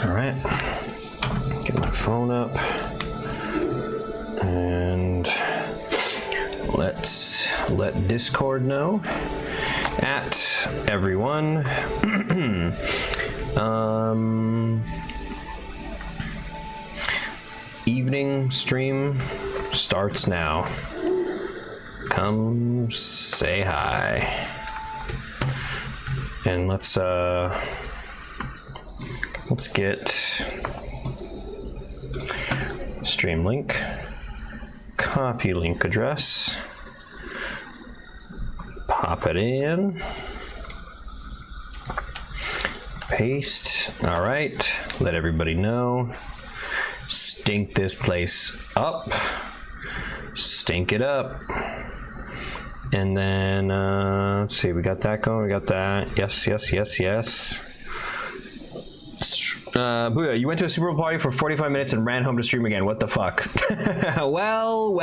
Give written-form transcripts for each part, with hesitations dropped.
All right, get my phone up and let's let Discord know at everyone. Evening stream starts now. Come say hi. And let's get stream link, copy link address, pop it in, paste. All right, let everybody know. Stink this place up, stink it up. And then, let's see, we got that going, we got that. Yes, yes, yes, yes. Booyah, you went to a Super Bowl party for 45 minutes and ran home to stream again. What the fuck? Well.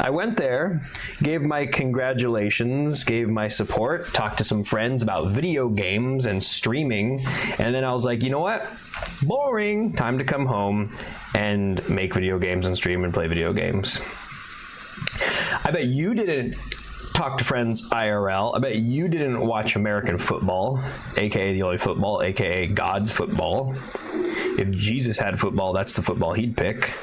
I went there, gave my congratulations, gave my support, talked to some friends about video games and streaming, and then I was like, you know what? Boring. Time to come home and make video games and stream and play video games. I bet you didn't talk to friends IRL. I bet you didn't watch American football, aka the only football, aka God's football. If Jesus had football, that's the football he'd pick.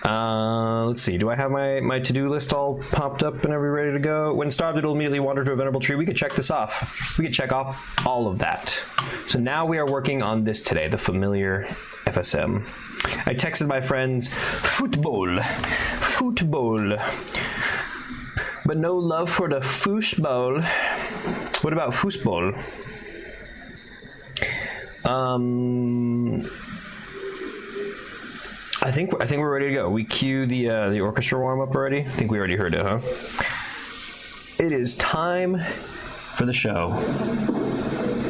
Let's see, do I have my to-do list all popped up and are we ready to go? When starved, it'll immediately wander to a venerable tree. We could check this off. We could check off all of that. So now we are working on this today, the familiar FSM. I texted my friends, football, but no love for the foosball. What about foosball? I think we're ready to go. We cue the orchestra warm up already. I think we already heard it, huh? It is time for the show.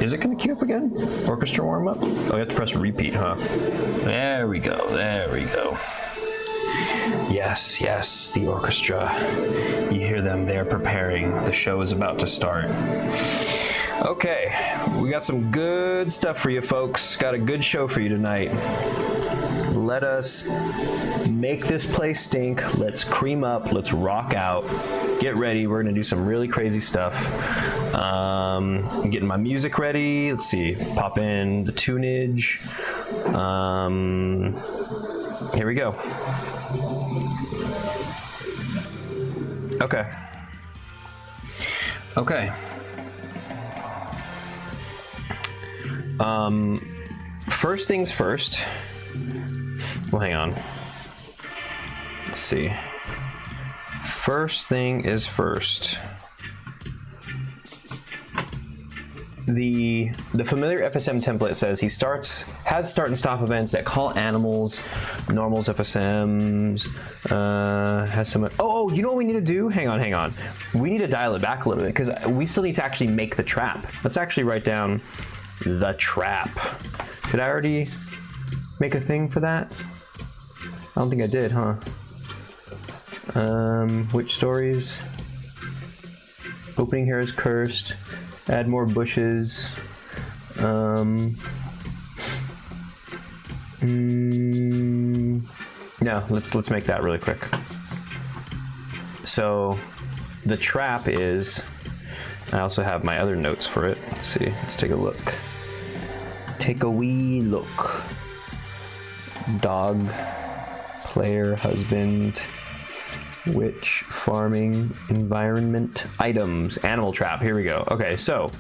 Is it going to queue up again? Orchestra warm up? Oh, you have to press repeat, huh? There we go. There we go. Yes, yes, the orchestra. You hear them. They're preparing. The show is about to start. Okay, we got some good stuff for you folks. Got a good show for you tonight. Let us make this place stink. Let's cream up. Let's rock out. Get ready. We're going to do some really crazy stuff. I'm getting my music ready. Let's see. Pop in the tunage. Here we go. Okay. Okay. First things first. Well, hang on. Let's see. First thing is first. The familiar FSM template says has start and stop events that call animals, normals, FSMs, has some. Oh, you know what we need to do? Hang on. We need to dial it back a little bit because we still need to actually make the trap. Let's actually write down the trap. Did I already make a thing for that? I don't think I did, huh? Which stories? Opening hair is cursed. Add more bushes. No, let's make that really quick. So the trap is, I also have my other notes for it. Let's see, let's take a look. Take a wee look. Dog, player, husband, witch, farming, environment, items, animal trap. Here we go. Okay, so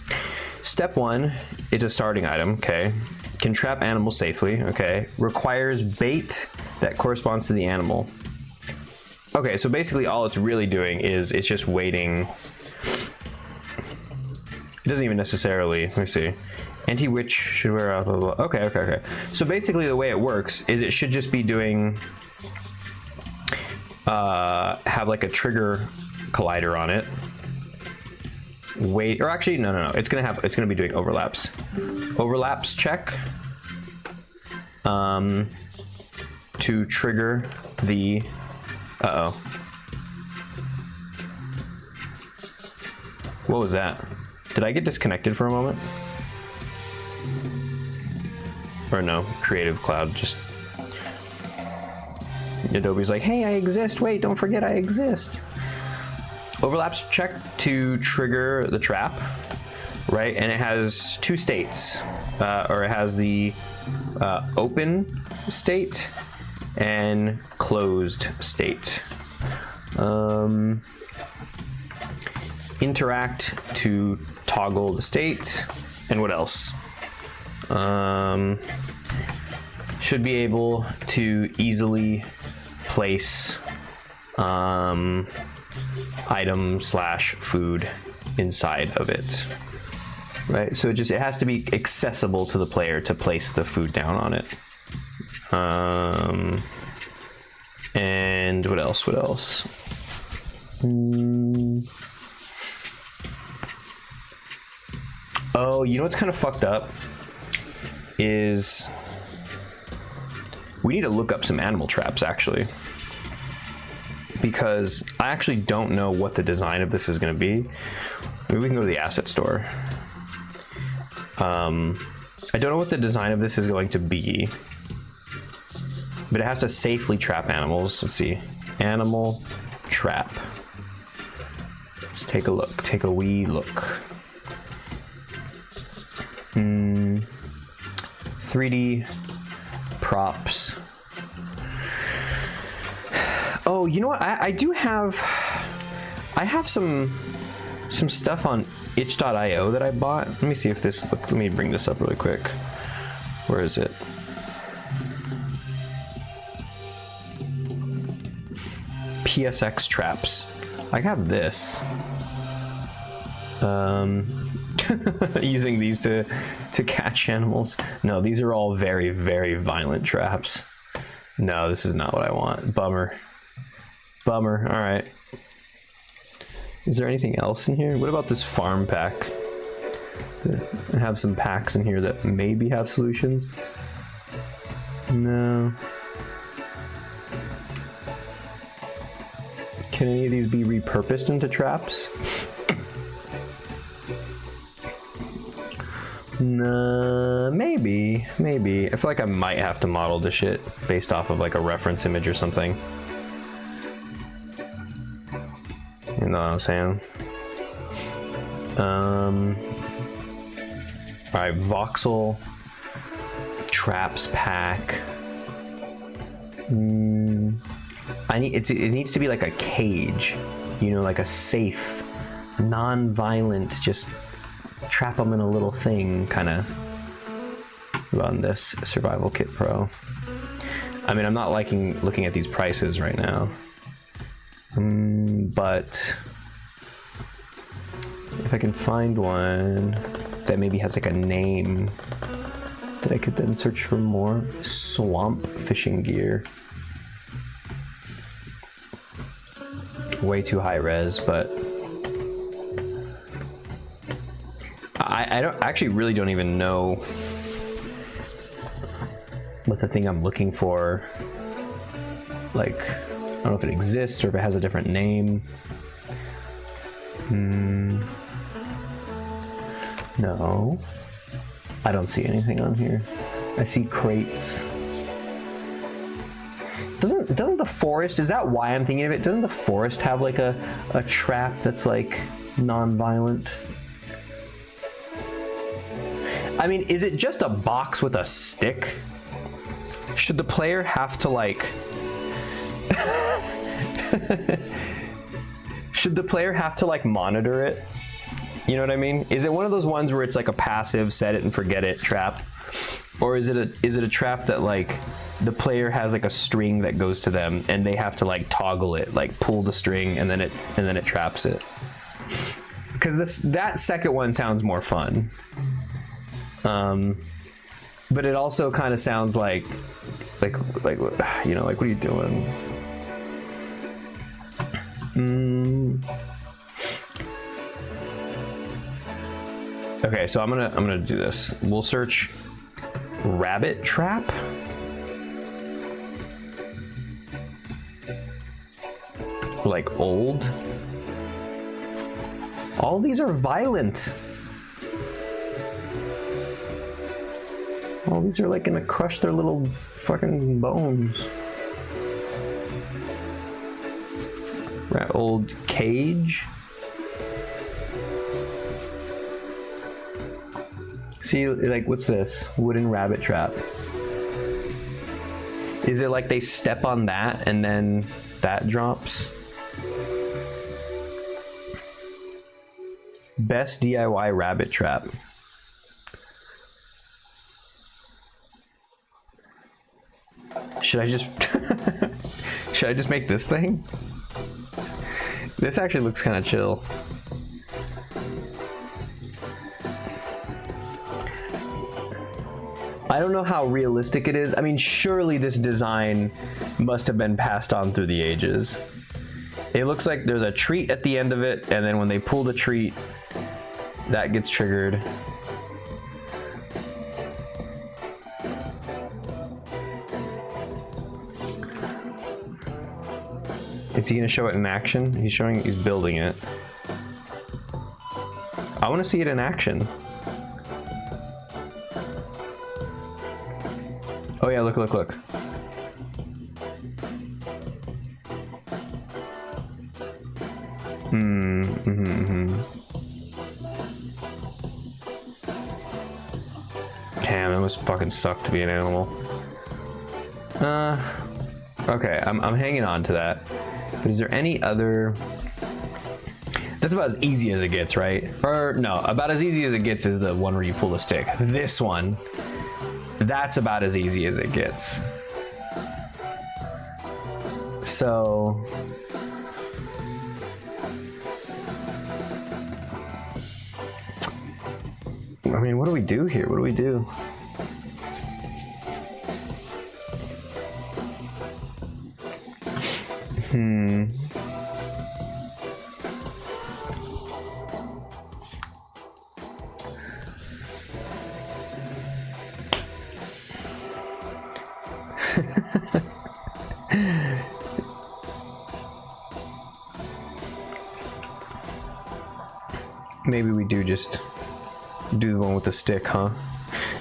step one, it's a starting item, okay? Can trap animals safely, okay? Requires bait that corresponds to the animal. Okay, so basically all it's really doing is it's just waiting. It doesn't even necessarily, let me see. Anti-witch should wear out, blah, blah, blah. Okay. So basically the way it works is it should just be doing, have like a trigger collider on it. Wait, or actually, no. It's gonna be doing overlaps. Overlaps check. To trigger the, What was that? Did I get disconnected for a moment? or no, Creative Cloud, just Adobe's like, hey, I exist, wait, don't forget I exist. Overlaps check to trigger the trap, right? And it has two states, or it has the open state and closed state. Interact to toggle the state, and what else? Should be able to easily place item slash food inside of it, right? So it has to be accessible to the player to place the food down on it. And what else? Oh, you know what's kind of fucked up is we need to look up some animal traps, actually, because I actually don't know what the design of this is going to be. Maybe we can go to the asset store. I don't know what the design of this is going to be, but it has to safely trap animals. Let's see, animal trap. Let's take a look, take a wee look. 3D props. Oh, you know what? I have some stuff on itch.io that I bought. Let me see if this, let me bring this up really quick. Where is it? PSX traps. I have this. Using these to catch animals. No, these are all very, very violent traps. No, this is not what I want. Bummer. Bummer. All right. Is there anything else in here? What about this farm pack? I have some packs in here that maybe have solutions. No. Can any of these be repurposed into traps? No, maybe. I feel like I might have to model this shit based off of like a reference image or something. You know what I'm saying? Alright, voxel traps pack. It needs to be like a cage, you know, like a safe, non-violent, just trap them in a little thing kind of. Run this Survival Kit Pro. I mean, I'm not liking looking at these prices right now, but if I can find one that maybe has like a name that I could then search for more. Swamp fishing gear. Way too high res, but I actually really don't even know what the thing I'm looking for, like, I don't know if it exists or if it has a different name. No, I don't see anything on here. I see crates. Doesn't the forest, is that why I'm thinking of it? Doesn't the forest have like a trap that's like non-violent? I mean, is it just a box with a stick? Should the player have to like... Should the player have to like monitor it? You know what I mean? Is it one of those ones where it's like a passive set it and forget it trap? Or is it a trap that like the player has like a string that goes to them and they have to like toggle it, like pull the string and then it traps it? Because that second one sounds more fun. But it also kind of sounds like you know, like, what are you doing? Okay, so I'm gonna do this. We'll search rabbit trap. Like old. All these are violent. Oh, these are like gonna crush their little fucking bones. Old cage. See, like, what's this? Wooden rabbit trap. Is it like they step on that and then that drops? Best DIY rabbit trap. Should I just should I just make this thing? This actually looks kind of chill. I don't know how realistic it is. I mean, surely this design must have been passed on through the ages. It looks like there's a treat at the end of it, and then when they pull the treat, that gets triggered. Is he gonna show it in action? He's building it. I wanna see it in action. Oh yeah, look. Damn, it must fucking suck to be an animal. Okay, I'm hanging on to that. But is there any other? That's about as easy as it gets, right? Or no, about as easy as it gets is the one where you pull the stick. This one, that's about as easy as it gets. So I mean, what do we do here? What do we do? Maybe we do just do the one with the stick, huh?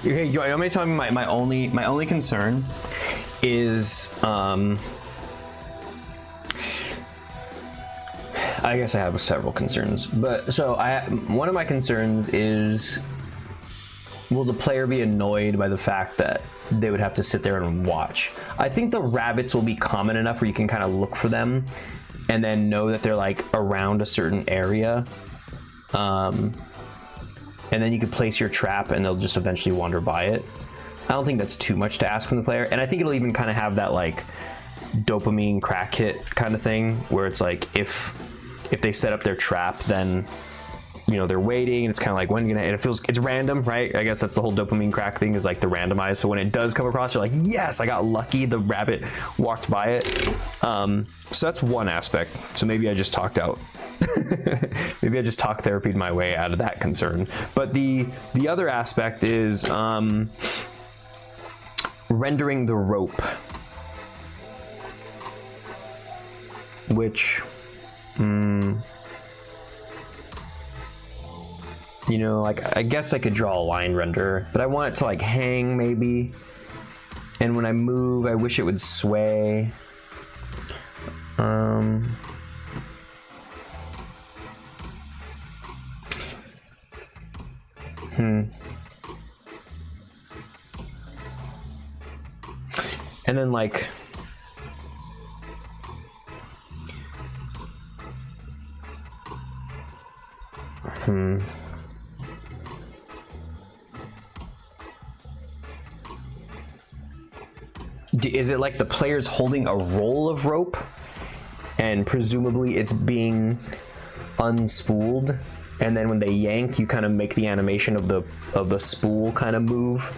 Okay, you want me to tell you my only concern is I guess I have several concerns, but so one of my concerns is, will the player be annoyed by the fact that they would have to sit there and watch? I think the rabbits will be common enough where you can kind of look for them and then know that they're like around a certain area. And then you could place your trap and they'll just eventually wander by it. I don't think that's too much to ask from the player. And I think it'll even kind of have that like dopamine crack hit kind of thing where it's like if they set up their trap, then they're waiting and it's kind of like and it's random, right? I guess that's the whole dopamine crack thing, is like the randomized. So when it does come across, you're like, yes, I got lucky, the rabbit walked by it. So that's one aspect. So maybe I just talked out. Maybe I just talk therapied my way out of that concern. But the other aspect is rendering the rope, which like I guess I could draw a line render, but I want it to like hang maybe, and when I move I wish it would sway. And then like is it like the player's holding a roll of rope and presumably it's being unspooled, and then when they yank you kind of make the animation of the spool kind of move,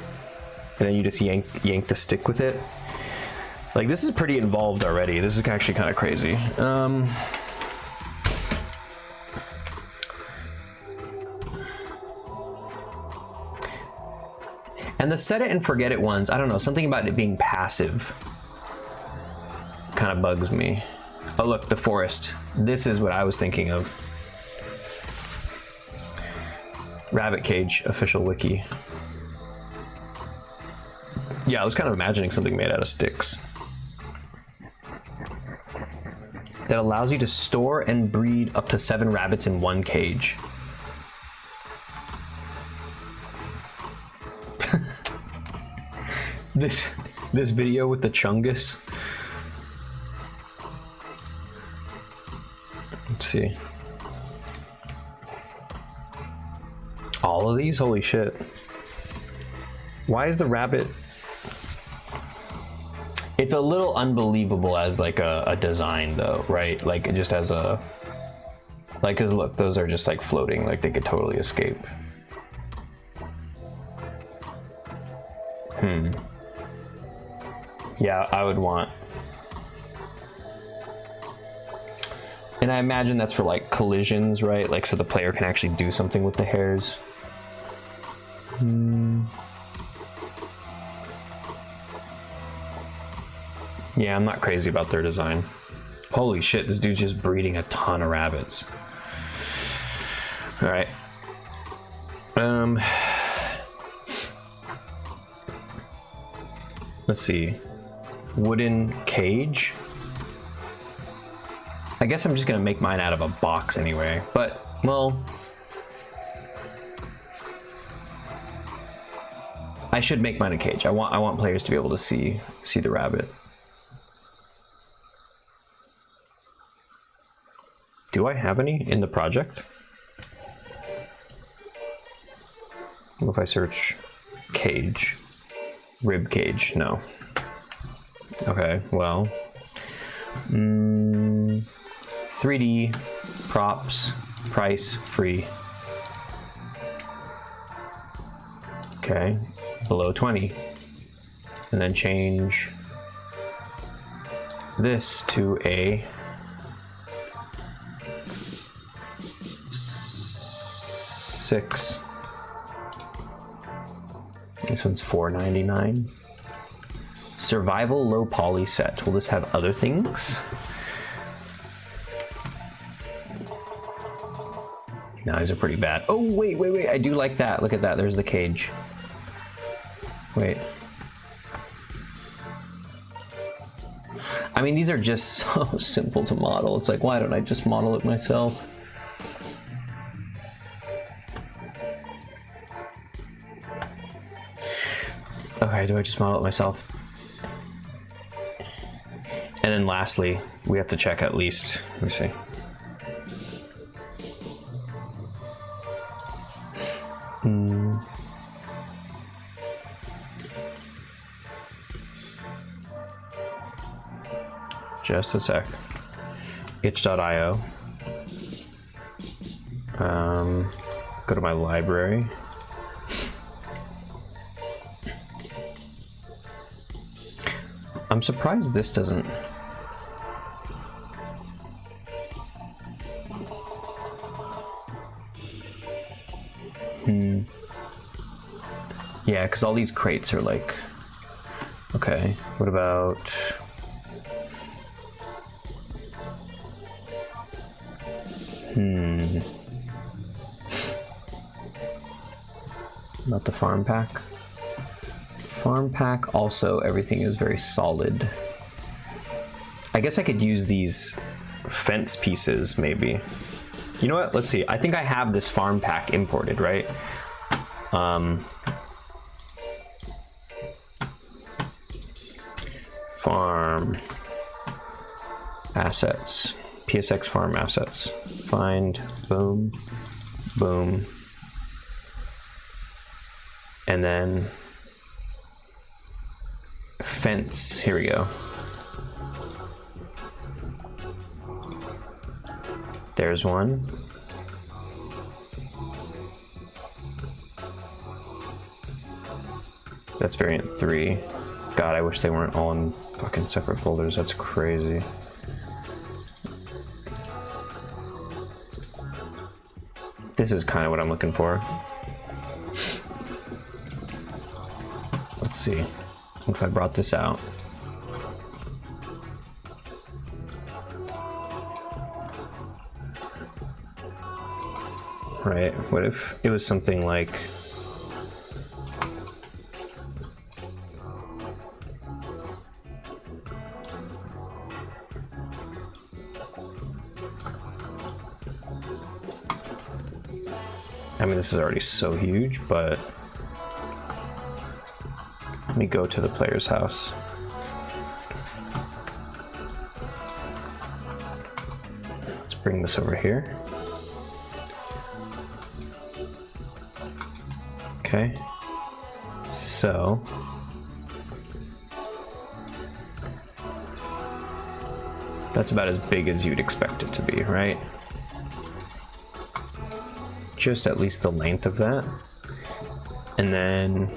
and then you just yank the stick with it? Like, this is pretty involved already. This is actually kind of crazy. And the set it and forget it ones, I don't know, something about it being passive kind of bugs me. Oh look, the forest. This is what I was thinking of. Rabbit Cage official wiki. Yeah, I was kind of imagining something made out of sticks. That allows you to store and breed up to 7 rabbits in one cage. This video with the Chungus. Let's see. All of these? Holy shit. Why is the rabbit... It's a little unbelievable as like a design though, right? Like just as a... Like, cause look, those are just like floating, like they could totally escape. Yeah, I would want... And I imagine that's for like collisions, right? Like so the player can actually do something with the hairs. Yeah, I'm not crazy about their design. Holy shit, this dude's just breeding a ton of rabbits. All right. Let's see. Wooden cage. I guess I'm just gonna make mine out of a box anyway, but, well, I should make mine a cage. I want players to be able to see the rabbit. Do I have any in the project? What if I search cage? Rib cage, no. Okay, well. 3D, props, price, free. Okay, below 20. And then change this to a 6. This one's $4.99. Survival low poly set. Will this have other things? No, these are pretty bad. Oh, wait. I do like that. Look at that. There's the cage. Wait. I mean, these are just so simple to model. It's like, why don't I just model it myself? Okay, do I just model it myself? And then lastly, we have to check at least, let me see. Just a sec. itch.io. Go to my library. I'm surprised this doesn't. Yeah, because all these crates are like, okay, what about, about the farm pack? Farm pack also, everything is very solid. I guess I could use these fence pieces maybe. You know what, let's see. I think I have this farm pack imported, right? Farm assets, PSX farm assets. Find, boom, boom. And then fence, here we go. There's one. That's variant 3. God, I wish they weren't all in fucking separate folders. That's crazy. This is kind of what I'm looking for. Let's see. What if I brought this out? Right, what if it was something like I mean, this is already so huge, but let me go to the player's house. Let's bring this over here. Okay, so that's about as big as you'd expect it to be, right? Just at least the length of that. And then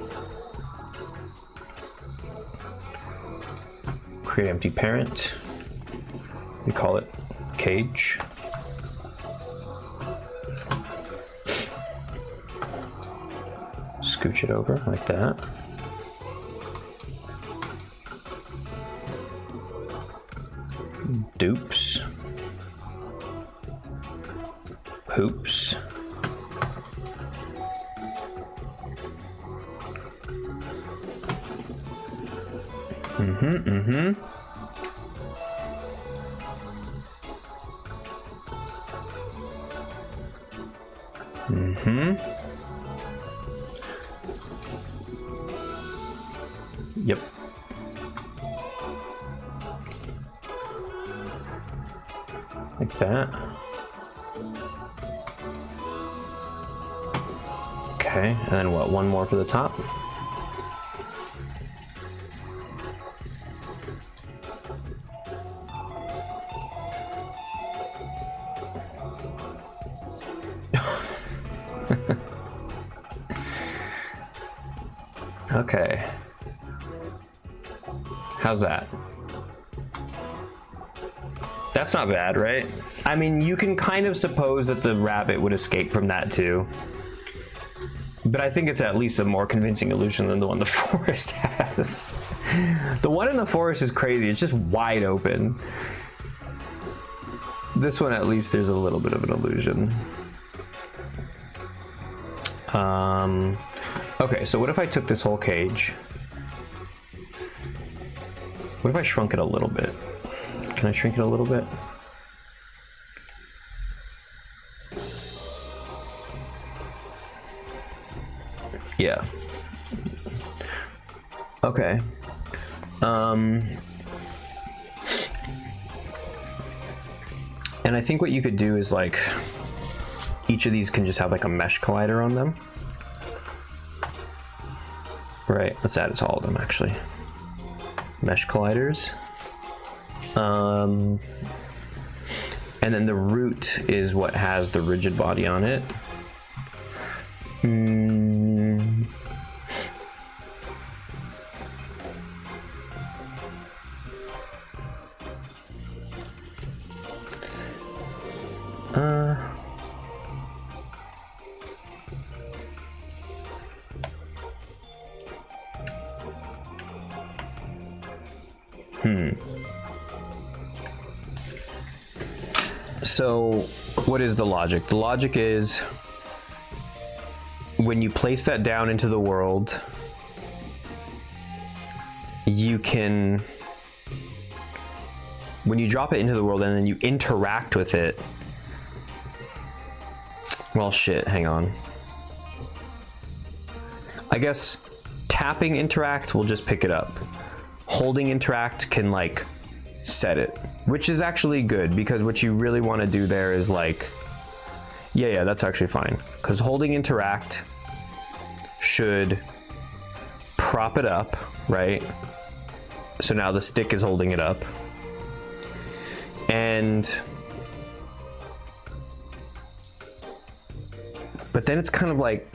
create empty parent. We call it cage. Scooch it over like that. Dupes. Poops. Yep. Like that. Okay, and then what, one more for the top? Okay. How's that? That's not bad, right? I mean, you can kind of suppose that the rabbit would escape from that too. But I think it's at least a more convincing illusion than the one the forest has. The one in the forest is crazy. It's just wide open. This one, at least, there's a little bit of an illusion. Okay, so what if I took this whole cage? What if I shrunk it a little bit? Can I shrink it a little bit? Yeah. Okay. And I think what you could do is like, each of these can just have like a mesh collider on them. Right, let's add it to all of them actually. Mesh colliders. And then the root is what has the rigid body on it. So what is the logic? The logic is when you place that down into the world, you can, when you drop it into the world and then you interact with it, well, shit, hang on. I guess tapping interact will just pick it up. Holding interact can like set it, which is actually good because what you really want to do there is like, yeah, that's actually fine. Because holding interact should prop it up, right? So now the stick is holding it up. But then it's kind of like,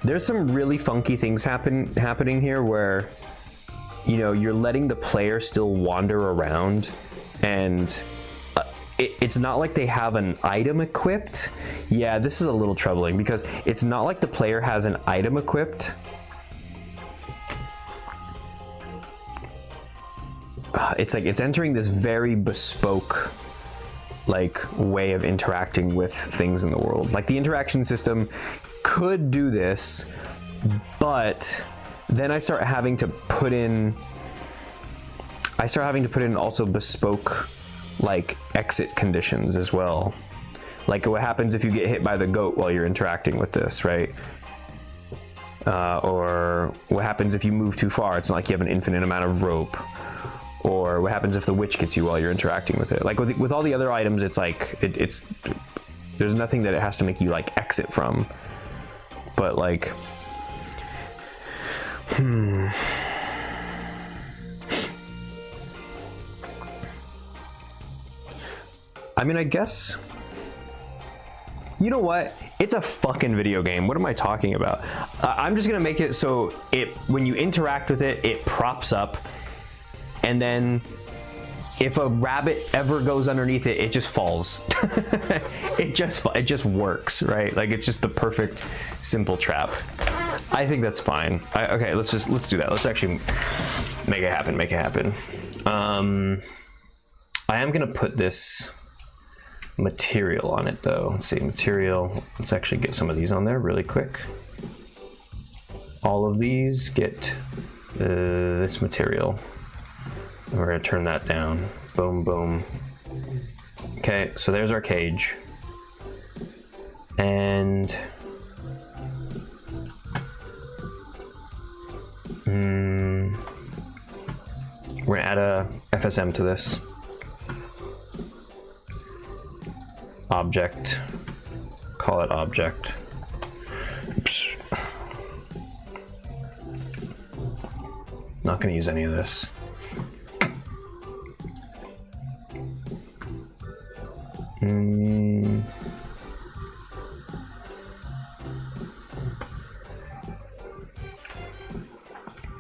there's some really funky things happening here where, you know, you're letting the player still wander around, and it's not like they have an item equipped. Yeah, this is a little troubling because it's not like the player has an item equipped. It's like it's entering this very bespoke like way of interacting with things in the world. Like the interaction system could do this, but then I start having to put in also bespoke like exit conditions as well, Like what happens if you get hit by the goat while you're interacting with this, right? Or what happens if you move too far? It's not like you have an infinite amount of rope. Or what happens if the witch gets you while you're interacting with it? Like with all the other items, it's like it's there's nothing that it has to make you like exit from. But like, I mean, I guess, you know what? It's a fucking video game. What am I talking about? I'm just gonna make it so when you interact with it, it props up, and then if a rabbit ever goes underneath it, it just falls. it just works, right? Like it's just the perfect simple trap. I think that's fine. Okay, let's do that. Let's actually make it happen. Make it happen. I am gonna put this material on it though. Let's see, material. Let's actually get some of these on there really quick. All of these get this material. And we're gonna turn that down. Boom, boom. Okay, so there's our cage. And we're gonna add a FSM to this. Object, call it object. Oops. Not gonna use any of this.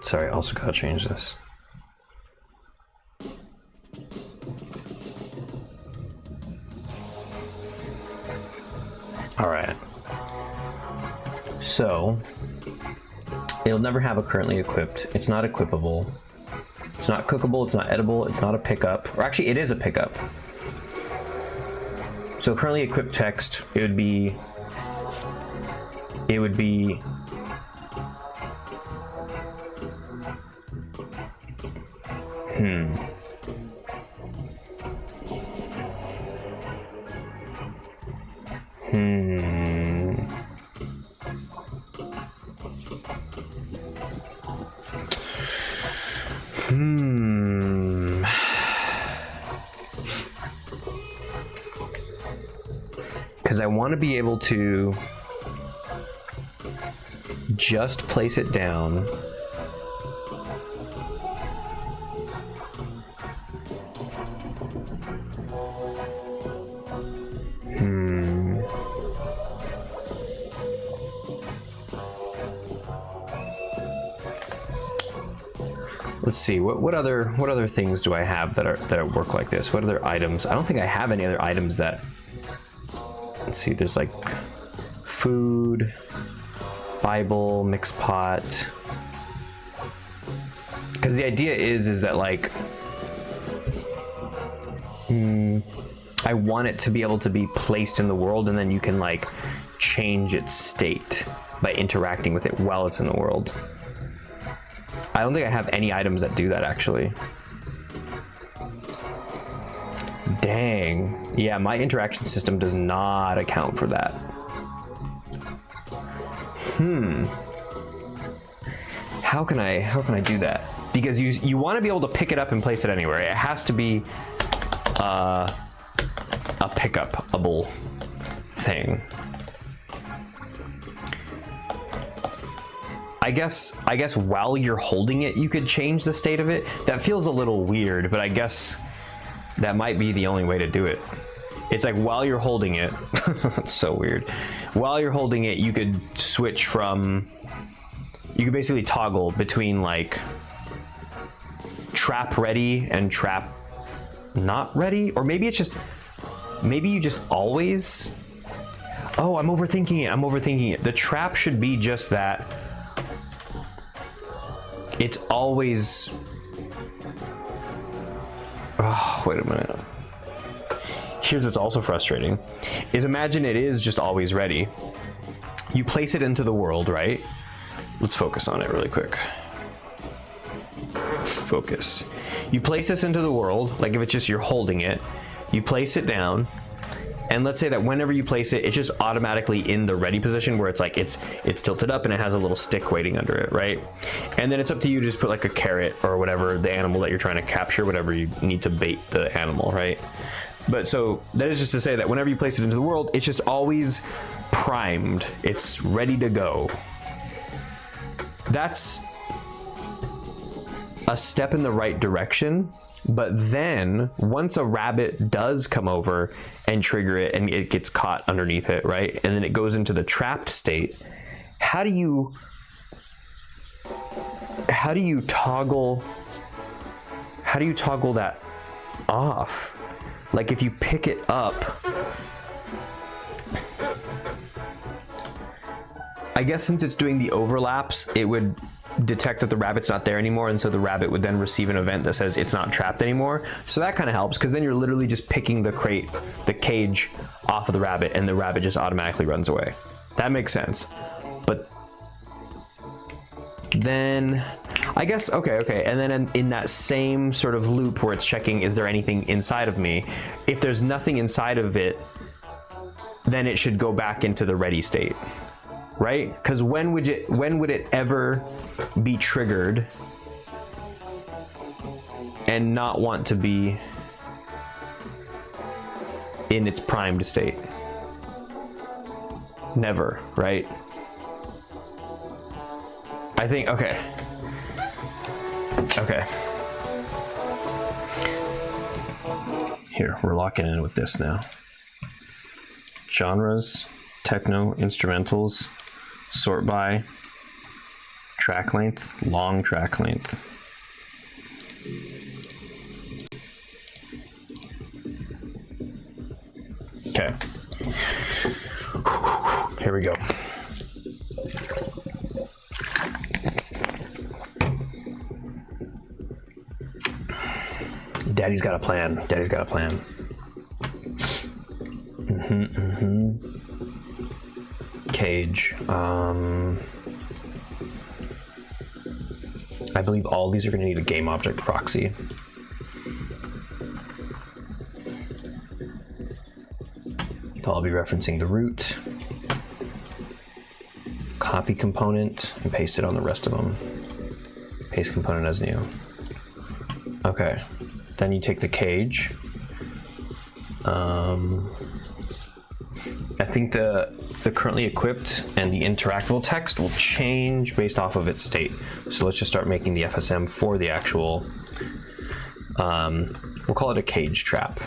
Sorry, also gotta change this. All right. So it'll never have a currently equipped. It's not equipable. It's not cookable. It's not edible. It's not a pickup. Or actually, it is a pickup. So currently equipped text, it would be because I want to be able to just place it down. Let's see, what other things do I have that work like this? What other items? I don't think I have any other items that. Let's see, there's like food, Bible, mixed pot. Because the idea is that like, I want it to be able to be placed in the world, and then you can like change its state by interacting with it while it's in the world. I don't think I have any items that do that actually. Dang. Yeah, my interaction system does not account for that. How can I do that? Because you want to be able to pick it up and place it anywhere. It has to be a pick-up-able thing. I guess while you're holding it, you could change the state of it. That feels a little weird, but I guess that might be the only way to do it. It's like while you're holding it, it's so weird. While you're holding it, you could switch from, you could basically toggle between like trap ready and trap not ready, or maybe it's just, maybe you just always, oh, I'm overthinking it. The trap should be just that it's always, oh, wait a minute. Here's what's also frustrating, is imagine it is just always ready. You place it into the world, right? Let's focus on it really quick. Focus. You place this into the world, like if it's just you're holding it, you place it down, And let's say that whenever you place it, it's just automatically in the ready position where it's like it's tilted up and it has a little stick waiting under it, right? And then it's up to you to just put like a carrot or whatever, the animal that you're trying to capture, whatever you need to bait the animal, right? But so that is just to say that whenever you place it into the world, it's just always primed. It's ready to go. That's a step in the right direction. But then once a rabbit does come over and trigger it and it gets caught underneath it, right? And then it goes into the trapped state. How do you toggle that off? Like if you pick it up, I guess since it's doing the overlaps, it would detect that the rabbit's not there anymore, and so the rabbit would then receive an event that says it's not trapped anymore. So that kind of helps, because then you're literally just picking the cage off of the rabbit, and the rabbit just automatically runs away. That makes sense. But then I guess okay, and then in that same sort of loop where it's checking, is there anything inside of me? If there's nothing inside of it, then it should go back into the ready state, right? Because when would it ever be triggered and not want to be in its primed state? Never, right? I think, okay. Here, we're locking in with this now. Genres, techno, instrumentals, sort by, track length, long track length. Okay. Here we go. Daddy's got a plan. Daddy's got a plan. Cage. I believe all these are going to need a game object proxy. I'll be referencing the root, copy component, and paste it on the rest of them. Paste component as new. Okay, then you take the cage. I think the currently equipped and the interactable text will change based off of its state. So let's just start making the FSM for the actual, we'll call it a cage trap.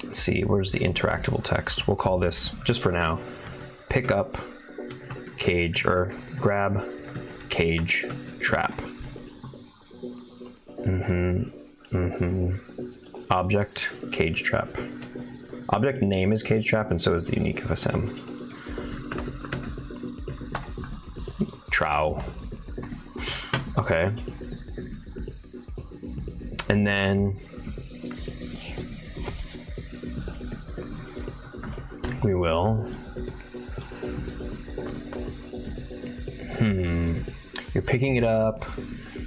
Let's see, where's the interactable text? We'll call this, just for now, pick up cage, or grab cage trap. Object cage trap. Object name is cage trap, and so is the unique FSM. Trow. Okay. And then we will. You're picking it up,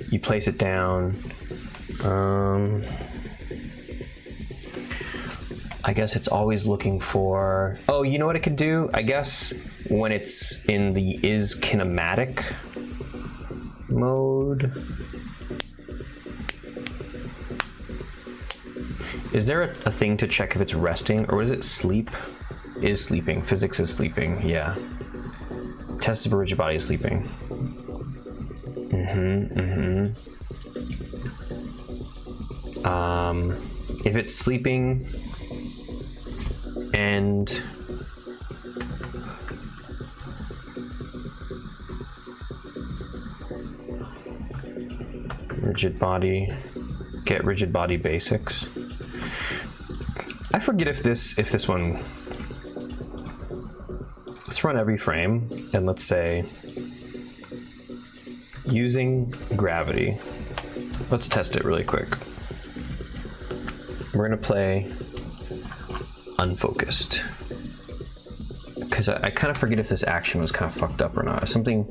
you place it down. I guess it's always looking for, oh, you know what it could do? I guess when it's in the is kinematic mode. Is there a thing to check if it's resting, or is it sleep? Is sleeping. Physics is sleeping, yeah. Test if a rigid body is sleeping. If it's sleeping and rigid body, get rigid body basics. I forget if this one, let's run every frame and let's say using gravity. Let's test it really quick. We're gonna play unfocused, because I kind of forget if this action was kind of fucked up or not. Something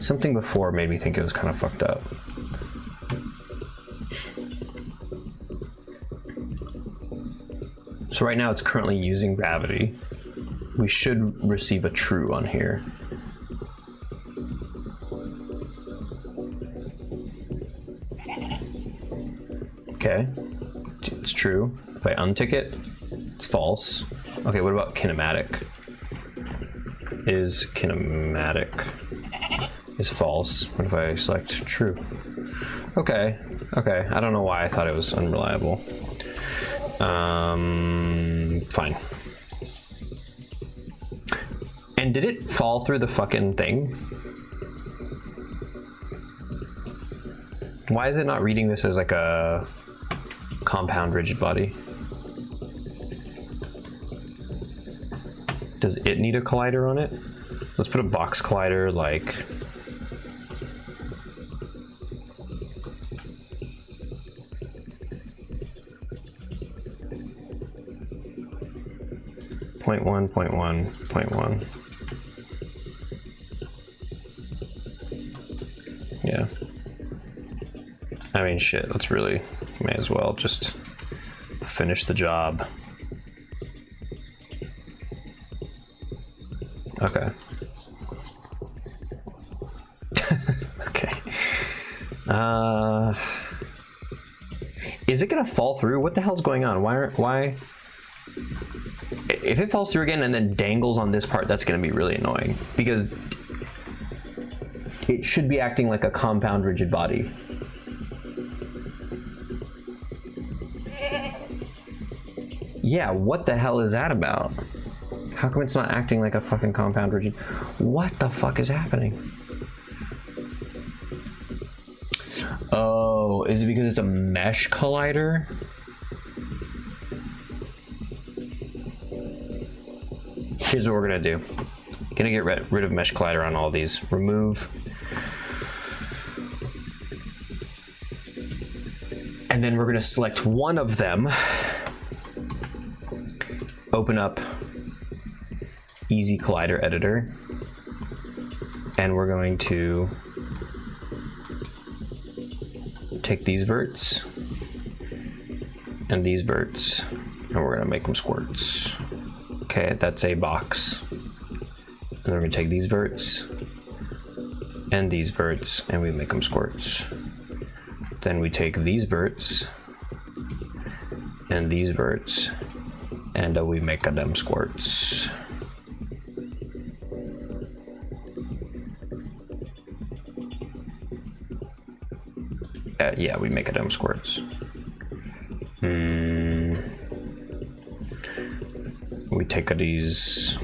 Something before made me think it was kind of fucked up. So right now it's currently using gravity. We should receive a true on here. Okay, it's true. If I untick it, it's false. Okay, what about kinematic? Is kinematic is false. What if I select true? Okay, okay. I don't know why I thought it was unreliable. Fine. And did it fall through the fucking thing? Why is it not reading this as like a compound rigid body? Does it need a collider on it? Let's put a box collider like... Point one, point one, point one. Yeah. I mean, shit, let's really, may as well just finish the job. Okay. Okay. Is it gonna fall through? What the hell's going on? Why? If it falls through again and then dangles on this part, that's gonna be really annoying because it should be acting like a compound rigid body. Yeah, what the hell is that about? How come it's not acting like a fucking compound rigid? What the fuck is happening? Oh, is it because it's a mesh collider? Here's what we're gonna do. Gonna get rid of mesh collider on all these. Remove. And then we're gonna select one of them. Open up Easy Collider Editor. And we're going to take these verts and these verts, and we're gonna make them squirts. Okay, that's a box. And then we're gonna take these verts and these verts, and we make them squirts. Then we take these verts and these verts, and we make them squirts. Yeah, we make them squirts. We take these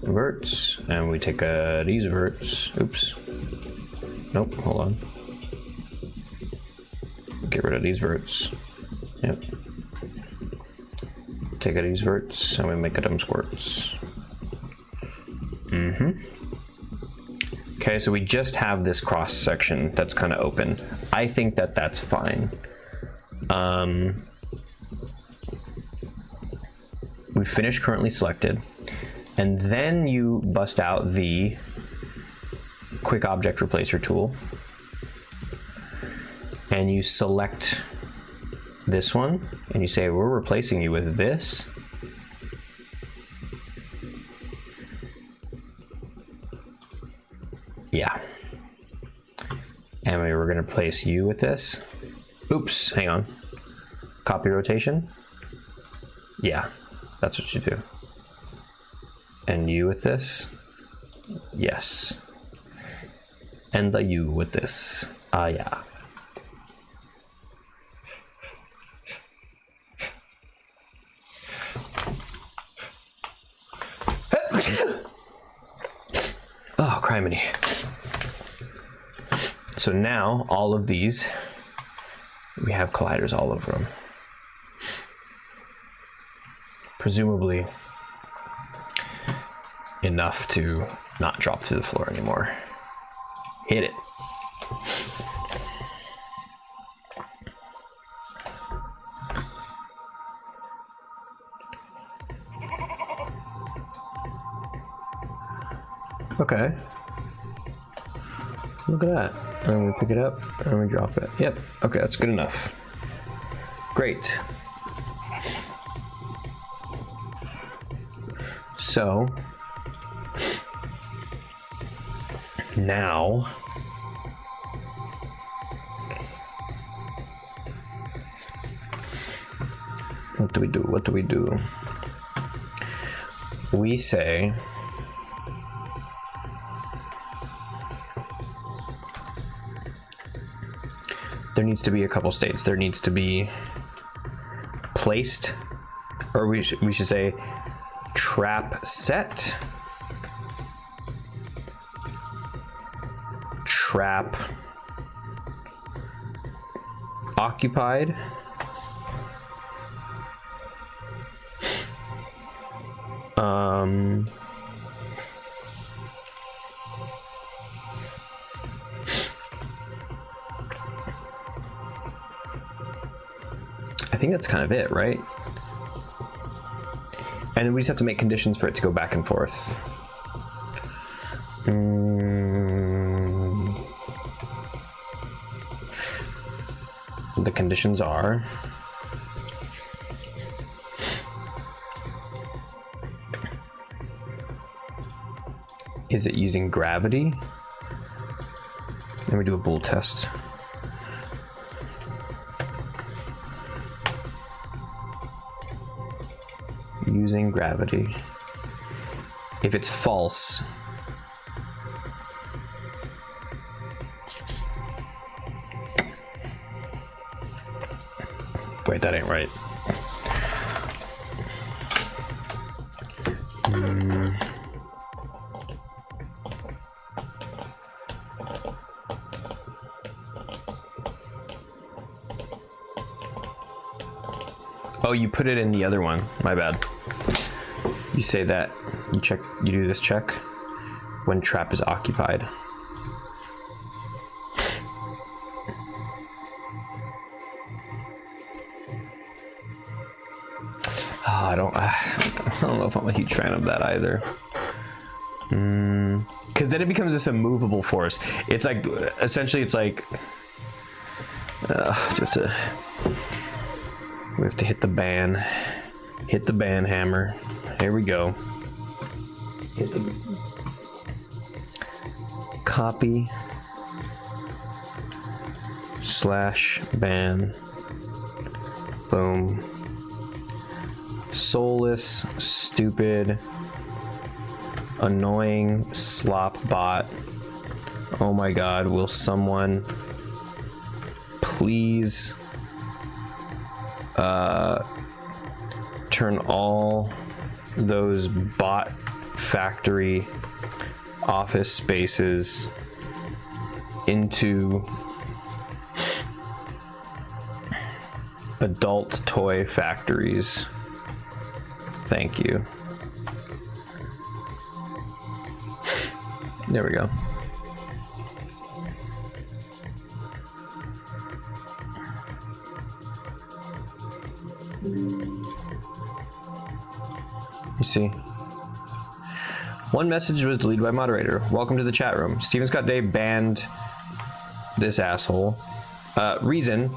verts, and we take these verts. Oops. Nope, hold on. Get rid of these verts. Yep. Take these verts, and we make them squirts. Okay, so we just have this cross section that's kind of open. I think that that's fine. We finish currently selected, and then you bust out the quick object replacer tool, and you select this one, and you say, we're replacing you with this. Yeah. And we're gonna place you with this. Oops, hang on. Copy rotation. Yeah, that's what you do. And you with this. Yes. And the you with this. Ah, yeah. Oh, criminy. So now all of these, we have colliders all over them. Presumably enough to not drop to the floor anymore. Hit it. Okay. Look at that. I'm gonna pick it up and I'm gonna drop it. Yep, okay, that's good enough. Great. So, now, what do we do? What do we do? We say, there needs to be a couple states. There needs to be placed, or we should say trap set, trap occupied, I think that's kind of it, right? And we just have to make conditions for it to go back and forth. The conditions are is it using gravity? Let me do a bool test. Using gravity. If it's false, wait, that ain't right. Oh, you put it in the other one. My bad. You say that you check, you do this check when trap is occupied. Oh, I don't know if I'm a huge fan of that either. Because then it becomes this immovable force. It's like, essentially, it's like, we have to hit the ban hammer. Here we go. Hit the copy / ban. Boom. Soulless, stupid, annoying slop bot. Oh my god, will someone please turn all those bot factory office spaces into adult toy factories. Thank you. There we go. You see, one message was deleted by moderator. Welcome to the chat room. Steven Scott Day banned this asshole. Reason: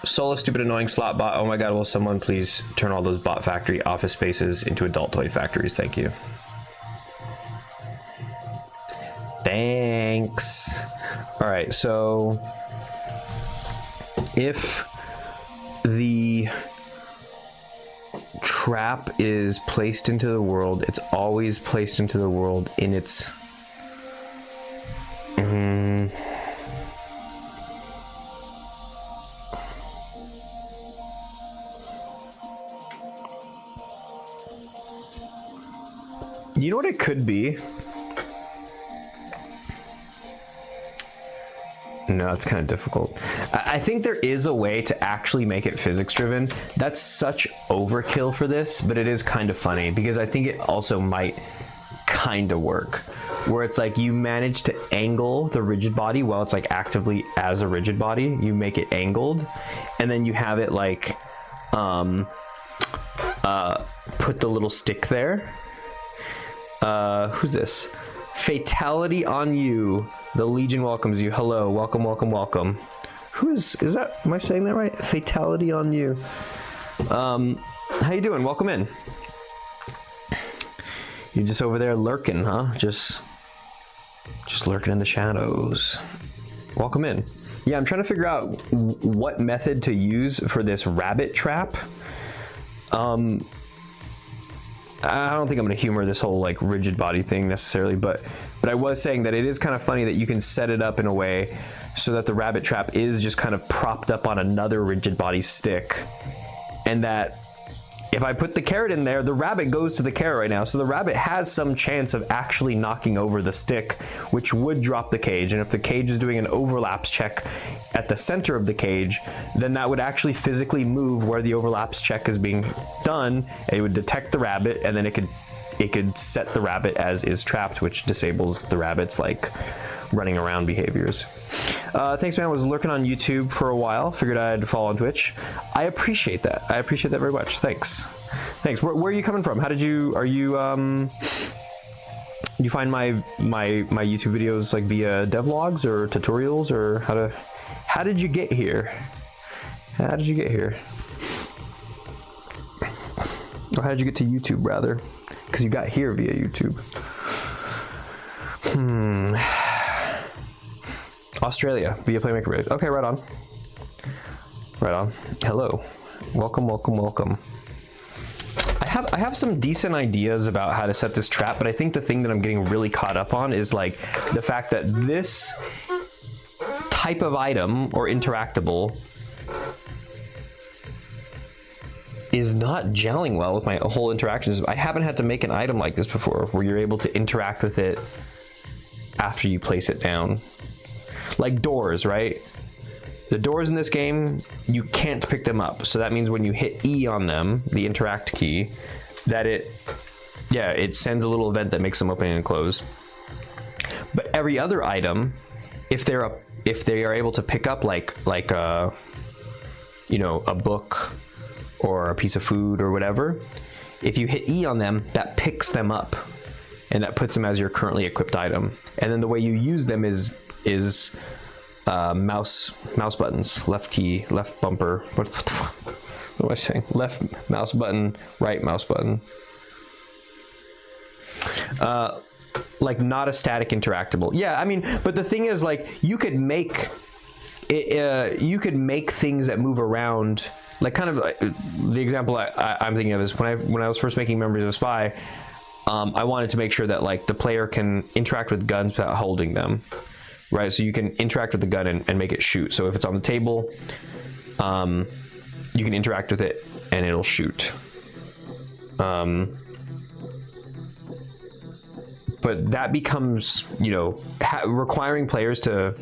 solo stupid annoying slot bot. Oh my god, will someone please turn all those bot factory office spaces into adult toy factories? Thank you. Thanks. All right, so if the trap is placed into the world, it's always placed into the world in its you know what it could be? No, it's kind of difficult. I think there is a way to actually make it physics driven. That's such overkill for this, but it is kind of funny because I think it also might kind of work. Where it's like you manage to angle the rigid body while it's like actively as a rigid body. You make it angled, and then you have it like put the little stick there. Who's this? Fatality on you. The Legion welcomes you. Hello, welcome, welcome, welcome. Who is that? Am I saying that right? Fatality on you. How you doing? Welcome in. You're just over there lurking, huh? Just lurking in the shadows. Welcome in. Yeah, I'm trying to figure out what method to use for this rabbit trap. I don't think I'm going to humor this whole like rigid body thing necessarily, but I was saying that it is kind of funny that you can set it up in a way so that the rabbit trap is just kind of propped up on another rigid body stick, and that if I put the carrot in there, the rabbit goes to the carrot right now. So the rabbit has some chance of actually knocking over the stick, which would drop the cage. And if the cage is doing an overlaps check at the center of the cage, then that would actually physically move where the overlaps check is being done. And it would detect the rabbit, and then it could set the rabbit as is trapped, which disables the rabbit's like running around behaviors. Thanks, man. I was lurking on YouTube for a while. Figured I'd follow on Twitch. I appreciate that. I appreciate that very much. Thanks. Where are you coming from? How did you? Are you? You find my YouTube videos like via devlogs or tutorials, or how did you get here? How did you get here? Or how did you get to YouTube rather? Because you got here via YouTube. Australia via Playmaker Raid. Okay, right on. Right on. Hello. Welcome, welcome, welcome. I have some decent ideas about how to set this trap, but I think the thing that I'm getting really caught up on is like the fact that this type of item or interactable is not gelling well with my whole interactions. I haven't had to make an item like this before where you're able to interact with it after you place it down. Like doors, right? The doors in this game, you can't pick them up. So that means when you hit E on them, the interact key, that it sends a little event that makes them open and close. But every other item, if they are able to pick up like a, a book or a piece of food or whatever, if you hit E on them, that picks them up and that puts them as your currently equipped item. And then the way you use them is mouse buttons, left key, left bumper. What the fuck? What am I saying? Left mouse button, right mouse button. Like not a static interactable. Yeah, I mean, but the thing is, like, you could make things that move around. Like kind of the example I'm thinking of is when I was first making Memories of a Spy. I wanted to make sure that like the player can interact with guns without holding them, right? So you can interact with the gun and make it shoot. So if it's on the table, you can interact with it and it'll shoot. But that becomes, requiring players to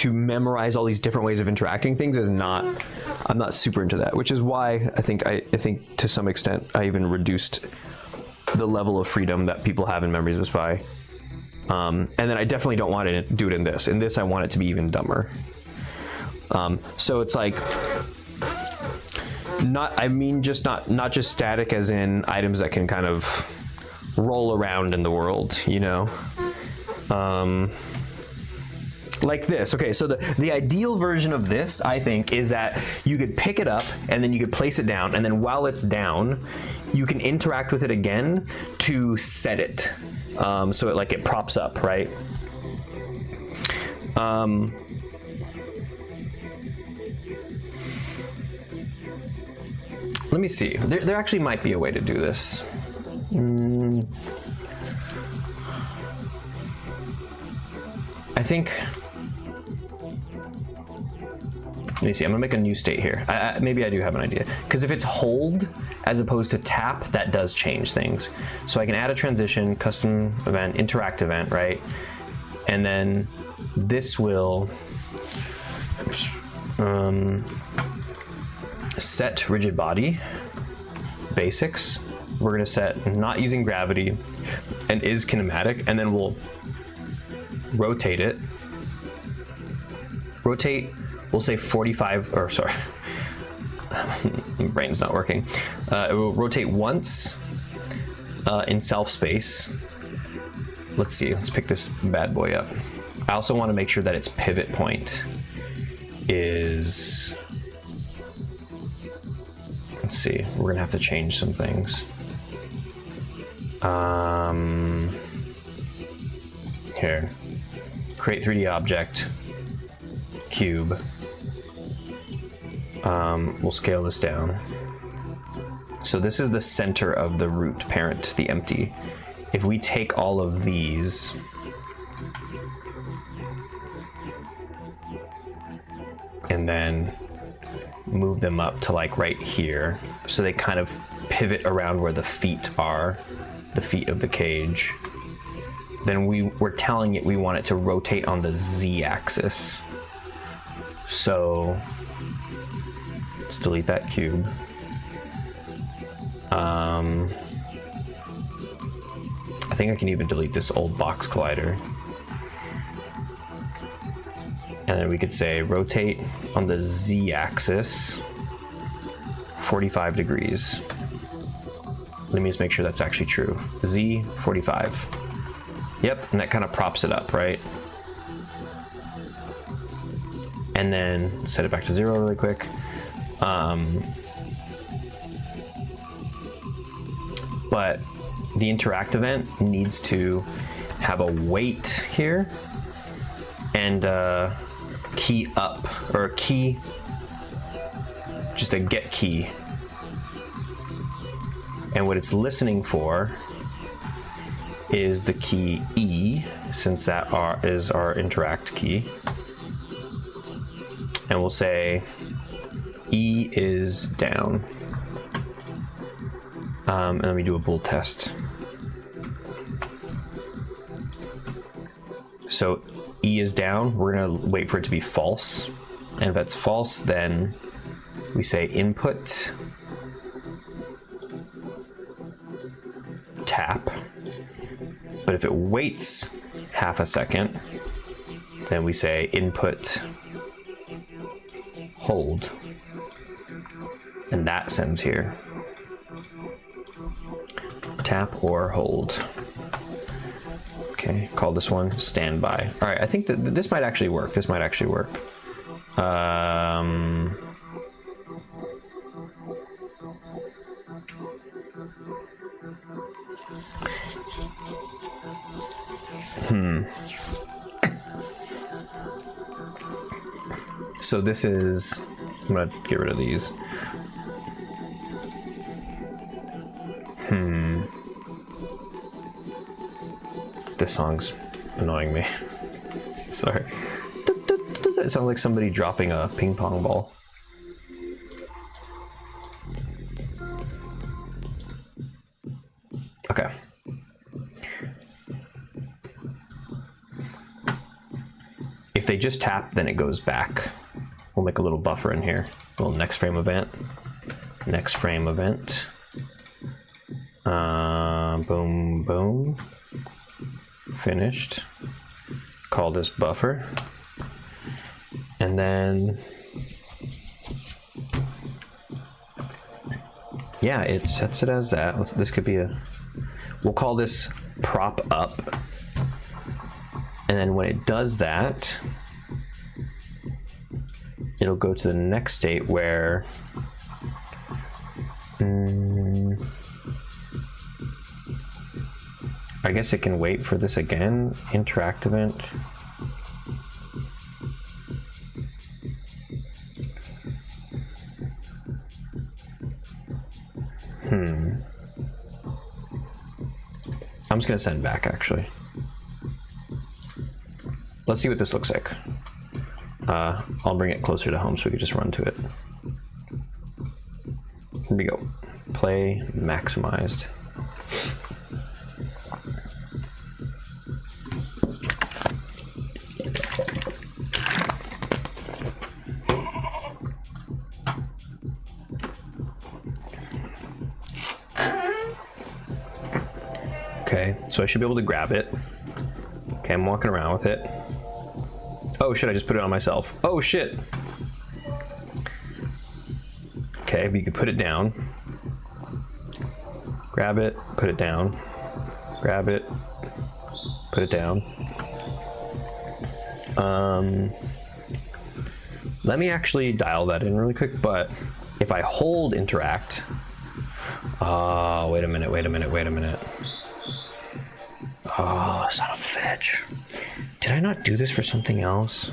memorize all these different ways of interacting things is not. I'm not super into that, which is why I think to some extent I even reduced the level of freedom that people have in Memories of a Spy. And then I definitely don't want to do it in this. In this, I want it to be even dumber. So it's like not just static as in items that can kind of roll around in the world, like this. Okay, so the ideal version of this, I think, is that you could pick it up and then you could place it down, and then while it's down, you can interact with it again to set it. So it props up, right? Let me see. There actually might be a way to do this. I think. Let me see. I'm gonna make a new state here. Maybe I do have an idea. Because if it's hold as opposed to tap, that does change things. So I can add a transition, custom event, interact event, right? And then this will set rigid body basics. We're gonna set not using gravity and is kinematic, and then we'll rotate it. Rotate, we'll say 45, or sorry, my brain's not working. It will rotate once in self space, let's see, let's pick this bad boy up. I also want to make sure that its pivot point is, let's see, we're gonna have to change some things. Here, create 3D object, cube. We'll scale this down. So this is the center of the root parent, the empty. If we take all of these, and then move them up to like right here, so they kind of pivot around where the feet are, the feet of the cage, then we're telling it we want it to rotate on the Z-axis. So let's delete that cube. I think I can even delete this old box collider. And then we could say rotate on the Z-axis 45 degrees. Let me just make sure that's actually true. Z 45. Yep, and that kind of props it up, right? And then set it back to 0 really quick. But the interact event needs to have a wait here and key up, or a key, just a get key. And what it's listening for is the key E, since that is our interact key. And we'll say E is down. And let me do a bool test. So E is down, we're gonna wait for it to be false. And if that's false, then we say input tap. But if it waits half a second, then we say input hold. And that sends here. Tap or hold. Okay, call this one standby. All right, I think that this might actually work. This might actually work. So this is, I'm gonna get rid of these. This song's annoying me. Sorry. It sounds like somebody dropping a ping pong ball. Okay. If they just tap, then it goes back. We'll make a little buffer in here. A little next frame event. Next frame event. Boom, boom. Finished. Call this buffer. And then, yeah, it sets it as that. This could be we'll call this prop up. And then when it does that, it'll go to the next state where I guess it can wait for this again. Interact event. I'm just gonna send back actually. Let's see what this looks like. I'll bring it closer to home so we can just run to it. Here we go. Play maximized. Okay, so I should be able to grab it. Okay, I'm walking around with it. Oh shit, I just put it on myself. Oh shit. Okay, but you can put it down. Grab it, put it down. Grab it, put it down. Let me actually dial that in really quick, but if I hold interact, wait a minute. Oh, son of a bitch. Did I not do this for something else?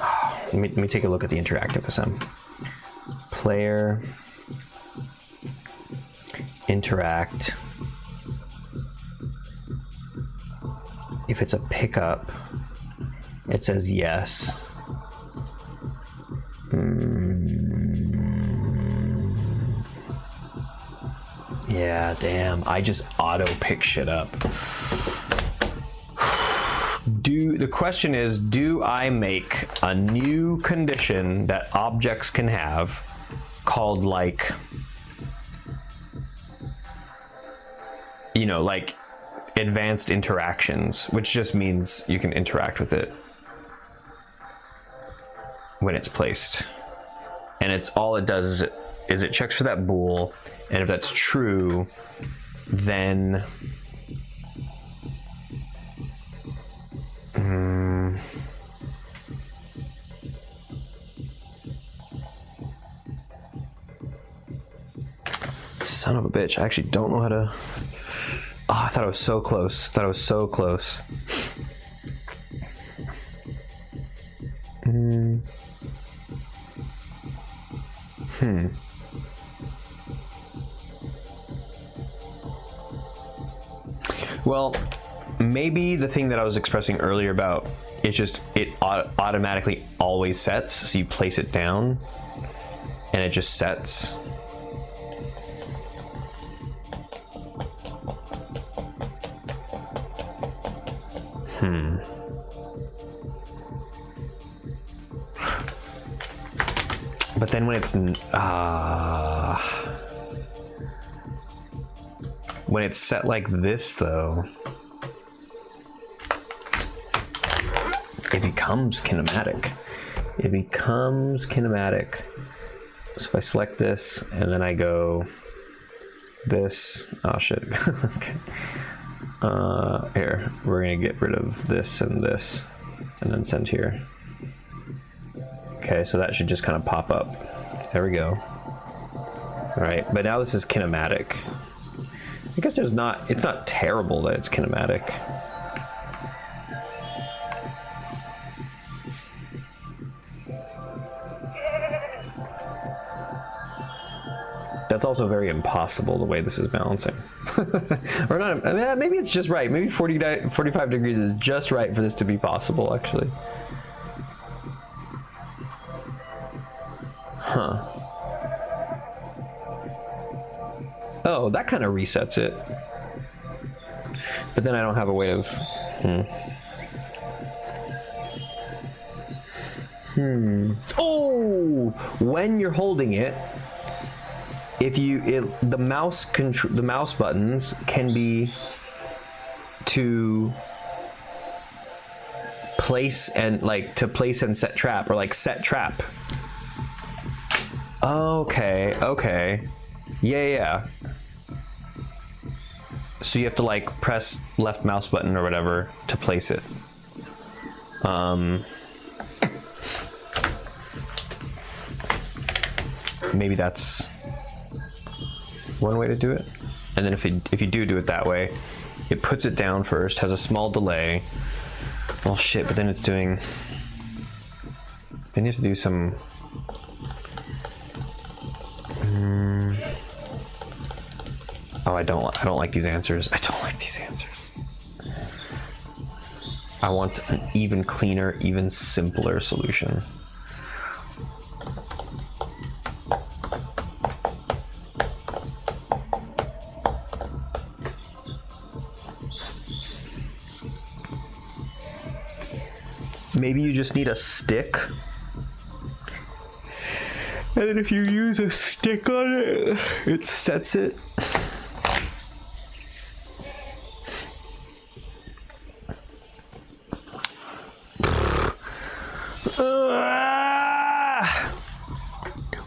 Oh, let me take a look at the interactive SM. Player, interact. If it's a pickup, it says yes. Yeah, damn. I just auto pick shit up. The question is, do I make a new condition that objects can have called like, you know, like advanced interactions, which just means you can interact with it when it's placed. And it's all it does is it checks for that bool, and if that's true, then son of a bitch, I actually don't know how to. Oh, I thought I was so close. Well, maybe the thing that I was expressing earlier about it's just it automatically always sets, so you place it down and it just sets. But then when it's set like this, though, it becomes kinematic. So if I select this and then I go this, oh shit. Okay. Here, we're gonna get rid of this and then send here. Okay, so that should just kind of pop up. There we go. All right, but now this is kinematic. I guess it's not terrible that it's kinematic. That's also very impossible the way this is balancing. Or not, I mean, maybe it's just right. Maybe 45 degrees is just right for this to be possible, actually. Huh. Oh, that kind of resets it. But then I don't have a way of... Oh! When you're holding it, the mouse buttons can be to place and set trap, or like set trap. Okay. Yeah. So you have to like press left mouse button or whatever to place it. Maybe that's one way to do it. And then if you do it that way, it puts it down first, has a small delay. Well, shit, but then it's doing... Then you have to do some... Oh, I don't like these answers. I want an even cleaner, even simpler solution. Maybe you just need a stick. And then if you use a stick on it, it sets it.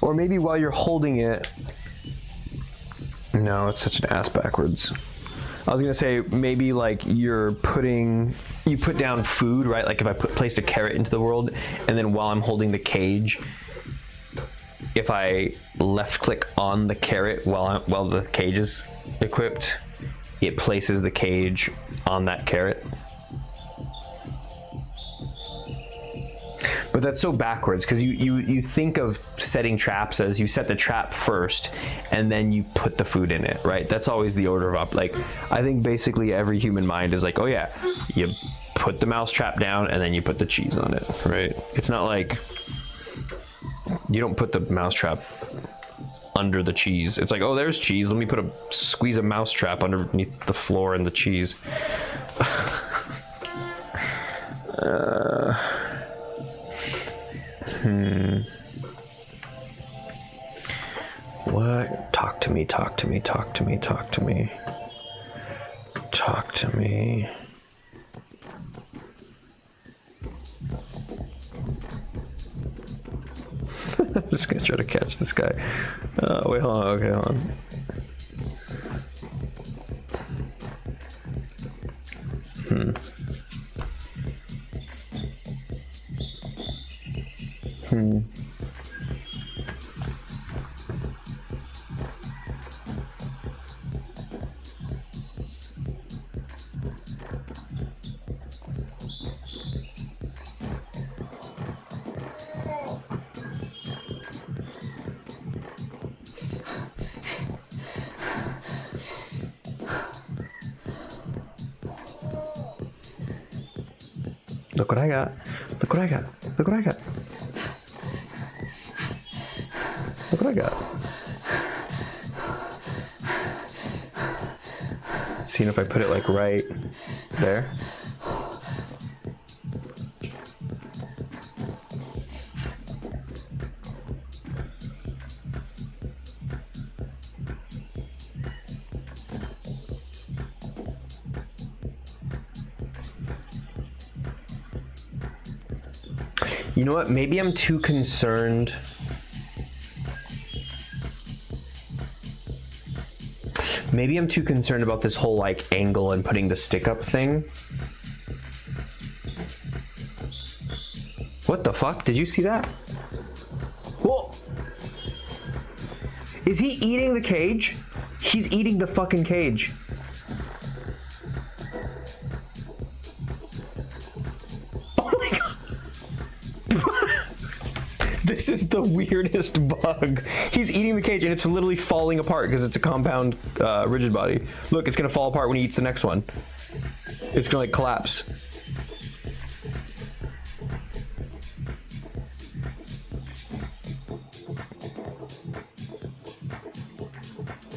Or maybe while you're holding it. No, it's such an ass backwards. I was gonna say maybe like you put down food, right? Like if I placed a carrot into the world, and then while I'm holding the cage, if I left click on the carrot while the cage is equipped, it places the cage on that carrot. But that's so backwards, because you think of setting traps as you set the trap first and then you put the food in it, right? That's always the order of like, I think basically every human mind is like, oh yeah, you put the mouse trap down and then you put the cheese on it, right? It's not like you don't put the mouse trap under the cheese. It's like, oh, there's cheese. Let me squeeze a mouse trap underneath the floor and the cheese. What? Talk to me, talk to me, talk to me, talk to me. Talk to me. I'm just gonna try to catch this guy. Wait, hold on. Okay, hold on. Look what I got. Look what I got. Look what I got. Look what I got. Seeing if I put it like right there. You know what? Maybe I'm too concerned. Maybe I'm too concerned about this whole like angle and putting the stick up thing. What the fuck? Did you see that? Whoa! Is he eating the cage? He's eating the fucking cage. This is the weirdest bug. He's eating the cage and it's literally falling apart because it's a compound rigid body. Look, it's gonna fall apart when he eats the next one. It's gonna like collapse.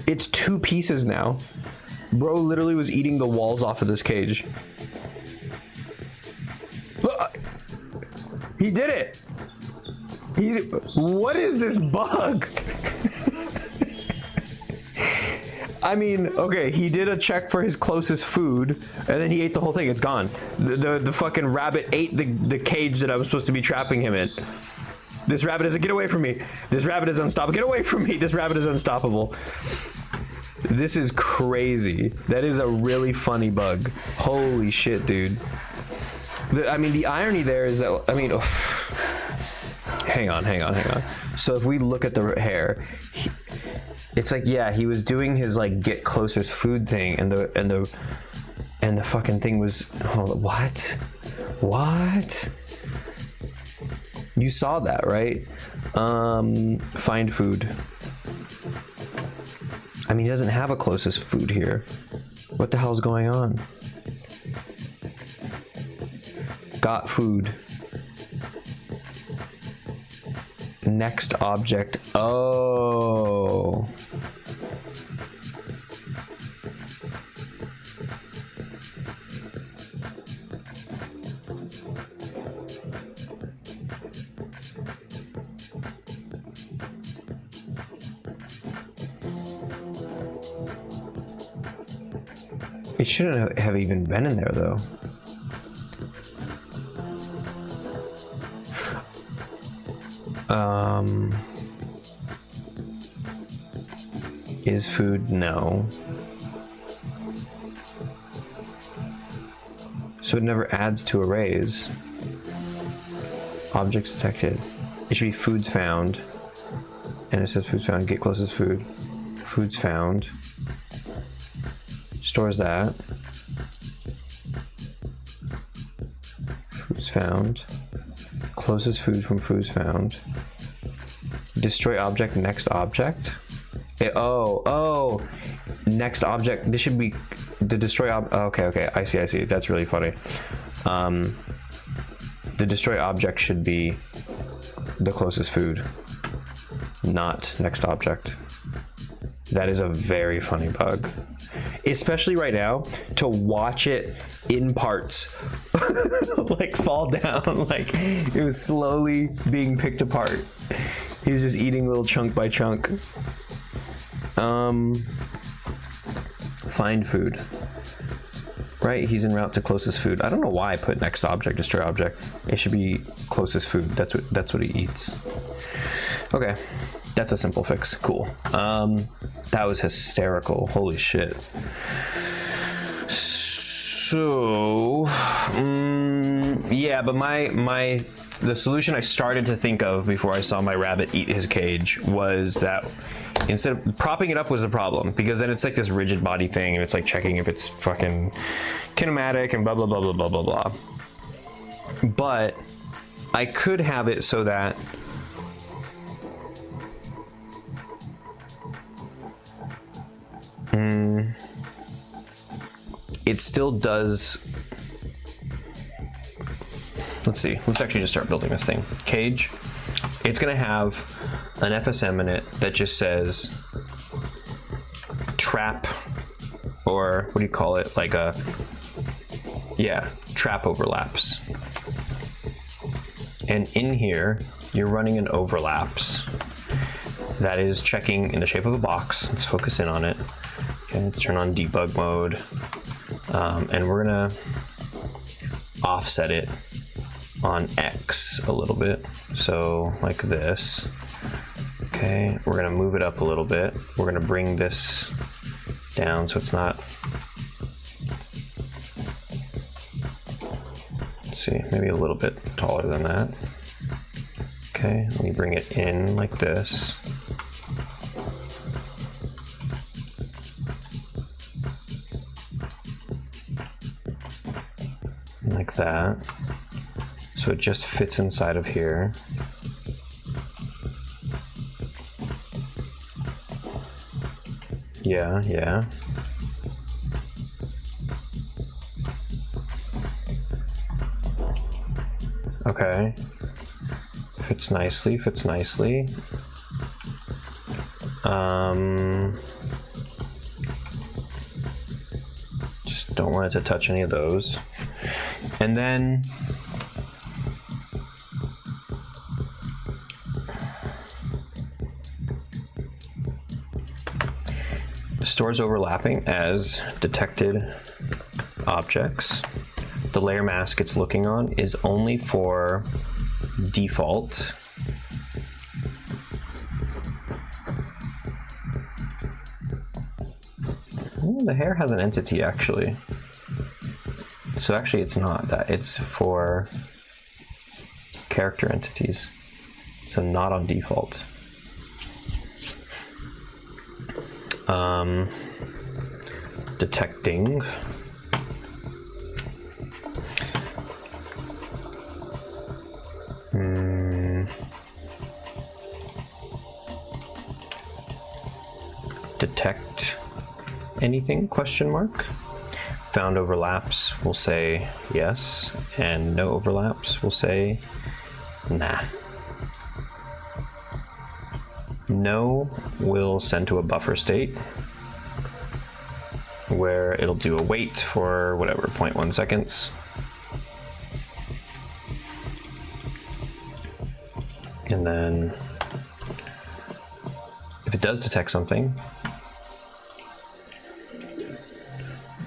It's 2 pieces now. Bro literally was eating the walls off of this cage. Look, he did it. What is this bug? I mean, okay, he did a check for his closest food, and then he ate the whole thing. It's gone. The fucking rabbit ate the cage that I was supposed to be trapping him in. This rabbit is get away from me. This rabbit is unstoppable. Get away from me. This rabbit is unstoppable. This is crazy. That is a really funny bug. Holy shit, dude. I mean, the irony there is that, I mean, hang on. So if we look at the hair, it's like, yeah, he was doing his like get closest food thing, and the fucking thing was, what? You saw that, right? Find food. I mean, he doesn't have a closest food here. What the hell's going on? Got food. Next object. Oh. It shouldn't have even been in there though. Is food? No. So it never adds to arrays. Objects detected. It should be foods found. And it says foods found, get closest food. Foods found. Stores that. Foods found. Closest food from foods found. Destroy object, next object. Next object. This should be the destroy okay, I see. That's really funny. The destroy object should be the closest food, not next object. That is a very funny bug, especially right now, to watch it in parts like fall down, like it was slowly being picked apart. He was just eating little chunk by chunk. Find food. Right, he's en route to closest food. I don't know why I put next object, destroy object. It should be closest food. That's what he eats. Okay, that's a simple fix. Cool. That was hysterical. Holy shit. So, yeah, but the solution I started to think of before I saw my rabbit eat his cage was that instead of propping it up was the problem, because then it's like this rigid body thing and it's like checking if it's fucking kinematic and blah blah blah blah blah blah blah. But I could have it so that it still does. Let's see, let's actually just start building this thing. Cage, it's gonna have an FSM in it that just says trap, or what do you call it? Like a, yeah, trap overlaps. And in here, you're running an overlaps that is checking in the shape of a box. Let's focus in on it. Okay, let's turn on debug mode. And we're gonna offset it on X a little bit. So like this. Okay, we're gonna move it up a little bit. We're gonna bring this down so it's not, let's see, maybe a little bit taller than that. Okay, let me bring it in like this. Like that. So it just fits inside of here. Yeah. Okay. Fits nicely. Just don't want it to touch any of those. And then stores overlapping as detected objects. The layer mask it's looking on is only for default. Ooh, the hair has an entity actually. So actually it's not that, it's for character entities. So not on default. Detecting. Detect anything, question mark. Found overlaps, we'll say yes, and no overlaps, we'll say nah. No will send to a buffer state where it'll do a wait for whatever, 0.1 seconds. And then if it does detect something,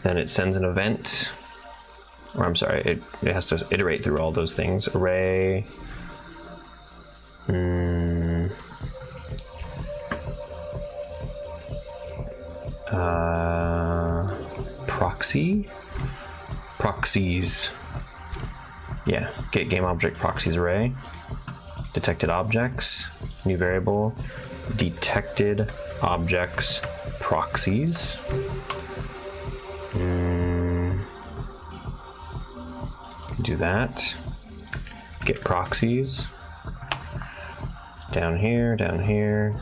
then it sends an event, or I'm sorry, it has to iterate through all those things. Array, proxy, proxies. Yeah, get game object proxies array, detected objects, new variable, detected objects proxies. Do that. Get proxies. Down here, down here.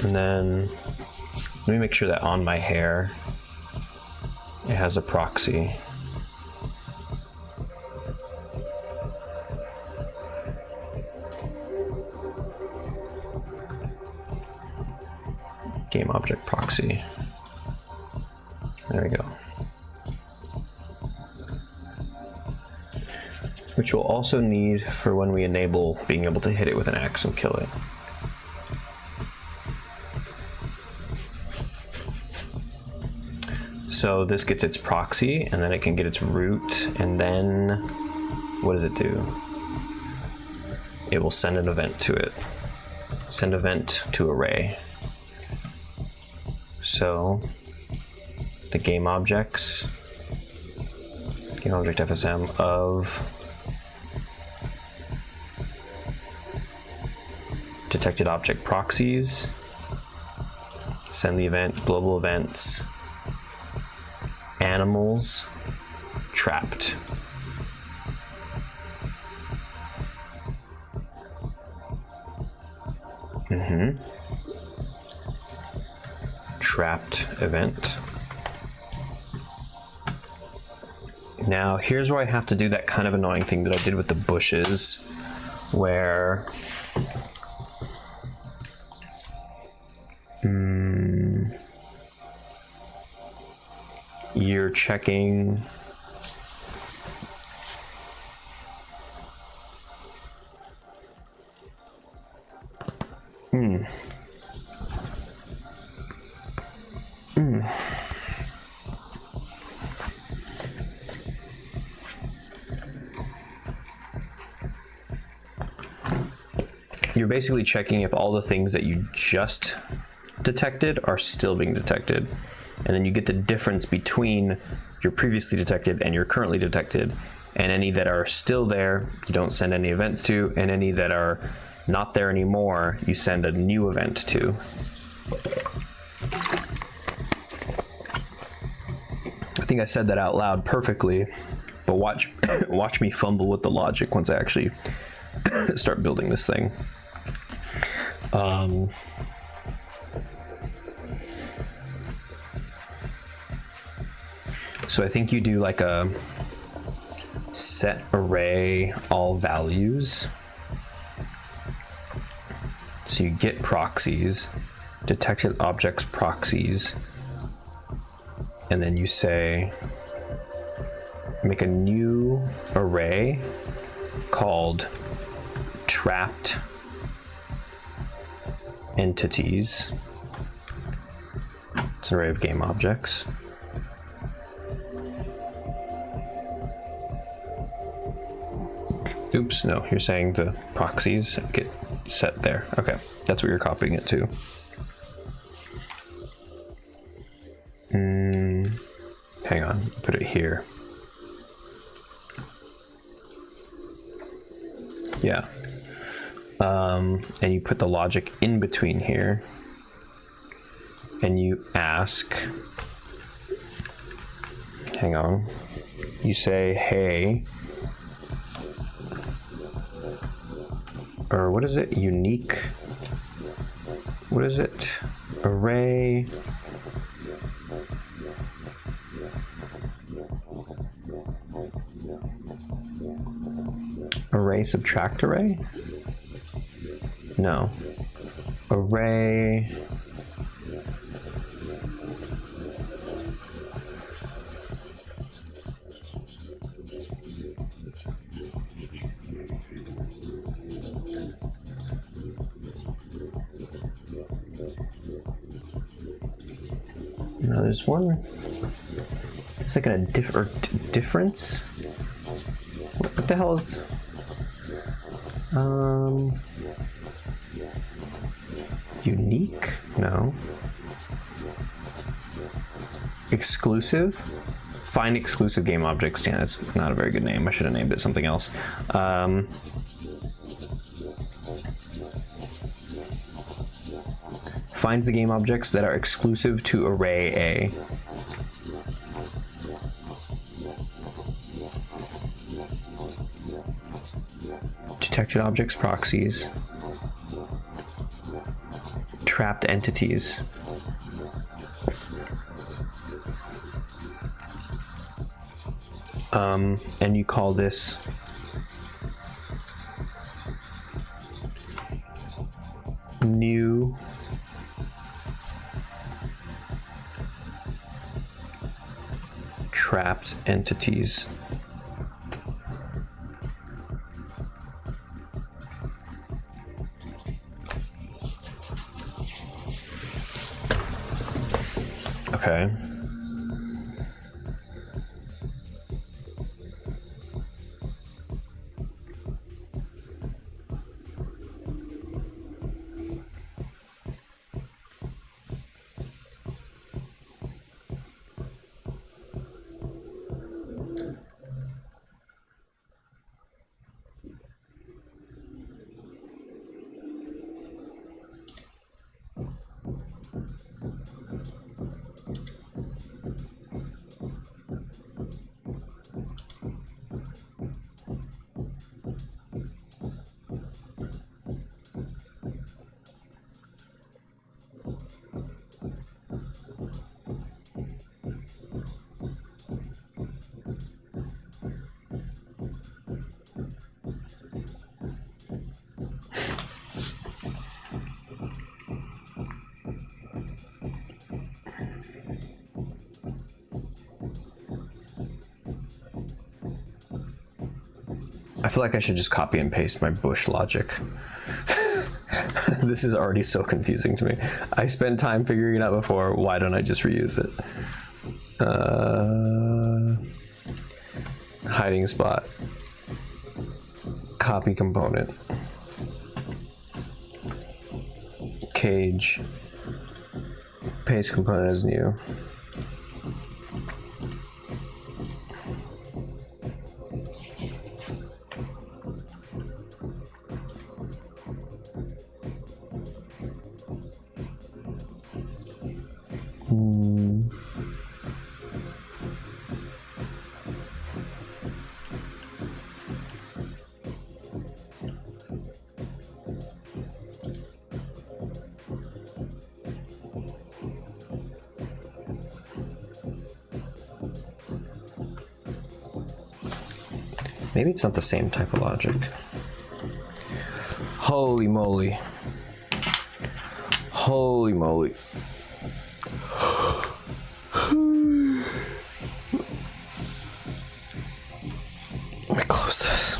And then let me make sure that on my hair it has a proxy. Game object proxy. There we go. Which we'll also need for when we enable being able to hit it with an axe and kill it. So this gets its proxy, and then it can get its root, and then what does it do? It will send an event to it. Send event to array. So the game objects, game object FSM of detected object proxies, send the event, global events, animals, trapped. Trapped event. Now here's where I have to do that kind of annoying thing that I did with the bushes, where you're checking You're basically checking if all the things that you just detected are still being detected. And then you get the difference between your previously detected and your currently detected. And any that are still there, you don't send any events to, and any that are not there anymore, you send a new event to. I think I said that out loud perfectly, but watch me fumble with the logic once I actually start building this thing. So I think you do like a set array all values. So you get proxies, detected objects proxies, and then you say, make a new array called trapped entities. It's an array of game objects. Oops, no, you're saying the proxies get set there. Okay, that's what you're copying it to. Hang on, put it here. Yeah. And you put the logic in between here, and you ask, hang on, you say, hey, or what is it? Unique. What is it? Array. Array subtract array? No. Array. No, there's one. It's like a difference. What the hell is? Unique? No. exclusive. Find exclusive game objects. Yeah, that's not a very good name. I should have named it something else. Finds the game objects that are exclusive to array A. Detected objects proxies. Trapped entities. And you call this new trapped entities. Okay. I feel like I should just copy and paste my Bush logic. This is already so confusing to me. I spent time figuring it out before. Why don't I just reuse it? Hiding spot. Copy component. Cage. Paste component as new. Maybe it's not the same type of logic. Holy moly. Holy moly. Let me close this.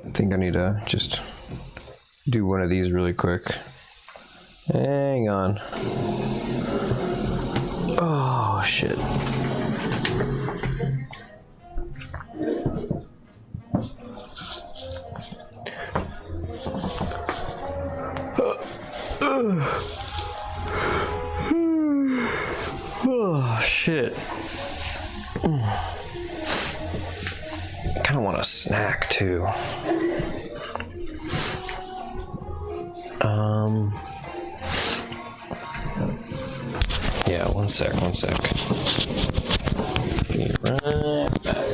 I think I need to just do one of these really quick. Hang on. Oh, shit. Oh, shit. I kind of want a snack, too. Yeah, one sec. Be right back.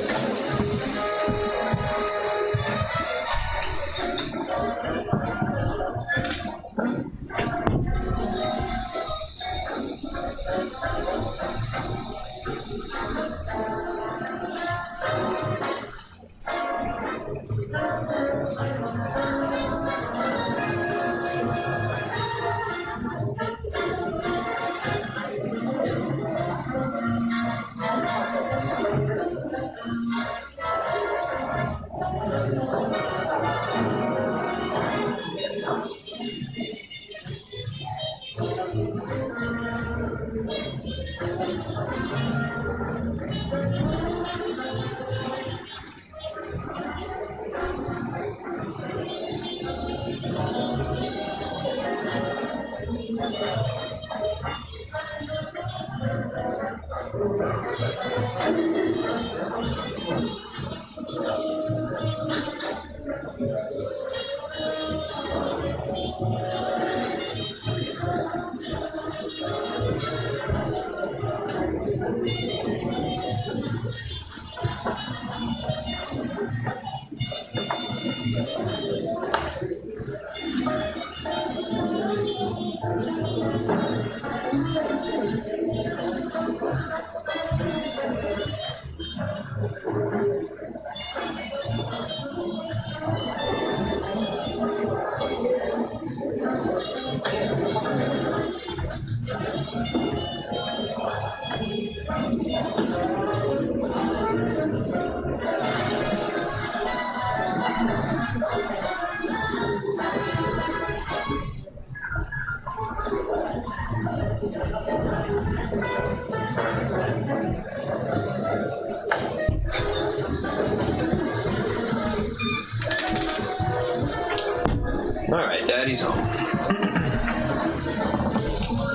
Alright, Daddy's home.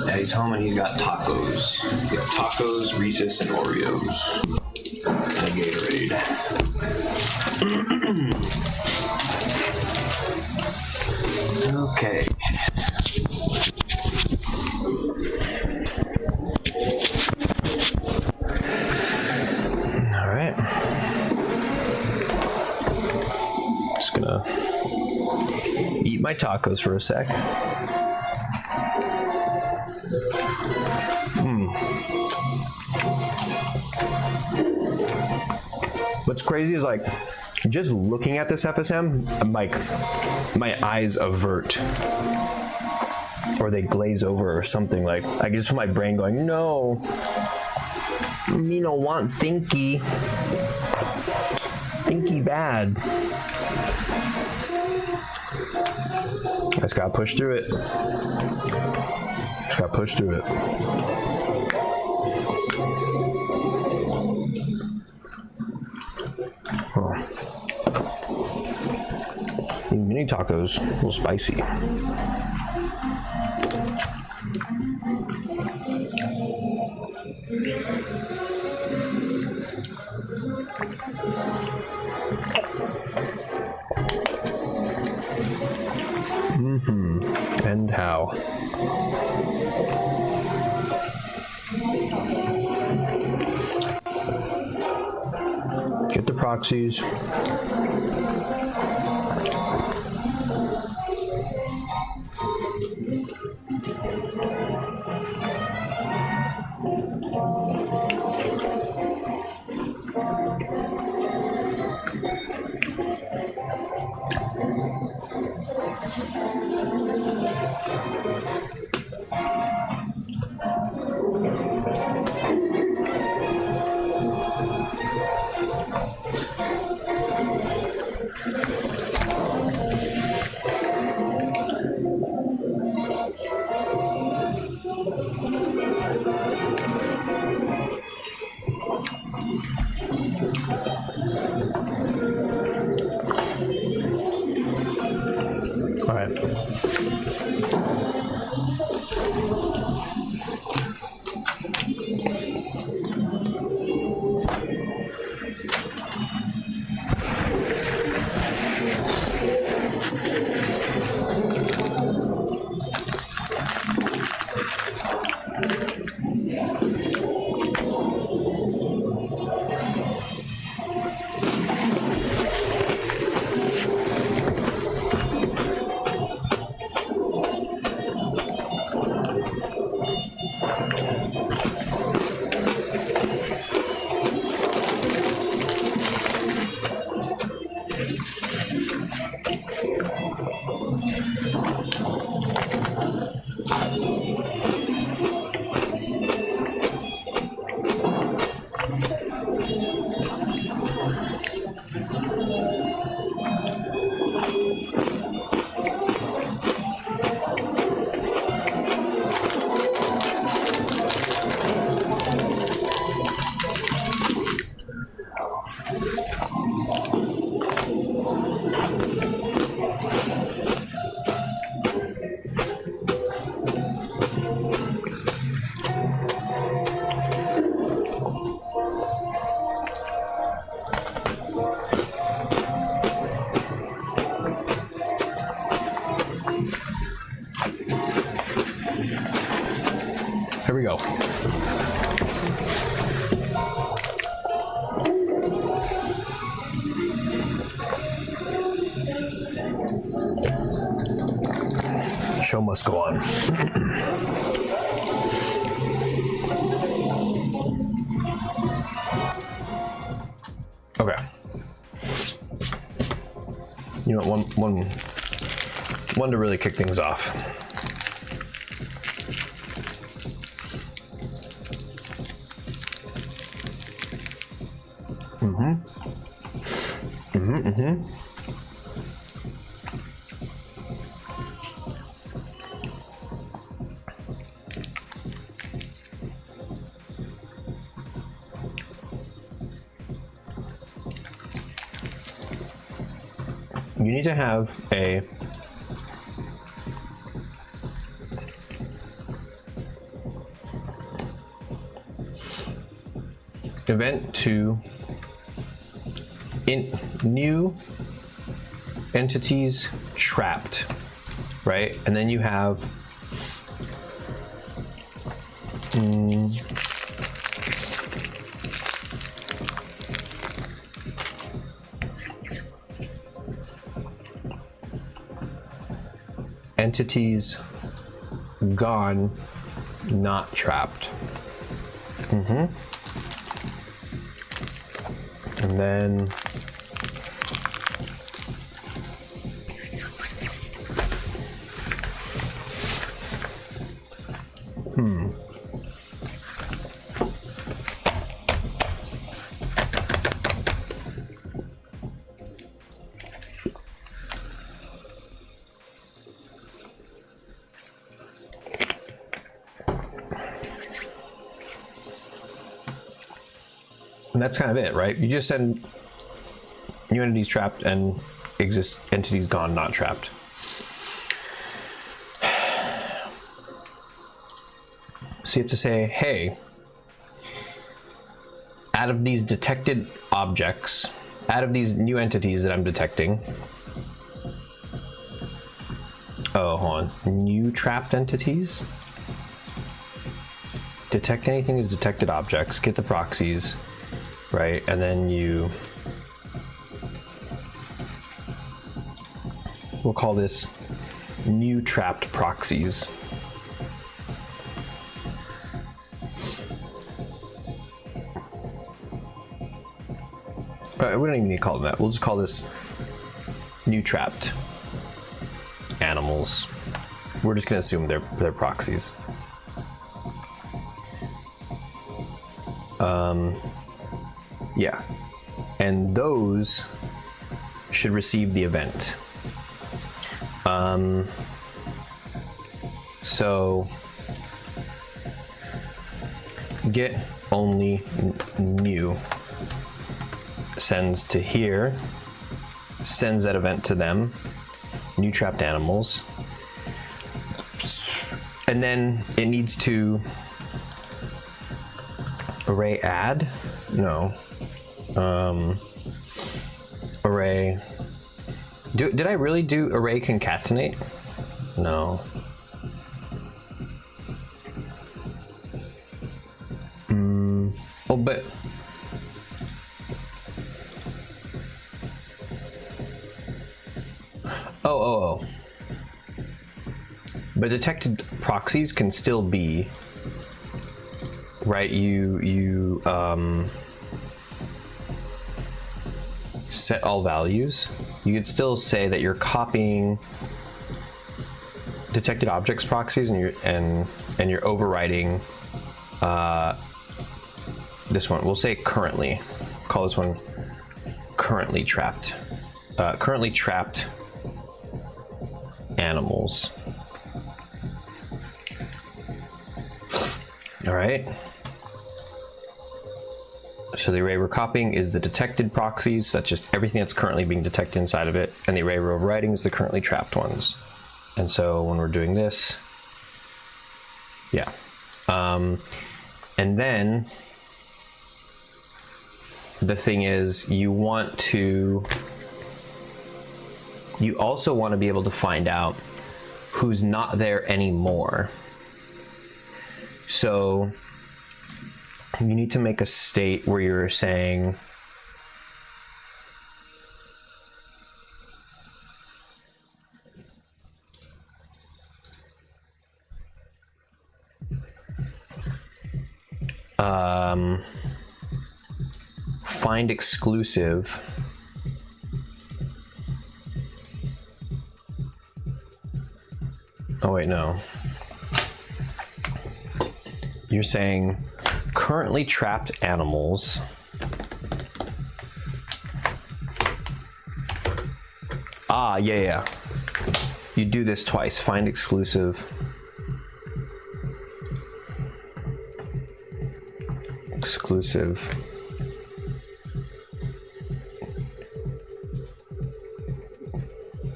Daddy's home and he's got tacos. He's got tacos, Reese's, and Oreos. And a Gatorade. Okay. Alright. Just gonna eat my tacos for a sec. What's crazy is like just looking at this FSM, I'm like my eyes avert or they glaze over or something. Like I just feel my brain going, no, me no want thinky bad. I just gotta push through it. Just gotta push through it. Oh. These mini tacos, a little spicy. And how? Get the proxies. All right. Here we go. Show must go on. Okay. You know, one to really kick things off. You need to have a event to new entities trapped, right? And then you have entities gone, not trapped. And then and that's kind of it, right? You just send new entities trapped and exist entities gone, not trapped. So you have to say, hey, out of these detected objects, out of these new entities that I'm detecting, oh, hold on, new trapped entities? Detect anything as detected objects, get the proxies, right? And then we'll call this new trapped proxies. We don't even need to call them that. We'll just call this new trapped animals. We're just going to assume they're proxies. Yeah, and those should receive the event. So get only new sends to here, sends that event to them, new trapped animals, and then it needs to array add, no, array, did I really do array concatenate? No. Oh, but oh. But detected proxies can still be, right? You set all values, you could still say that you're copying detected objects proxies and you're overriding this one. We'll say currently. Call this one currently trapped. Currently trapped animals. All right. So the array we're copying is the detected proxies, such as everything that's currently being detected inside of it, and the array we're overriding is the currently trapped ones. And so when we're doing this, yeah. And then the thing is, you also want to be able to find out who's not there anymore. So you need to make a state where you're saying find exclusive oh wait, no. You're saying currently trapped animals yeah. You do this twice. Find exclusive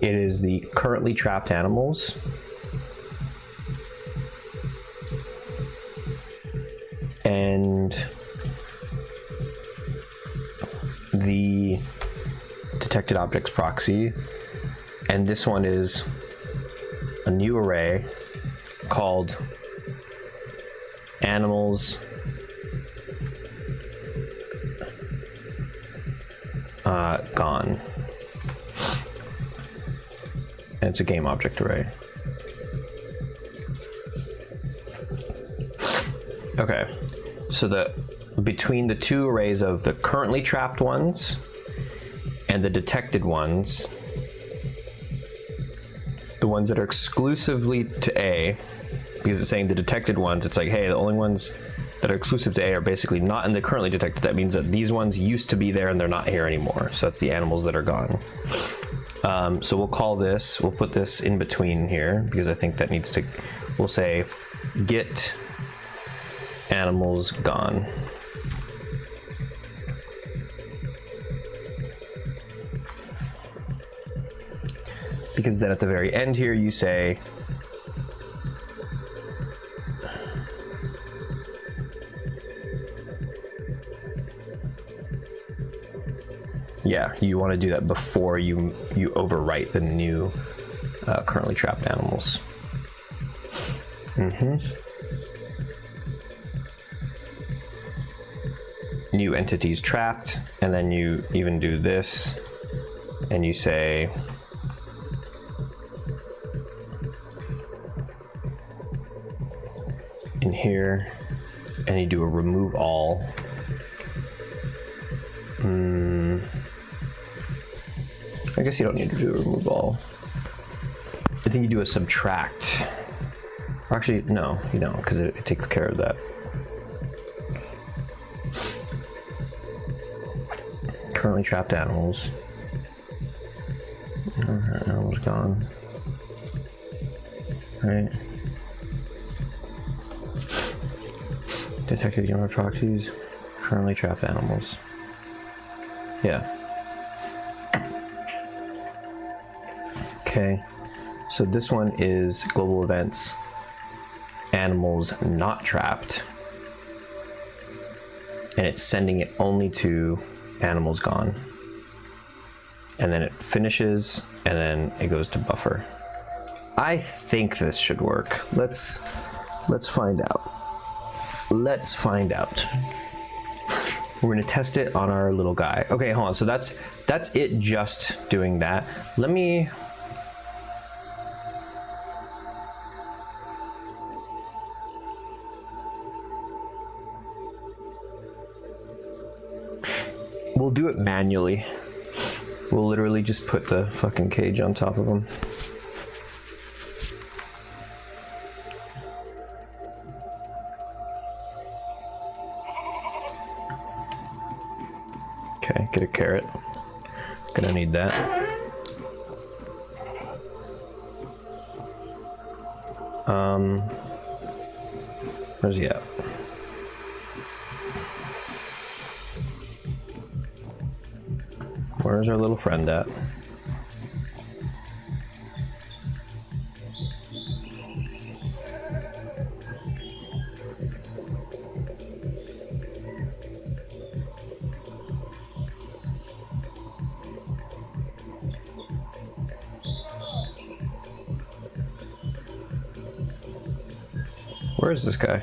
it is the currently trapped animals and the detected objects proxy, and this one is a new array called animals gone, and it's a game object array. Okay, so between the two arrays of the currently trapped ones and the detected ones, the ones that are exclusively to A, because it's saying the detected ones, it's like, hey, the only ones that are exclusive to A are basically not in the currently detected. That means that these ones used to be there and they're not here anymore. So that's the animals that are gone. So we'll put this in between here because I think that needs to, we'll say get animals gone. Because then at the very end here you say yeah, you want to do that before you overwrite the new currently trapped animals. New entities trapped, and then you even do this and you say in here, and you do a remove all. I guess you don't need to do a remove all. I think you do a subtract. Or actually, no, you don't, because it takes care of that. Currently trapped animals. Animals gone. Right. Detected human proxies. Currently trapped animals. Yeah. Okay. So this one is global events. Animals not trapped. And it's sending it only to animals gone. And then it finishes, and then it goes to buffer. I think this should work. Let's find out. Let's find out. We're gonna test it on our little guy. Okay, hold on. So that's it, just doing that. Let me. We'll do it manually. We'll literally just put the fucking cage on top of him. Okay, get a carrot. Gonna need that. Where's he at? Where's our little friend at? Where is this guy?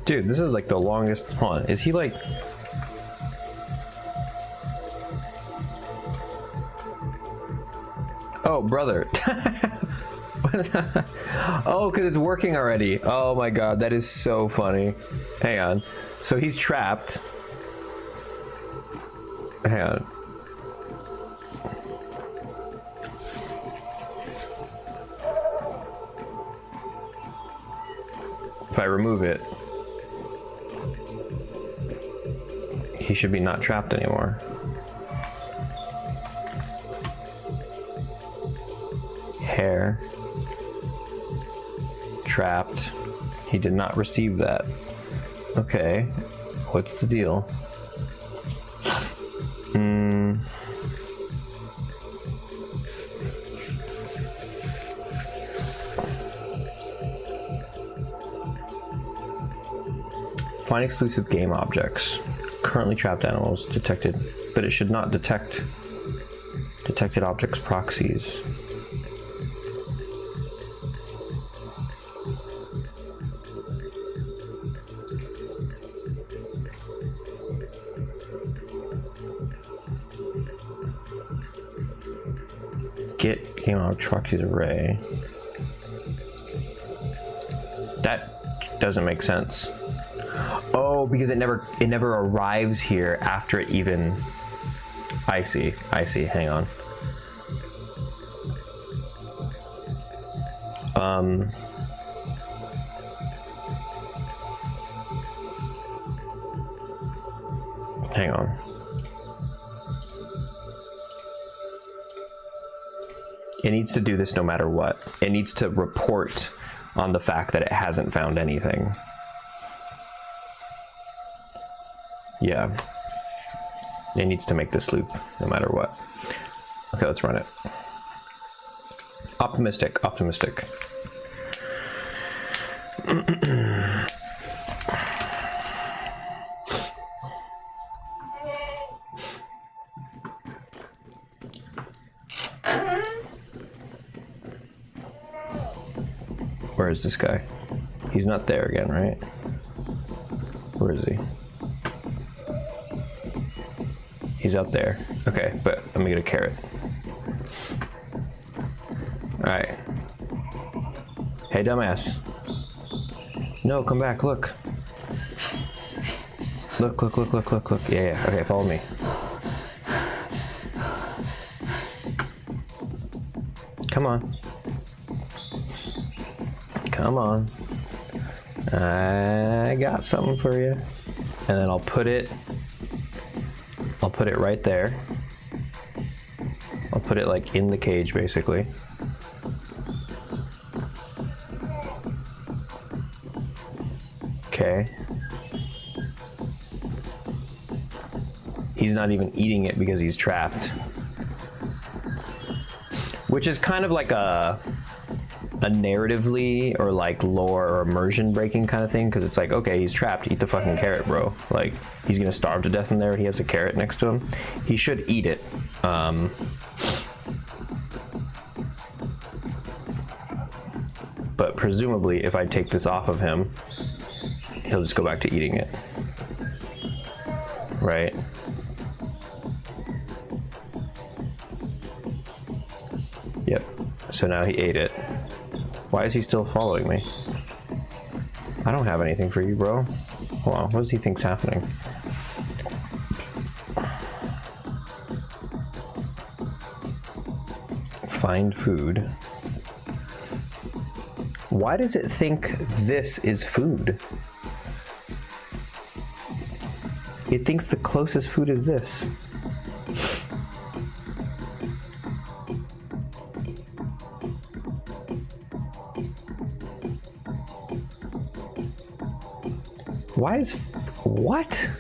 Dude, this is like the longest. Hold on, is he like? Oh, brother. Oh, because it's working already. Oh my god, that is so funny. Hang on. So he's trapped. Hang on. If I remove it, he should be not trapped anymore. Hair. Trapped. He did not receive that. Okay. What's the deal? Find exclusive game objects. Currently trapped animals detected, but it should not detect detected objects proxies. Get game object proxies array. That doesn't make sense. Oh, because it never arrives here after it even. I see. Hang on. Hang on. It needs to do this no matter what. It needs to report on the fact that it hasn't found anything. Yeah. It needs to make this loop no matter what. Okay, let's run it. Optimistic. Where is this guy? He's not there again, right? Where is he? He's out there. Okay, but let me get a carrot. Alright. Hey, dumbass. No, come back, look. Look. Yeah, okay, follow me. Come on. I got something for you. And then I'll put it right there. I'll put it like in the cage, basically. Okay. He's not even eating it because he's trapped. Which is kind of like a narratively or like lore or immersion breaking kind of thing, because it's like, okay, he's trapped, eat the fucking carrot, bro. Like, he's gonna starve to death in there. He has a carrot next to him. He should eat it. But presumably if I take this off of him, he'll just go back to eating it. right? Yep. So now he ate it. Why is he still following me? I don't have anything for you, bro. Hold on, what does he think's happening? Find food. Why does it think this is food? It thinks the closest food is this. Why is... what?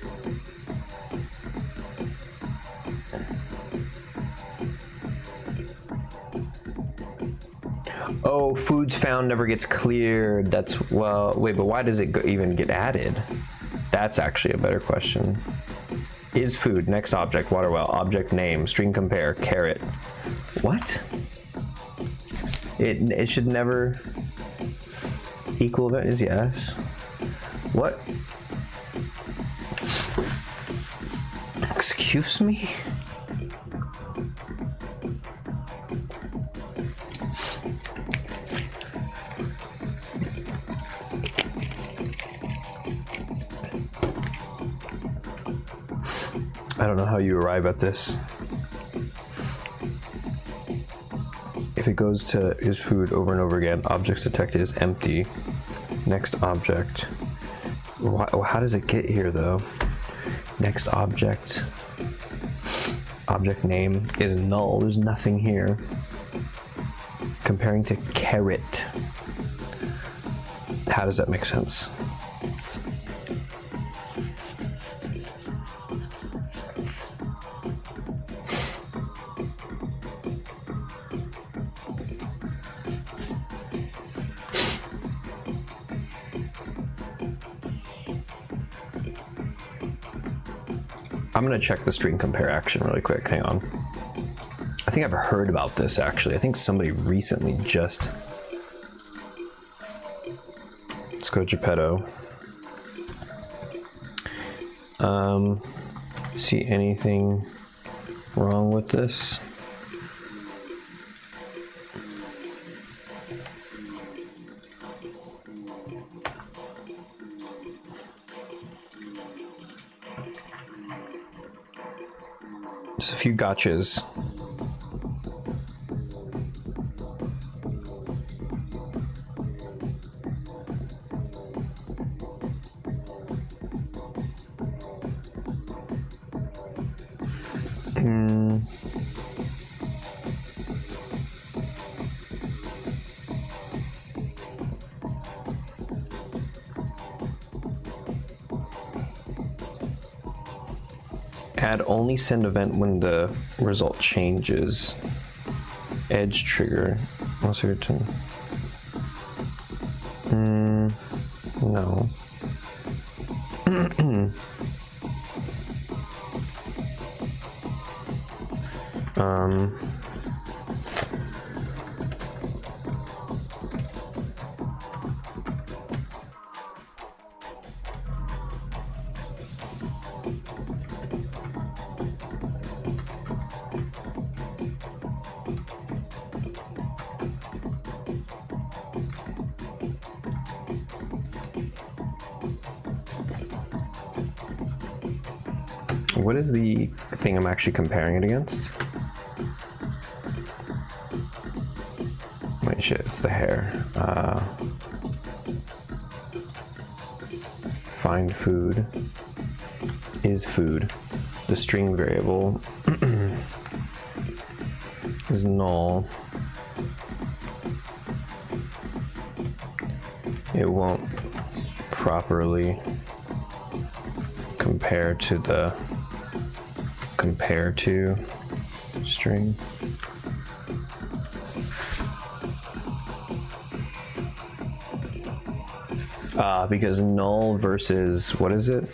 Oh, foods found never gets cleared. That's, well, wait, but why does it even get added? That's actually a better question. Is food, next object, water well, object name, string compare, carrot. What? It should never... equal event is yes. What? Excuse me? I don't know how you arrive at this. If it goes to is food over and over again, objects detected is empty. Next object. How does it get here though? Next object. Object name is null. There's nothing here. Comparing to carrot. How does that make sense? I'm gonna check the string compare action really quick, hang on. I think I've heard about this actually. I think somebody recently just... Let's go Geppetto. See anything wrong with this? Just a few gotchas. Add only send event when the result changes. Edge trigger. What's your turn? No. What is the thing I'm actually comparing it against? Wait, shit, it's the hair. Find food. Is food. The string variable is null. It won't properly compare to the compare to string. Because null versus, what is it?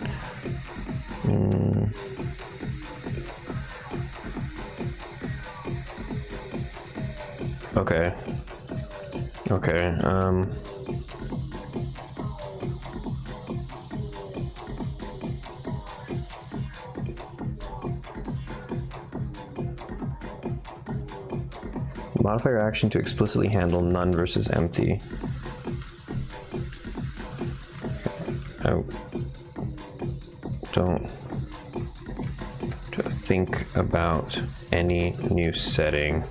Okay. Okay, Modify your action to explicitly handle none versus empty. I don't think about any new setting.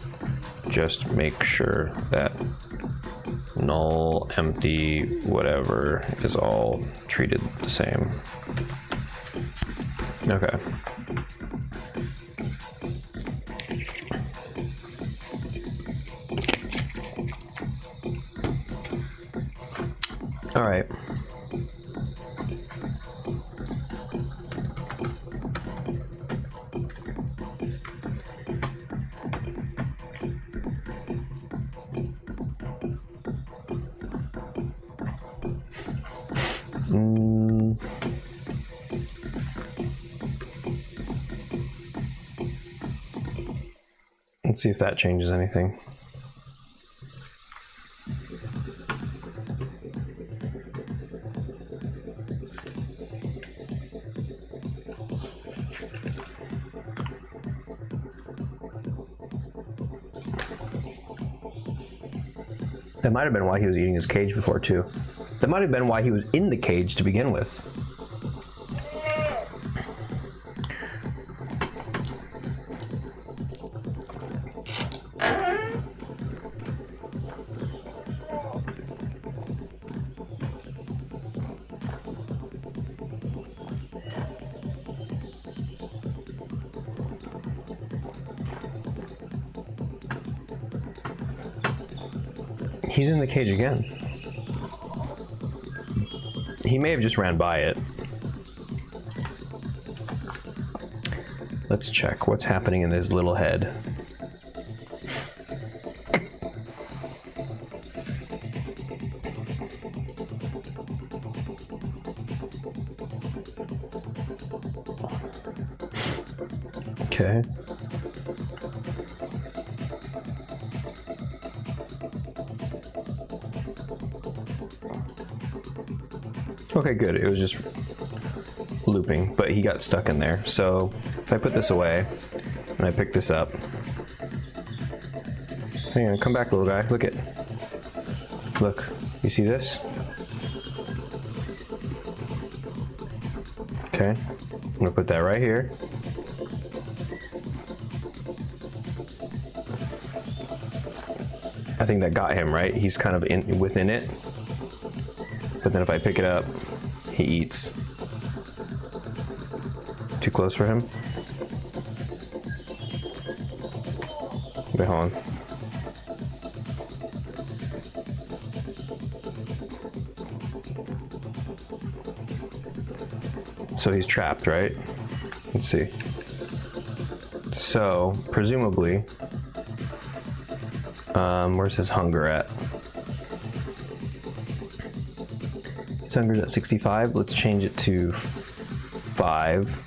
Just make sure that null, empty, whatever is all treated the same. Okay. All right. Let's see if that changes anything. That might have been why he was eating his cage before too. That might have been why he was in the cage to begin with. He's in the cage again. He may have just ran by it. Let's check what's happening in his little head. Okay. Okay, good. It was just looping, but he got stuck in there. So if I put this away and I pick this up, hang on, come back, little guy. Look it. Look, you see this? Okay, I'm gonna put that right here. I think that got him, right? He's kind of within it. But then if I pick it up, he eats. Too close for him? Wait, hold on. So he's trapped, right? Let's see. So, presumably, where's his hunger at? His hunger's at 65. Let's change it to 5.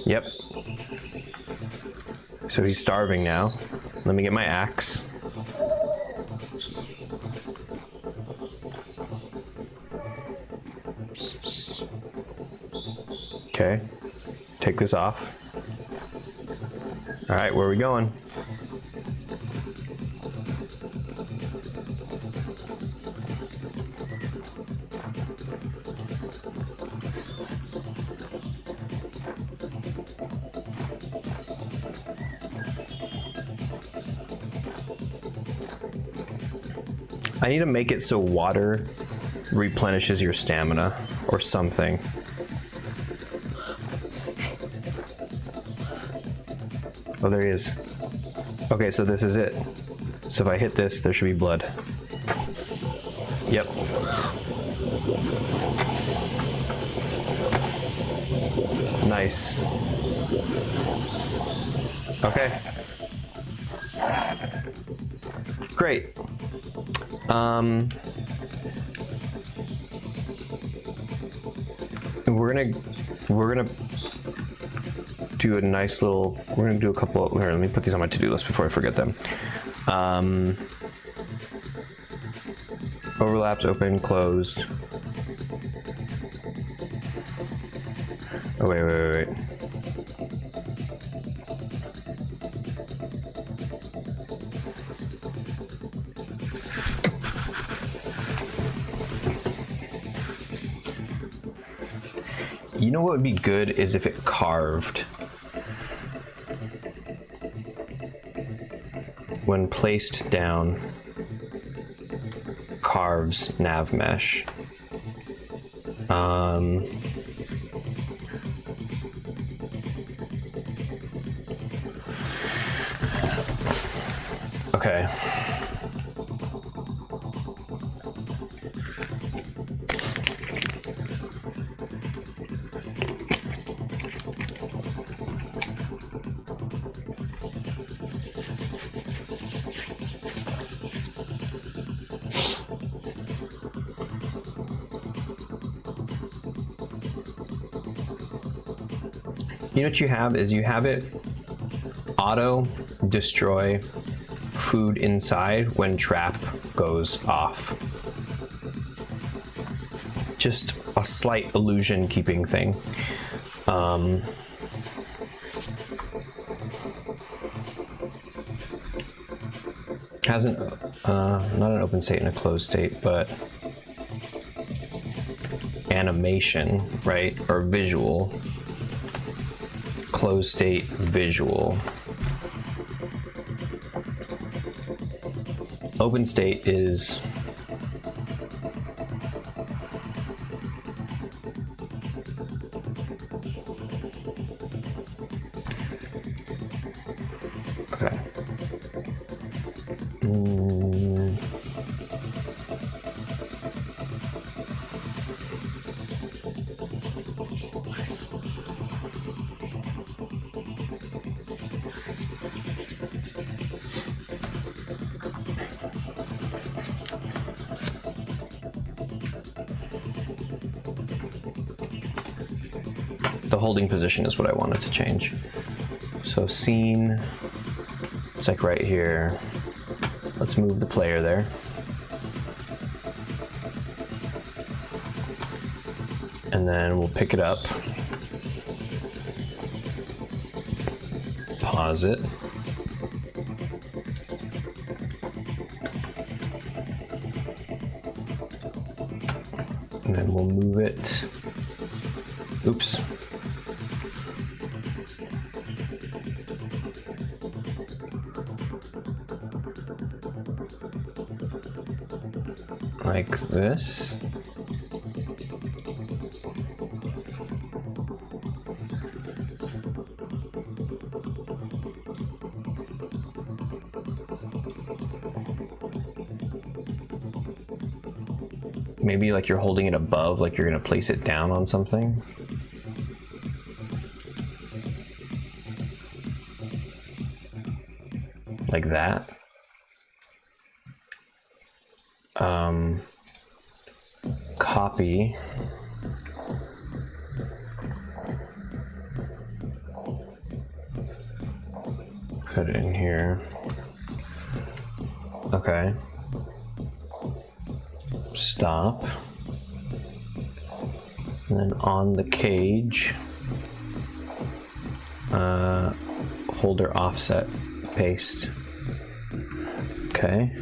Yep. So he's starving now. Let me get my axe. Okay. Take this off. All right, where are we going? I need to make it so water replenishes your stamina or something. Oh, there he is. Okay, so this is it. So if I hit this, there should be blood. Yep. Nice. Okay. Great. We're gonna do a nice little, we're gonna do a couple of, here, let me put these on my to-do list before I forget them. Overlaps, open, closed. Oh, wait. You know what would be good is if it carved. When placed down, carves nav mesh. Okay. You know what you have is you have it auto destroy food inside when trap goes off. Just a slight illusion keeping thing. Hasn't not an open state and a closed state, but animation, right? Or visual. Closed state visual. Open state is okay. The holding position is what I wanted to change. So scene, it's like right here. Let's move the player there. And then we'll pick it up. Pause it. And then we'll move it. Oops. Like this. Maybe like you're holding it above, like you're gonna place it down on something. Like that. Copy. Put it in here. Okay. Stop. And then on the cage, holder offset, paste. Okay.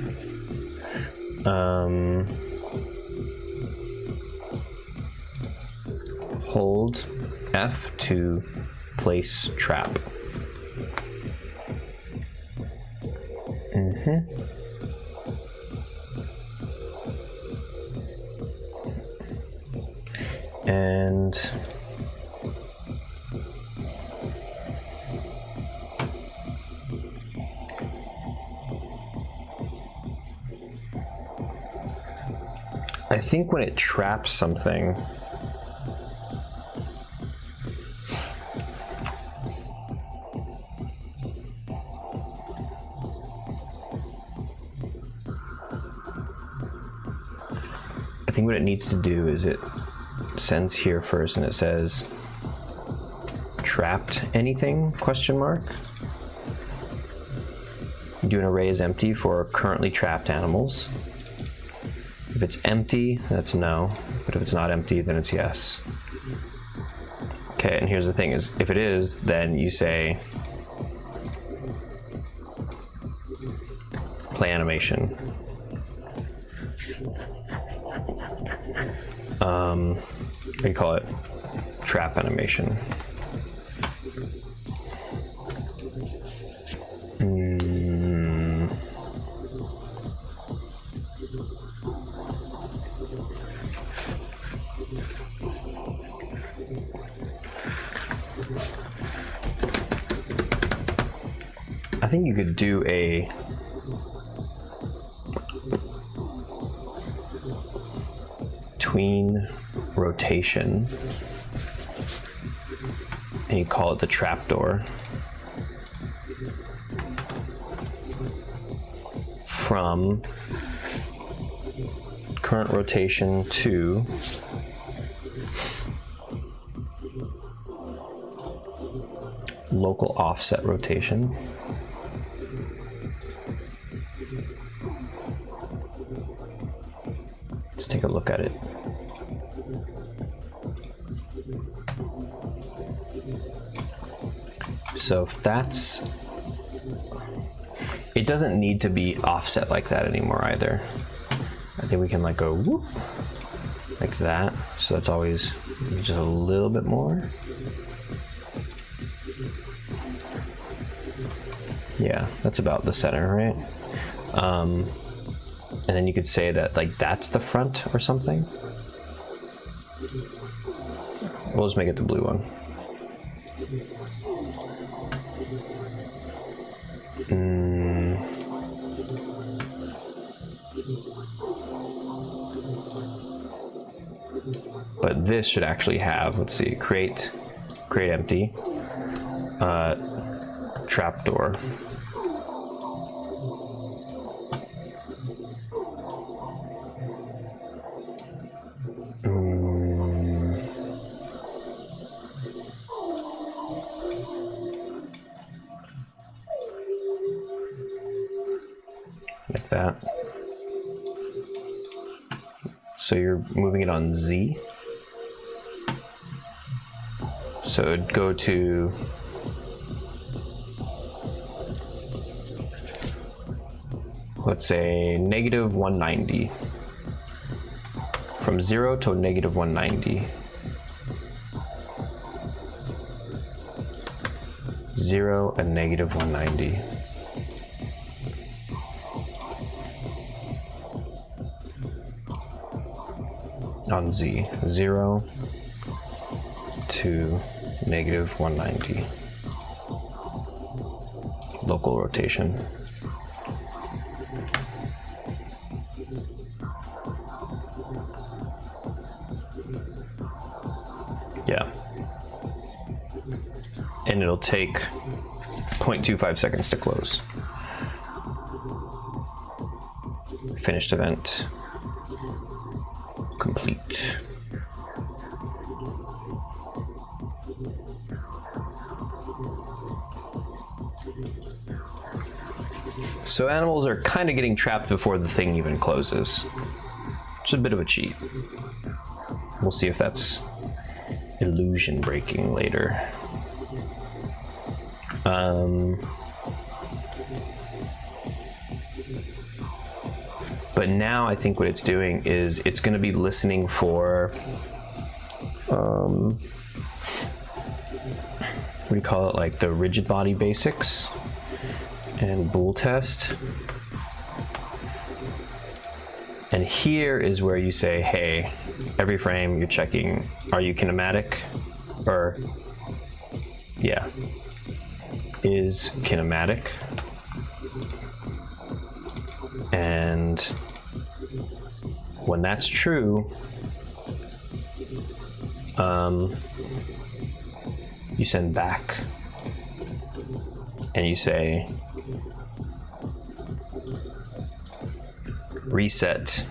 Hold F to place trap. And I think when it traps something, I think what it needs to do is it sends here first and it says trapped anything question mark. Do an array is empty for currently trapped animals. If it's empty, that's no. But if it's not empty, then it's yes. Okay, and here's the thing is, if it is, then you say play animation. We call it trap animation. I think you could do a tween rotation, and you call it the trapdoor. From current rotation to local offset rotation. Let's take a look at it. So if that's, it doesn't need to be offset like that anymore either. I think we can like go whoop, like that. So that's always just a little bit more. Yeah, that's about the center, right? And then you could say that like that's the front or something. We'll just make it the blue one. But this should actually have, let's see, create empty, trapdoor. Like that. So you're moving it on Z. So it'd go to let's say negative 190. From 0 to negative 190. 0 and negative 190. On Z, 0 to negative 190. Local rotation. Yeah. And it'll take 0.25 seconds to close. Finished event. Complete. So animals are kind of getting trapped before the thing even closes. It's a bit of a cheat. We'll see if that's illusion breaking later. But now I think what it's doing is it's going to be listening for, what do you call it, like the rigid body basics and bool test. And here is where you say, hey, every frame you're checking, are you kinematic? Or, yeah, is kinematic. And when that's true, you send back and you say reset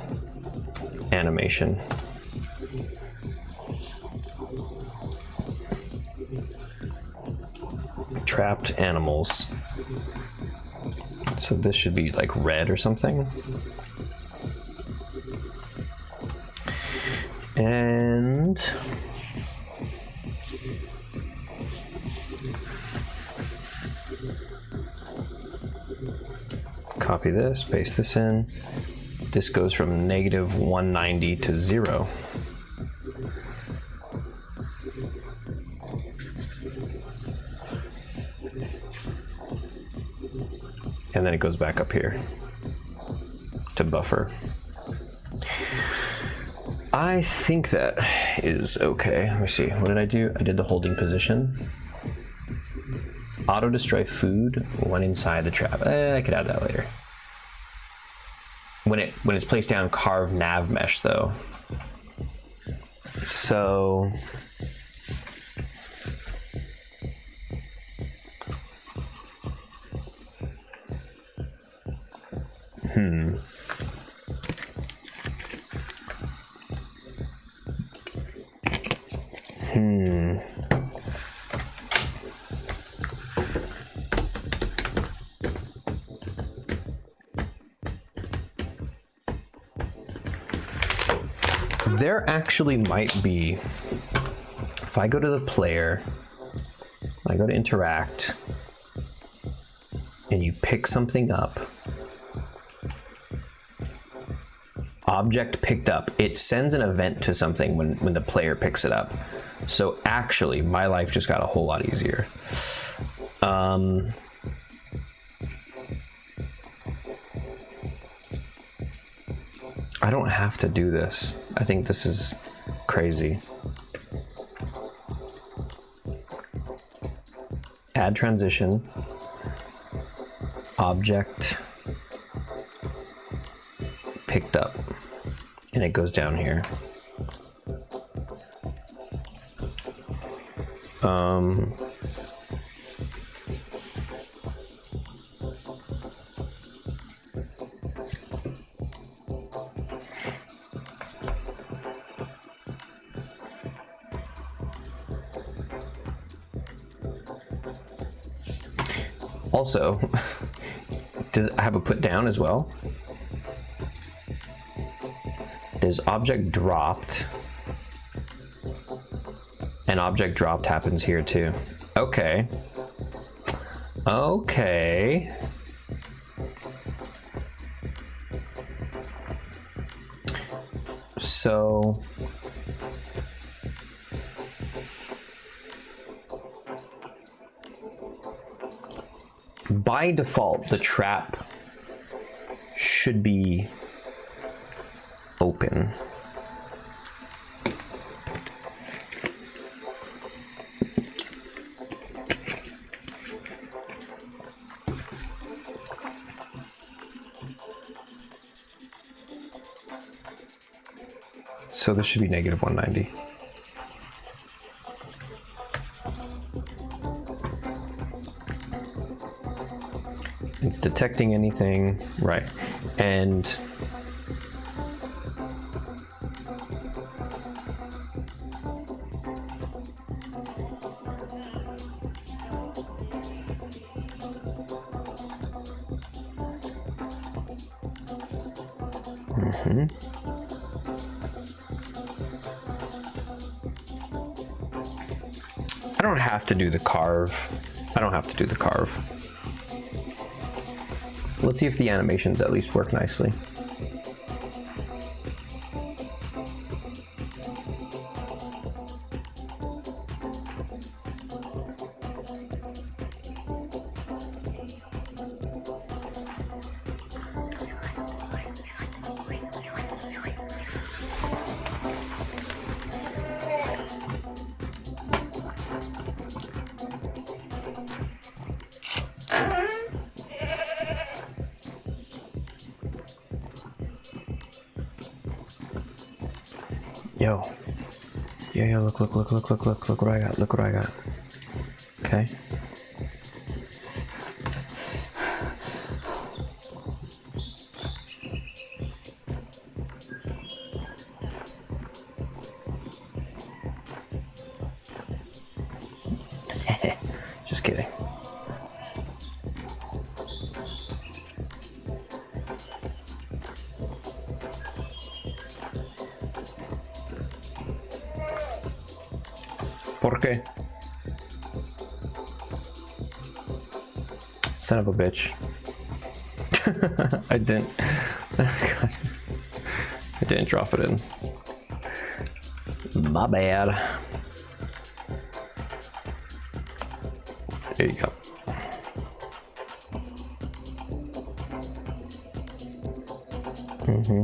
animation. Trapped animals. So this should be like red or something. And copy this, paste this in. This goes from -190 to 0. And then it goes back up here to buffer. I think that is okay. Let me see. What did I do? I did the holding position. Auto destroy food when inside the trap. I could add that later. When it's placed down, carve nav mesh though. So there actually might be, if I go to the player, I go to interact, and you pick something up, object picked up, it sends an event to something when the player picks it up. So actually, my life just got a whole lot easier. I don't have to do this. I think this is crazy. Add transition, object picked up, and it goes down here. Also, does it have a put down as well? There's object dropped, and object dropped happens here too. Okay. Okay. So by default, the trap should be open. So this should be -190. It's detecting anything, right? And I don't have to do the carve. I don't have to do the carve. Let's see if the animations at least work nicely. Yo. Yeah, look what I got, look what I got. Okay. Just kidding. ¿Por qué? Son of a bitch. I didn't. I didn't drop it in. My bad. There you go. Mm-hmm.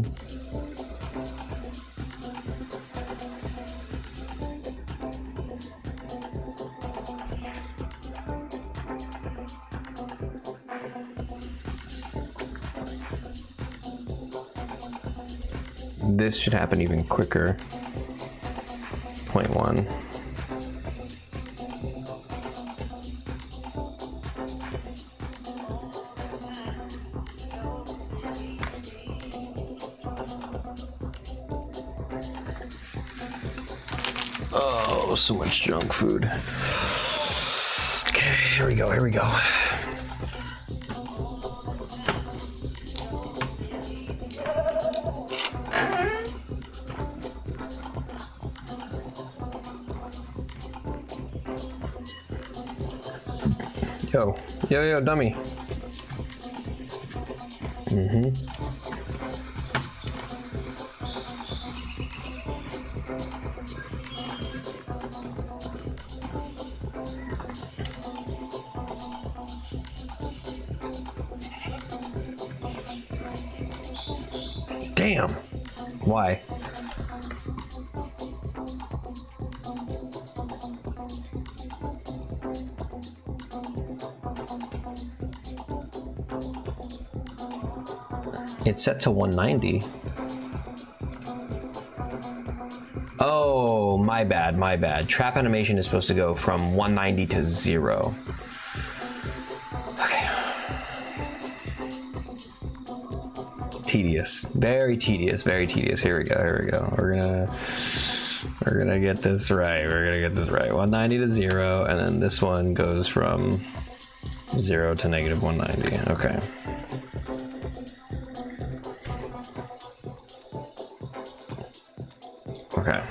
This should happen even quicker. 0.1. Oh, so much junk food. Okay, here we go, here we go. Yo, dummy. Mm-hmm. Damn. Why? It's set to 190. Oh, my bad, my bad. Trap animation is supposed to go from 190 to 0. Okay. Tedious. Very tedious, very tedious. Here we go, here we go. We're gonna get this right. We're gonna get this right. 190 to 0, and then this one goes from 0 to negative 190. Okay. Okay.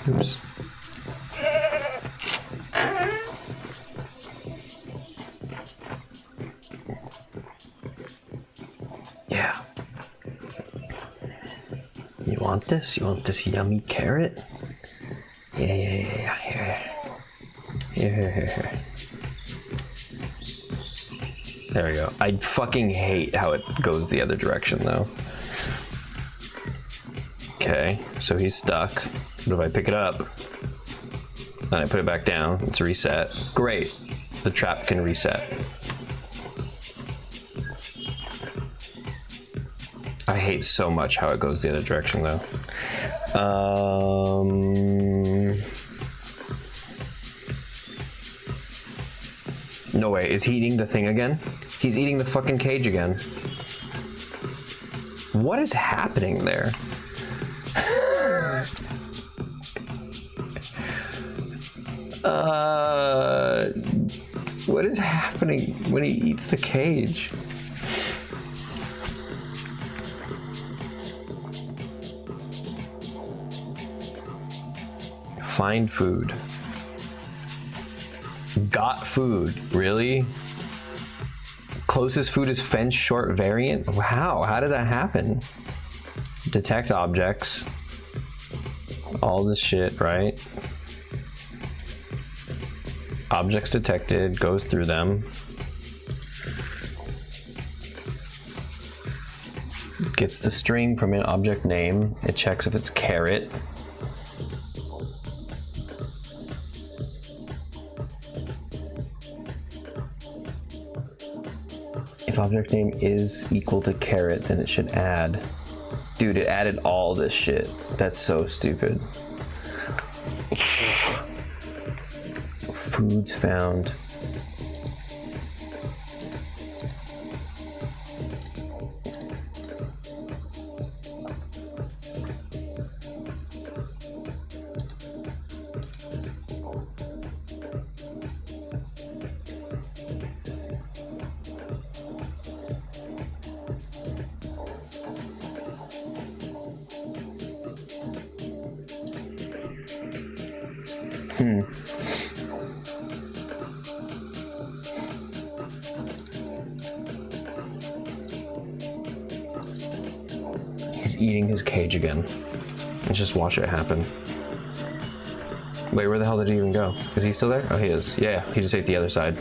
Oops. Yeah. You want this? You want this yummy carrot? Yeah. Here. There we go. I fucking hate how it goes the other direction though. Okay, so he's stuck. But if I pick it up, then I put it back down, it's reset. Great, the trap can reset. I hate so much how it goes the other direction though. No way, is he eating the thing again? He's eating the fucking cage again. What is happening there? What is happening when he eats the cage? Find food. Got food, really? Closest food is fence short variant? How did that happen? Detect objects. All this shit, right? Objects detected, goes through them. Gets the string from an object name. It checks if it's carrot. If object name is equal to carrot, then it should add. Dude, it added all this shit. That's so stupid. Foods found. He's eating his cage again. Let's just watch it happen. Wait, where the hell did he even go? Is he still there? Oh, he is. Yeah, he just ate the other side.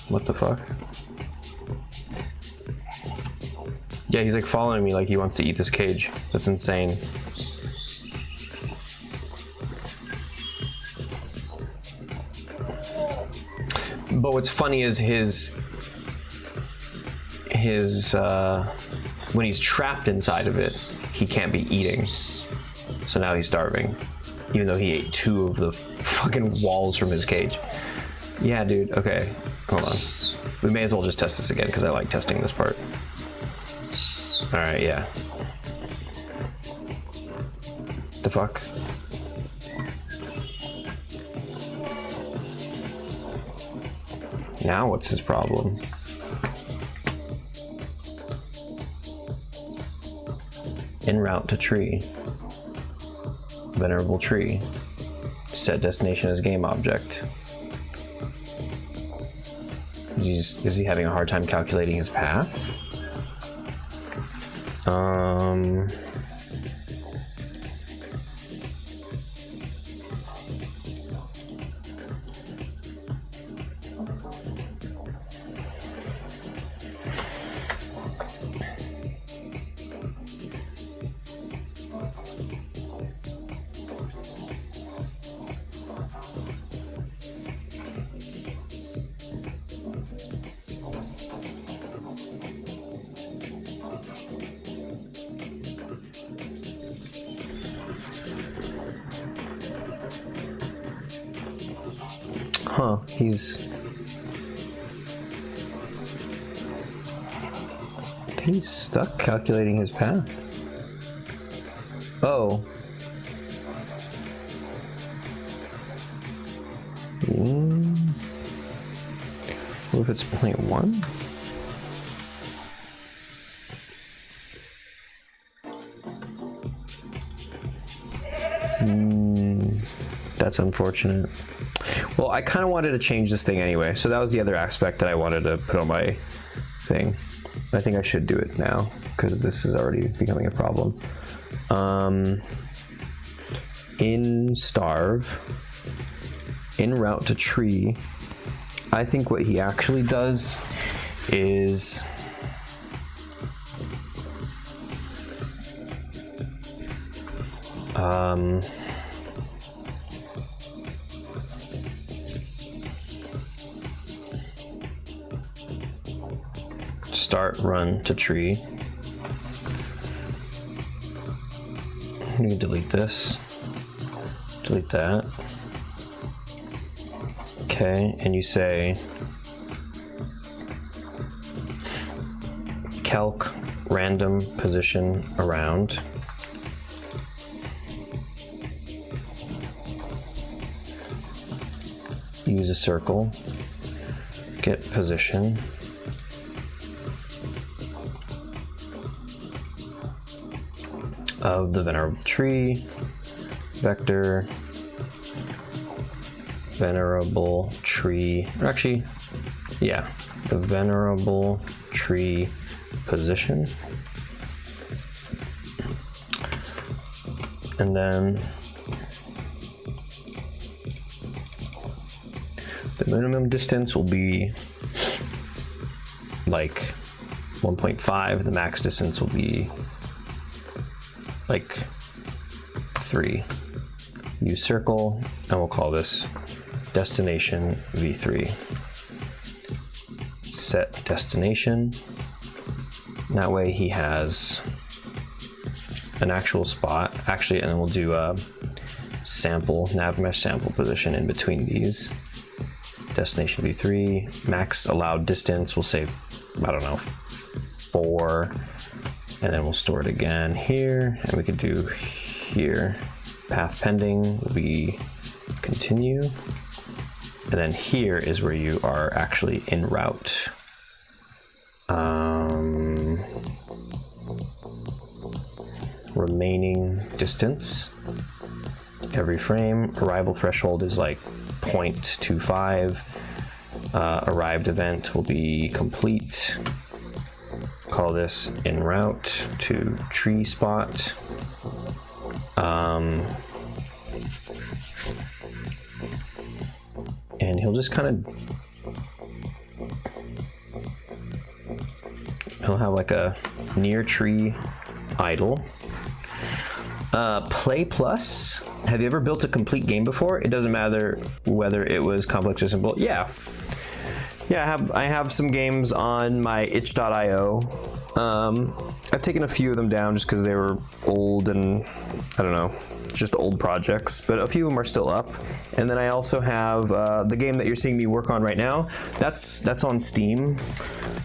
What the fuck? Yeah, he's like following me like he wants to eat this cage. That's insane. But what's funny is his when he's trapped inside of it, he can't be eating. So now he's starving, even though he ate 2 of the fucking walls from his cage. Yeah, dude. Okay, hold on. We may as well just test this again because I like testing this part. All right, yeah. The fuck? Now what's his problem? En route to tree. Venerable tree. Set destination as game object. Is he having a hard time calculating his path? Huh, he's stuck calculating his path. Oh. What if it's 0.1? That's unfortunate. Well, I kind of wanted to change this thing anyway, so that was the other aspect that I wanted to put on my thing. I think I should do it now, because this is already becoming a problem. In starve, en route to tree, I think what he actually does is start run to tree. I'm gonna delete this, delete that. Okay, and you say calc random position around. Use a circle, get position. Of the venerable tree, vector, venerable tree, or actually, yeah, the venerable tree position. And then the minimum distance will be like 1.5, the max distance will be like 3. Use circle, and we'll call this destination v3. Set destination. That way he has an actual spot. Actually, and then we'll do a sample, nav mesh sample position in between these. Destination v3. Max allowed distance, we'll say, I don't know, 4. And then we'll store it again here, and we could do here. Path pending will be continue. And then here is where you are actually en route. Remaining distance. Every frame. Arrival threshold is like 0.25. Arrived event will be complete. Call this en route to tree spot. And he'll just kind of, he'll have like a near tree idle. Play plus. Have you ever built a complete game before? It doesn't matter whether it was complex or simple. Yeah, I have some games on my itch.io. I've taken a few of them down just because they were old and I don't know, just old projects, but a few of them are still up. And then I also have the game that you're seeing me work on right now. That's on Steam,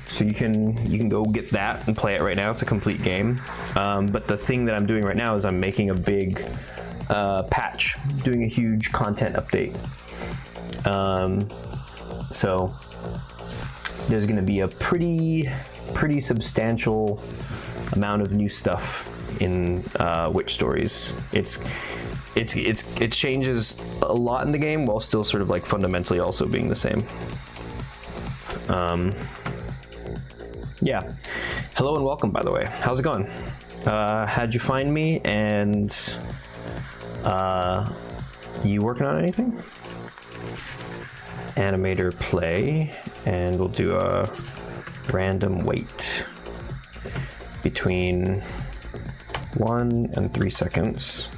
so you can go get that and play it right now. It's a complete game. But the thing that I'm doing right now is I'm making a big patch, doing a huge content update. So there's going to be a pretty substantial amount of new stuff in Witch Stories. It changes a lot in the game while still sort of like fundamentally also being the same. Yeah. Hello and welcome, by the way. How's it going? How'd you find me? And you working on anything? Animator play, and we'll do a random wait between 1 and 3 seconds.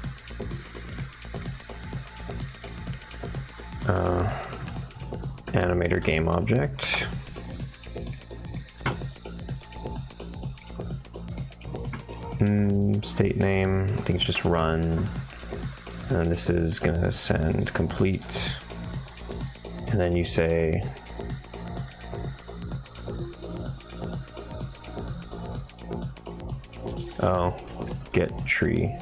Animator game object. State name, I think it's just run. And this is gonna send complete. And then you say get tree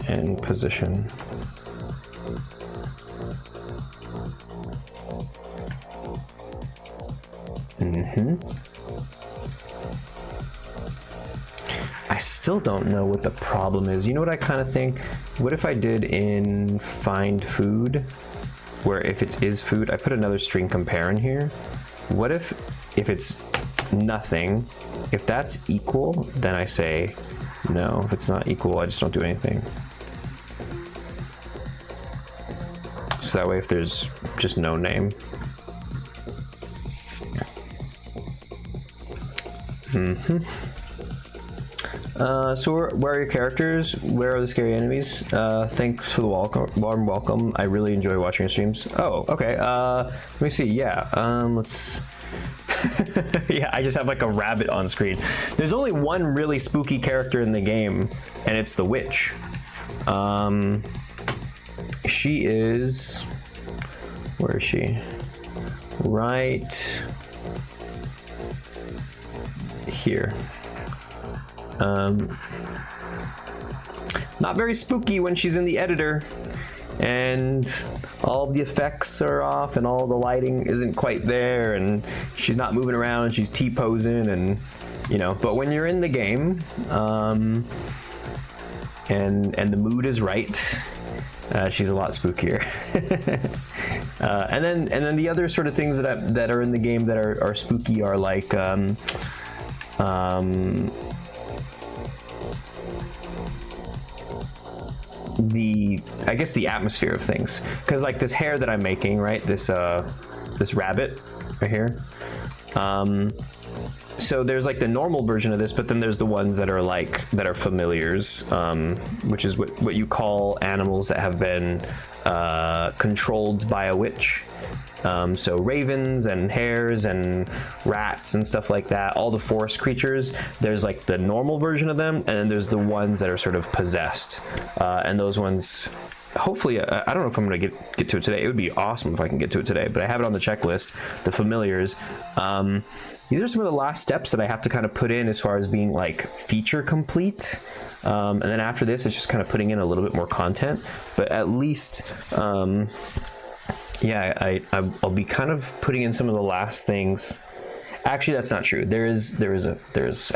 and position. I still don't know what the problem is. You know what I kind of think? What if I did in find food, where if it is food, I put another string compare in here. What if it's nothing, if that's equal, then I say no. If it's not equal, I just don't do anything. So that way if there's just no name. So where are your characters? Where are the scary enemies? Thanks for the warm welcome. I really enjoy watching your streams. Oh, okay. Let me see. Yeah. Let's. Yeah, I just have like a rabbit on screen. There's only one really spooky character in the game, and it's the witch. She is. Where is she? Right here. Not very spooky when she's in the editor, and all the effects are off and all the lighting isn't quite there, and she's not moving around, and she's T-posing, and you know, but when you're in the game, and the mood is right, she's a lot spookier. And then the other sort of things that are in the game that are spooky are like I guess the atmosphere of things, because like this hair that I'm making, right, this rabbit right here, so there's like the normal version of this, but then there's the ones that are familiars, which is what you call animals that have been controlled by a witch. So ravens and hares and rats and stuff like that, all the forest creatures, there's like the normal version of them, and then there's the ones that are sort of possessed. And those ones, hopefully, I don't know if I'm gonna get to it today. It would be awesome if I can get to it today, but I have it on the checklist, the familiars. These are some of the last steps that I have to kind of put in as far as being like feature complete. And then after this, it's just kind of putting in a little bit more content, but at least yeah, I'll be kind of putting in some of the last things. Actually, that's not true. There's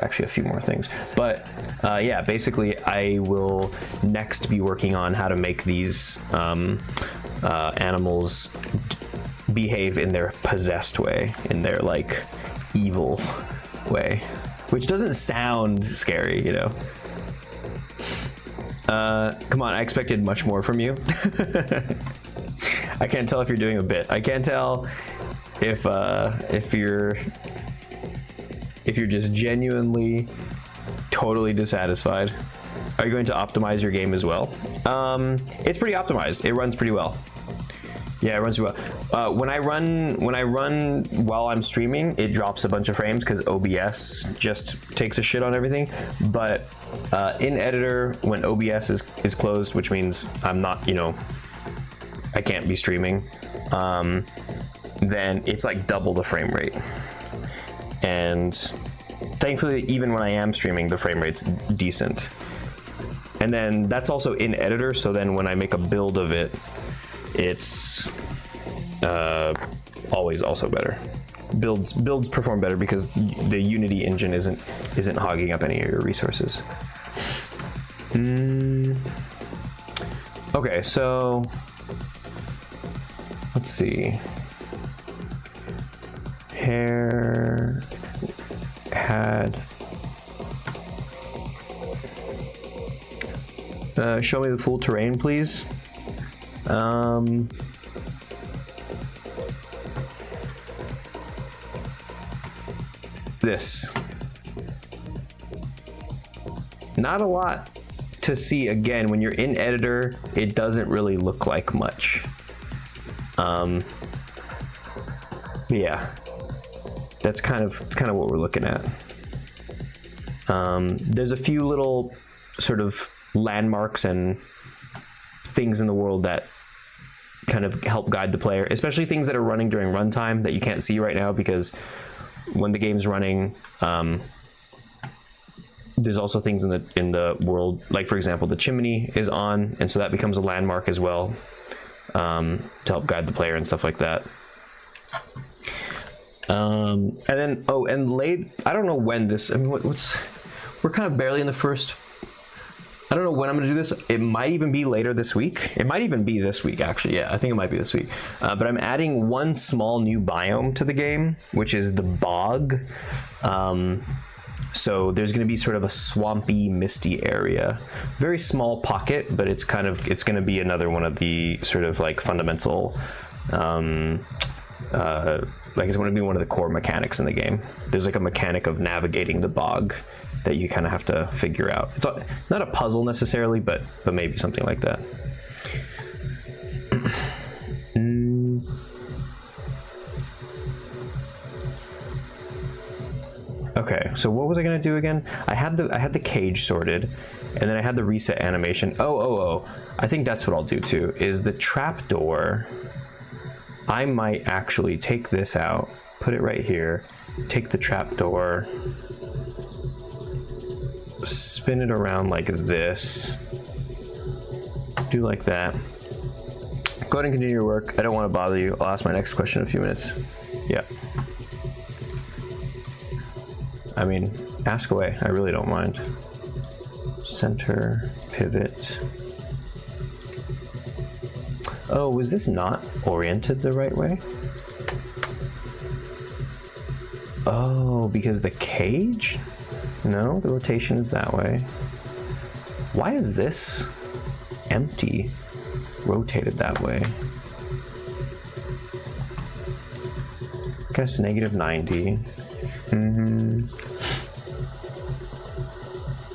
actually a few more things, but yeah, basically, I will next be working on how to make these animals behave in their possessed way, in their like evil way, which doesn't sound scary, you know. Come on, I expected much more from you. I can't tell if you're doing a bit. I can't tell if you're just genuinely totally dissatisfied. Are you going to optimize your game as well? It's pretty optimized. It runs pretty well. Yeah, it runs pretty well. When I run while I'm streaming, it drops a bunch of frames because OBS just takes a shit on everything. But in editor, when OBS is closed, which means I'm not, you know, I can't be streaming, then it's like double the frame rate. And thankfully, even when I am streaming, the frame rate's decent. And then that's also in editor, so then when I make a build of it, it's always also better. Builds perform better because the Unity engine isn't hogging up any of your resources. Okay, so let's see. Hair had show me the full terrain, please. This. Not a lot to see. Again, when you're in editor, it doesn't really look like much. Yeah, that's kind of what we're looking at. There's a few little sort of landmarks and things in the world that kind of help guide the player, especially things that are running during runtime that you can't see right now, because when the game's running, there's also things in the world, like for example, the chimney is on, and so that becomes a landmark as well, to help guide the player and stuff like that. And then I don't know when this. I mean, we're kind of barely in the first. I don't know when I'm going to do this. It might even be later this week. It might even be this week, actually. Yeah, I think it might be this week. But I'm adding one small new biome to the game, which is the bog. So there's going to be sort of a swampy, misty area. Very small pocket, but it's going to be another one of the sort of like fundamental, like it's going to be one of the core mechanics in the game. There's like a mechanic of navigating the bog that you kind of have to figure out. It's not a puzzle necessarily, but maybe something like that. Okay, so what was I gonna do again? I had the cage sorted, and then I had the reset animation. Oh, I think that's what I'll do too, is the trapdoor. I might actually take this out, put it right here, take the trapdoor, spin it around like this, do like that. Go ahead and continue your work. I don't want to bother you. I'll ask my next question in a few minutes. Yeah. I mean, ask away. I really don't mind. Center, pivot. Oh, was this not oriented the right way? Oh, because the cage? No, the rotation is that way. Why is this empty rotated that way? Guess -90.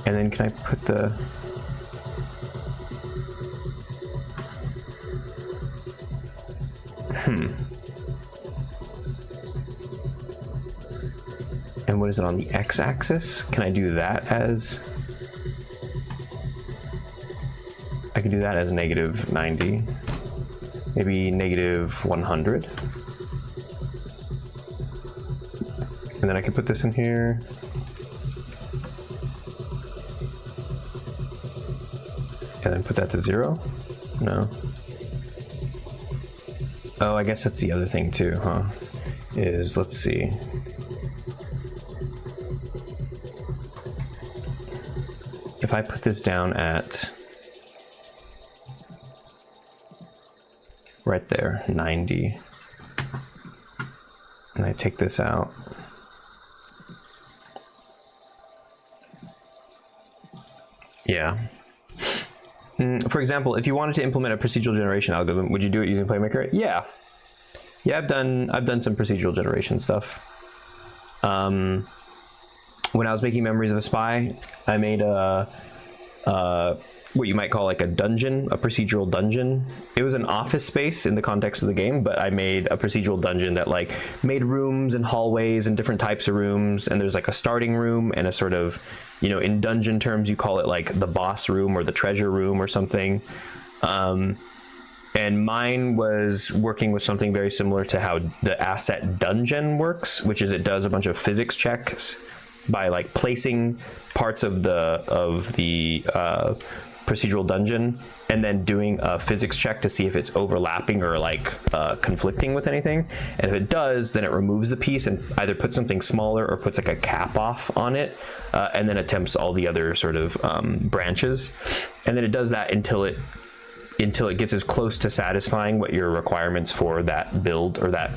And then can I put the... And what is it on the x-axis? Can I do that as... I can do that as -90. Maybe -100. And then I can put this in here. And then put that to 0? No. Oh, I guess that's the other thing too, huh? Is, let's see. If I put this down at right there, 90, and I take this out, yeah. For example, if you wanted to implement a procedural generation algorithm, would you do it using Playmaker? Yeah. Yeah, I've done some procedural generation stuff. When I was making Memories of a Spy, I made what you might call like a dungeon, a procedural dungeon. It was an office space in the context of the game, but I made a procedural dungeon that like made rooms and hallways and different types of rooms. And there's like a starting room and a sort of, you know, in dungeon terms, you call it like the boss room or the treasure room or something. And mine was working with something very similar to how the asset dungeon works, which is it does a bunch of physics checks by like placing parts of the procedural dungeon and then doing a physics check to see if it's overlapping or like conflicting with anything. And if it does, then it removes the piece and either puts something smaller or puts like a cap off on it, and then attempts all the other sort of branches. And then it does that until it gets as close to satisfying what your requirements for that build or that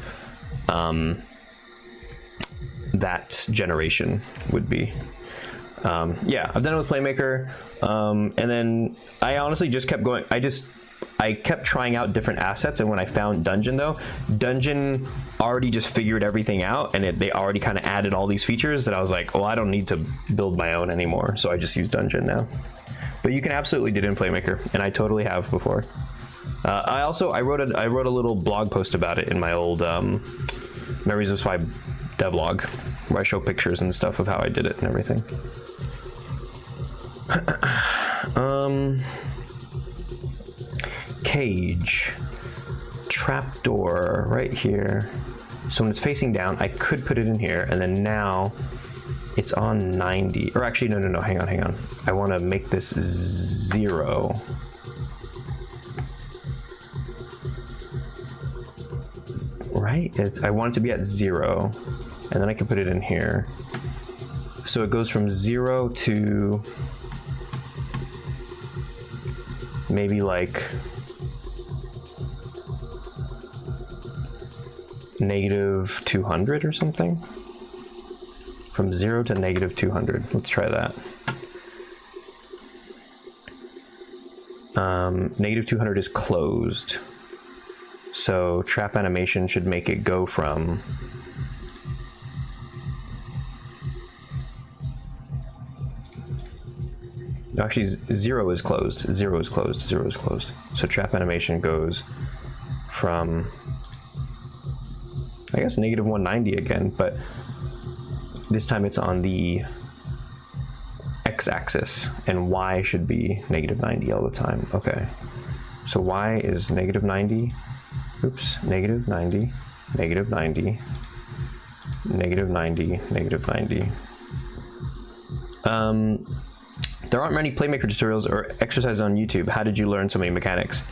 that generation would be. Yeah, I've done it with Playmaker, and then I honestly just kept going. I kept trying out different assets, and when I found Dungeon though, Dungeon already just figured everything out, and they already kind of added all these features that I was like, oh, I don't need to build my own anymore, so I just use Dungeon now. But you can absolutely do it in Playmaker, and I totally have before. I wrote a little blog post about it in my old Memories of Spy devlog, where I show pictures and stuff of how I did it and everything. Cage, trapdoor right here. So when it's facing down, I could put it in here, and then now it's on 90. Or actually, no, hang on. I want to make this 0. Right? I want it to be at 0, and then I can put it in here. So it goes from 0 to maybe like -200 or something. From 0 to -200. Let's try that. -200 is closed. So trap animation should make it go from actually 0 is closed. 0 is closed. 0 is closed. So trap animation goes from, I guess, -190 again, but this time it's on the x-axis, and y should be -90 all the time. Okay, so y is -90. Oops, -90, -90, -90, -90, -90. There aren't many Playmaker tutorials or exercises on YouTube. How did you learn so many mechanics?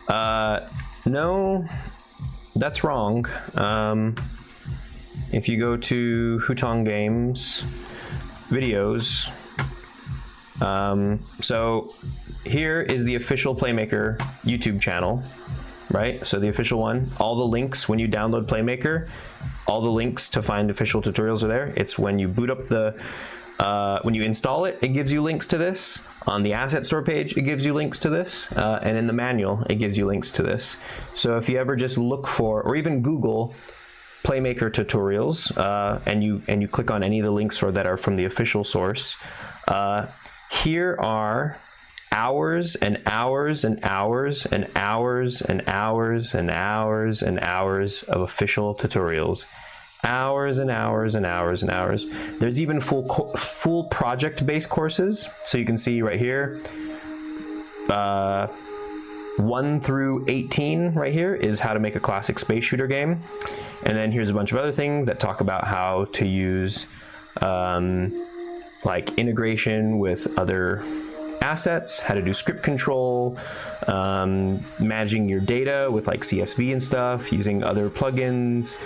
No, that's wrong. If you go to Hutong Games videos, so here is the official Playmaker YouTube channel, right? So the official one, all the links when you download Playmaker, all the links to find official tutorials are there. It's when you boot up the, when you install it, it gives you links to this. On the asset store page, it gives you links to this. And in the manual, it gives you links to this. So if you ever just look for, or even Google Playmaker tutorials, and you click on any of the links that are from the official source, here are hours and hours and hours and hours and hours and hours and hours of official tutorials. Hours and hours and hours and hours. There's even full project-based courses. So you can see right here, 1 through 18 right here is how to make a classic space shooter game. And then here's a bunch of other things that talk about how to use like integration with other assets, how to do script control, managing your data with like CSV and stuff, using other plugins.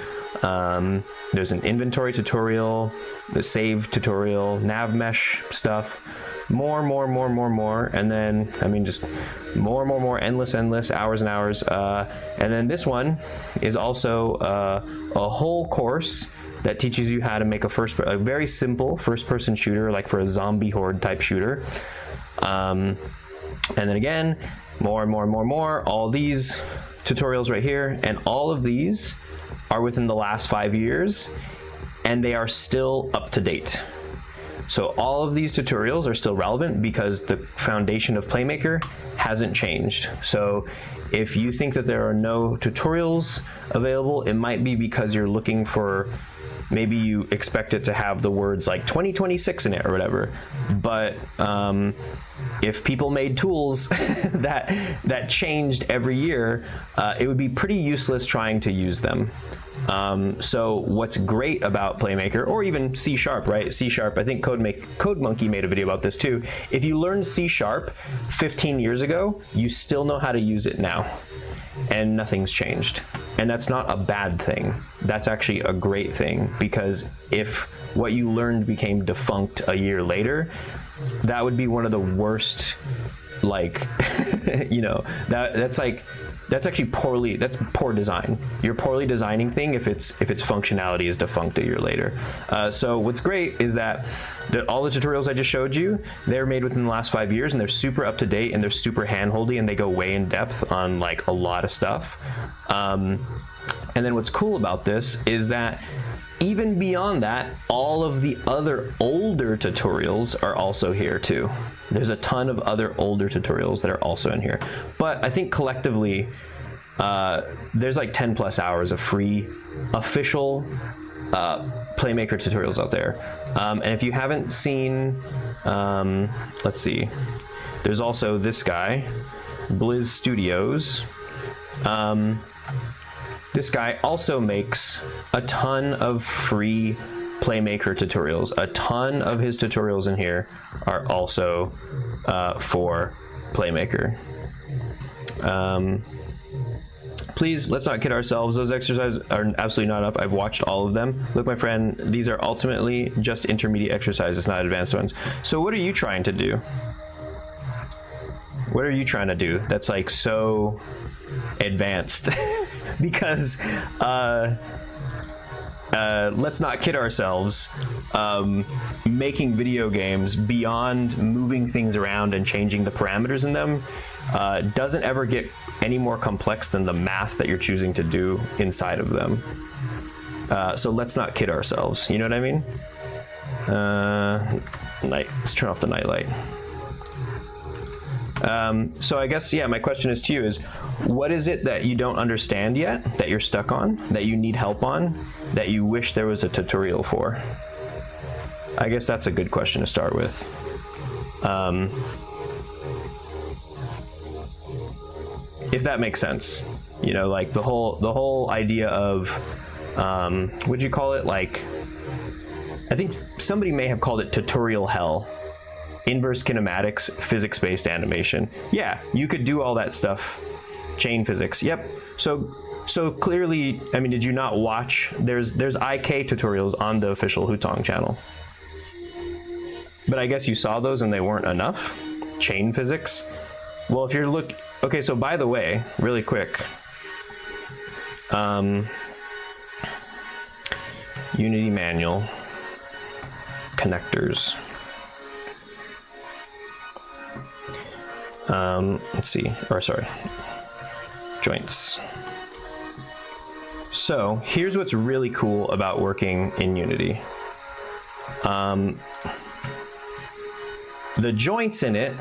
There's an inventory tutorial, the save tutorial, nav mesh stuff, more, and then, I mean, just more, endless, hours and hours. And then this one is also a whole course that teaches you how to make a very simple first-person shooter, like for a zombie horde type shooter. And then again, more, all these tutorials right here, and all of these are within the last 5 years, and they are still up to date. So all of these tutorials are still relevant because the foundation of Playmaker hasn't changed. So if you think that there are no tutorials available, it might be because you're looking for, maybe you expect it to have the words like 2026 in it or whatever. But if people made tools that changed every year, it would be pretty useless trying to use them. So what's great about Playmaker, or even C#, right? C#, I think CodeMonkey made a video about this too. If you learned C# 15 years ago, you still know how to use it now, and nothing's changed. And that's not a bad thing. That's actually a great thing, because if what you learned became defunct a year later, that would be one of the worst, like, you know, that's actually that's poor design. You're poorly designing thing if its functionality is defunct a year later. So what's great is that all the tutorials I just showed you, they're made within the last 5 years, and they're super up to date, and they're super handholdy, and they go way in depth on like a lot of stuff. And then what's cool about this is that even beyond that, all of the other older tutorials are also here too. There's a ton of other older tutorials that are also in here. But I think collectively, there's like 10 plus hours of free official Playmaker tutorials out there. And if you haven't seen, let's see, there's also this guy, Blizz Studios. This guy also makes a ton of free Playmaker tutorials. A ton of his tutorials in here are also for Playmaker. Please, let's not kid ourselves. Those exercises are absolutely not enough. I've watched all of them. Look, my friend, these are ultimately just intermediate exercises, not advanced ones. So what are you trying to do? What are you trying to do that's like so advanced? Because let's not kid ourselves, making video games beyond moving things around and changing the parameters in them doesn't ever get any more complex than the math that you're choosing to do inside of them. So let's not kid ourselves, you know what I mean? Let's turn off the nightlight. So I guess, yeah, my question is to you is, what is it that you don't understand yet, that you're stuck on, that you need help on, that you wish there was a tutorial for? I guess that's a good question to start with. If that makes sense, you know, like the whole idea of, what'd you call it? Like, I think somebody may have called it tutorial hell. Inverse kinematics, physics-based animation. Yeah, you could do all that stuff. Chain physics. Yep. So clearly, I mean, did you not watch? There's IK tutorials on the official Hutong channel. But I guess you saw those and they weren't enough. Chain physics. Well, if you're okay, so by the way, really quick. Unity manual. Connectors. Let's see, or sorry, joints. So here's what's really cool about working in Unity. The joints in it,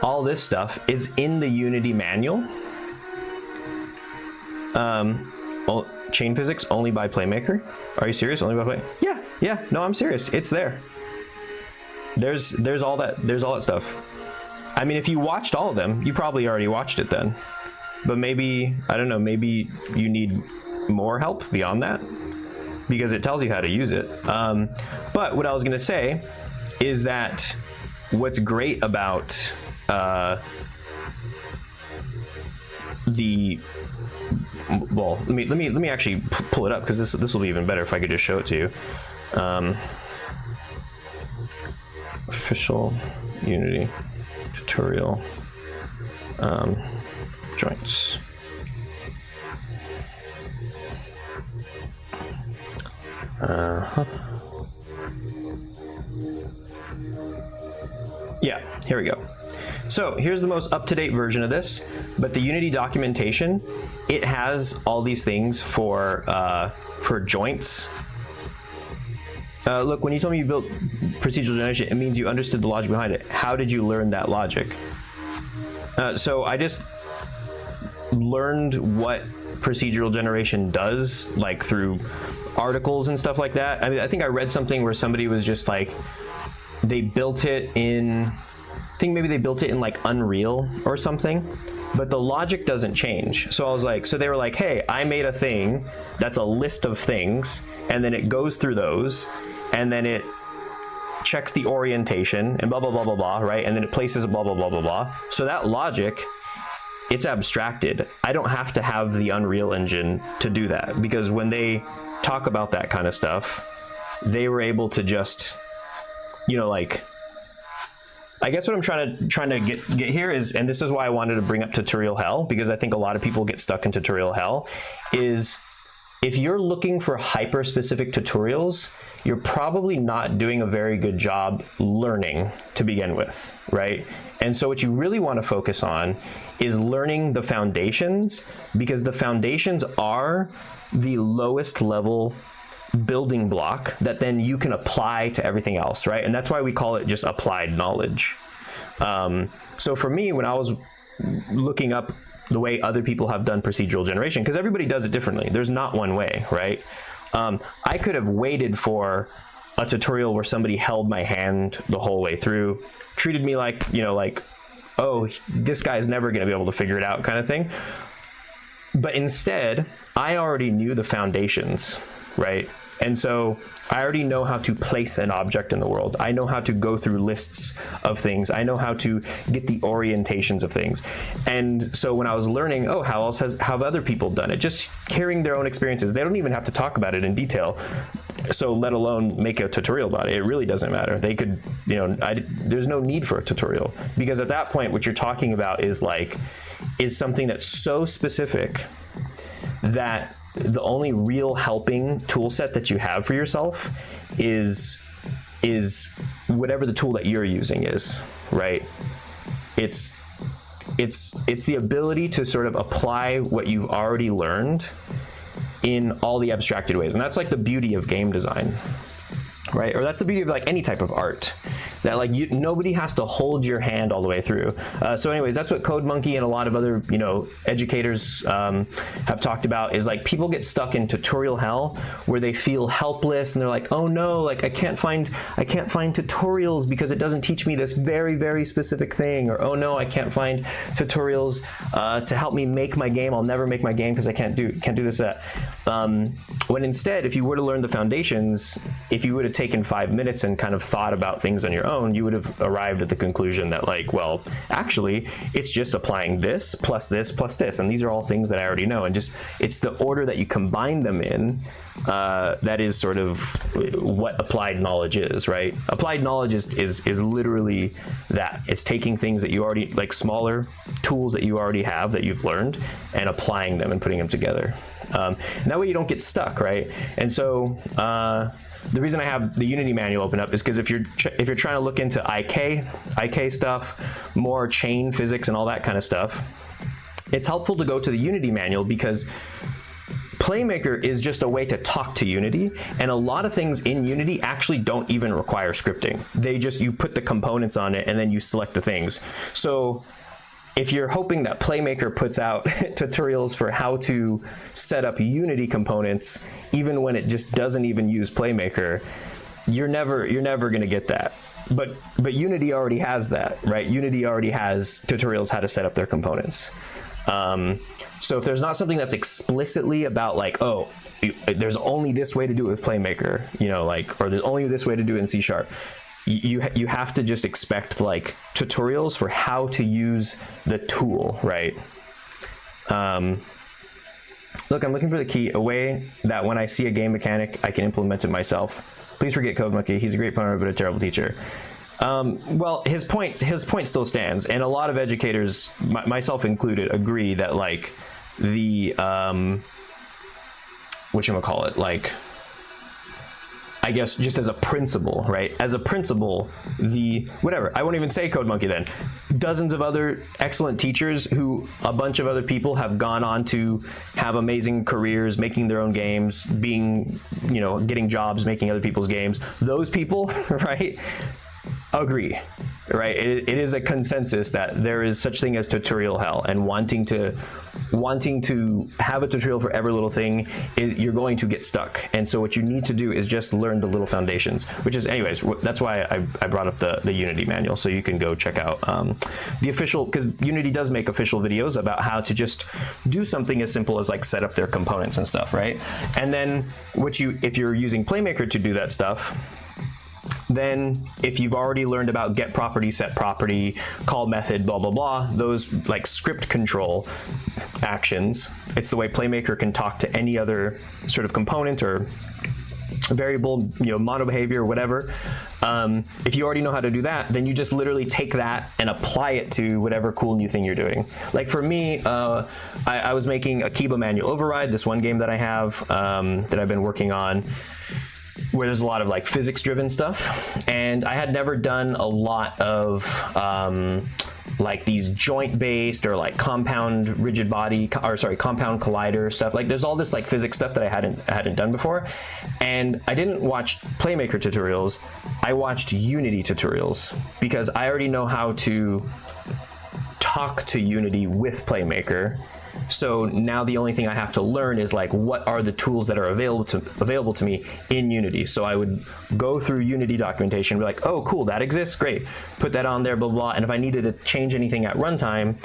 all this stuff is in the Unity manual. Chain physics only by Playmaker. Are you serious? Only by Playmaker? Yeah, no, I'm serious. It's there. There's all that stuff. I mean, if you watched all of them, you probably already watched it then. But maybe, I don't know, maybe you need more help beyond that, because it tells you how to use it. But what I was gonna say is that what's great about well, let me actually pull it up, because this will be even better if I could just show it to you. Official Unity tutorial joints. Yeah, here we go. So here's the most up-to-date version of this, but the Unity documentation, it has all these things for joints. Look, when you told me you built procedural generation, it means you understood the logic behind it. How did you learn that logic? So I just learned what procedural generation does, like through articles and stuff like that. I mean, I think I read something where somebody was just like, they built it in, I think maybe they built it in like Unreal or something, but the logic doesn't change. So I was like, so they were like, hey, I made a thing that's a list of things, and then it goes through those, and then it checks the orientation and blah, blah, blah, blah, blah, right? And then it places blah, blah, blah, blah, blah. So that logic, it's abstracted. I don't have to have the Unreal Engine to do that, because when they talk about that kind of stuff, they were able to just, you know, like, I guess what I'm trying to get here is, and this is why I wanted to bring up tutorial hell, because I think a lot of people get stuck in tutorial hell, is if you're looking for hyper specific tutorials, you're probably not doing a very good job learning to begin with, right? And so what you really want to focus on is learning the foundations, because the foundations are the lowest level building block that then you can apply to everything else, right? And that's why we call it just applied knowledge. So for me, when I was looking up the way other people have done procedural generation, because everybody does it differently, there's not one way, right? I could have waited for a tutorial where somebody held my hand the whole way through, treated me like, you know, like, oh, this guy's never going to be able to figure it out kind of thing. But instead, I already knew the foundations, right? And so I already know how to place an object in the world. I know how to go through lists of things. I know how to get the orientations of things. And so when I was learning, oh, how have other people done it? Just hearing their own experiences. They don't even have to talk about it in detail. So let alone make a tutorial about it. It really doesn't matter. They could, you know, there's no need for a tutorial, because at that point, what you're talking about is something that's so specific that the only real helping tool set that you have for yourself is whatever the tool that you're using is, right? It's the ability to sort of apply what you've already learned in all the abstracted ways. And that's like the beauty of game design, right? Or that's the beauty of like any type of art, that like nobody has to hold your hand all the way through. So anyways, that's what CodeMonkey and a lot of other, you know, educators have talked about, is like people get stuck in tutorial hell where they feel helpless and they're like, oh no, like I can't find tutorials because it doesn't teach me this very, very specific thing. Or, oh no, I can't find tutorials to help me make my game. I'll never make my game because I can't do this, that. When instead, if you were to learn the foundations, if you would have taken 5 minutes and kind of thought about things on your own, you would have arrived at the conclusion that like, well, actually, it's just applying this plus this plus this, and these are all things that I already know, and just it's the order that you combine them in that is sort of what applied knowledge is, right? Applied knowledge is literally that. It's taking things that you already, like smaller tools that you already have that you've learned, and applying them and putting them together. And that way you don't get stuck, right? And so the reason I have the Unity manual open up is because if you're trying to look into IK stuff, more chain physics and all that kind of stuff, it's helpful to go to the Unity manual, because Playmaker is just a way to talk to Unity, and a lot of things in Unity actually don't even require scripting. You put the components on it and then you select the things. So if you're hoping that Playmaker puts out tutorials for how to set up Unity components, even when it just doesn't even use Playmaker, you're never going to get that. But Unity already has that, right? Unity already has tutorials how to set up their components. So if there's not something that's explicitly about like, oh, there's only this way to do it with Playmaker, you know, like, or there's only this way to do it in C#, you have to just expect like tutorials for how to use the tool, right? Look, I'm looking for the key, a way that when I see a game mechanic, I can implement it myself. Please forget CodeMonkey. He's a great punter, but a terrible teacher. Well, his point still stands, and a lot of educators, myself included, agree that like the whatchamacallit, like, I guess just as a principle, right? As a principle, whatever, I won't even say CodeMonkey then. Dozens of other excellent teachers who a bunch of other people have gone on to have amazing careers, making their own games, being, you know, getting jobs, making other people's games. Those people, right, agree, right? It is a consensus that there is such thing as tutorial hell, and wanting to have a tutorial for every little thing, you're going to get stuck. And so what you need to do is just learn the little foundations, which is, anyways, that's why I brought up the Unity manual, so you can go check out the official, because Unity does make official videos about how to just do something as simple as like set up their components and stuff, right? And then if you're using Playmaker to do that stuff, then if you've already learned about get property, set property, call method, blah, blah, blah, those like script control actions, it's the way Playmaker can talk to any other sort of component or variable, you know, mono behavior, whatever. If you already know how to do that, then you just literally take that and apply it to whatever cool new thing you're doing. Like for me, I was making a Kiba manual override, this one game that I have that I've been working on, where there's a lot of like physics driven stuff, and I had never done a lot of like these joint based or like compound rigid body, compound collider stuff. Like there's all this like physics stuff that I hadn't done before, and I didn't watch Playmaker tutorials. I watched Unity tutorials because I already know how to talk to Unity with Playmaker. So now the only thing I have to learn is like, what are the tools that are available to me in Unity? So I would go through Unity documentation and be like, oh, cool, that exists, great. Put that on there, blah, blah, blah. And if I needed to change anything at runtime,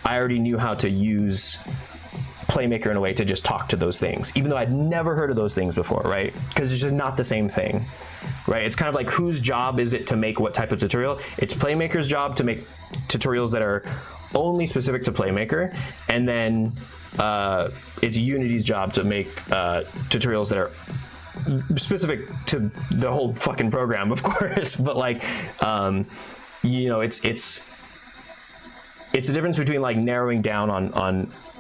I already knew how to use Playmaker in a way to just talk to those things, even though I'd never heard of those things before, right? Because it's just not the same thing, right? It's kind of like, whose job is it to make what type of tutorial? It's Playmaker's job to make tutorials that are only specific to Playmaker, and then it's Unity's job to make tutorials that are specific to the whole fucking program, of course. But like, you know, it's the difference between like narrowing down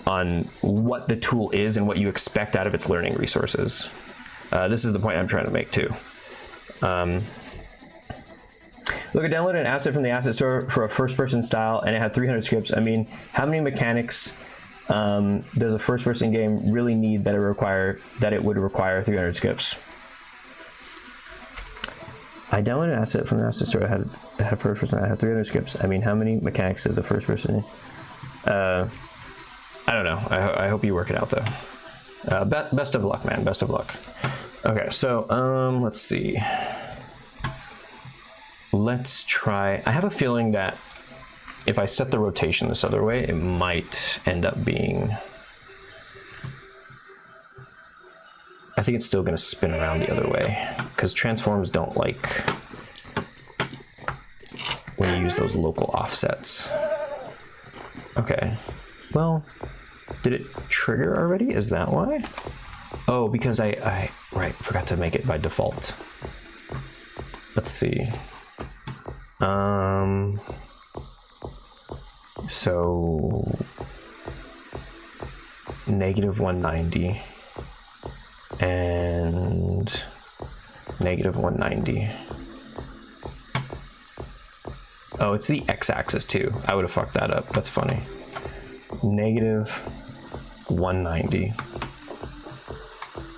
on what the tool is and what you expect out of its learning resources. This is the point I'm trying to make too. Look, I downloaded an asset from the asset store for a first-person style, and it had 300 scripts. I mean, how many mechanics does a first-person game really need that it would require 300 scripts? I downloaded an asset from the asset store. I had first-person. I had 300 scripts. I mean, how many mechanics does a first-person? I don't know. I hope you work it out though. Best of luck, man. Best of luck. Okay, so let's see. Let's try. I have a feeling that if I set the rotation this other way, it might end up being. I think it's still going to spin around the other way because transforms don't like when you use those local offsets. Okay. Well, did it trigger already? Is that why? Oh, because I forgot to make it by default. Let's see. So -190 and -190. Oh, it's the x-axis too. I would have fucked that up. That's funny. -190.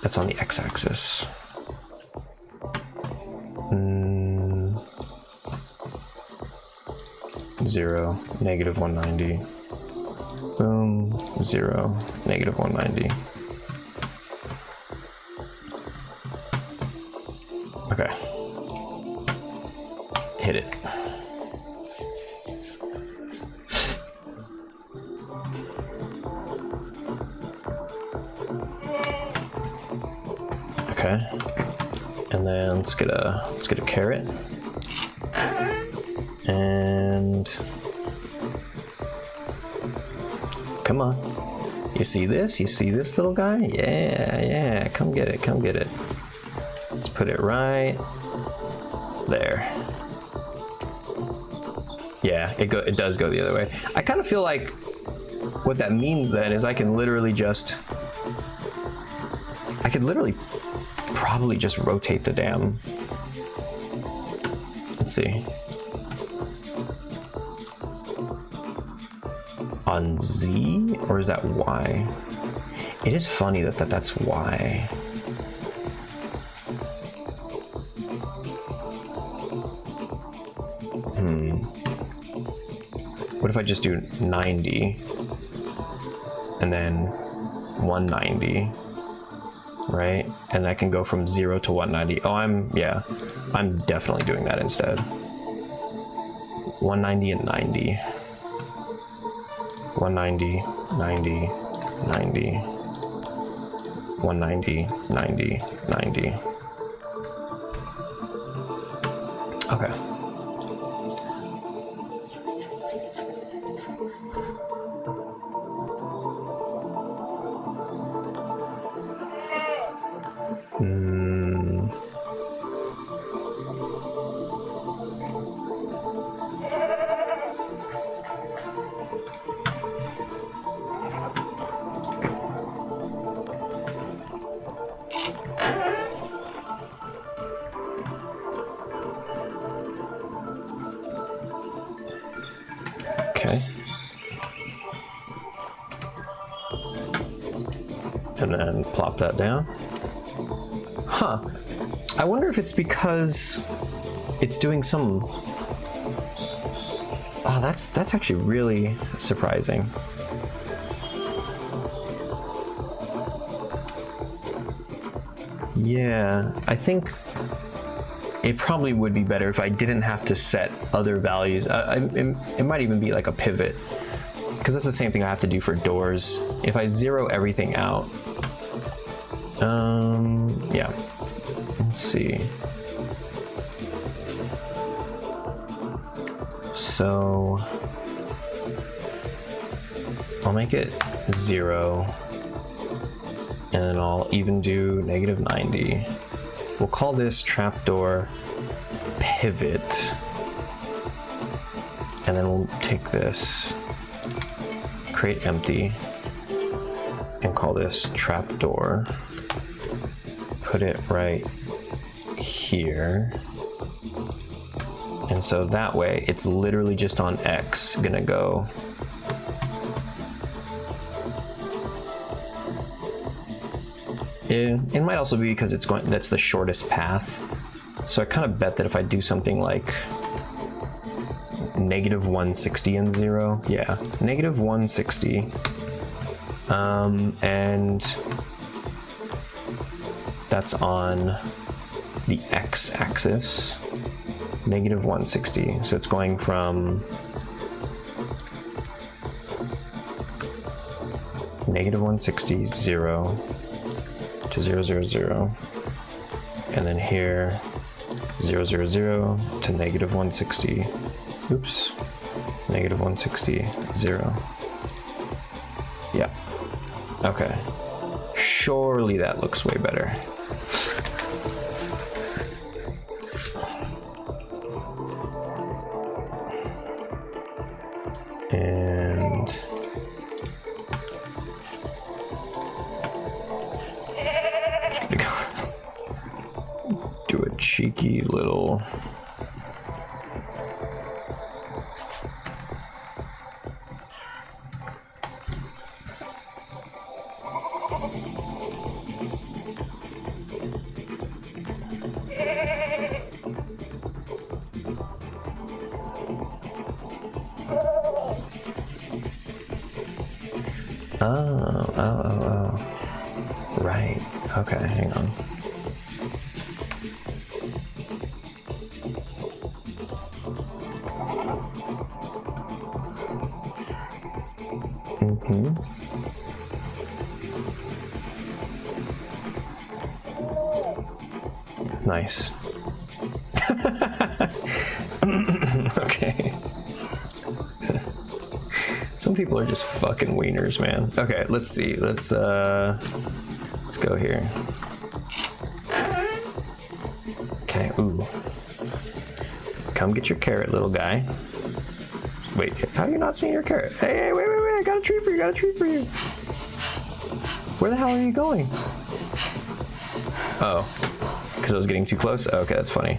That's on the x-axis. 0, -190. Boom, 0, -190. Okay. Hit it. Okay. And then let's get a carrot. And come on. You see this? You see this little guy? Yeah, come get it, come get it. Let's put it right there. Yeah, it does go the other way. I kind of feel like what that means then is I could literally probably just rotate the damn. Let's see. On Z, or is that Y? It is funny that's Y. What if I just do 90 and then 190, right? And I can go from 0 to 190. Oh, I'm definitely doing that instead. 190 and 90. 190, 90, 90. 190, 90, 90. Okay. Okay. And then plop that down. Huh. I wonder if it's because it's doing some... Oh, that's actually really surprising. Yeah, I think it probably would be better if I didn't have to set other values. It might even be like a pivot, because that's the same thing I have to do for doors. If I zero everything out, yeah, let's see. So I'll make it 0, and then I'll even do -90. We'll call this trapdoor pivot, and then we'll take this, create empty, and call this trapdoor. Put it right here. And so that way it's literally just on X gonna go. It might also be because it's going, that's the shortest path. So I kind of bet that if I do something like -160 and 0, yeah, -160, and that's on the X-axis, -160. So it's going from -160, 0 to 0, 0, 0, and then here 0, 0, 0 to -160. Oops, -160, 0. Yeah. Okay. Surely that looks way better. And do a cheeky little Oh. Right. Okay, hang on. Nice. Okay. Some people are just fucking wieners, man. Okay, let's see. Let's go here. Okay, ooh. Come get your carrot, little guy. Wait, how are you not seeing your carrot? Hey, wait, I got a treat for you, Where the hell are you going? Oh, because I was getting too close? Okay, that's funny.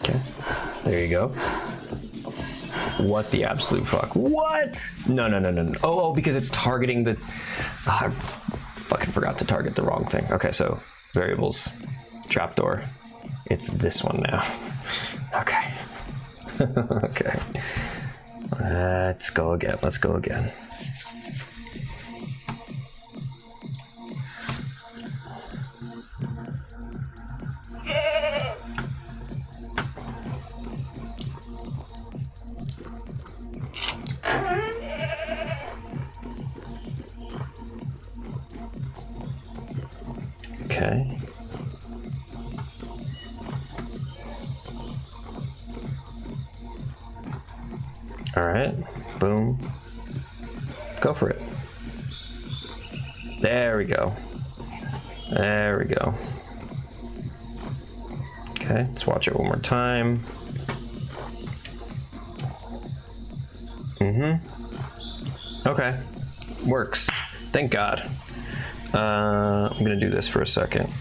Okay, there you go. What the absolute fuck? What? No. Oh, because it's targeting the... Oh, I fucking forgot to target the wrong thing. Okay, so variables, trapdoor. It's this one now. Okay. Okay. Let's go again. Okay. All right, boom. Go for it. There we go. Okay, let's watch it one more time. Okay, works. Thank God. I'm gonna do this for a second.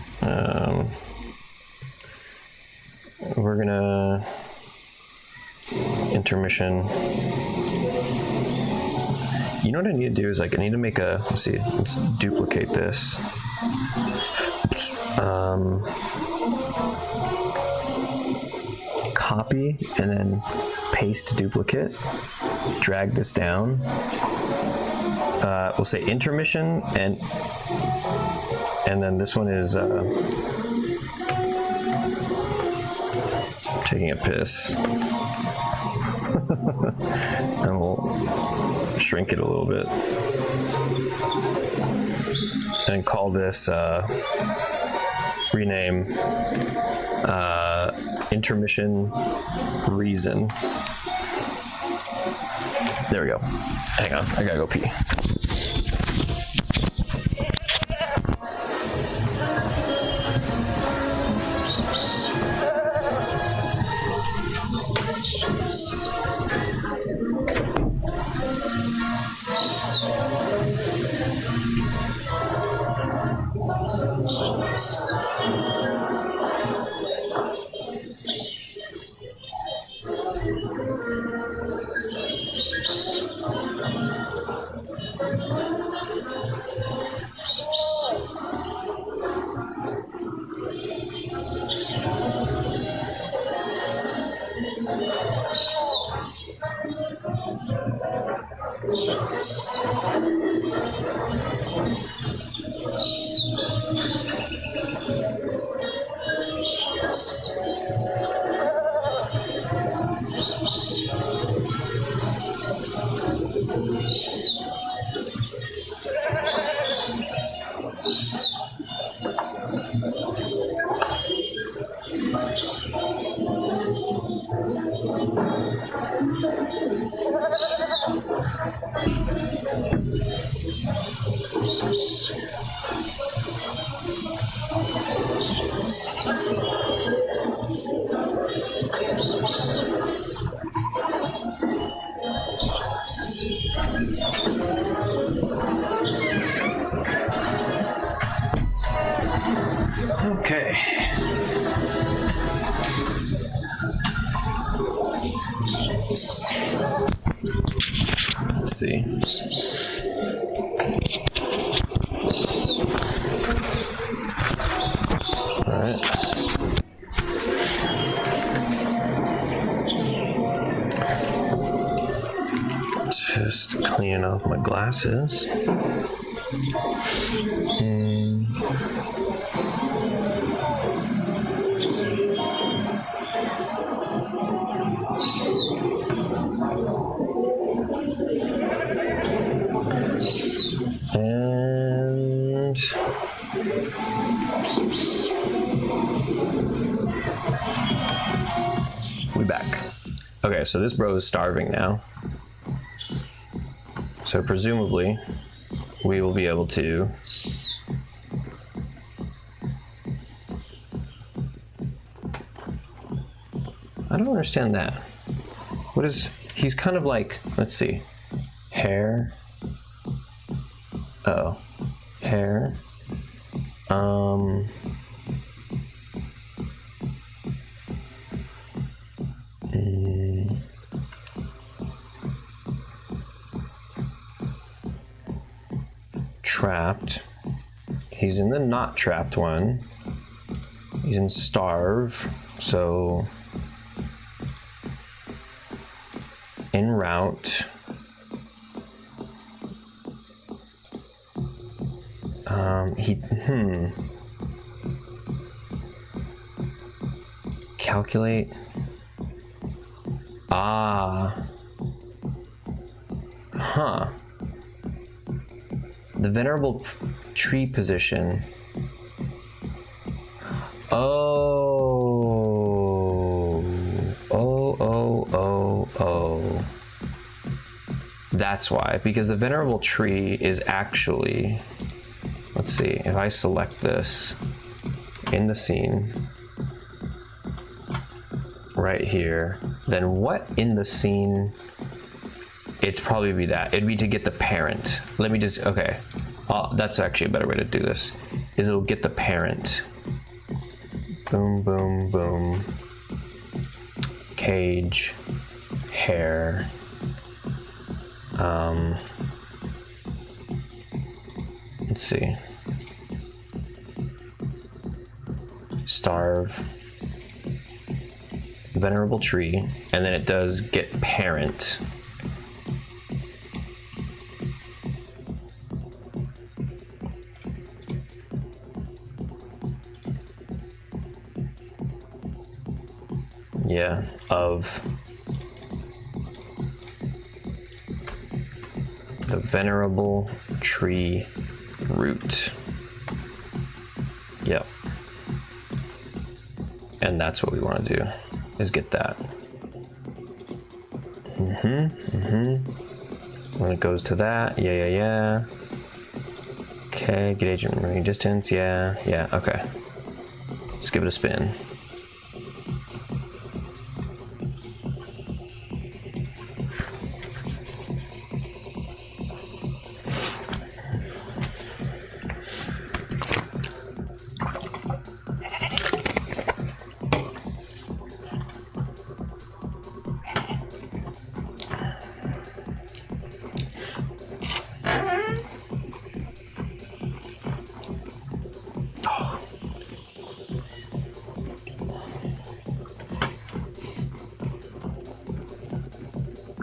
We're gonna intermission. You know what I need to do is like I need to make a, let's see, let's duplicate this. Copy and then paste duplicate. Drag this down. We'll say intermission and then this one is taking a piss. And we'll shrink it a little bit and call this rename intermission reason. There we go. Hang on, I gotta go pee. Okay. Let's see. All right. Just cleaning off my glasses. we back. Okay, so this bro is starving now. So presumably, we will be able to I don't understand that. What is, he's kind of like, let's see, hair. Oh, hair. Trapped. He's in the not trapped one. He's in starve, so en route. Calculate. The venerable tree position. Oh. That's why, because the venerable tree is actually, let's see, if I select this in the scene right here, then what in the scene, it's probably be that. It'd be to get the parent. Let me just, okay. That's actually a better way to do this, is it'll get the parent. Boom, boom, boom. Cage, hair. Let's see. Starve. Venerable tree, and then it does get parent. Yeah, of the venerable tree root. Yep. And that's what we want to do, is get that. When it goes to that, yeah. Okay, get agent remaining distance, yeah, okay. Just give it a spin.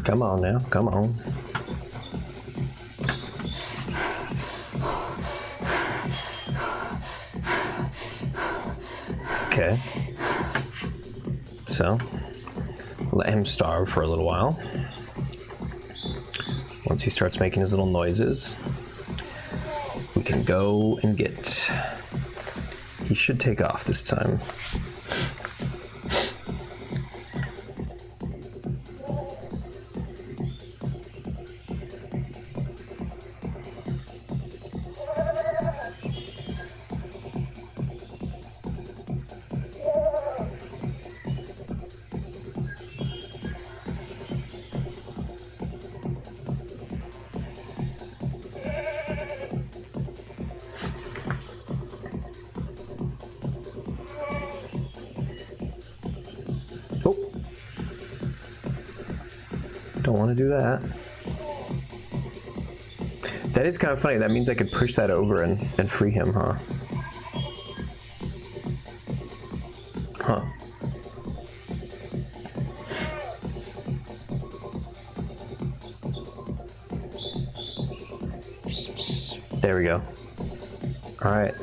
Come on now, come on. Okay. So, let him starve for a little while. Once he starts making his little noises, we can go and get... He should take off this time. Don't want to do that. That is kind of funny. That means I could push that over and free him, huh? Huh. There we go. All right.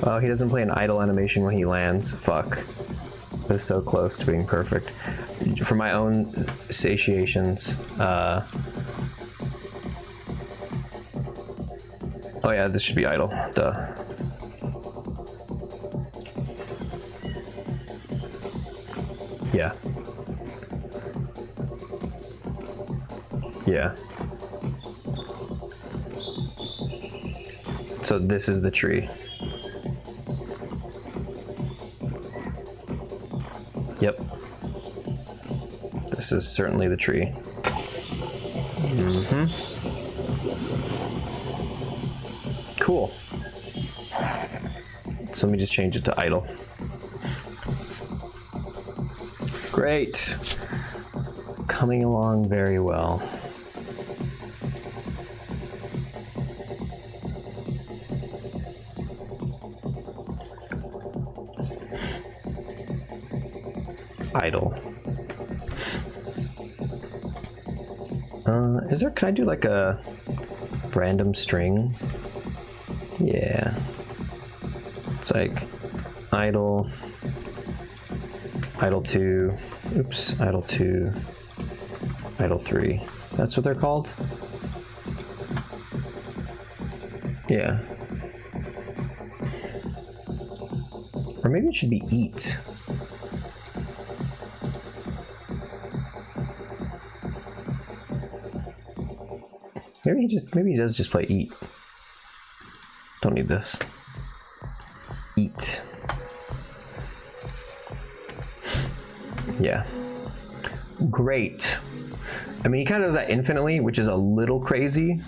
Oh, he doesn't play an idle animation when he lands. Fuck. That's so close to being perfect. For my own satiations, oh yeah, this should be idle. Duh. Yeah. Yeah. So this is the tree. Yep. This is certainly the tree. Mm-hmm. Cool. So let me just change it to idle. Great. Coming along very well. Idle. Is there, can I do like a random string? Yeah. It's like idle, idle 2, oops, idle 2, idle 3. That's what they're called? Yeah. Or maybe it should be eat. Maybe he does just play eat. Don't need this. Eat. Yeah. Great. I mean, he kind of does that infinitely, which is a little crazy.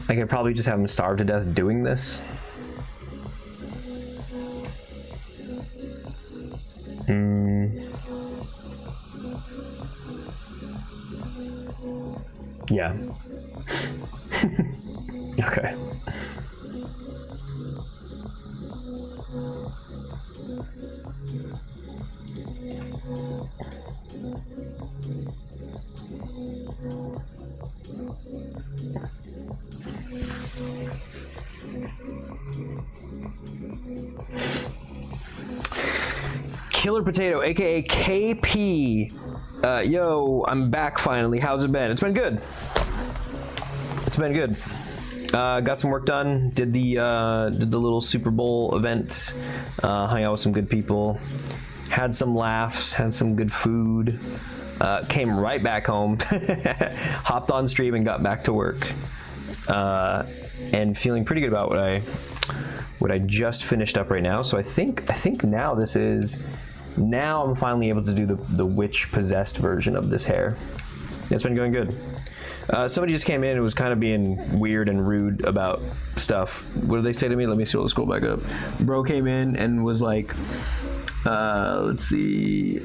I could probably just have him starve to death doing this. Yeah. Okay. Killer Potato, aka KP. Yo, I'm back finally. How's it been? It's been good. It's been good. Got some work done. Did the little Super Bowl event. Hung out with some good people. Had some laughs. Had some good food. Came right back home. Hopped on stream and got back to work. And feeling pretty good about what I just finished up right now. So I think now this is. Now I'm finally able to do the witch possessed version of this hair. It's been going good. Somebody just came in and was kind of being weird and rude about stuff. What did they say to me? Let me see. Let's scroll back up. Bro came in and was like, let's see.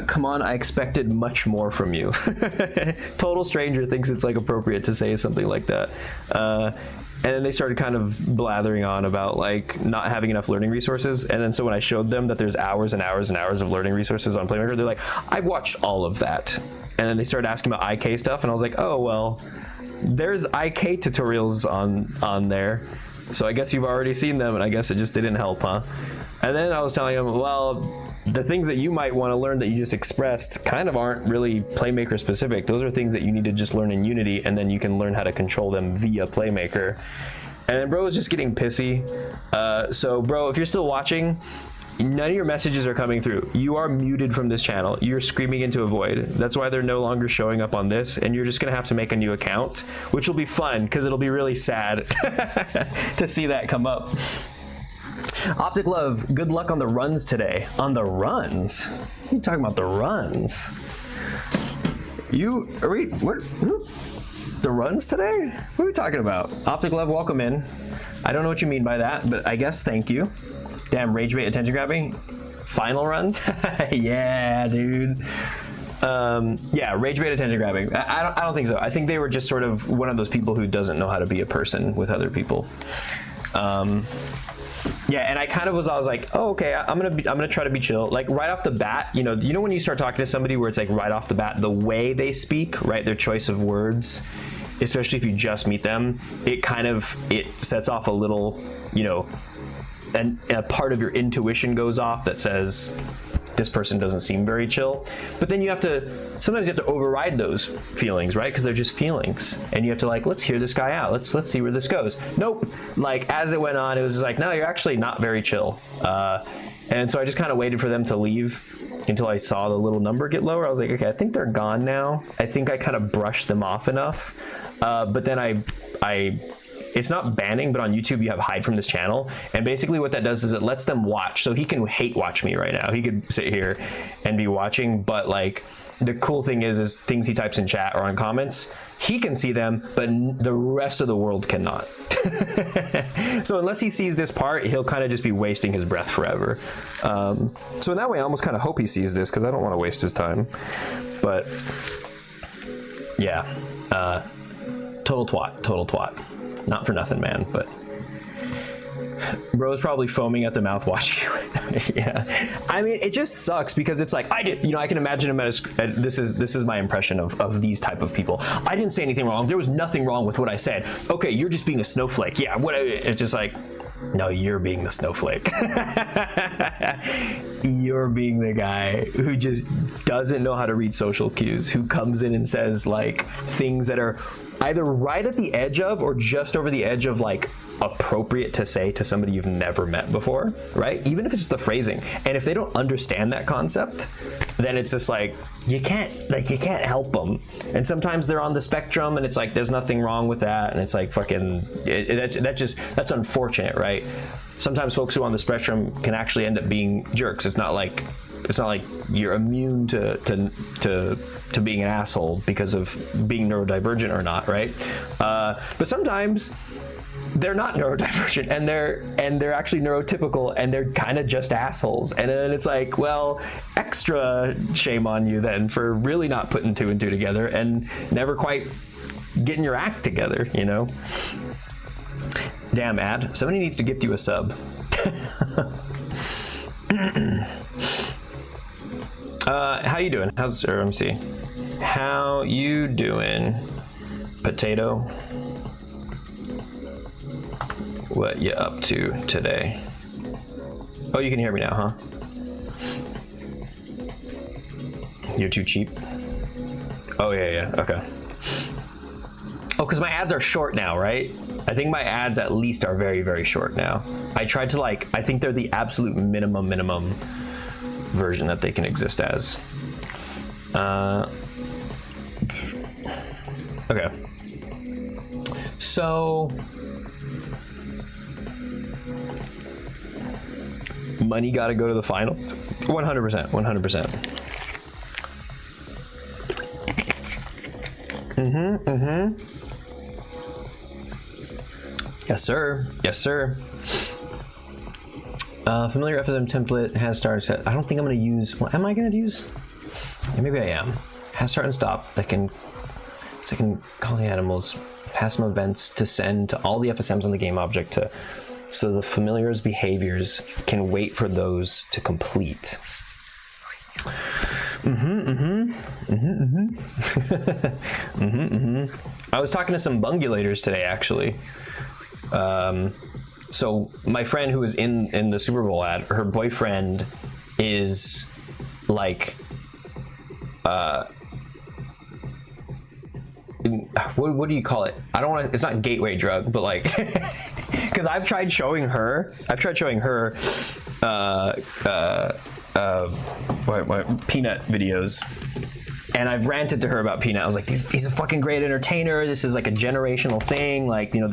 Come on, I expected much more from you. Total stranger thinks it's like appropriate to say something like that. And then they started kind of blathering on about like not having enough learning resources. And then so when I showed them that there's hours and hours and hours of learning resources on Playmaker, they're like, I've watched all of that. And then they started asking about IK stuff, and I was like, oh, well, there's IK tutorials on there. So I guess you've already seen them, and I guess it just didn't help, huh? And then I was telling them, well, the things that you might want to learn that you just expressed kind of aren't really Playmaker specific. Those are things that you need to just learn in Unity, and then you can learn how to control them via Playmaker. And then bro was just getting pissy. So bro, if you're still watching, none of your messages are coming through. You are muted from this channel. You're screaming into a void. That's why they're no longer showing up on this, and you're just gonna have to make a new account, which will be fun because it'll be really sad to see that come up. Optic Love, good luck on the runs today. On the runs? What are you talking about, the runs? The runs today? What are we talking about? Optic Love, welcome in. I don't know what you mean by that, but I guess thank you. Damn, rage bait attention grabbing. Final runs? Yeah, dude. Yeah, rage bait attention grabbing. I don't think so. I think they were just sort of one of those people who doesn't know how to be a person with other people. Yeah, and I was like, oh, okay, I'm gonna try to be chill. Like right off the bat, you know when you start talking to somebody where it's like right off the bat, the way they speak, right, their choice of words, especially if you just meet them, it sets off a little, you know, and a part of your intuition goes off that says this person doesn't seem very chill. But then sometimes you have to override those feelings, right? Because they're just feelings, and you have to like, let's hear this guy out. Let's see where this goes. Nope. Like as it went on, it was just like, no, you're actually not very chill. And so I just kind of waited for them to leave until I saw the little number get lower. I was like, okay, I think they're gone now. I think I kind of brushed them off enough. But then it's not banning, but on YouTube you have hide from this channel, and basically what that does is it lets them watch. So he can hate watch me right now. He could sit here and be watching, but like the cool thing is things he types in chat or on comments, he can see them, but the rest of the world cannot. So unless he sees this part, he'll kind of just be wasting his breath forever. So in that way, I almost kind of hope he sees this, because I don't want to waste his time. But yeah, total twat. Not for nothing, man, but bro's probably foaming at the mouth watching you. Yeah, I mean, it just sucks because it's like, I can imagine him this is my impression of these type of people. I didn't say anything wrong. There was nothing wrong with what I said. Okay, you're just being a snowflake. Yeah, it's just like, no, you're being the snowflake. You're being the guy who just doesn't know how to read social cues, who comes in and says like things that are either right at the edge of or just over the edge of like appropriate to say to somebody you've never met before, right? Even if it's the phrasing. And if they don't understand that concept, then it's just like, you can't help them. And sometimes they're on the spectrum and it's like, there's nothing wrong with that. And it's like fucking, that's unfortunate, right? Sometimes folks who are on the spectrum can actually end up being jerks. It's not like you're immune to being an asshole because of being neurodivergent or not, right? But sometimes they're not neurodivergent and they're actually neurotypical and they're kind of just assholes. And then it's like, well, extra shame on you then for really not putting two and two together and never quite getting your act together, you know? Damn, ad. Somebody needs to gift you a sub. How you doing? Let me see. How you doing, potato? What you up to today? Oh, you can hear me now, huh? You're too cheap? Oh, yeah, okay. Oh, because my ads are short now, right? I think my ads at least are very, very short now. I tried to I think they're the absolute minimum version that they can exist as. Okay. So, money got to go to the final. 100%, 100%. Yes, sir. Yes, sir. Familiar FSM template has start and set. I don't think I'm going to use. What am I going to use? Yeah, maybe I am. Has start and stop that can call the animals, pass some events to send to all the FSMs on the game object so the familiar's behaviors can wait for those to complete. I was talking to some bungulators today, actually. So my friend who was in the Super Bowl ad, her boyfriend is like, what do you call it? I don't want to, it's not gateway drug, but like, because I've tried showing her Peanut videos, and I've ranted to her about Peanut. I was like, he's a fucking great entertainer. This is like a generational thing. Like, you know,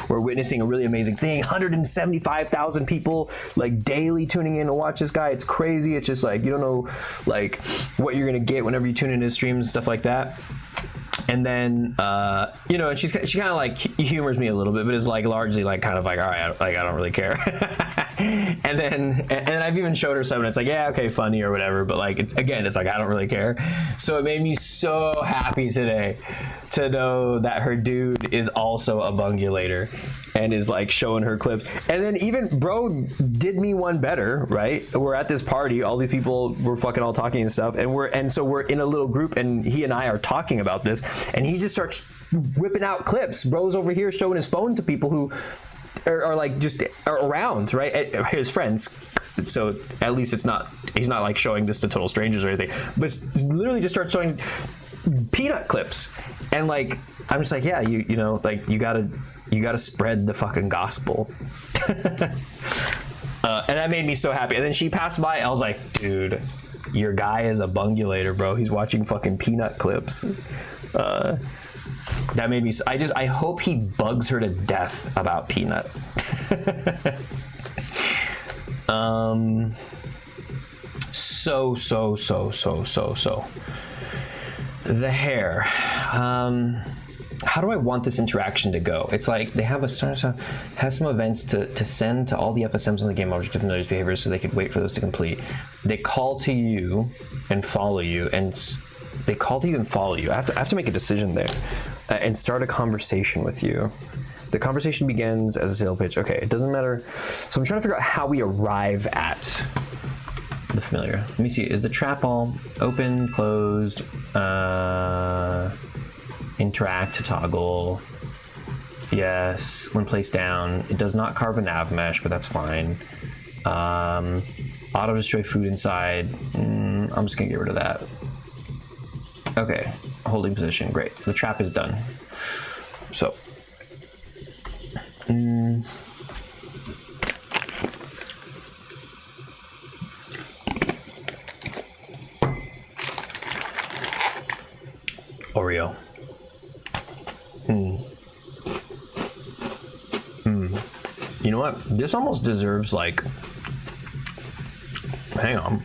we're witnessing a really amazing thing. 175,000 people like daily tuning in to watch this guy. It's crazy. It's just like, you don't know like what you're gonna get whenever you tune into his streams and stuff like that. And then, you know, and she kind of like humors me a little bit, but is like largely like kind of like, all right, like I don't really care. and then I've even showed her some, and it's like, yeah, okay, funny or whatever. But like, it's like I don't really care. So it made me so happy today to know that her dude is also a bungulator and is like showing her clips. And then even bro did me one better, right? We're at this party, all these people were fucking all talking and stuff, and so we're in a little group, and he and I are talking about this. And he just starts whipping out clips. Bro's over here showing his phone to people who are like just around, right? His friends. So at least he's not like showing this to total strangers or anything, but literally just starts showing Peanut clips. And like, I'm just like, yeah, you know, like you gotta spread the fucking gospel. And that made me so happy. And then she passed by, I was like, dude, your guy is a bungulator, bro. He's watching fucking Peanut clips. That made me, I hope he bugs her to death about Peanut. So. The hair. How do I want this interaction to go? It's like they have has some events to send to all the FSMs on the game object of familiar behaviors so they could wait for those to complete. They call to you and follow you, and they call to you and follow you. I have to make a decision there and start a conversation with you. The conversation begins as a sale pitch. Okay, it doesn't matter. So I'm trying to figure out how we arrive at the familiar. Let me see. Is the trap all open, closed, interact to toggle? Yes. When placed down, it does not carve a nav mesh, but that's fine. Auto destroy food inside. I'm just gonna get rid of that. Okay. Holding position. Great. The trap is done. So. Oreo. You know what? This almost deserves like. Hang on.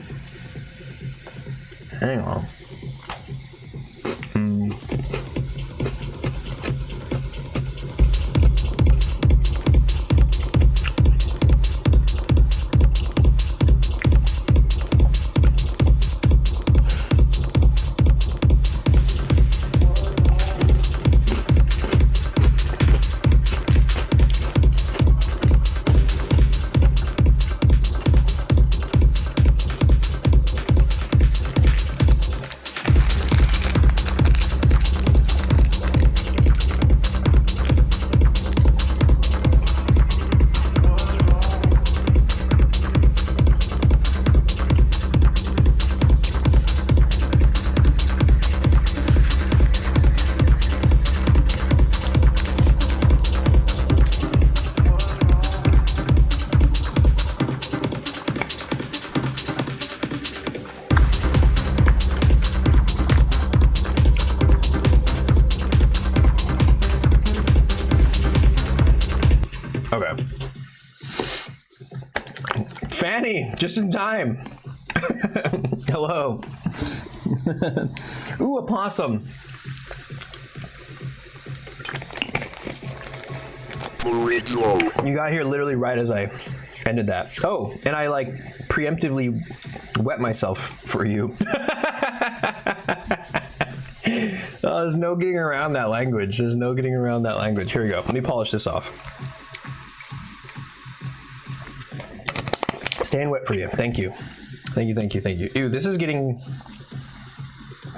Okay. Fanny, just in time. Hello. Ooh, a possum. You got here literally right as I ended that. Oh, and I like preemptively wet myself for you. There's no getting around that language. Here we go. Let me polish this off. Staying wet for you. Thank you. Ew, this is getting...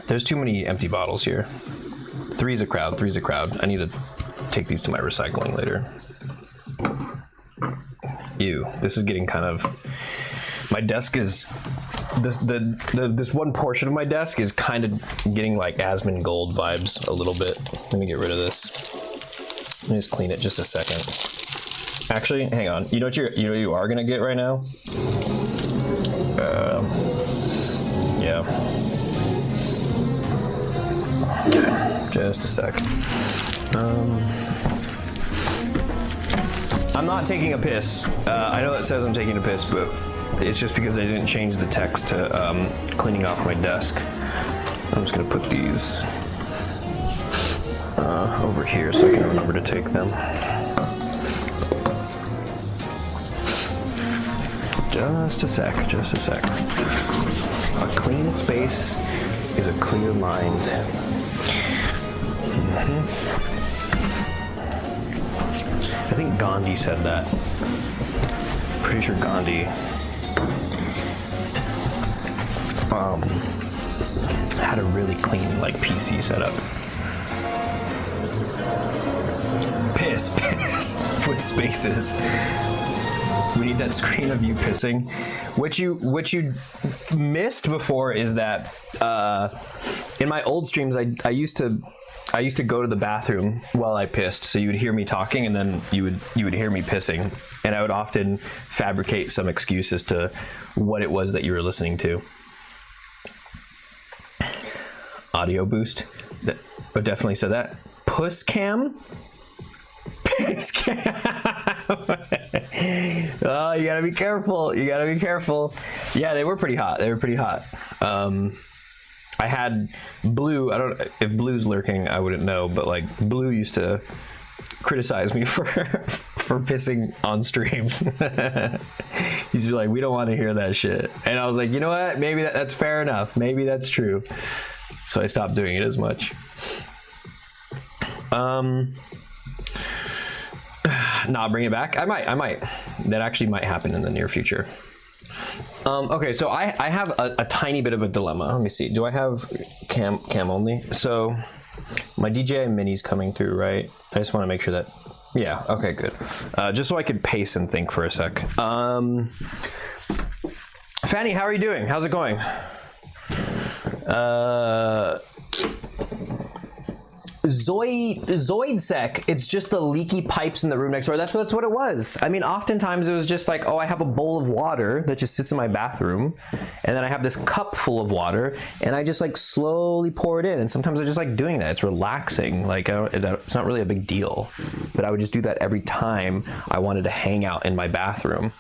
There's too many empty bottles here. Three's a crowd. I need to take these to my recycling later. Ew, this is getting kind of... My desk is... This one portion of my desk is kind of getting like Asmongold vibes a little bit. Let me get rid of this. Let me just clean it just a second. Actually, hang on. You know what you are gonna get right now? Yeah. Okay, just a sec. I'm not taking a piss. I know it says I'm taking a piss, but it's just because I didn't change the text to cleaning off my desk. I'm just gonna put these over here so I can remember to take them. Just a sec. A clean space is a clear mind. I think Gandhi said that. Pretty sure Gandhi had a really clean like PC setup. with spaces. We need that screen of you pissing. What you missed before is that in my old streams, I used to go to the bathroom while I pissed, so you would hear me talking, and then you would hear me pissing, and I would often fabricate some excuse as to what it was that you were listening to. Audio boost. That definitely said that. Puss cam. Piss cam. Oh, you gotta be careful. You gotta be careful. Yeah, they were pretty hot. They were pretty hot. I had Blue. I don't. If Blue's lurking, I wouldn't know. But like Blue used to criticize me for pissing on stream. He's be like, "We don't want to hear that shit." And I was like, you know what? Maybe that's fair enough. Maybe that's true. So I stopped doing it as much. Nah, bring it back. I might. That actually might happen in the near future. Okay, so I have a tiny bit of a dilemma. Let me see. Do I have cam only? So my DJI Mini's coming through, right? I just want to make sure that. Yeah. Okay. Good. Just so I could pace and think for a sec. Fanny, how are you doing? How's it going? Zoidsec, it's just the leaky pipes in the room next door. That's what it was. I mean, oftentimes it was just like, oh, I have a bowl of water that just sits in my bathroom, and then I have this cup full of water, and I just like slowly pour it in. And sometimes I just like doing that. It's relaxing. Like it's not really a big deal, but I would just do that every time I wanted to hang out in my bathroom,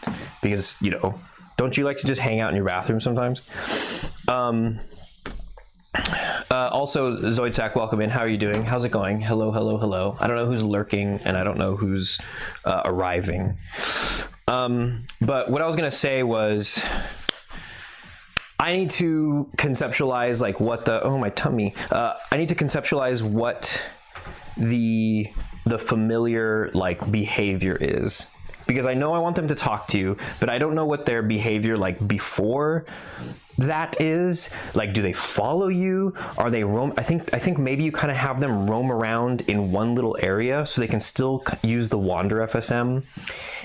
because don't you like to just hang out in your bathroom sometimes? Also, Zoidsack, welcome in. How are you doing? How's it going? Hello, hello, hello. I don't know who's lurking, and I don't know who's arriving. But what I was gonna say was, I need to conceptualize like what the my tummy. I need to conceptualize what the familiar like behavior is, because I know I want them to talk to you, but I don't know what their behavior like before that is. Like, do they follow you? Are they roam? I think maybe you kind of have them roam around in one little area so they can still use the Wander FSM.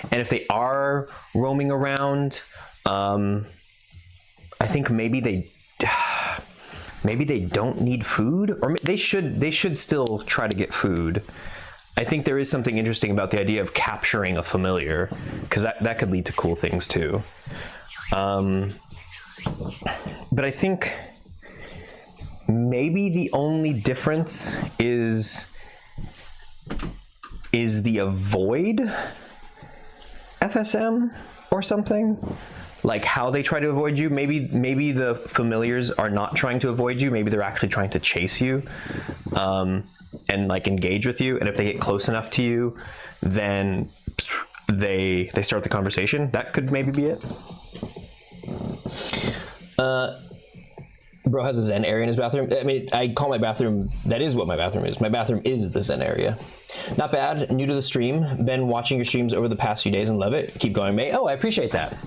And if they are roaming around, I think maybe they don't need food, or they should still try to get food. I think there is something interesting about the idea of capturing a familiar, because that could lead to cool things too. But I think maybe the only difference is the avoid FSM or something. Like how they try to avoid you. Maybe the familiars are not trying to avoid you. Maybe they're actually trying to chase you and like engage with you. And if they get close enough to you, then they start the conversation. That could maybe be it. Bro has a Zen area in his bathroom. I mean, I call my bathroom, that is what my bathroom is. My bathroom is the Zen area. Not bad. New to the stream. Been watching your streams over the past few days and love it. Keep going, mate. Oh, I appreciate that.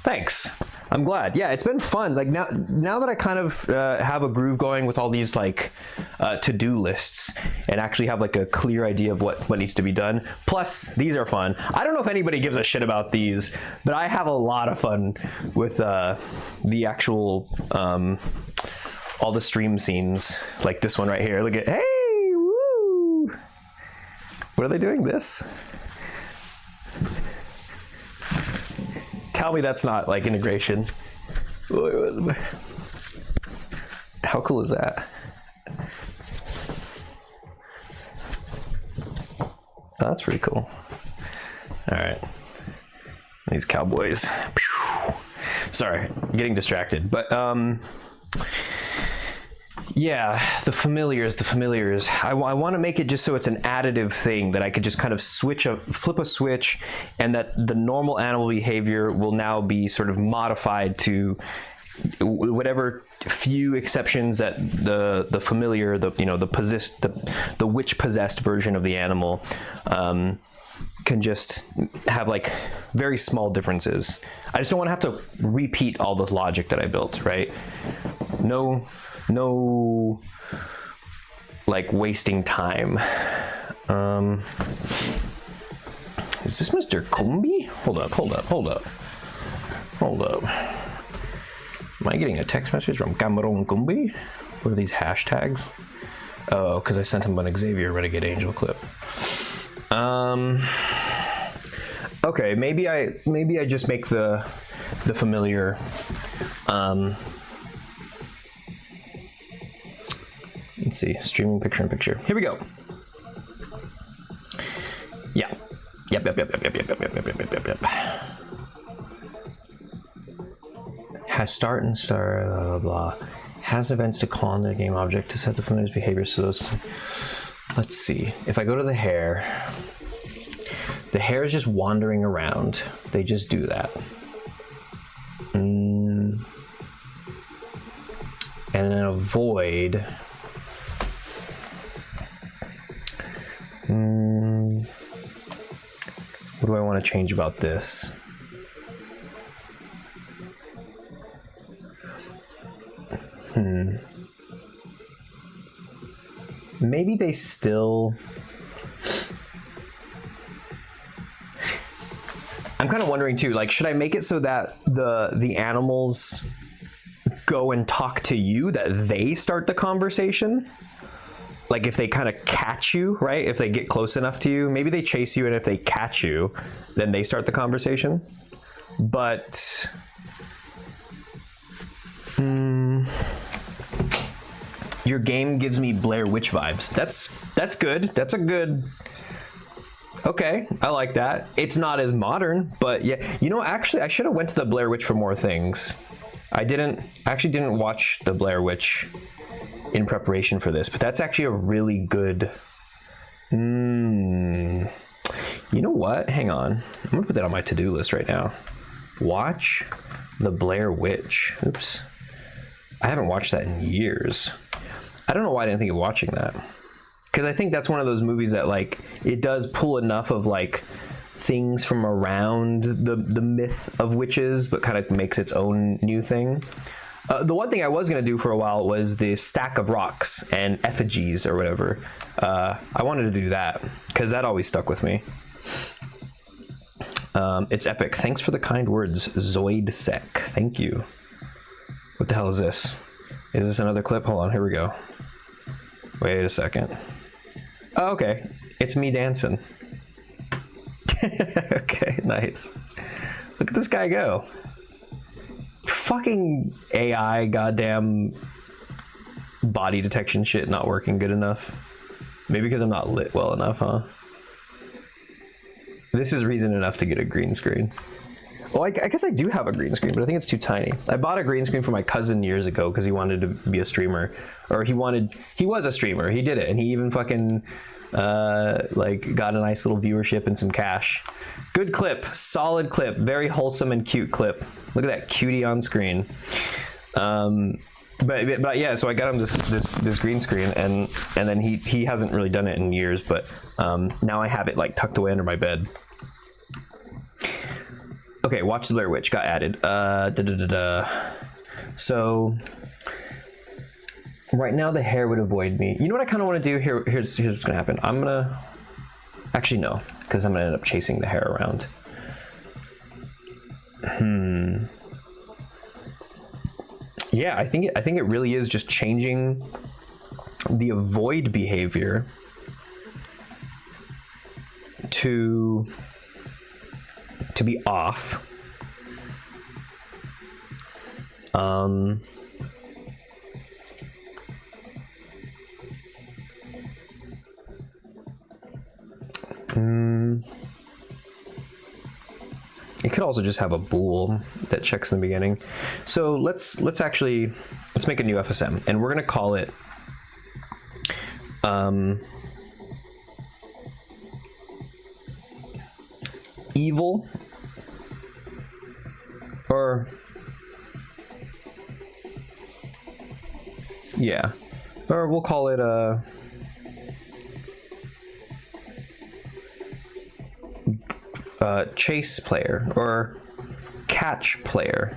Thanks. I'm glad. Yeah, it's been fun. Like now that I kind of have a groove going with all these like to-do lists and actually have like a clear idea of what needs to be done. Plus, these are fun. I don't know if anybody gives a shit about these, but I have a lot of fun with the actual all the stream scenes, like this one right here. Look at, hey, woo! What are they doing? This? Tell me that's not like integration. How cool is that? That's pretty cool. All right. These cowboys. Sorry, getting distracted. But yeah, the familiars. I want to make it just so it's an additive thing that I could just kind of flip a switch, and that the normal animal behavior will now be sort of modified to whatever few exceptions that the familiar, the witch possessed version of the animal can just have like very small differences. I just don't want to have to repeat all the logic that I built, right? No like wasting time. Is this Mr. Kumbi? Hold up. Am I getting a text message from Cameron Kumbi? What are these hashtags? Oh, because I sent him an Xavier Renegade Angel clip. Okay, maybe I just make the familiar. Let's see, streaming picture in picture. Here we go. Yeah. Yep. Has start and start, blah, blah, blah. Has events to call on the game object to set the familiar's behavior so those. Let's see. If I go to the hair is just wandering around. They just do that. And then a void. What do I want to change about this? Maybe they still... I'm kind of wondering too, like, should I make it so that the animals go and talk to you, that they start the conversation? Like if they kind of catch you, right? If they get close enough to you, maybe they chase you, and if they catch you, then they start the conversation. But your game gives me Blair Witch vibes. That's good. That's a good. Okay, I like that. It's not as modern, but yeah. You know, actually, I should have went to the Blair Witch for more things. I actually didn't watch the Blair Witch in preparation for this, but that's actually a really good. You know what? Hang on. I'm gonna put that on my to-do list right now. Watch the Blair Witch. Oops. I haven't watched that in years. I don't know why I didn't think of watching that. Because I think that's one of those movies that, like, it does pull enough of, like, things from around the myth of witches, but kind of makes its own new thing. The one thing I was going to do for a while was the stack of rocks and effigies or whatever. I wanted to do that because that always stuck with me. It's epic. Thanks for the kind words, Zoidsec. Thank you. What the hell is this? Is this another clip? Hold on, here we go. Wait a second. Oh, okay. It's me dancing. Okay, nice. Look at this guy go. Fucking AI goddamn body detection shit not working good enough. Maybe because I'm not lit well enough, huh? This is reason enough to get a green screen. Well, I guess I do have a green screen, but I think it's too tiny. I bought a green screen for my cousin years ago because he wanted to be a streamer. Or he was a streamer. He did it, and he even fucking like got a nice little viewership and some cash. Good clip, solid clip, very wholesome and cute clip. Look at that cutie on screen. But yeah, so I got him this green screen, and then he hasn't really done it in years, but now I have it like tucked away under my bed. Okay, watch the Blair Witch got added. So right now the hair would avoid me. You know what I kind of want to do here? Here's what's gonna happen. I'm gonna actually no, because I'm gonna end up chasing the hair around. Yeah, I think it really is just changing the avoid behavior to be off. It could also just have a bool that checks in the beginning. So let's make a new FSM, and we're gonna call it evil, or yeah, or we'll call it chase player or catch player.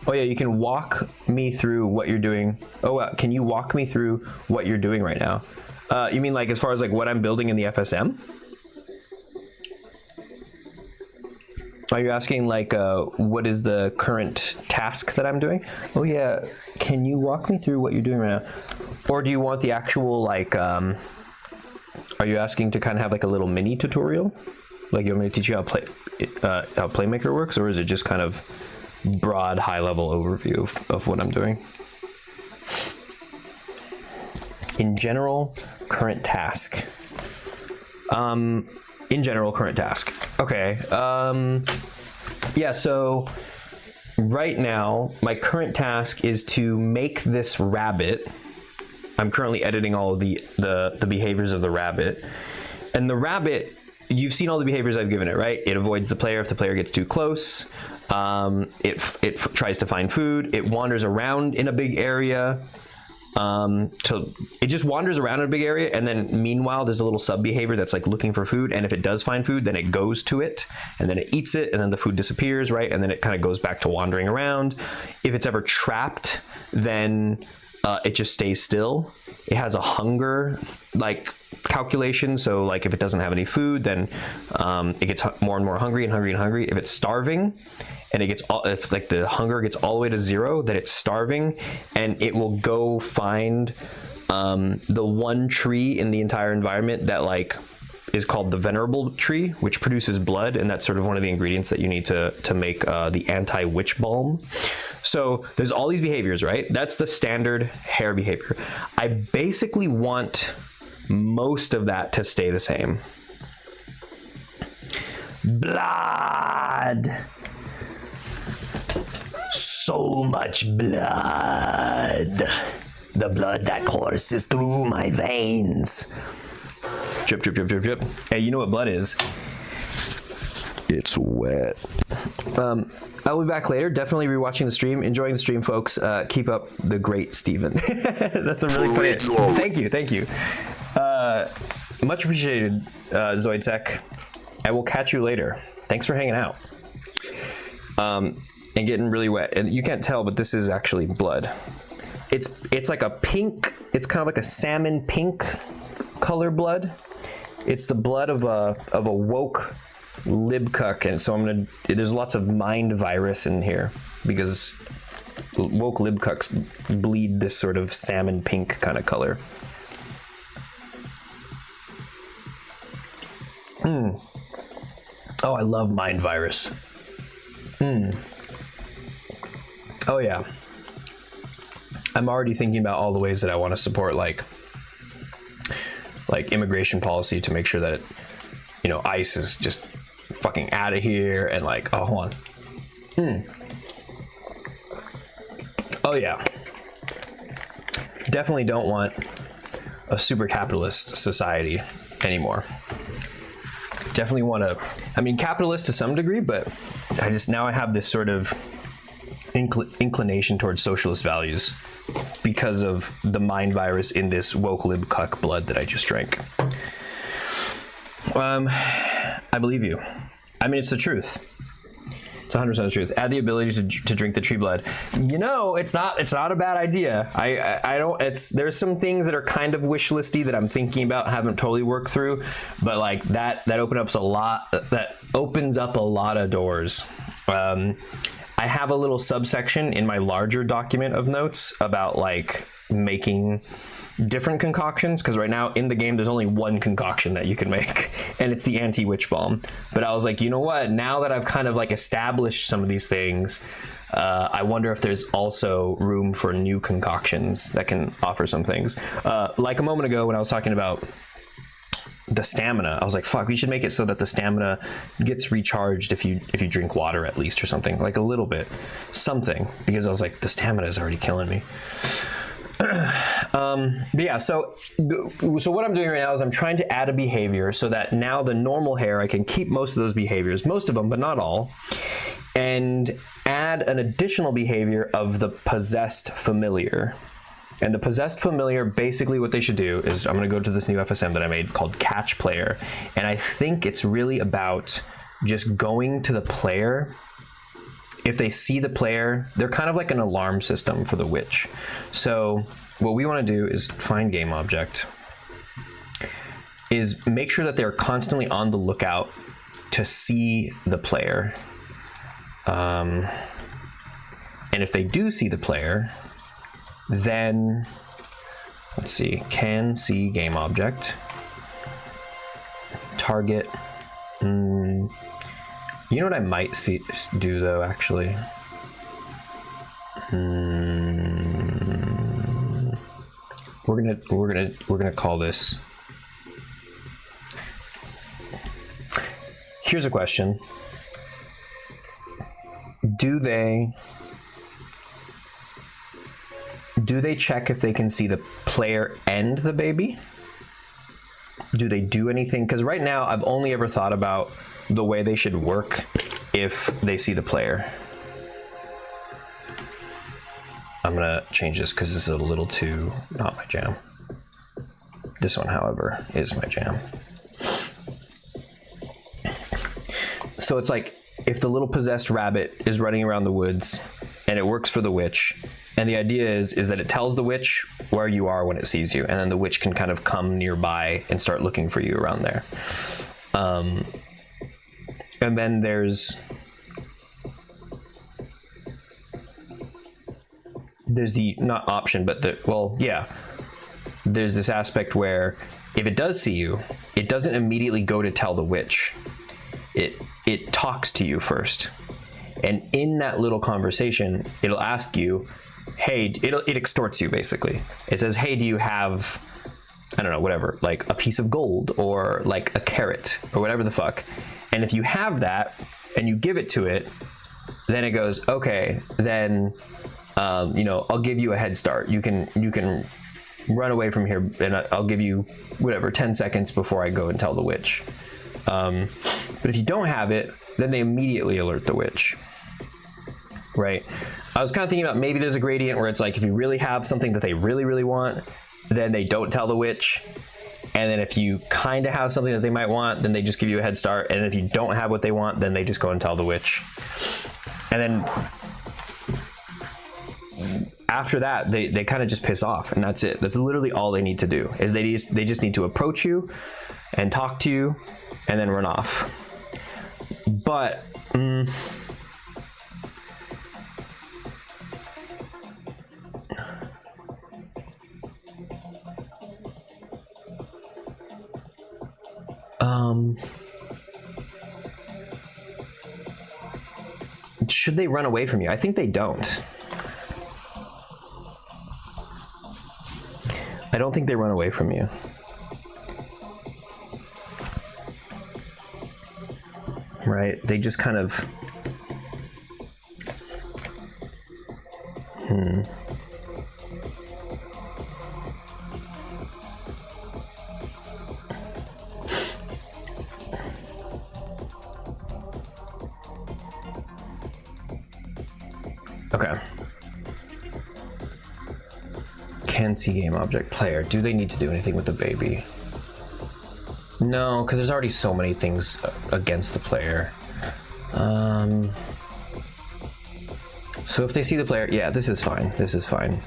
Oh yeah, you can walk me through what you're doing. Oh, can you walk me through what you're doing right now? You mean like as far as like what I'm building in the FSM? Are you asking like what is the current task that I'm doing? Oh yeah, can you walk me through what you're doing right now? Or do you want the actual like, are you asking to kind of have like a little mini tutorial? Like you want me to teach you how Playmaker works, or is it just kind of broad high level overview of what I'm doing? In general, current task. In general, current task. Okay. Yeah, so right now, my current task is to make this rabbit. I'm currently editing all of the behaviors of the rabbit. And the rabbit, you've seen all the behaviors I've given it, right? It avoids the player if the player gets too close. It tries to find food. It wanders around in a big area. It just wanders around in a big area, and then meanwhile there's a little sub behavior that's like looking for food, and if it does find food, then it goes to it, and then it eats it, and then the food disappears, right? And then it kind of goes back to wandering around. If it's ever trapped, then it just stays still. It has a hunger like calculation, so like if it doesn't have any food, then it gets more and more hungry and hungry and hungry. If it's starving, and if like the hunger gets all the way to 0, then it's starving, and it will go find the one tree in the entire environment that like is called the venerable tree, which produces blood, and that's sort of one of the ingredients that you need to make the anti-witch balm. So there's all these behaviors, right? That's the standard hare behavior. I basically want most of that to stay the same. Blood. So much blood. The blood that courses through my veins. Drip, drip, drip, drip, drip. Hey, you know what blood is? It's wet. I'll be back later. Definitely rewatching the stream. Enjoying the stream, folks. Keep up the great Steven. That's a really funny. Thank you, thank you. Much appreciated, Zoidsec. I will catch you later. Thanks for hanging out. And getting really wet. And you can't tell, but this is actually blood. It's like a pink. It's kind of like a salmon pink color blood. It's the blood of a woke libcuck, and so there's lots of mind virus in here because woke libcucks bleed this sort of salmon pink kind of color. Oh, I love mind virus. Oh yeah. I'm already thinking about all the ways that I want to support like immigration policy to make sure that ICE is just fucking out of here, and like, oh, hold on. Oh yeah. Definitely don't want a super capitalist society anymore. Definitely want to, I mean, capitalist to some degree, but I have this sort of inclination towards socialist values because of the mind virus in this woke libcuck blood that I just drank. I believe you. I mean, it's the truth. It's 100% the truth. Add the ability to drink the tree blood. It's not a bad idea. There's some things that are kind of wish listy that I'm thinking about, haven't totally worked through, but like that opens up a lot of doors. I have a little subsection in my larger document of notes about like making different concoctions, because right now in the game there's only one concoction that you can make, and it's the anti-witch balm. But I was like, you know what, now that I've kind of like established some of these things, I wonder if there's also room for new concoctions that can offer some things. Like a moment ago when I was talking about the stamina, I was like, fuck, we should make it so that the stamina gets recharged if you drink water at least, or something, like a little bit something, because I was like, the stamina is already killing me. But yeah, so what I'm doing right now is I'm trying to add a behavior so that now the normal hare, I can keep most of those behaviors, most of them, but not all, and add an additional behavior of the possessed familiar. And the possessed familiar, basically what they should do is, I'm going to go to this new FSM that I made called Catch Player. And I think it's really about just going to the player. If they see the player, they're kind of like an alarm system for the witch. So what we want to do is find game object. is make sure that they're constantly on the lookout to see the player. And if they do see the player, then let's see, can see game object, target. You know what I might do though, actually? We're gonna call this. Here's a question. Do they check if they can see the player and the baby? Do they do anything? Because right now I've only ever thought about the way they should work if they see the player. I'm gonna change this because this is a little too not my jam. This one, however, is my jam. So it's like if the little possessed rabbit is running around the woods and it works for the witch, and the idea is that it tells the witch where you are when it sees you, and then the witch can kind of come nearby and start looking for you around there. And then there's the, not option, but there's this aspect where if it does see you, it doesn't immediately go to tell the witch. It talks to you first. And in that little conversation, it'll ask you, hey, it extorts you basically. It says, hey, do you have, I don't know, whatever, like a piece of gold or like a carrot or whatever the fuck. And if you have that and you give it to it, then it goes, okay, then, I'll give you a head start. You can run away from here and I'll give you whatever, 10 seconds before I go and tell the witch. But if you don't have it, then they immediately alert the witch. Right? I was kind of thinking about maybe there's a gradient where it's like if you really have something that they really, really want, then they don't tell the witch. And then if you kind of have something that they might want, then they just give you a head start. And if you don't have what they want, then they just go and tell the witch. And then after that, they kind of just piss off, and that's it. That's literally all they need to do, is they just need to approach you and talk to you and then run off. But should they run away from you? I think they don't. I don't think they run away from you. Right? They just kind of... Okay. Can see game object player. Do they need to do anything with the baby? No, because there's already so many things against the player. So if they see the player, yeah, this is fine. This is fine.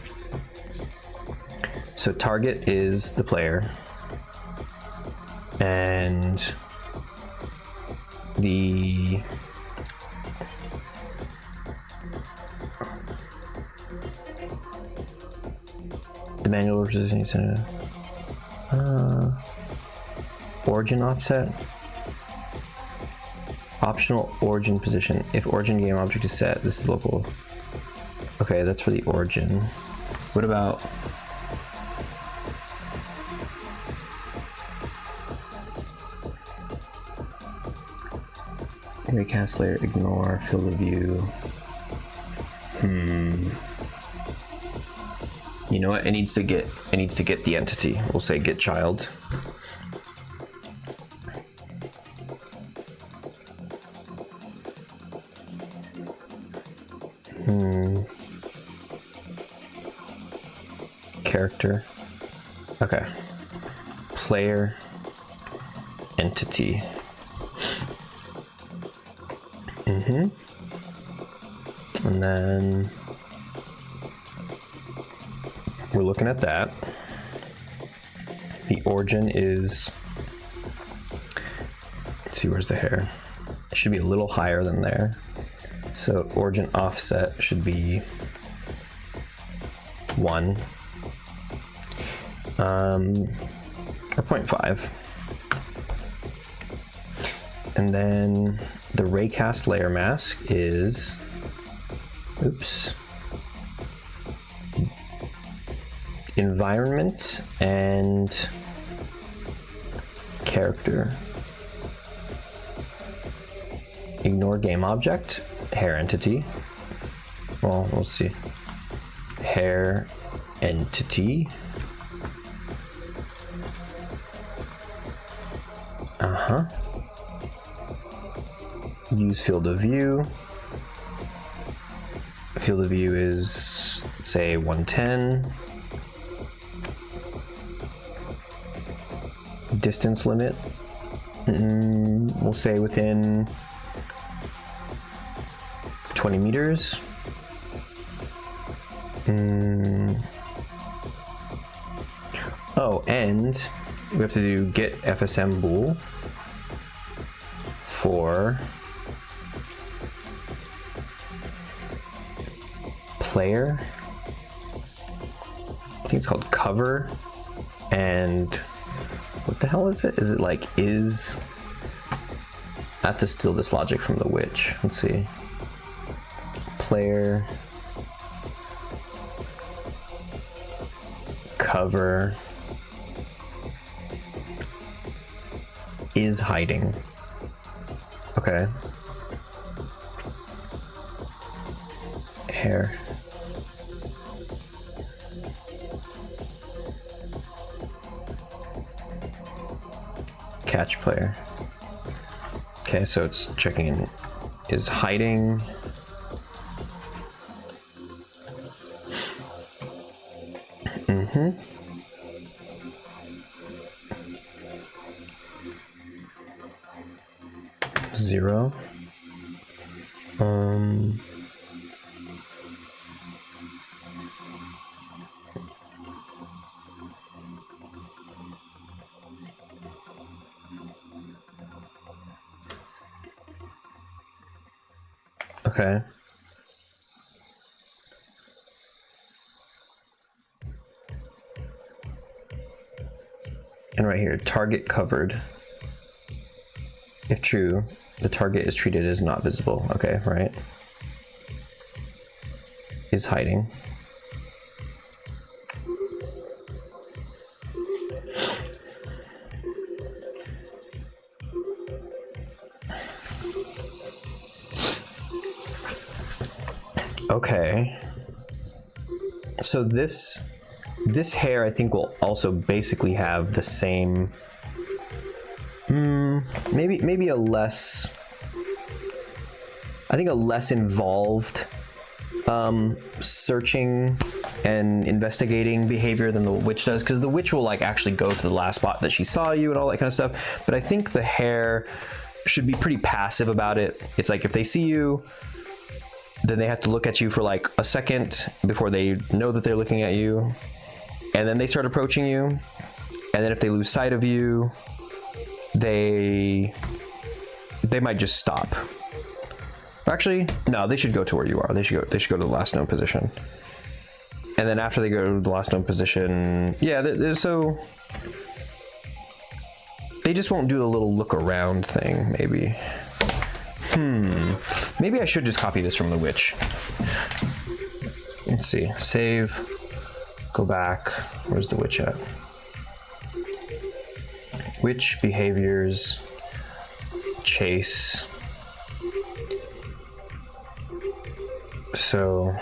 So target is the player. And the manual positioning center. Origin offset. Optional origin position. If origin game object is set, this is local. Okay, that's for the origin. What about... recast layer, ignore, field of view. You know what? It needs to get the entity. We'll say get child. Character. Okay. Player entity. And then we're looking at that. The origin is see, where's the hair? It should be a little higher than there. So origin offset should be 1. Or 0.5. And then the raycast layer mask is, oops, environment and character. Ignore game object, hair entity. Well, we'll see. Hair entity. Use field of view. Field of view is, say, 110. Distance limit. We'll say within 20 meters. Oh, and we have to do get FSM bool for player. I think it's called cover. And what the hell is it? Is it like is? I have to steal this logic from the witch. Let's see. Player cover is hiding. Okay. Hair. Catch player. Okay, so it's checking is hiding. Zero. Okay. And right here, target covered. If true, the target is treated as not visible. Okay, right. Is hiding. Okay. So this hair I think will also basically have the same maybe a less, I think a less involved searching and investigating behavior than the witch does, because the witch will like actually go to the last spot that she saw you and all that kind of stuff. But I think the hair should be pretty passive about it. It's like if they see you, then they have to look at you for like a second before they know that they're looking at you, and then they start approaching you, and then if they lose sight of you, they might just stop. Actually, no, they should go to where you are. They should go to the last known position. And then after they go to the last known position, yeah, so they just won't do the little look around thing, maybe. Maybe I should just copy this from the witch. Let's see, save, go back. Where's the witch at? Witch behaviors, chase. So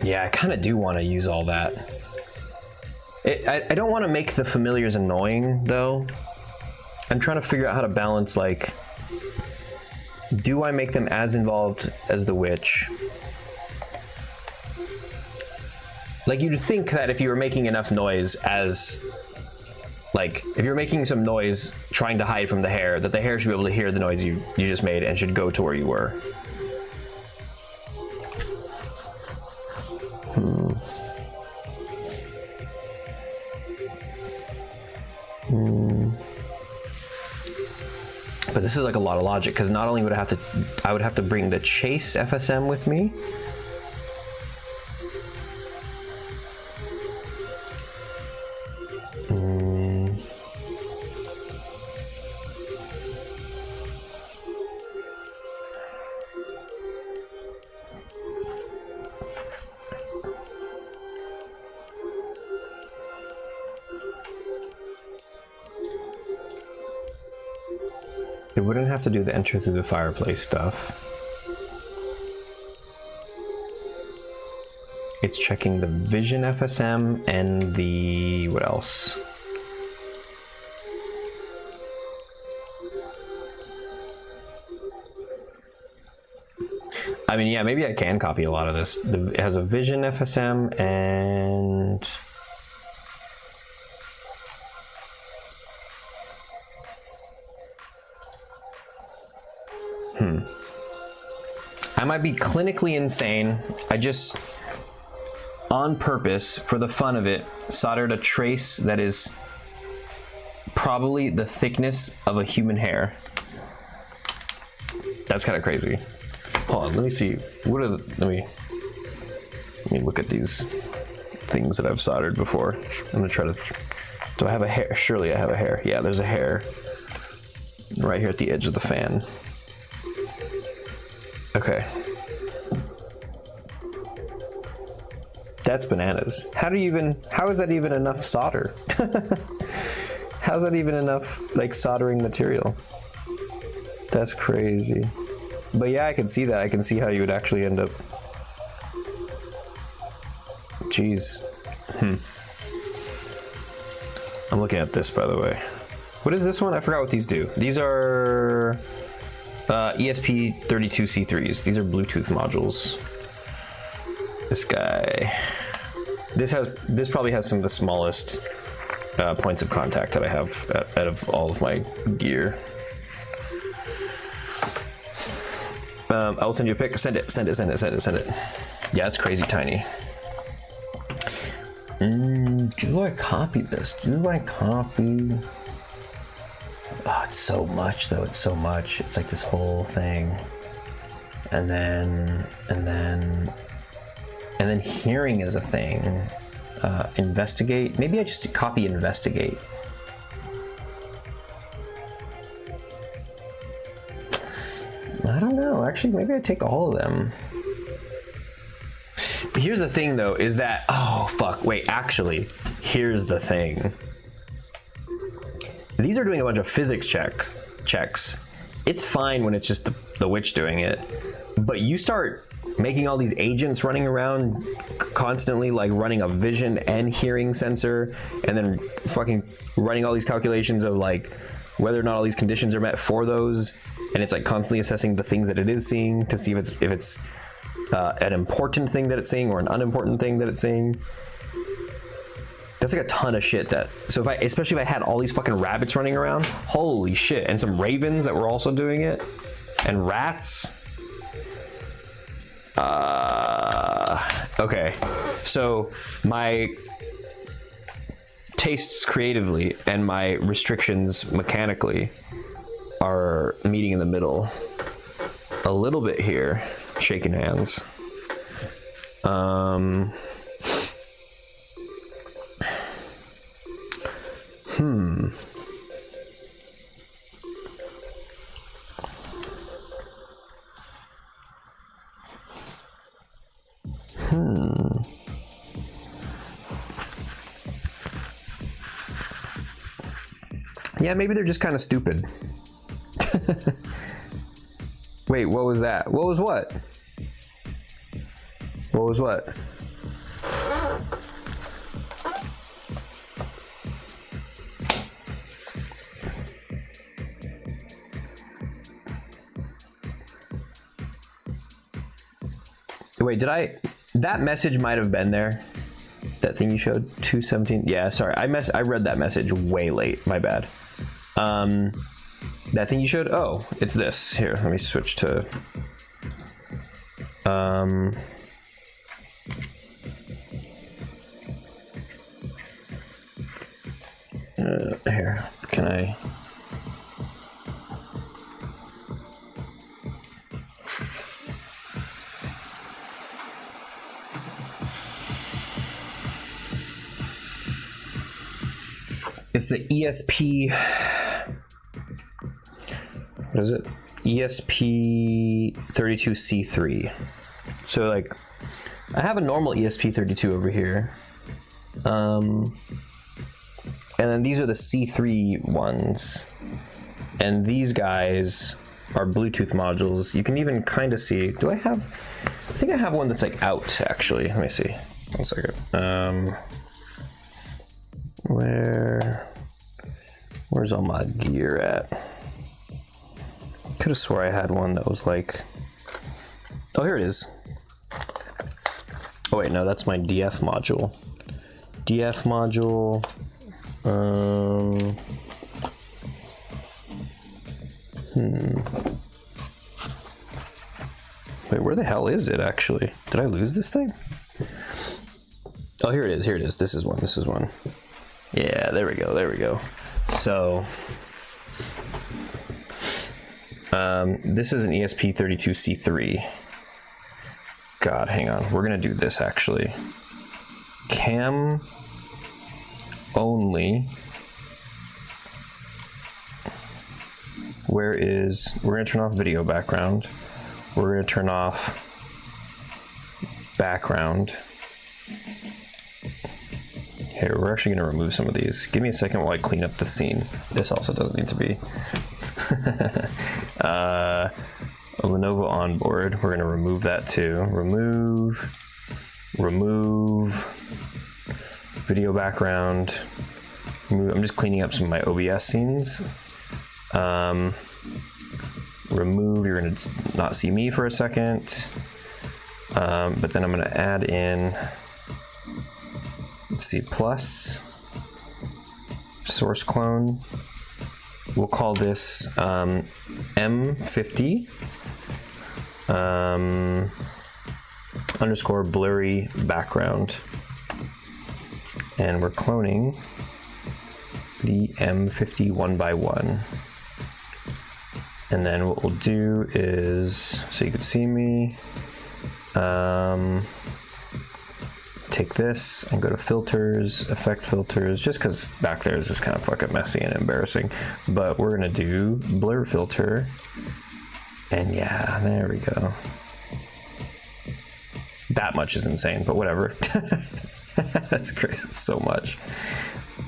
yeah, I kind of do want to use all that. I don't want to make the familiars annoying though. I'm trying to figure out how to balance, like, do I make them as involved as the witch? Like, you'd think that if you were making enough noise as like if you're making some noise trying to hide from the hair, that the hair should be able to hear the noise you just made and should go to where you were. But this is like a lot of logic, because not only would I would have to bring the chase FSM with me. It wouldn't have to do the enter through the fireplace stuff. It's checking the vision FSM and the, what else? I mean, yeah, maybe I can copy a lot of this. It has a vision FSM and I might be clinically insane. I just, on purpose, for the fun of it, soldered a trace that is probably the thickness of a human hair. That's kind of crazy. Hold on, let me see. What are the, let me look at these things that I've soldered before. I'm gonna try to, do I have a hair? Surely I have a hair. Yeah, there's a hair right here at the edge of the fan. Okay. That's bananas. How is that even enough solder? How's that even enough like soldering material? That's crazy. But yeah, I can see that. I can see how you would actually end up. Jeez. I'm looking at this, by the way. What is this one? I forgot what these do. These are ESP32C3s. These are Bluetooth modules. This guy. This probably has some of the smallest points of contact that I have out of all of my gear. I'll send you a pic. Send it. Yeah, it's crazy tiny. Do I copy this? Do I copy? Oh, it's so much though. It's so much. It's like this whole thing, and then hearing is a thing. Investigate. Maybe I just copy investigate. I don't know. Actually, maybe I take all of them. Here's the thing though, is that, oh fuck, wait, actually, here's the thing. These are doing a bunch of physics checks. It's fine when it's just the witch doing it, but you start making all these agents running around constantly, like running a vision and hearing sensor, and then fucking running all these calculations of like whether or not all these conditions are met for those, and it's like constantly assessing the things that it is seeing to see if it's an important thing that it's seeing or an unimportant thing that it's seeing. That's like a ton of shit. So especially if I had all these fucking rabbits running around, holy shit, and some ravens that were also doing it, and rats. Okay, so my tastes creatively and my restrictions mechanically are meeting in the middle a little bit here, shaking hands. Yeah, maybe they're just kind of stupid. Wait, what was that? What was what? What was what? Wait, that message might have been there. That thing you showed, 217. Yeah, sorry, I read that message way late. My bad. That thing you showed. Oh, it's this. Here, let me switch to. Here, can I? It's the ESP. What is it? ESP32C3. So like, I have a normal ESP32 over here. And then these are the C3 ones. And these guys are Bluetooth modules. You can even kind of see, I think I have one that's like out actually. Let me see, 1 second. Where's all my gear at? Could have swore I had one that was like, oh, here it is. Oh wait, no, that's my DF module. DF module. Wait, where the hell is it actually? Did I lose this thing? Oh, here it is. Here it is. This is one. Yeah, there we go. So, this is an ESP32C3. God, hang on. We're gonna do this actually. Cam only. We're gonna turn off video background. We're gonna turn off background. Here, we're actually gonna remove some of these. Give me a second while I clean up the scene. This also doesn't need to be. A Lenovo onboard, we're gonna remove that too. Remove, video background. I'm just cleaning up some of my OBS scenes. Remove, you're gonna not see me for a second. But then I'm gonna add in, let's see, plus, source clone. We'll call this M50 underscore blurry background. And we're cloning the M50 1x1. And then what we'll do is, so you can see me, take this and go to filters, effect filters, just because back there is just kind of fucking messy and embarrassing. But we're gonna do blur filter, and yeah, there we go. That much is insane, but whatever. That's crazy, it's so much.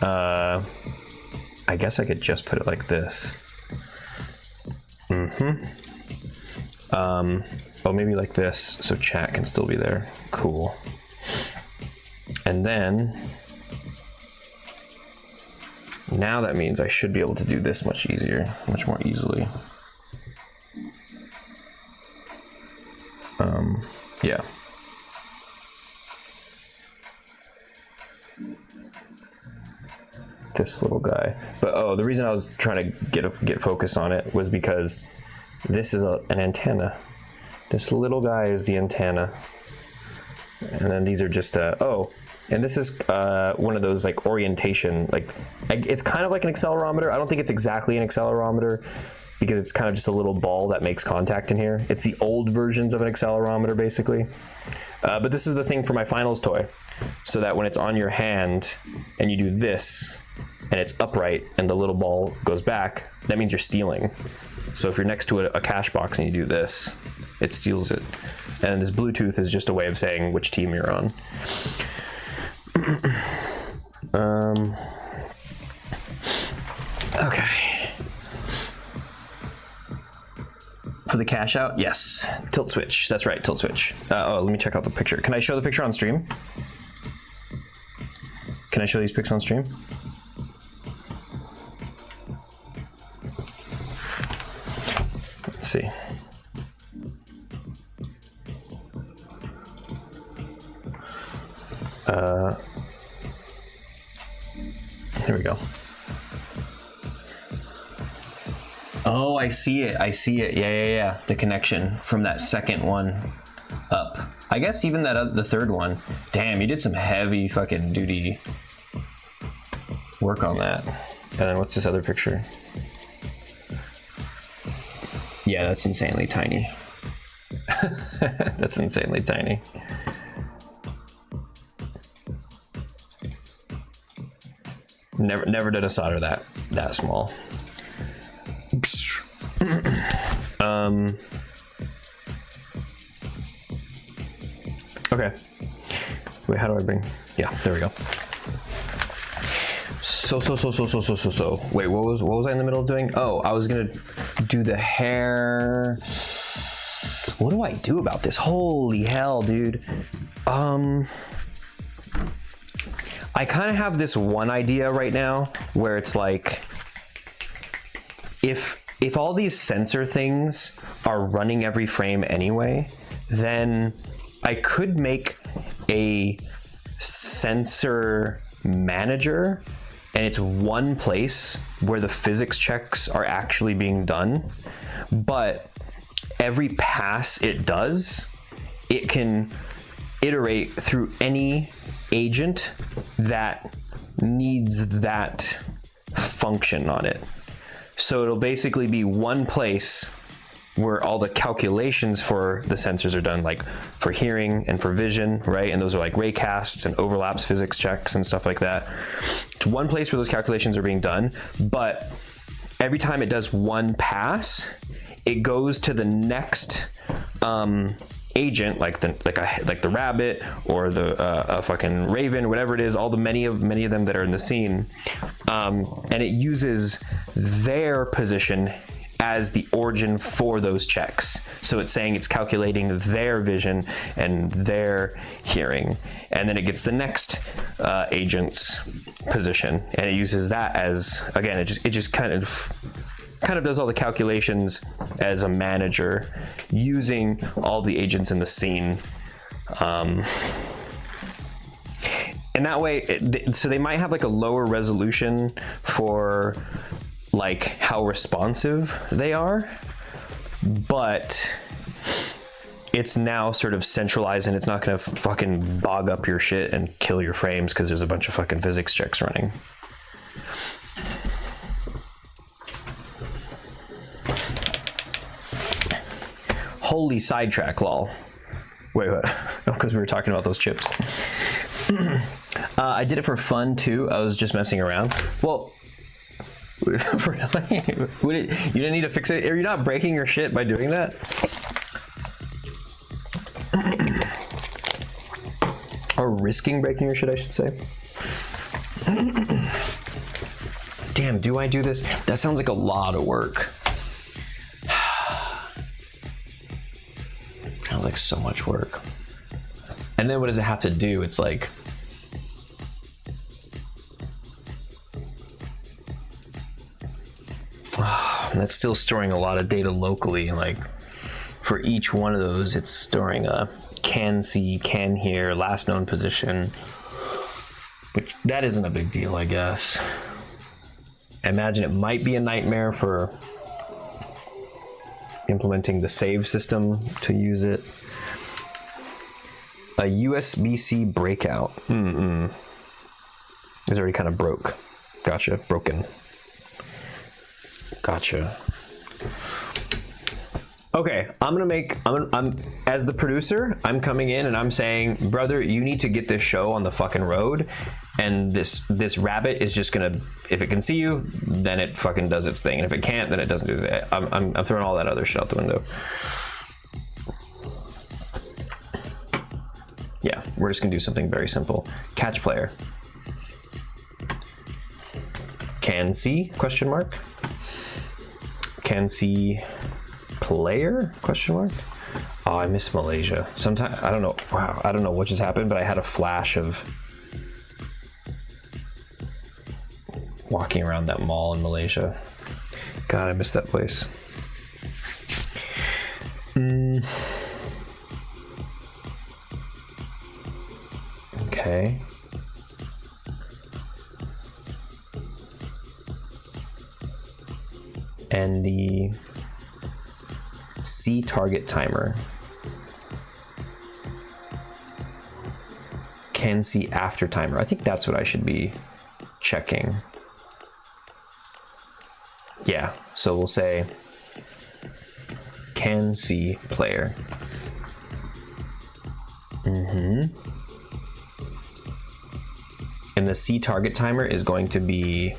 I guess I could just put it like this. Oh, maybe like this, so chat can still be there. Cool. And then, now that means I should be able to do this much easier, much more easily. Yeah. This little guy. But oh, the reason I was trying to get focus on it was because this is an antenna. This little guy is the antenna. And then these are just, oh, and this is one of those like orientation, like it's kind of like an accelerometer. I don't think it's exactly an accelerometer because it's kind of just a little ball that makes contact in here. It's the old versions of an accelerometer basically. But this is the thing for my finals toy. So that when it's on your hand and you do this and it's upright and the little ball goes back, that means you're stealing. So if you're next to a cash box and you do this, it steals it. And this Bluetooth is just a way of saying which team you're on. Okay. For the cash out, yes. Tilt switch, that's right, tilt switch. Oh, let me check out the picture. Can I show the picture on stream? Can I show these pics on stream? Let's see. Here we go. Oh, I see it. I see it. Yeah. The connection from that second one up. I guess even that the third one. Damn, you did some heavy fucking duty work on that. And then what's this other picture? Yeah, that's insanely tiny. That's insanely tiny. Never did a solder that small. Okay. Wait, how do I bring? Yeah, there we go. So. Wait, what was I in the middle of doing? Oh, I was gonna do the hair. What do I do about this? Holy hell, dude. I kind of have this one idea right now where it's like, if all these sensor things are running every frame anyway, then I could make a sensor manager, and it's one place where the physics checks are actually being done, but every pass it does, it can iterate through any agent that needs that function on it. So it'll basically be one place where all the calculations for the sensors are done, like for hearing and for vision, right? And those are like raycasts and overlaps physics checks and stuff like that. It's one place where those calculations are being done, but every time it does one pass, it goes to the next agent, like the rabbit or the fucking raven, whatever it is, all the many of them that are in the scene, and it uses their position as the origin for those checks. So it's saying it's calculating their vision and their hearing, and then it gets the next agent's position, and it uses that as, again, it just kind of does all the calculations as a manager using all the agents in the scene. And that way, so they might have like a lower resolution for like how responsive they are, but it's now sort of centralized, and it's not gonna fucking bog up your shit and kill your frames because there's a bunch of fucking physics checks running. Holy sidetrack, lol. Wait, because we were talking about those chips. I did it for fun too. I was just messing around. Well, really? You didn't need to fix it? Are you not breaking your shit by doing that? Or risking breaking your shit, I should say. Damn, do I do this? That sounds like a lot of work. Sounds like so much work. And then what does it have to do? It's like, that's still storing a lot of data locally. And like for each one of those, it's storing a can see, can hear, last known position, which that isn't a big deal, I guess. I imagine it might be a nightmare for implementing the save system to use it. A USB-C breakout. It's already kind of broke. Gotcha. Broken. Gotcha. Okay, I'm as the producer, I'm coming in and I'm saying, brother, you need to get this show on the fucking road, and this rabbit is just gonna, if it can see you, then it fucking does its thing, and if it can't, then it doesn't do that. I'm throwing all that other shit out the window. Yeah, we're just gonna do something very simple. Catch player. Can see, question mark. Can see player, question mark. Oh, I miss Malaysia. Sometimes, I don't know, wow, I don't know what just happened, but I had a flash of walking around that mall in Malaysia. God, I miss that place. Okay. and the C target timer can see after timer. I think that's what I should be checking. Yeah, so we'll say can see player. And the C target timer is going to be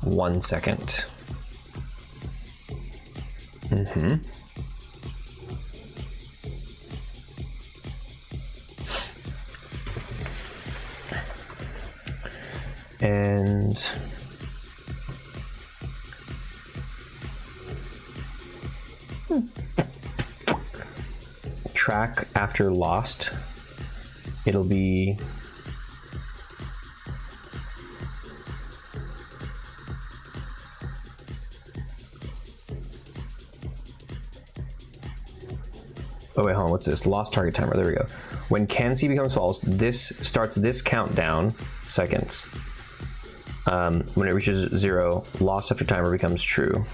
1 second. And track after lost, it'll be oh wait, hold on, what's this? Lost target timer, there we go. When can see becomes false, this starts this countdown seconds. When it reaches 0, lost after timer becomes true.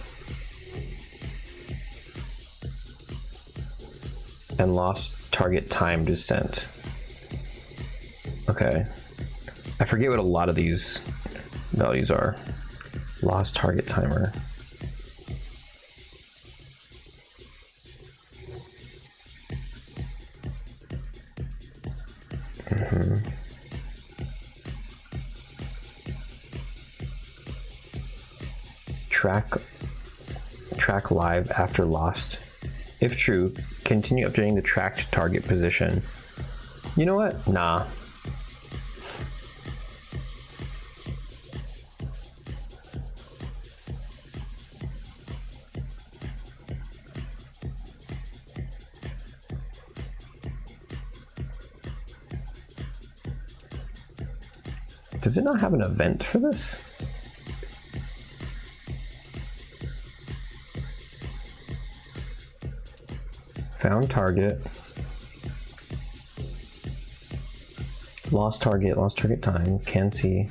And lost target timed is sent. Okay. I forget what a lot of these values are. Lost target timer. Track live after lost. If true, continue updating the tracked target position. You know what? Nah. Does it not have an event for this? Found target, lost target time, can see,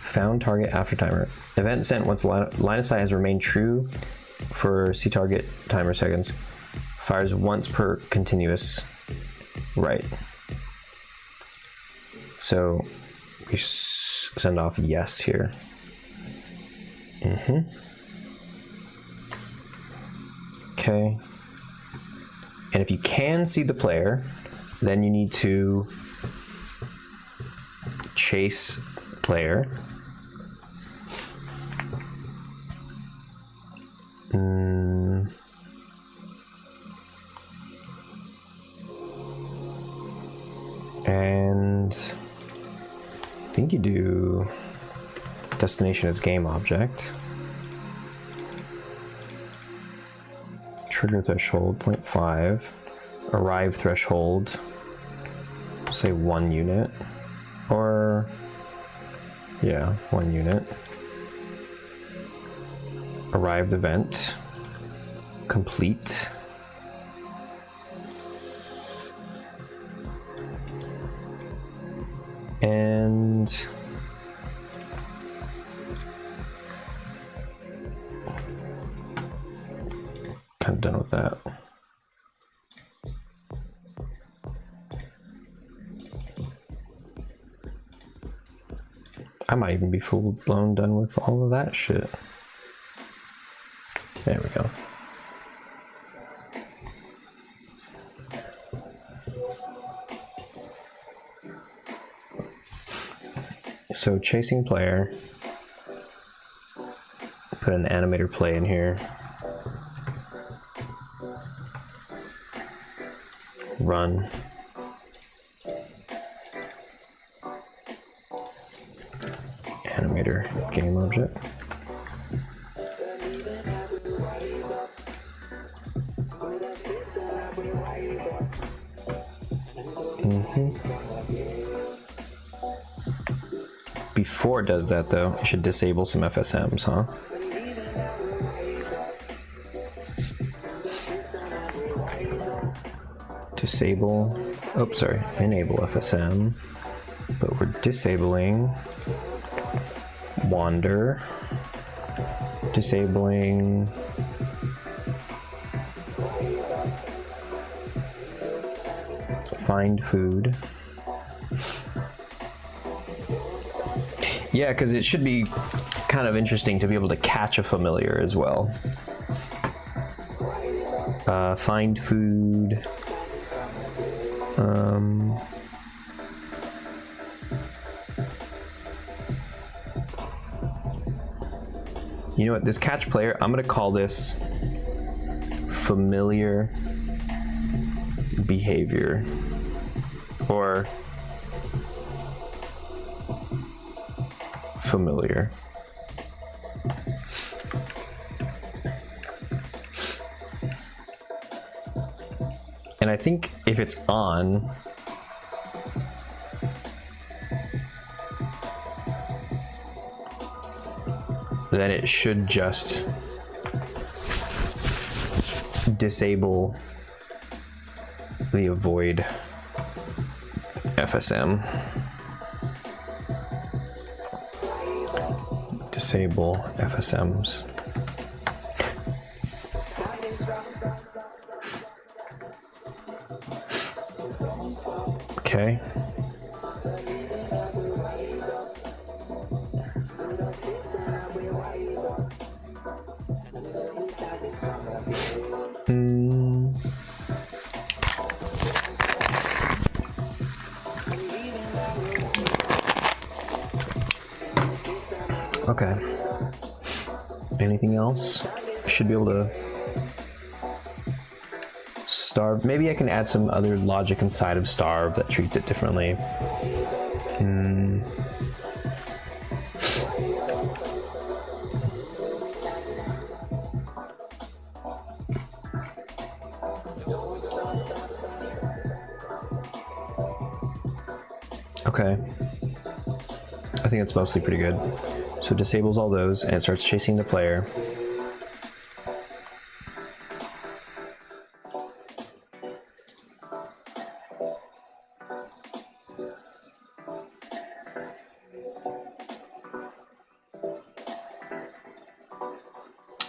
found target after timer, event sent once line of sight has remained true for C target timer seconds, fires once per continuous write. So we send off yes here. Okay. And if you can see the player, then you need to chase player. And I think you do destination as game object. Trigger threshold 0.5, arrive threshold, say 1 unit, or yeah, 1 unit. Arrived event, complete. And kind of done with that. I might even be full blown done with all of that shit. There we go. So chasing player, put an animator play in here. Run. Animator game object. Before it does that though, it should disable some FSMs, huh? Disable, oh sorry, enable FSM. but we're disabling wander, disabling find food. Yeah, because it should be kind of interesting to be able to catch a familiar as well. Find food. You know what, this catch player, I'm gonna call this familiar behavior, or familiar. And I think if it's on, then it should just disable the avoid FSM. Disable FSMs. Okay. Okay. Anything else? Should be able to starve. Maybe I can add some other logic inside of starve that treats it differently. Okay. I think it's mostly pretty good. So it disables all those and it starts chasing the player.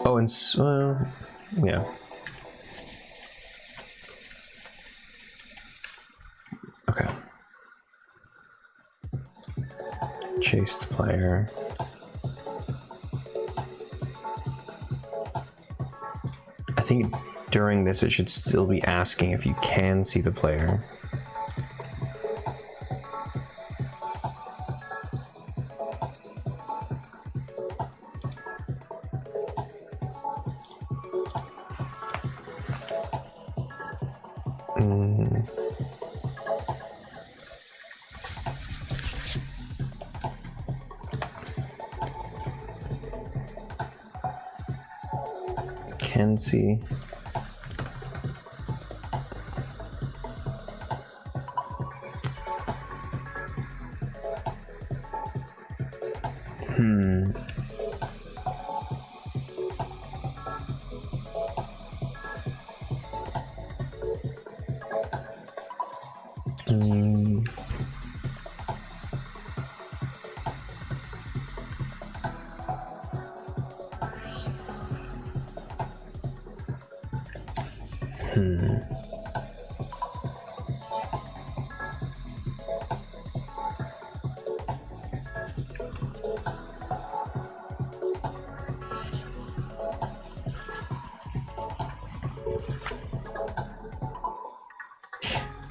Oh, and yeah. Okay. Chase the player. I think during this it should still be asking if you can see the player. Can see.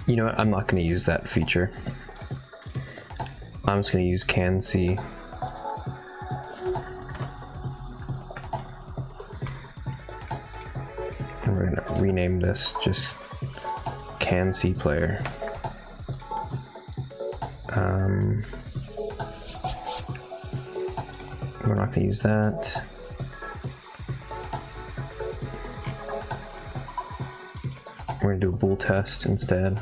You know what? I'm not going to use that feature. I'm just going to use can see. And we're going to rename this just can see player. We're not going to use that. We're going to do a bool test instead.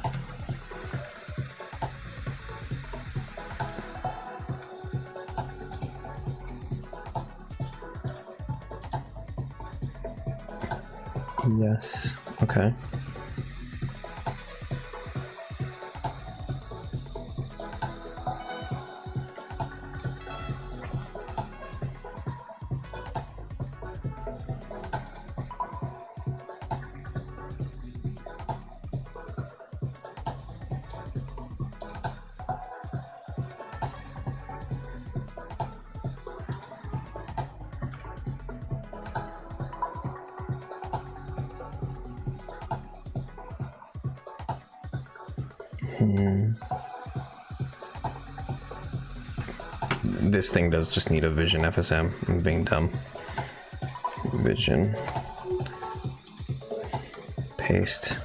Yes, okay. This thing does just need a Vision FSM. I'm being dumb. Vision. Paste.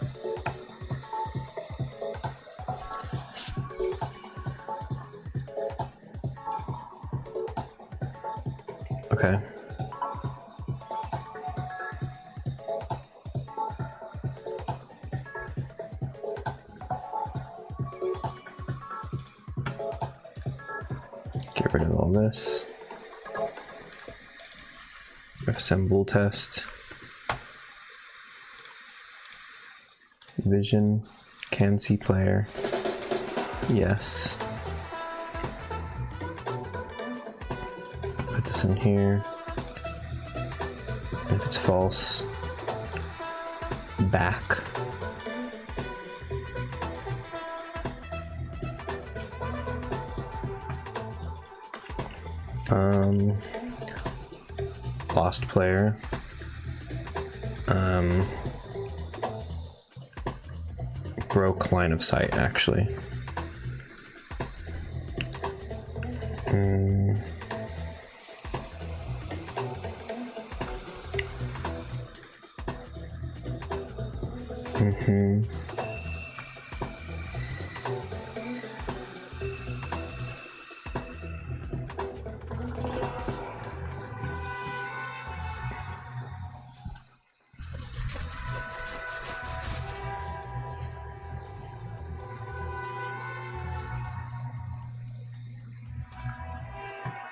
Okay. Get rid of all this. FSM bool test. Vision. Can see player. Yes. Put this in here. If it's false, back. Lost player. Broke line of sight, actually.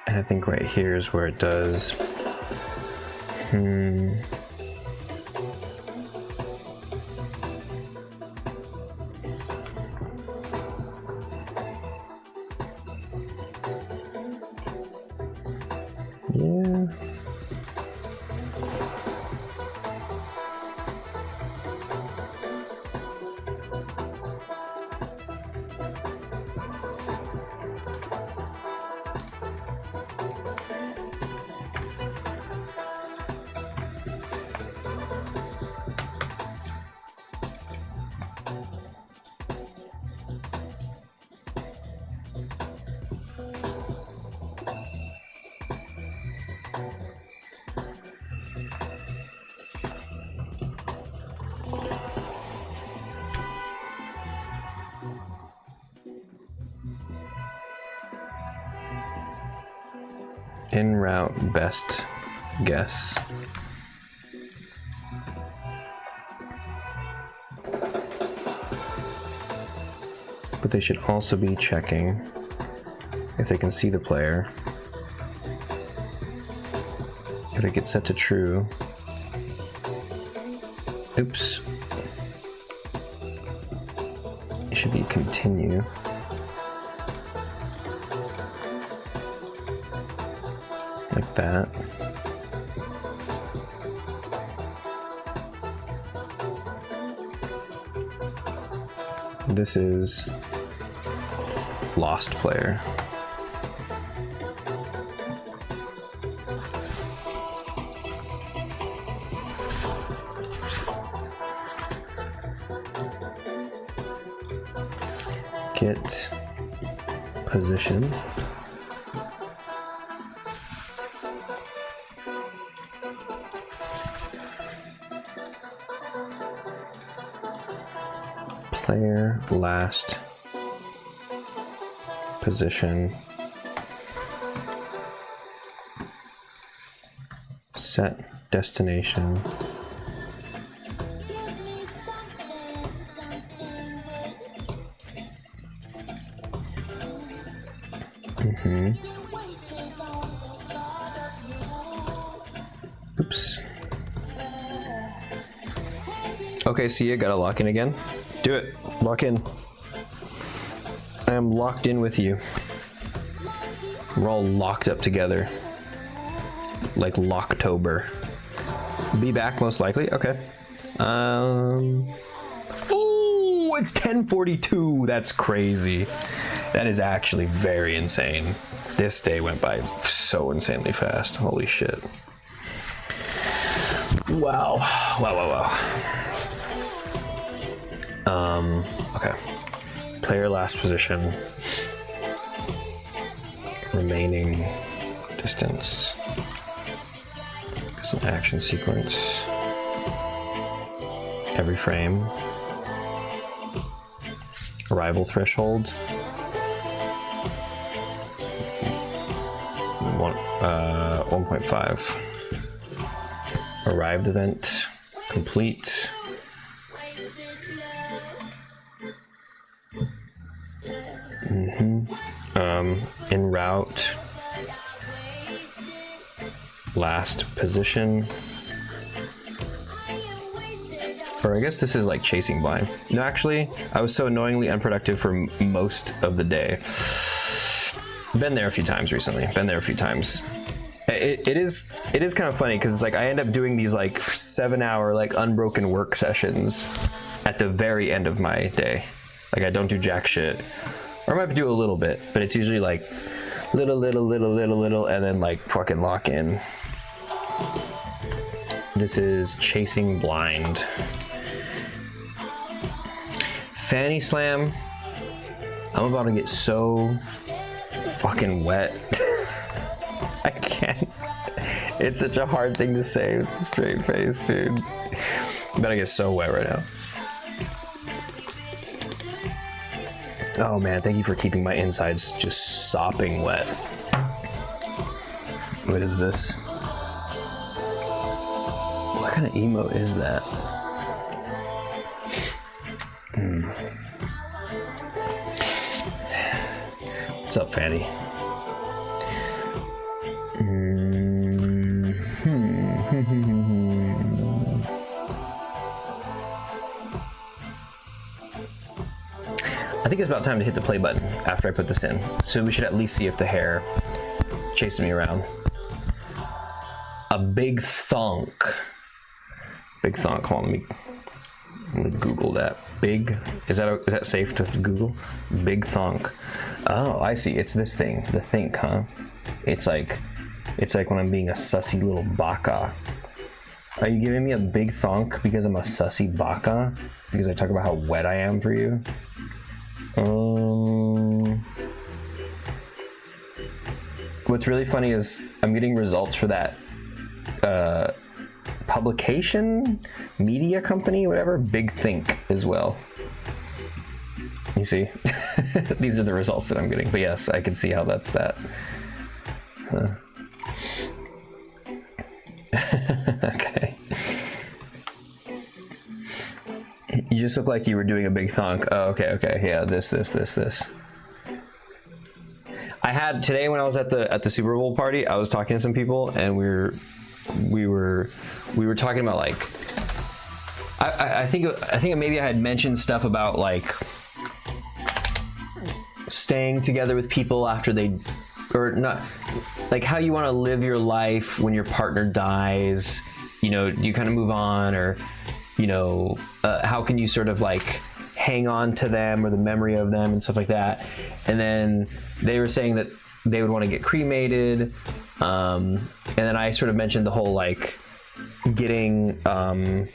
And I think right here is where it does. Yeah. En route best guess. But they should also be checking if they can see the player. If it gets set to true. Oops. It should be continue. Like that. This is lost player. Get position. Player last position. Set destination. Oops. Okay, see ya. Gotta lock in again. Do it. Lock in. I am locked in with you. We're all locked up together. Like Locktober. Be back most likely. Okay. Ooh, it's 10:42. That's crazy. That is actually very insane. This day went by so insanely fast. Holy shit. Wow. Wow, wow, wow. Okay. Player last position. Remaining distance. It's an action sequence. Every frame. Arrival threshold. 1.5. Arrived event complete. En route. Last position. Or I guess this is like chasing blind. No, actually, I was so annoyingly unproductive for most of the day. Been there a few times recently. It is kind of funny because it's like I end up doing these like 7-hour like unbroken work sessions at the very end of my day. Like I don't do jack shit, or I might do a little bit, but it's usually like little, and then like fucking lock in. This is chasing blind. Fanny slam. I'm about to get so fucking wet. I can't. It's such a hard thing to say with a straight face, dude. I'm about to get so wet right now. Oh man, thank you for keeping my insides just sopping wet. What is this? What kind of emote is that? What's up, Fanny? I think it's about time to hit the play button after I put this in. So we should at least see if the hair chases me around. A big thonk. Big thonk. Hold on, let me Google that. Big. Is that safe to Google? Big thonk. Oh, I see. It's this thing. The think, huh? It's like when I'm being a sussy little baka. Are you giving me a big thonk because I'm a sussy baka? Because I talk about how wet I am for you? What's really funny is I'm getting results for that publication, media company, whatever, Big Think as well. You see? These are the results that I'm getting. But yes, I can see how that's that. Okay. You just look like you were doing a big thonk. Oh, okay. Yeah, this. I had today when I was at the Super Bowl party, I was talking to some people and we were talking about like I think maybe I had mentioned stuff about like staying together with people after they, or not, like how you want to live your life when your partner dies. You know, do you kind of move on, or you know, how can you sort of like hang on to them or the memory of them and stuff like that. And then they were saying that they would want to get cremated. And then I sort of mentioned the whole like getting or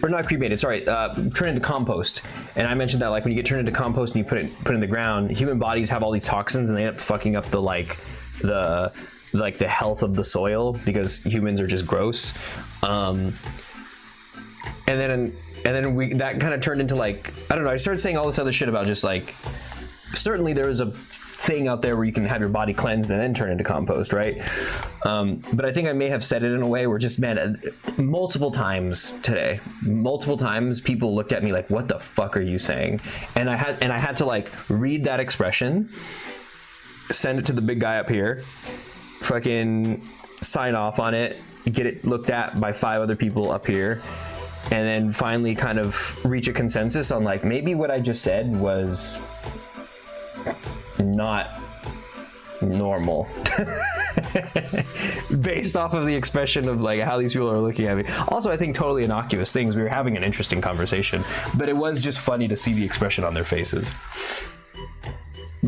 not cremated, sorry, turn into compost. And I mentioned that like when you get turned into compost and you put it in the ground, human bodies have all these toxins and they end up fucking up the health of the soil because humans are just gross. And then that kind of turned into like, I don't know, I started saying all this other shit about just like, certainly there is a thing out there where you can have your body cleansed and then turn into compost, right? But I think I may have said it in a way where just, man, multiple times today, people looked at me like, what the fuck are you saying? And I had to like read that expression, send it to the big guy up here, fucking sign off on it, get it looked at by 5 other people up here, and then finally kind of reach a consensus on like, maybe what I just said was not normal based off of the expression of like how these people are looking at me. Also, I think totally innocuous things. We were having an interesting conversation, but it was just funny to see the expression on their faces.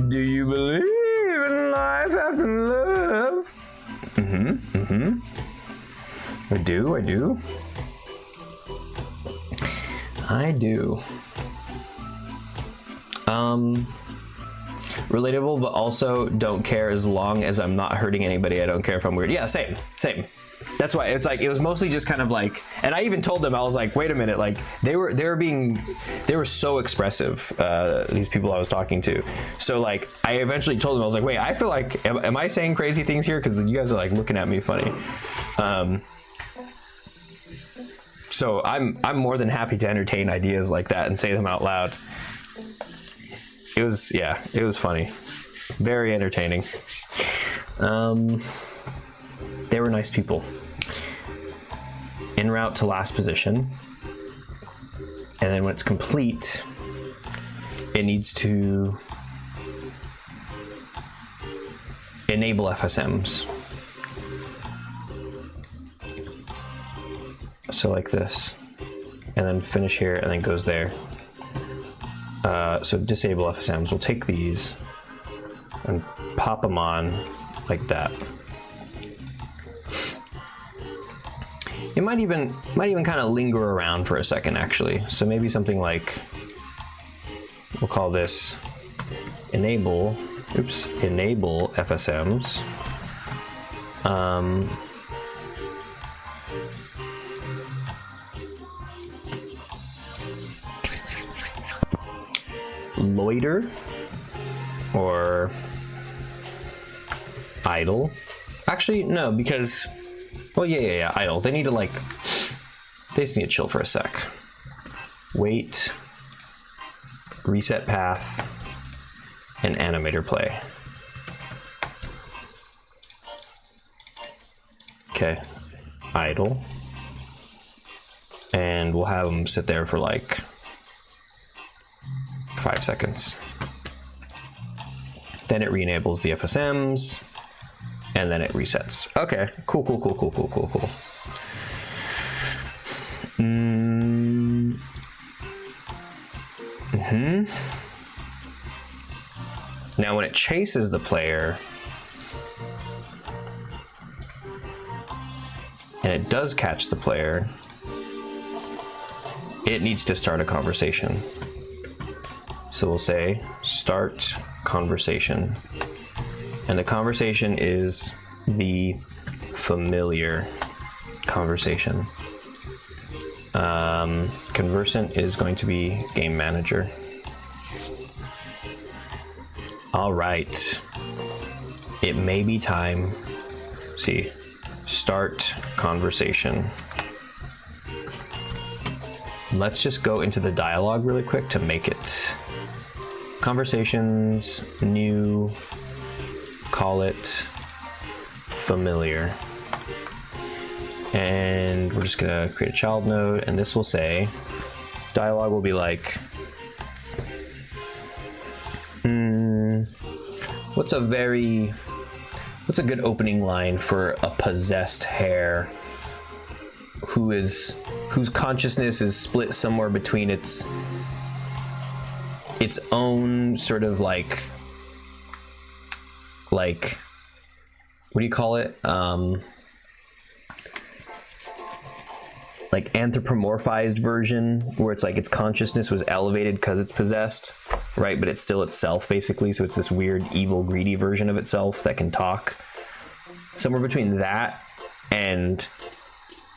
Do you believe in life after love? I do. Relatable, but also don't care as long as I'm not hurting anybody. I don't care if I'm weird. Yeah, same. That's why it's like, it was mostly just kind of like, and I even told them, I was like, wait a minute, like they were so expressive, these people I was talking to. So like, I eventually told them, I was like, wait, I feel like, am I saying crazy things here? Because you guys are like looking at me funny. So I'm more than happy to entertain ideas like that and say them out loud. It was funny. Very entertaining. They were nice people. En route to last position. And then when it's complete, it needs to enable FSMs. So like this. And then finish here and then goes there. So disable FSMs. We'll take these and pop them on like that. It might even kind of linger around for a second, actually. So maybe something like, we'll call this enable FSMs. Loiter or idle. Actually, no, because, well, yeah, idle. They need to they just need to chill for a sec. Wait, reset path, and animator play. Okay, idle. And we'll have them sit there for like 5 seconds. Then it re-enables the FSMs, and then it resets. Okay, cool. Now when it chases the player, and it does catch the player, it needs to start a conversation. So we'll say start conversation. And the conversation is the familiar conversation. Conversant is going to be game manager. All right. It may be time. See, start conversation. Let's just go into the dialogue really quick to make it. Conversations, new, call it familiar. And we're just gonna create a child node, and this will say, dialogue will be like, what's a good opening line for a possessed hare whose consciousness is split somewhere between its own sort of like what do you call it? Like anthropomorphized version, where it's like its consciousness was elevated because it's possessed, right? But it's still itself, basically. So it's this weird, evil, greedy version of itself that can talk. Somewhere between that and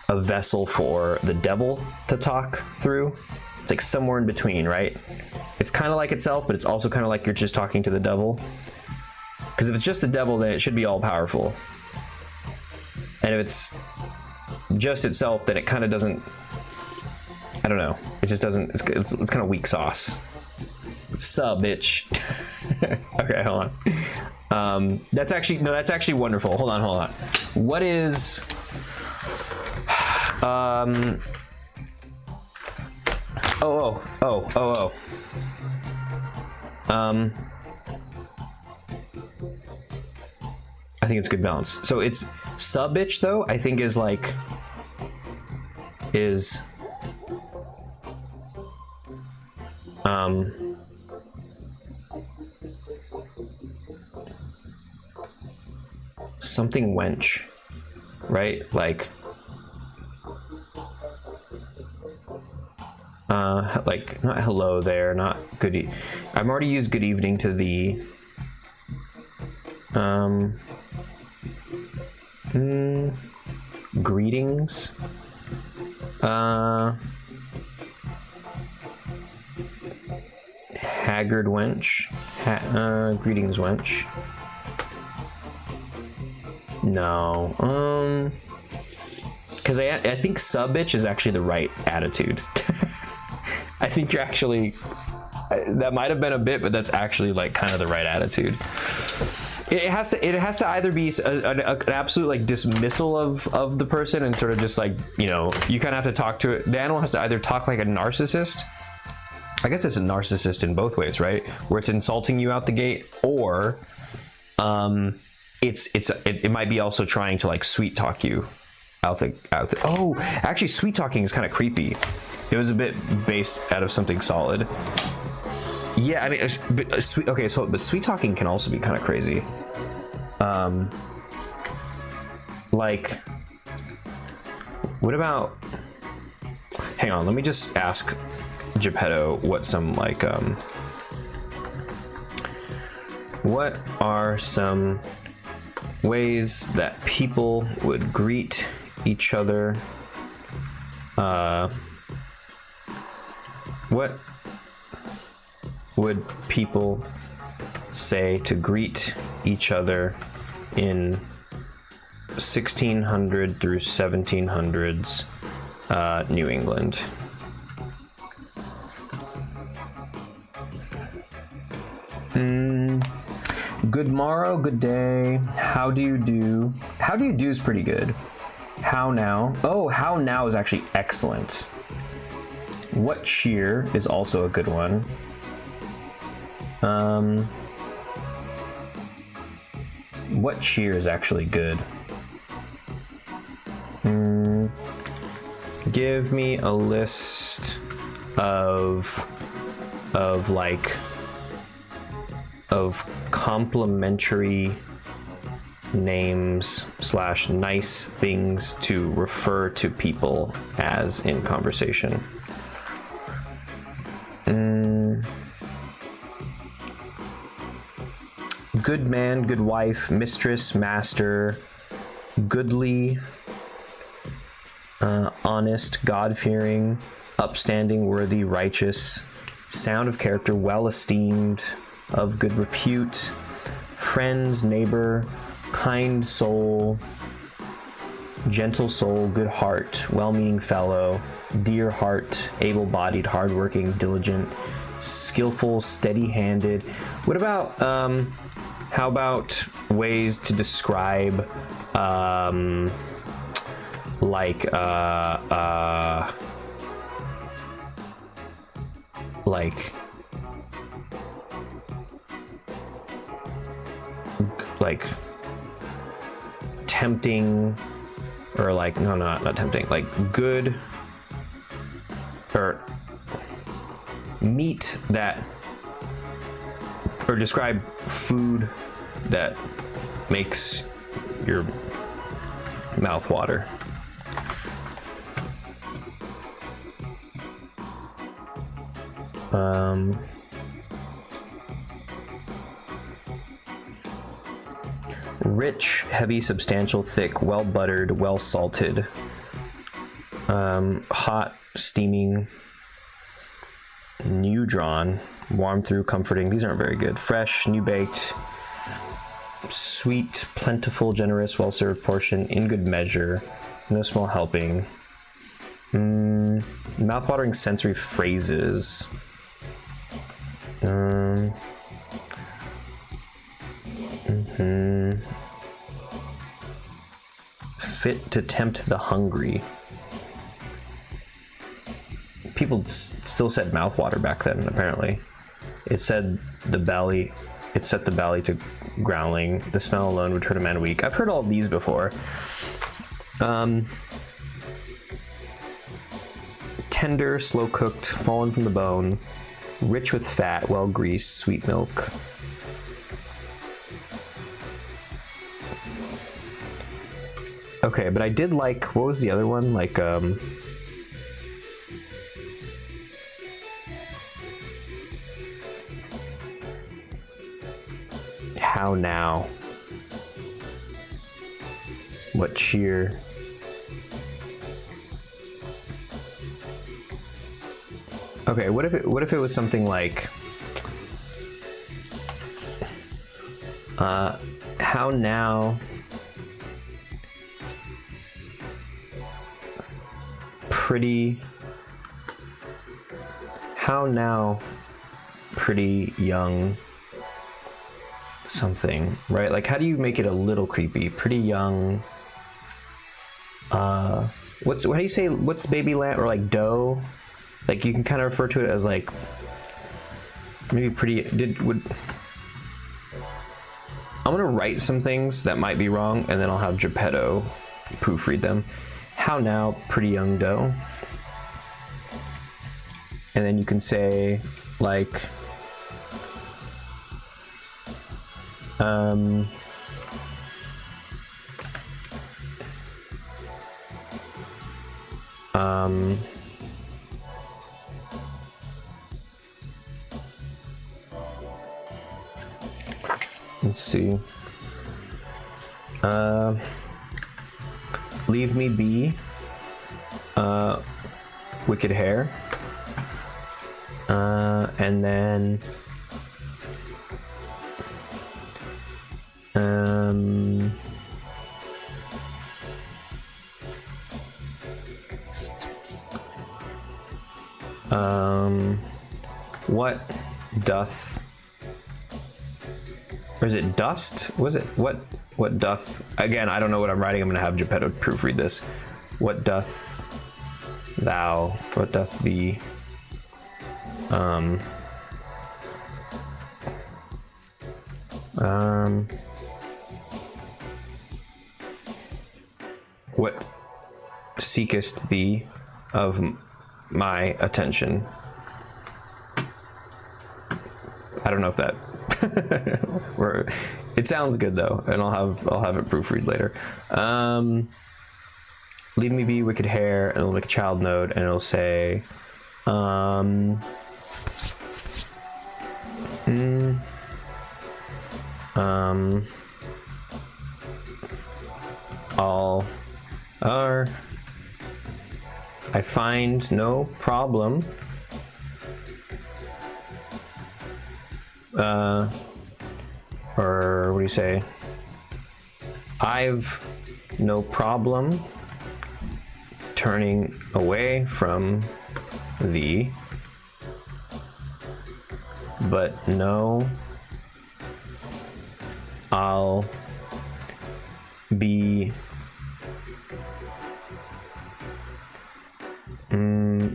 a vessel for the devil to talk through. It's like somewhere in between, right? It's kind of like itself, but it's also kind of like you're just talking to the devil. Because if it's just the devil, then it should be all powerful. And if it's just itself, then it kind of doesn't, I don't know. It just doesn't, it's kind of weak sauce. Sup, bitch. Okay, hold on. That's actually wonderful. Hold on. What is, I think it's good balance. So it's sub bitch though, I think is like, something wench, right? Like, Like not hello there, not good. I've already used good evening to the. Greetings. Haggard wench. Greetings wench. No. Because I think sub bitch is actually the right attitude. I think you're actually. That might have been a bit, but that's actually like kind of the right attitude. It has to either be an absolute like dismissal of the person and sort of just like, you know, you kind of have to talk to it. The animal has to either talk like a narcissist. I guess it's a narcissist in both ways, right? Where it's insulting you out the gate, or it might be also trying to like sweet talk you out the. Oh, actually, sweet talking is kind of creepy. It was a bit based out of something solid. Yeah, I mean, but sweet talking can also be kind of crazy. Like, what about? Hang on, let me just ask Geppetto what some like what are some ways that people would greet each other? What would people say to greet each other in 1600 through 1700s New England? Good morrow, good day. How do you do? How do you do is pretty good. How now? Oh, how now is actually excellent. What cheer is also a good one. What cheer is actually good? Give me a list of complimentary names / nice things to refer to people as in conversation. Good man, good wife, mistress, master, goodly, honest, God-fearing, upstanding, worthy, righteous, sound of character, well-esteemed, of good repute, friend, neighbor, kind soul, gentle soul, good heart, well-meaning fellow, dear heart, able-bodied, hardworking, diligent, skillful, steady-handed. What about how about ways to describe like tempting, or like no, not tempting, like good, or meat that, or describe food that makes your mouth water. Rich, heavy, substantial, thick, well buttered, well salted, hot, steaming, new drawn, warm through, comforting. These aren't very good. Fresh, new baked, sweet, plentiful, generous, well served portion, in good measure, no small helping. Mouth-watering sensory phrases. Fit to tempt the hungry. People still said mouthwater back then, apparently. It said the belly, it set the belly to growling. The smell alone would turn a man weak. I've heard all of these before. Tender, slow cooked, fallen from the bone, rich with fat, well greased, sweet milk. Okay, but I did like, what was the other one? Like, how now? What cheer? Okay, what if it was something like how now pretty young something, right? Like, how do you make it a little creepy? Pretty young. What do you say? What's baby lamb or like doe? Like, you can kind of refer to it as like maybe pretty. I'm gonna write some things that might be wrong, and then I'll have Geppetto proofread them. How now, pretty young doe. And then you can say like let's see. Leave me be. Wicked hair. And then what doth, or is it dust? Was it what doth? Again, I don't know what I'm writing. I'm gonna have Geppetto proofread this. What doth thou? What doth thee? What seekest thee of my attention? I don't know if that it sounds good though, and I'll have it proofread later. Leave me be, wicked hair, and it'll make a child node, and it'll say all are, I find no problem or what do you say? I've no problem turning away from thee, but no, I'll be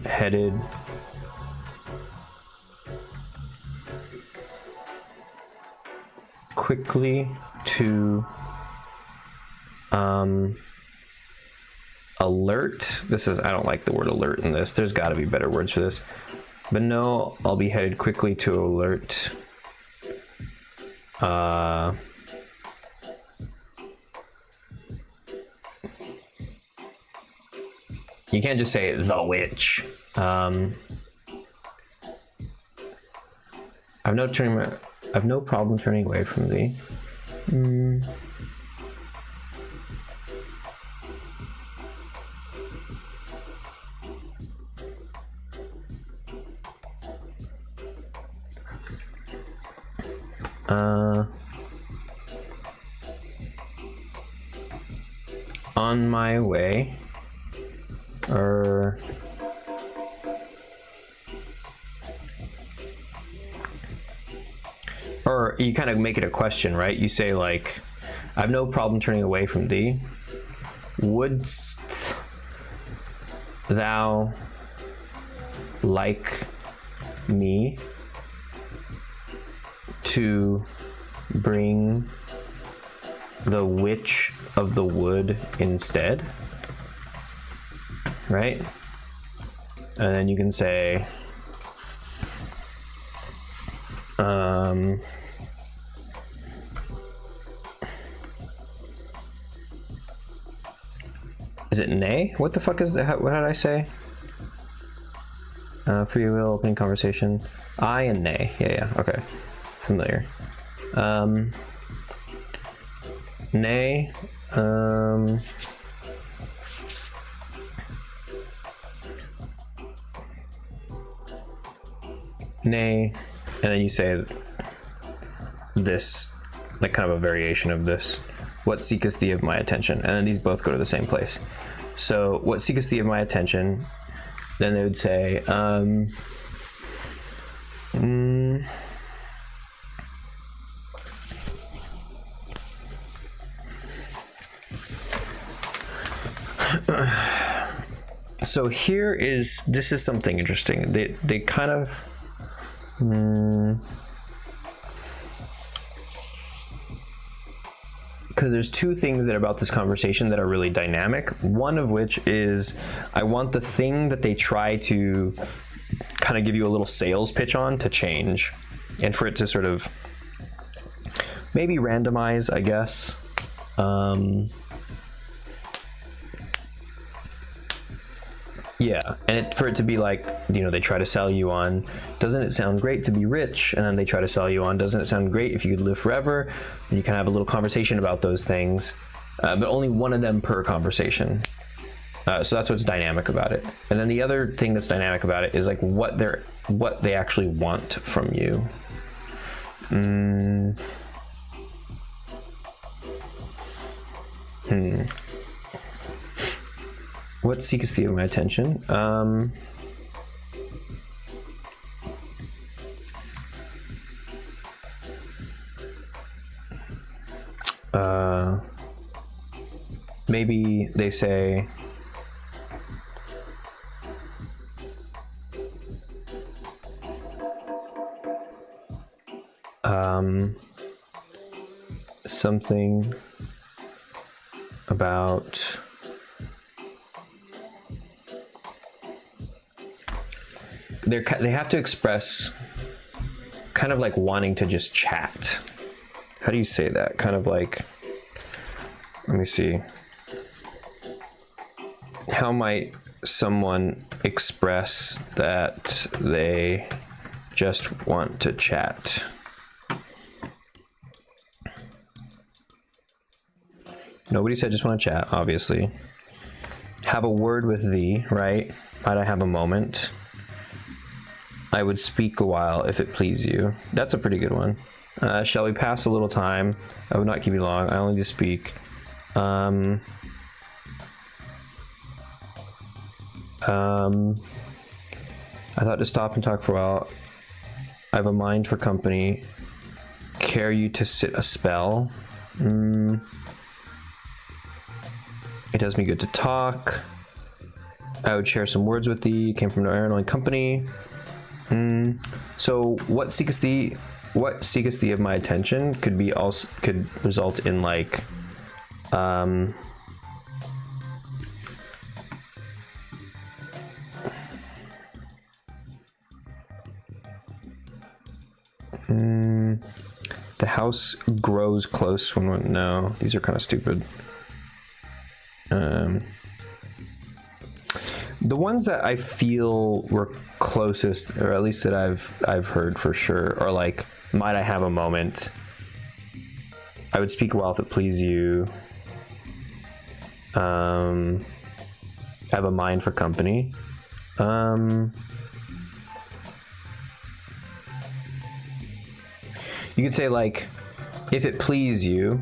headed quickly to alert. This is, I don't like the word alert in this. There's got to be better words for this. But no, I'll be headed quickly to alert you can't just say the witch. I've no problem turning away from thee. On my way, or you kind of make it a question, right? You say like, I have no problem turning away from thee. Wouldst thou like me to bring the witch of the wood instead? Right? And then you can say is it nay? What the fuck is that? What did I say? Free will, opening conversation. I and nay. Yeah, okay. Familiar. nay. Nay, and then you say this, like kind of a variation of this. What seekest thee of my attention? And then these both go to the same place. So what seekest thee of my attention? Then they would say, so this is something interesting. They kind of, because there's two things that about this conversation that are really dynamic. One of which is I want the thing that they try to kind of give you a little sales pitch on to change, and for it to sort of maybe randomize, I guess. Yeah, and for it to be like, you know, they try to sell you on, doesn't it sound great to be rich? And then they try to sell you on, doesn't it sound great if you could live forever? And you can have a little conversation about those things, but only one of them per conversation. So that's what's dynamic about it. And then the other thing that's dynamic about it is like what they actually want from you. What seekest thee of my attention? Maybe they say, something about they have to express kind of like wanting to just chat. How do you say that? Kind of like, let me see. How might someone express that they just want to chat? Nobody said just want to chat, obviously. Have a word with thee, right? Might I have a moment? I would speak a while if it please you. That's a pretty good one. Shall we pass a little time? I would not keep you long. I only do speak. I thought to stop and talk for a while. I have a mind for company. Care you to sit a spell? It does me good to talk. I would share some words with thee. Came from no errand, only company. So what seekest thee of my attention could result in like the house grows close when no, these are kind of stupid. The ones that I feel were closest, or at least that I've heard for sure, are like, might I have a moment? I would speak a while if it please you. I have a mind for company. You could say like, if it please you.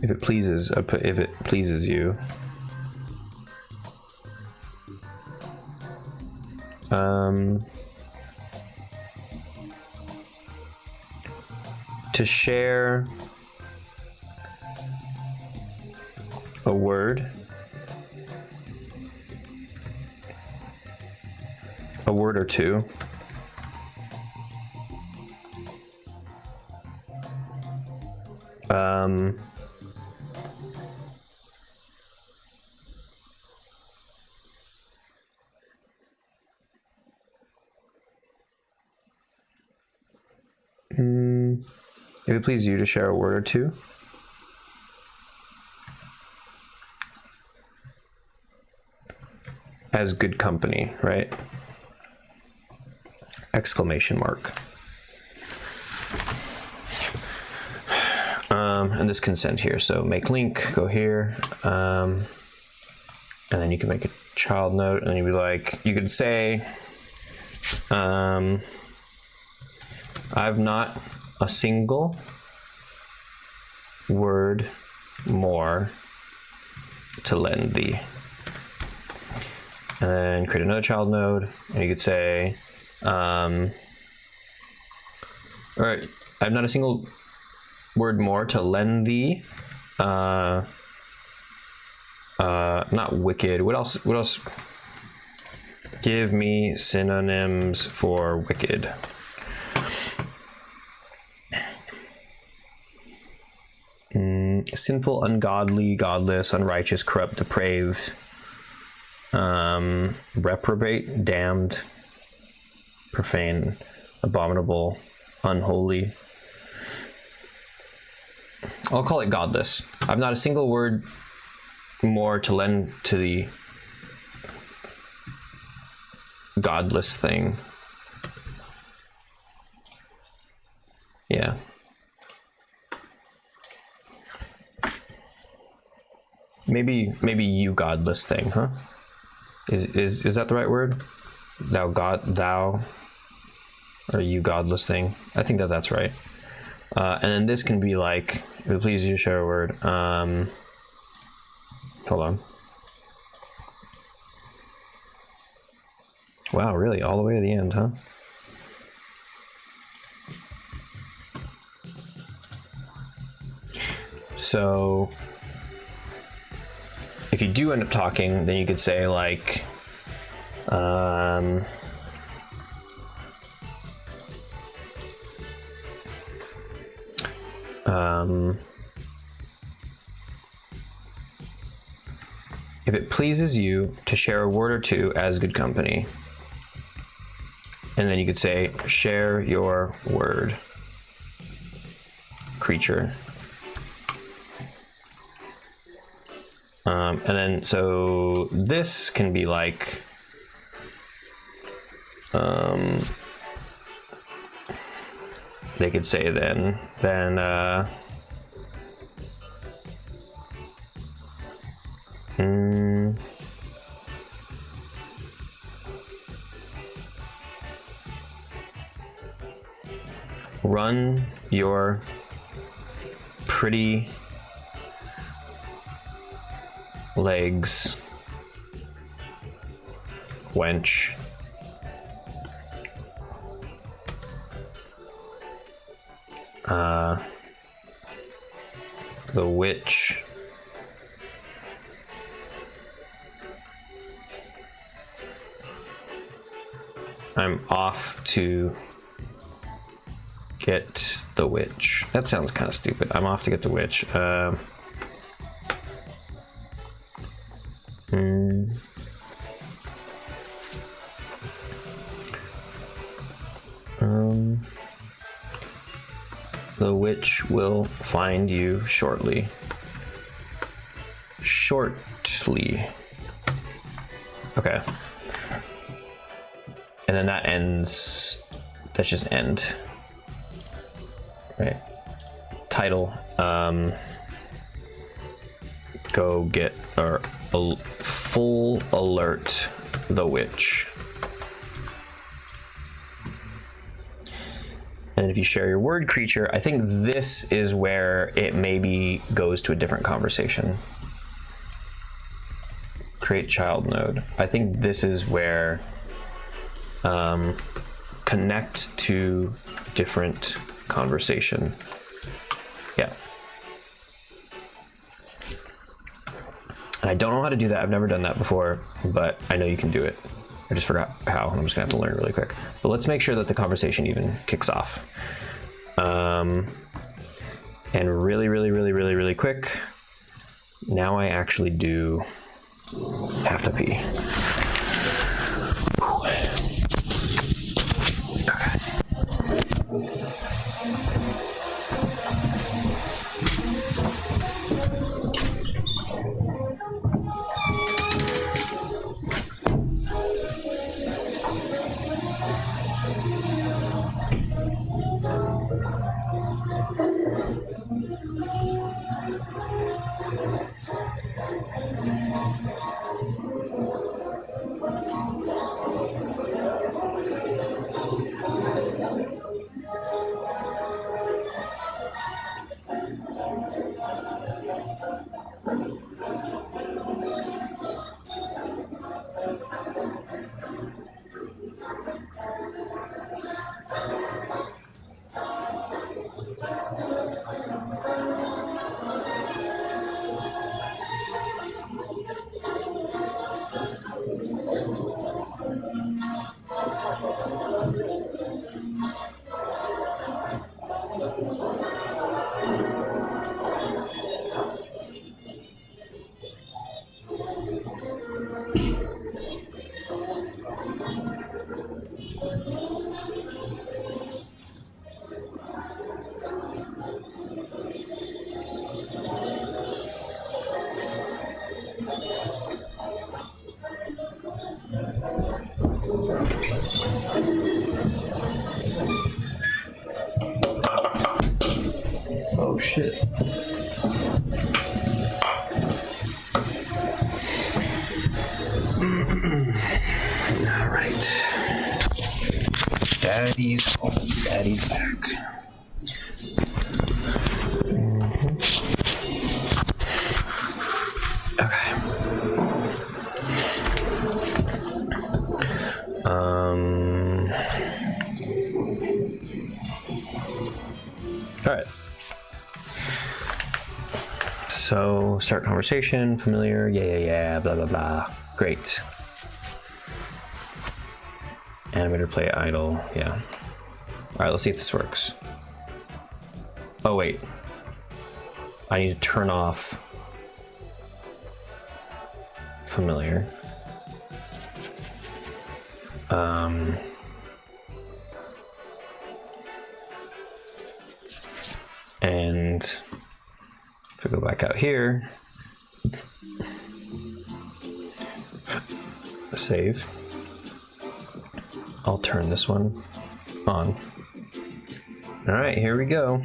If it pleases you. To share a word. A word or two. If it pleases you to share a word or two. As good company, right? Exclamation mark. and this consent here. So make link, go here, and then you can make a child node, and you'd be like, you could say, I've not a single word more to lend thee. And then create another child node, and you could say, all right, I have not a single word more to lend thee. Not wicked. What else? Give me synonyms for wicked. Sinful, ungodly, godless, unrighteous, corrupt, depraved, reprobate, damned, profane, abominable, unholy. I'll call it godless. I've not a single word more to lend to the godless thing. Yeah. Maybe you godless thing, huh? Is that the right word? Thou, or you godless thing? I think that's right. And then this can be like, please use share a word. Hold on. Wow, really? All the way to the end, huh? So if you do end up talking, then you could say like, if it pleases you to share a word or two as good company. And then you could say, share your word, creature. And then, so this can be like, they could say then, run your pretty legs, wench. The witch. I'm off to get the witch. That sounds kind of stupid. I'm off to get the witch. The witch will find you shortly. Shortly. Okay. And then that ends. That's just end. Right. Title. Go get or full alert the witch. And if you share your word creature, I think this is where it maybe goes to a different conversation. Create child node. I think this is where connect to different conversation. Yeah. And I don't know how to do that. I've never done that before, but I know you can do it. I just forgot how, and I'm just gonna have to learn really quick. But let's make sure that the conversation even kicks off. And really quick, now I actually do have to pee. Oh shit. All right. Daddy's home. Daddy's back. Okay. All right. So start conversation, familiar, yeah, blah, blah, blah. Great. Animator play idle, yeah. All right, let's see if this works. Oh, wait. I need to turn off familiar. And if I go back out here, save. I'll turn this one on. All right, here we go.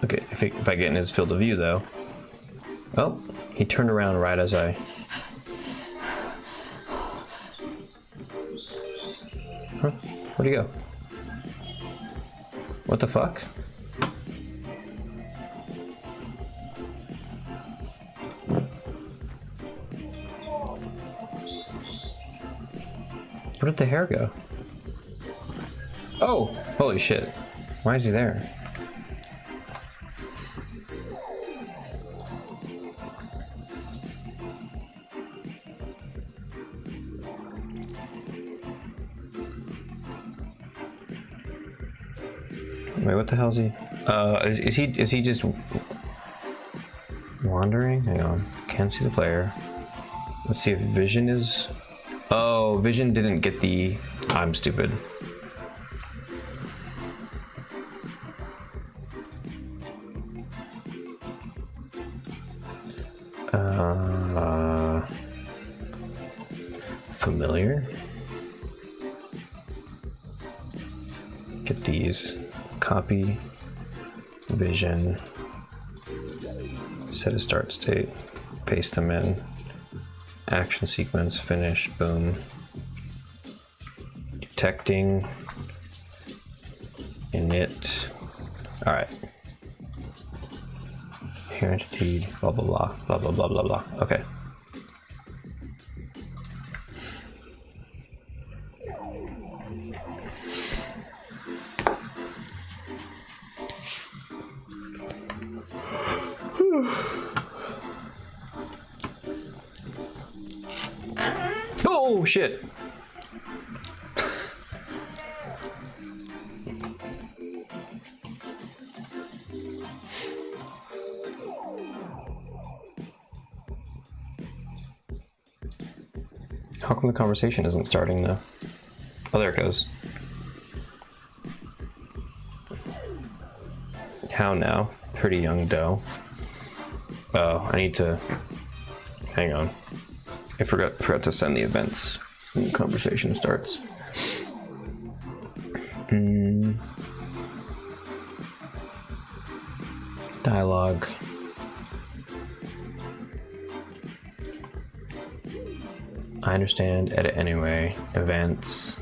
Okay, if I get in his field of view though. Oh, he turned around right as I... Huh? Where'd he go? What the fuck? Where did the hair go? Oh, holy shit. Why is he there? Wait, what the hell is he? Is he just wandering? Hang on. Can't see the player. Let's see if vision is... Oh, vision didn't get the... I'm stupid. Familiar. Get these. Copy. Vision. Set a start state. Paste them in. Action sequence. Finish. Boom. Detecting. Init. All right. Here entity. Blah blah blah. Blah blah blah blah blah. Okay. Oh shit. How How come the conversation isn't starting though? Oh, there it goes. How now? Pretty young doe. Oh, I need to... Hang on. I forgot to send the events when the conversation starts. Dialogue. I understand, edit anyway, events,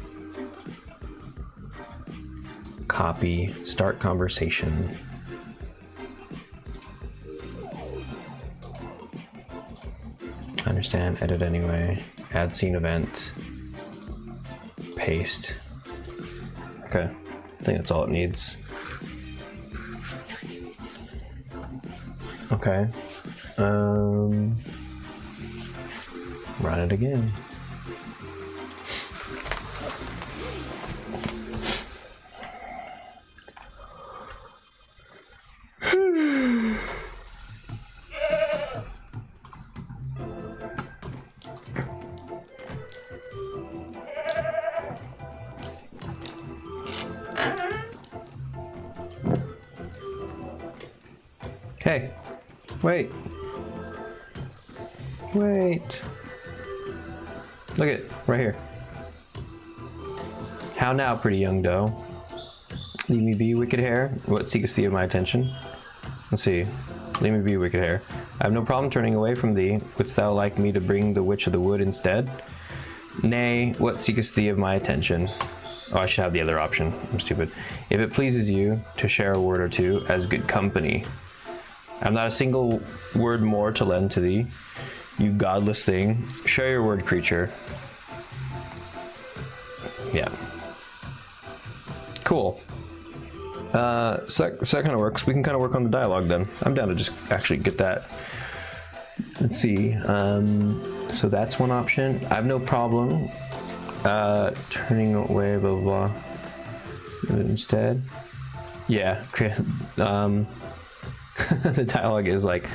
copy, start conversation. I understand, edit anyway, add scene event, paste. Okay, I think that's all it needs. Okay, run it again. Hey, wait. Wait. Look at right here. How now, pretty young doe? Leave me be, wicked hair. What seekest thee of my attention? Let's see. Leave me be, wicked hair. I have no problem turning away from thee. Wouldst thou like me to bring the witch of the wood instead? Nay, what seekest thee of my attention? Oh, I should have the other option. I'm stupid. If it pleases you to share a word or two as good company. I have not a single word more to lend to thee, you godless thing. Share your word, creature. Yeah. Cool. So that kind of works. We can kind of work on the dialogue then. I'm down to just actually get that. Let's see. So that's one option. I have no problem turning away, blah, blah, blah. Instead. Yeah. The dialogue is like,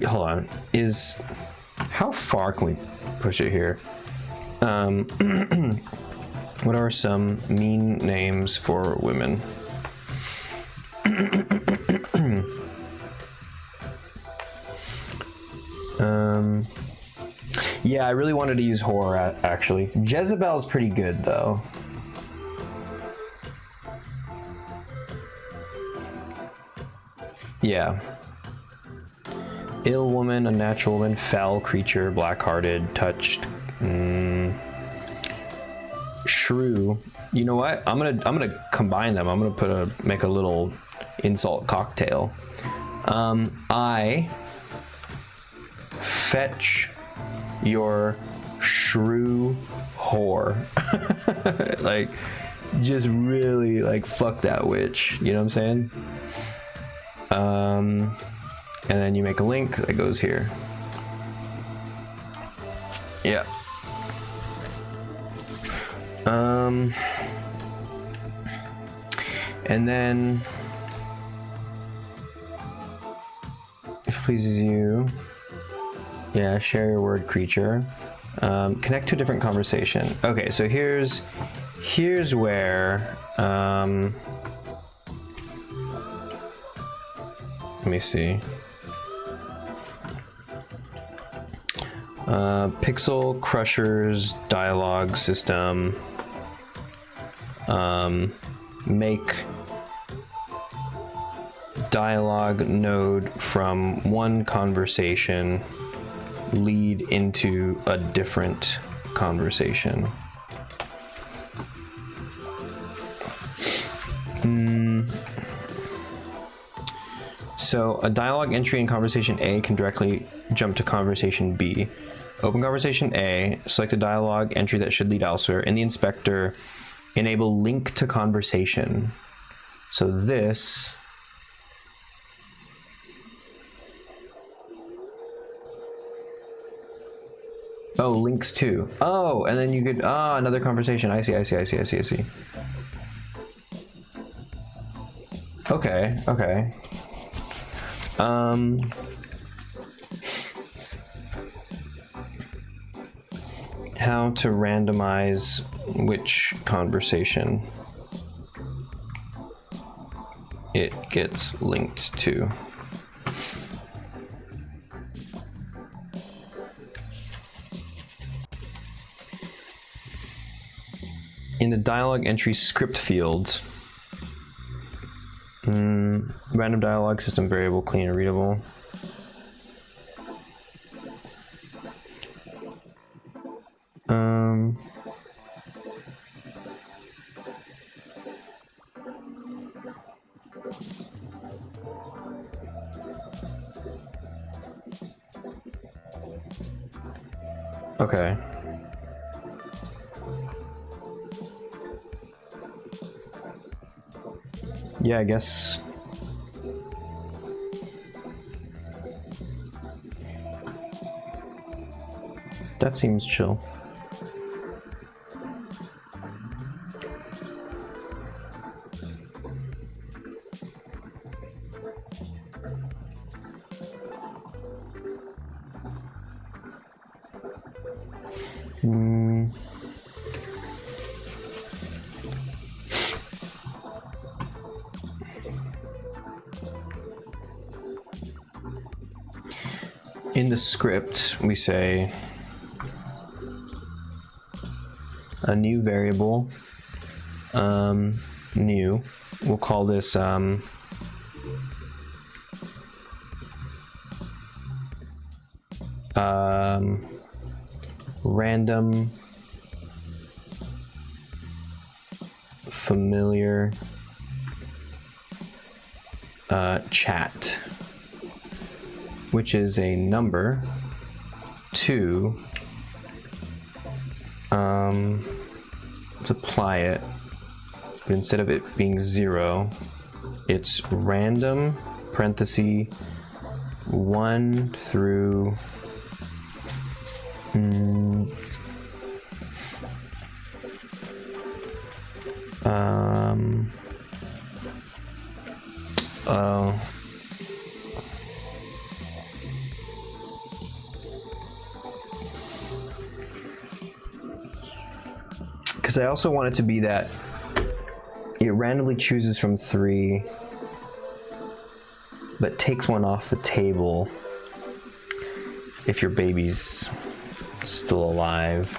hold on, how far can we push it here? What are some mean names for women? Yeah, I really wanted to use horror, actually. Jezebel's pretty good, though. Yeah. Ill woman, unnatural woman, foul creature, black-hearted, touched, shrew. You know what? I'm gonna combine them. I'm gonna make a little insult cocktail. I fetch your shrew whore. Like, just really like fuck that witch. You know what I'm saying? And then you make a link that goes here. Yeah. And then, if it pleases you, yeah, share your word, creature. Connect to a different conversation. Okay, so here's where, let me see. Pixel Crushers dialogue system. Make dialogue node from one conversation lead into a different conversation. So a dialogue entry in conversation A can directly jump to conversation B. Open conversation A, select a dialogue entry that should lead elsewhere. In the inspector, enable link to conversation. So this, oh, links to. Oh, and then you could, another conversation. I see. Okay. how to randomize which conversation it gets linked to. In the dialogue entry script fields, random dialogue system variable, clean and readable. Okay. Yeah, I guess. That seems chill. In the script, we say a new variable, new. We'll call this random familiar chat, which is a number to apply it, but instead of it being 0, it's random parenthesis 1 through because I also want it to be that it randomly chooses from 3, but takes one off the table if your baby's still alive.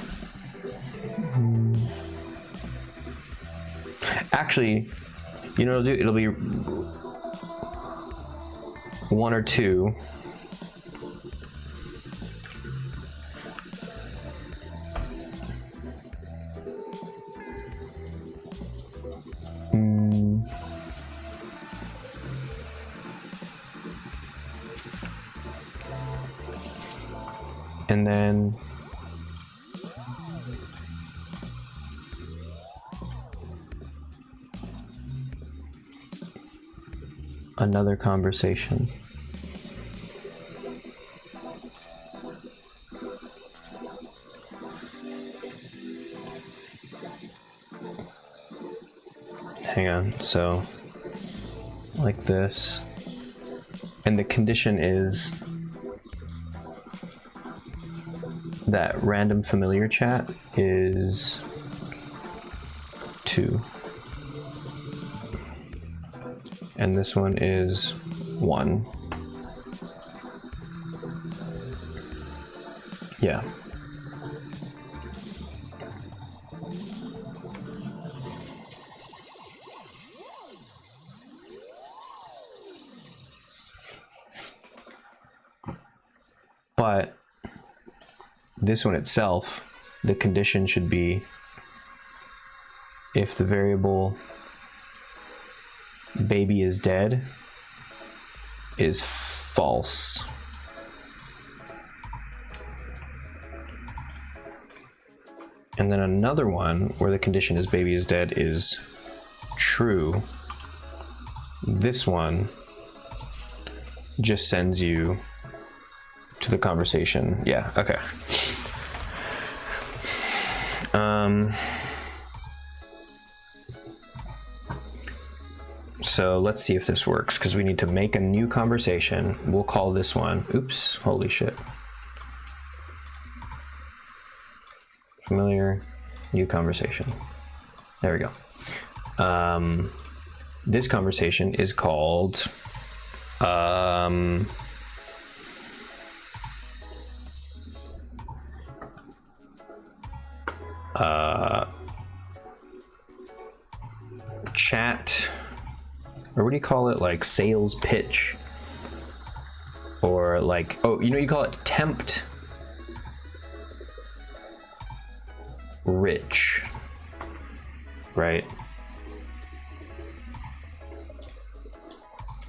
Actually, you know what it'll do? It'll be 1 or 2. And then another conversation. Hang on, so like this, and the condition is that random familiar chat is 2, and this one is 1. Yeah. But this one itself, the condition should be if the variable baby is dead is false. And then another one where the condition is baby is dead is true. This one just sends you to the conversation. Yeah, okay. So let's see if this works, because we need to make a new conversation. We'll call this one, oops, holy shit. Familiar, new conversation. There we go. This conversation is called chat, or what do you call it, like sales pitch, or like, oh, you know, you call it tempt rich, right?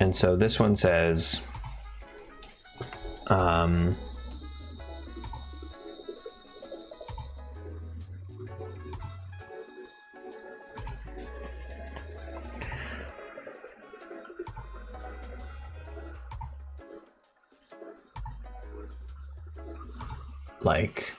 And so this one says like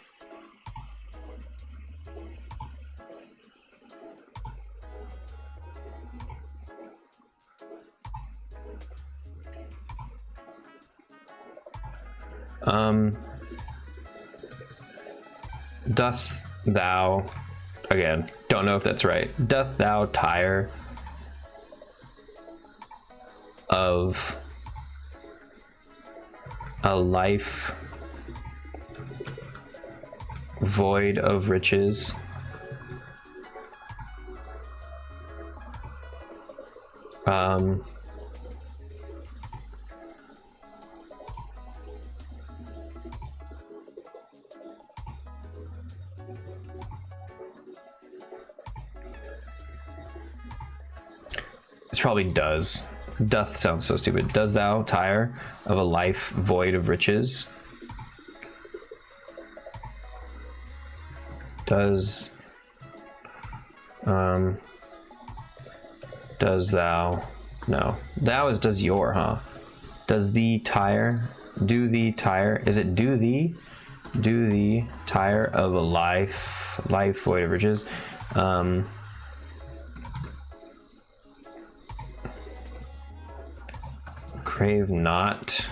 doth thou, again, don't know if that's right, doth thou tire of a life void of riches? It's probably does. Doth sounds so stupid. Does thou tire of a life void of riches? Does thou, no, thou is does your, huh? Does thee tire, do thee tire, is it do thee tire of a life void of riches? Crave not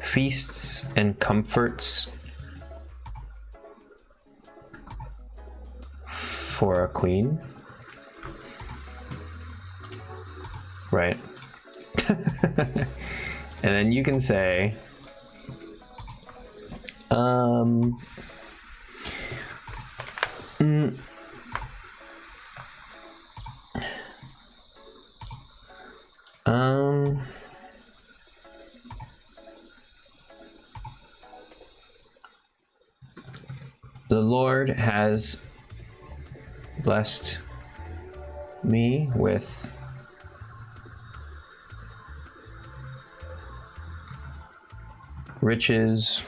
feasts and comforts for a queen, right? And then you can say the Lord has blessed me with riches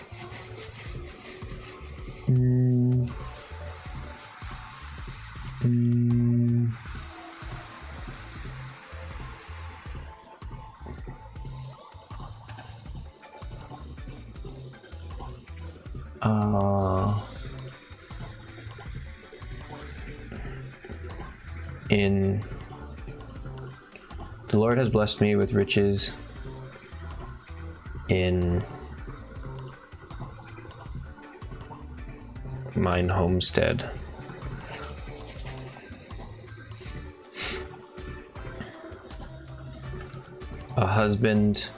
the Lord has blessed me with riches in mine homestead. A husband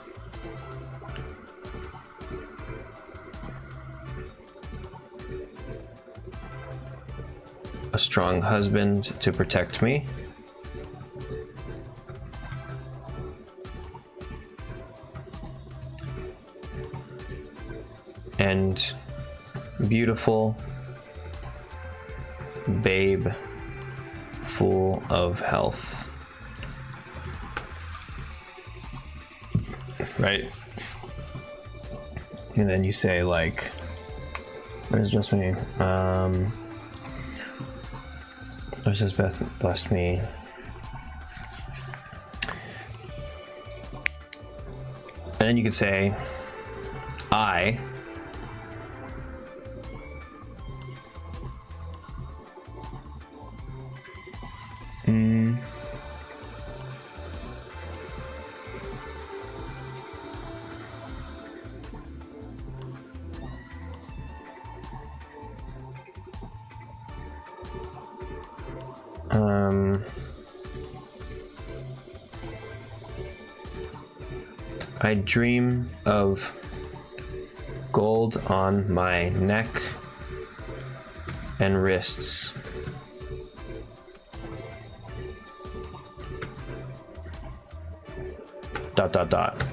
a strong husband to protect me, and beautiful babe full of health, right? And then you say, like, where's just me? There's this Beth blessed me. And then you could say, I I dream of gold on my neck and wrists. Dot dot dot.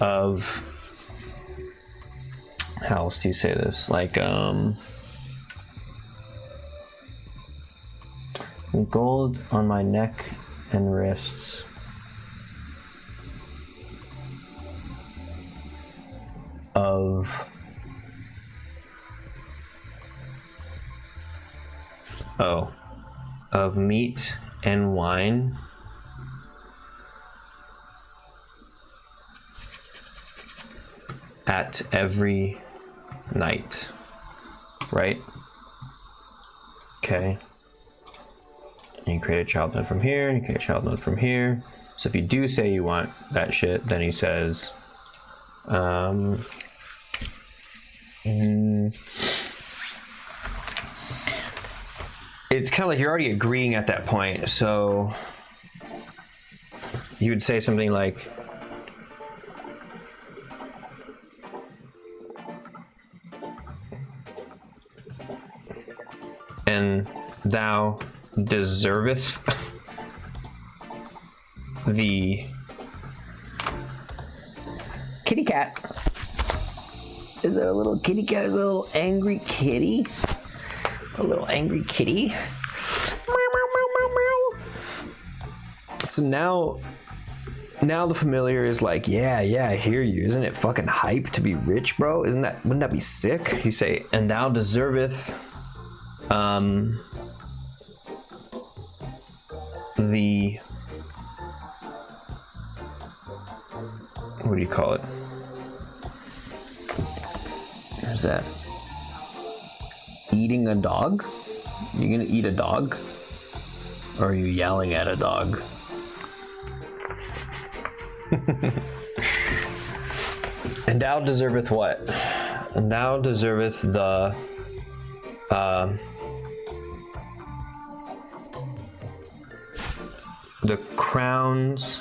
Of, how else do you say this? Like, gold on my neck and wrists. Of meat and wine at every night, right? Okay. And you create a child node from here, and you create a child node from here. So if you do say you want that shit, then he says, it's kind of like you're already agreeing at that point. So you would say something like, and thou deserveth the kitty cat. Is it a little kitty cat? Is it a little angry kitty? A little angry kitty. So now the familiar is like, yeah, I hear you. Isn't it fucking hype to be rich, bro? Wouldn't that be sick? You say, and thou deserveth the, what do you call it? There's that. Eating a dog? You gonna eat a dog? Or are you yelling at a dog? And thou deserveth what? And thou deserveth the crowns,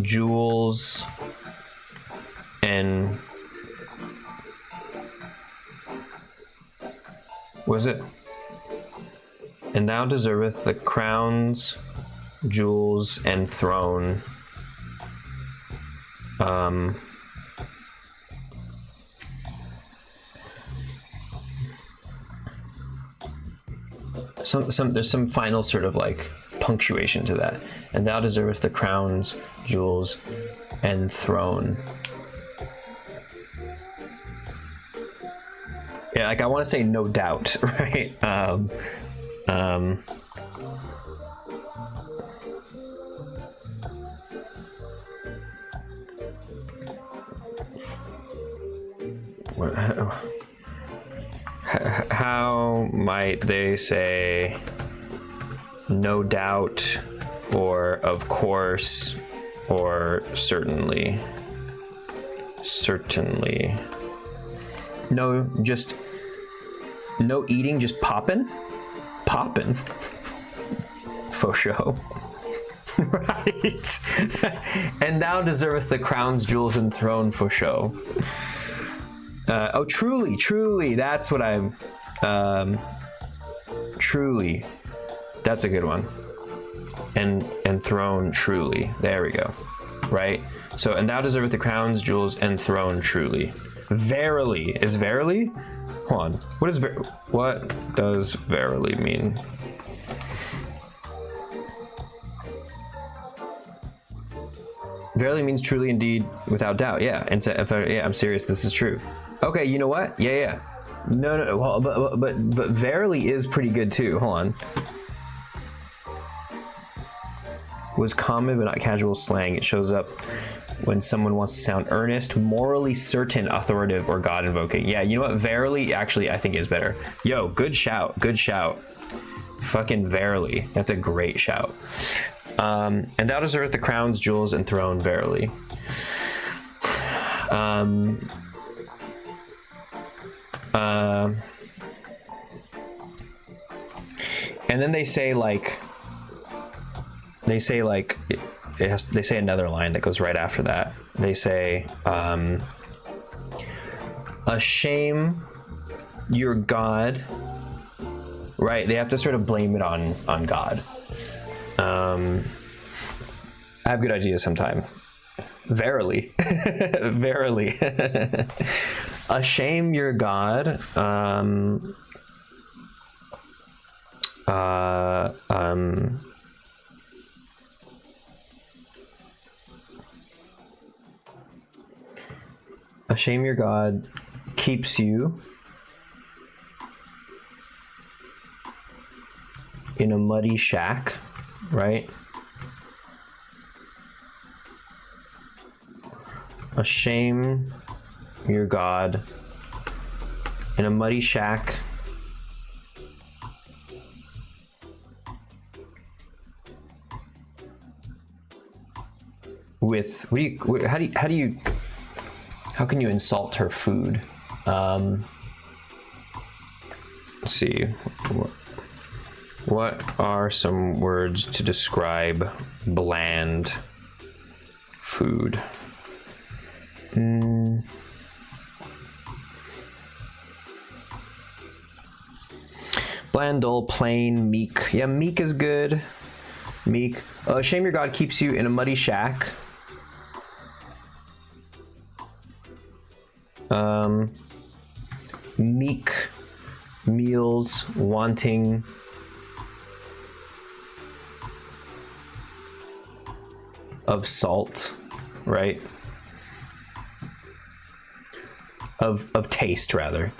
jewels, and was it? And thou deserveth the crowns, jewels, and throne. There's some final sort of like punctuation to that. And thou deservest the crowns, jewels, and throne. Yeah, like I want to say no doubt, right? How might they say no doubt, or of course, or certainly? Certainly. No, just no eating, just popping. Faux show. Right. And thou deservest the crowns, jewels, and throne, for show. Oh, truly, that's what I'm, truly, that's a good one. And throne, truly, there we go, right? So, and thou deservest the crowns, jewels, and throne, truly. Verily, is verily? Hold on, what does verily mean? Verily means truly, indeed, without doubt. Yeah, and so, I'm serious. This is true. Okay, you know what? Yeah. No. Well, but verily is pretty good too. Hold on. Was common but not casual slang. It shows up when someone wants to sound earnest, morally certain, authoritative, or God invoking. Yeah, you know what? Verily, actually, I think is better. Yo, good shout. Fucking verily. That's a great shout. And thou deservest the crowns, jewels, and throne, verily. And then they say like they say another line that goes right after that. They say, a shame your God, right? They have to sort of blame it on God. I have good ideas sometime. Verily. Verily. A shame your God. A shame your God keeps you in a muddy shack, right? A shame your God in a muddy shack with how can you insult her food? Let's see. What are some words to describe bland food? Bland, dull, plain, meek. Yeah, meek is good. Meek. Shame your God keeps you in a muddy shack. Meek meals, wanting of salt, right? Of taste, rather.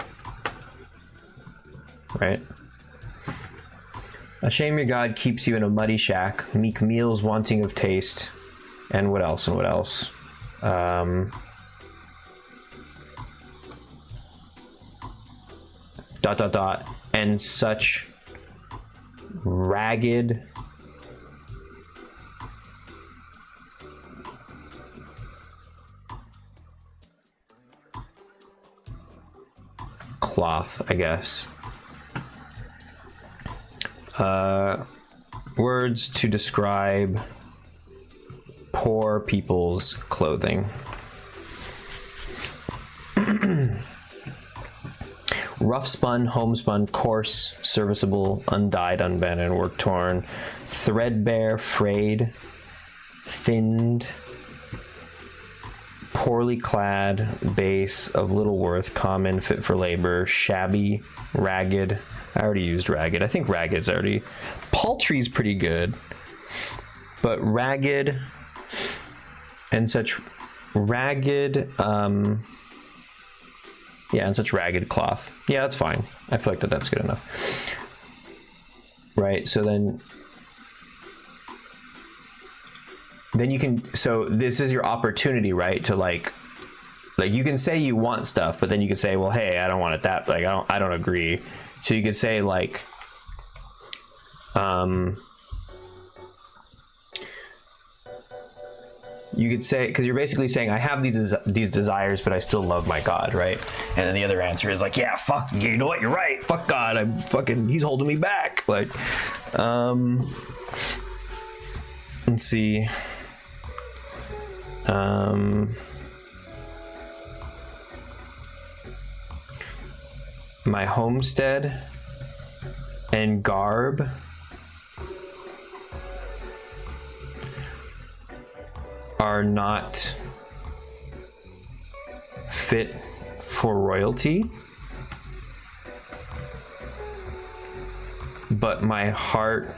Right? A shame your God keeps you in a muddy shack, meek meals wanting of taste, and what else, and what else? And such ragged cloth, I guess. Words to describe poor people's clothing. Rough spun, homespun, coarse, serviceable, undyed, unbended, work torn, threadbare, frayed, thinned, poorly clad, base, of little worth, common, fit for labor, shabby, ragged. I already used ragged. I think ragged's already. Paltry's pretty good, but ragged and such ragged, yeah, and such ragged cloth. Yeah, that's fine. I feel like that's good enough. Right, so then you can, so this is your opportunity, right, to like you can say you want stuff, but then you could say, well, hey, I don't want it that, like, I don't agree. So you could say like, you could say, because you're basically saying, I have these desires, but I still love my God, right? And then the other answer is like, yeah, fuck, you know what, you're right, fuck God, he's holding me back. Like, let's see. My homestead and garb are not fit for royalty, but my heart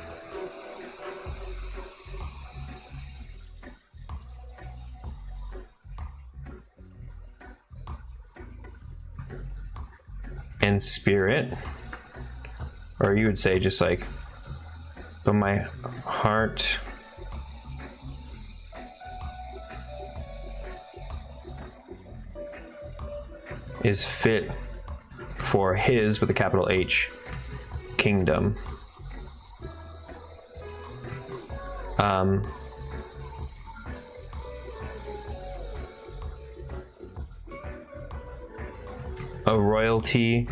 and spirit, or you would say just like, but my heart is fit for his, with a capital H, kingdom. A royalty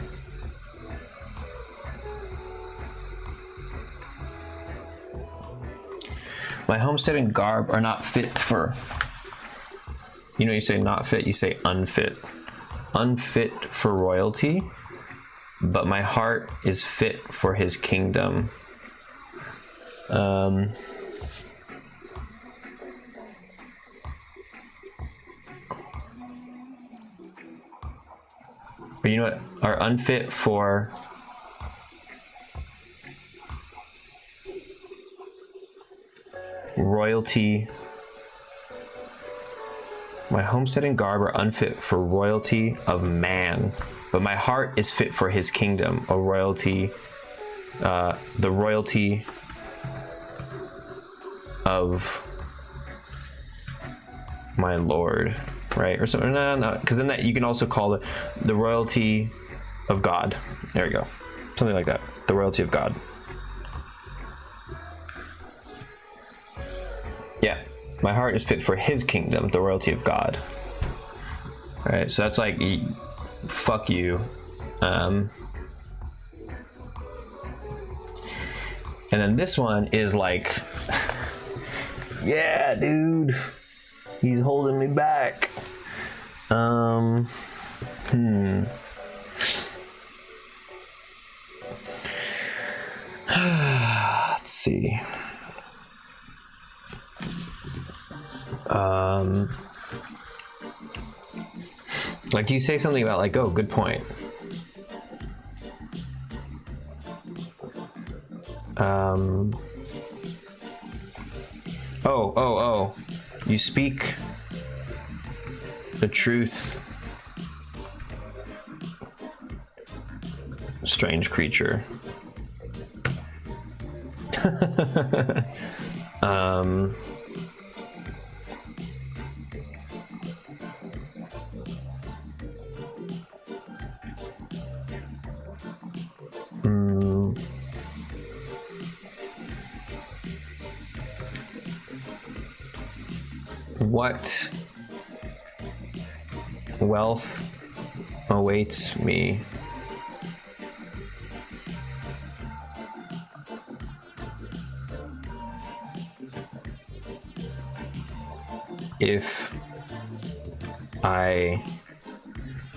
My homestead and garb are not fit for... You know, you say not fit, you say unfit. Unfit for royalty, but my heart is fit for his kingdom. But you know what? Are unfit for royalty. My homestead and garb are unfit for royalty of man, but my heart is fit for his kingdom, a royalty, the royalty of my Lord, right? Or something, no, because then that you can also call it the royalty of God. There you go. Something like that. The royalty of God. Yeah. My heart is fit for his kingdom, the royalty of God. All right, so that's like, fuck you. And then this one is like, yeah, dude, he's holding me back. Let's see. Like, do you say something about like, oh, good point. Oh, you speak the truth, strange creature. What wealth awaits me if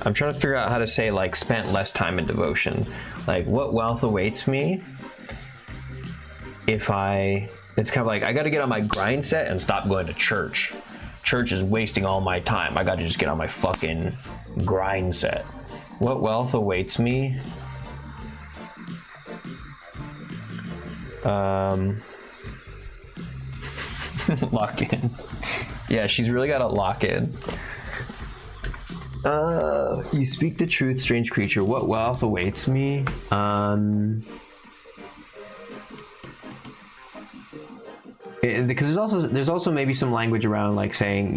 I'm trying to figure out how to say, like, spent less time in devotion. Like, what wealth awaits me if it's kind of like, I got to get on my grind set and stop going to church. Church is wasting all my time. I got to just get on my fucking grind set. What wealth awaits me? Lock in. Yeah, she's really got to lock in. You speak the truth, strange creature. What wealth awaits me? Because there's also maybe some language around, like, saying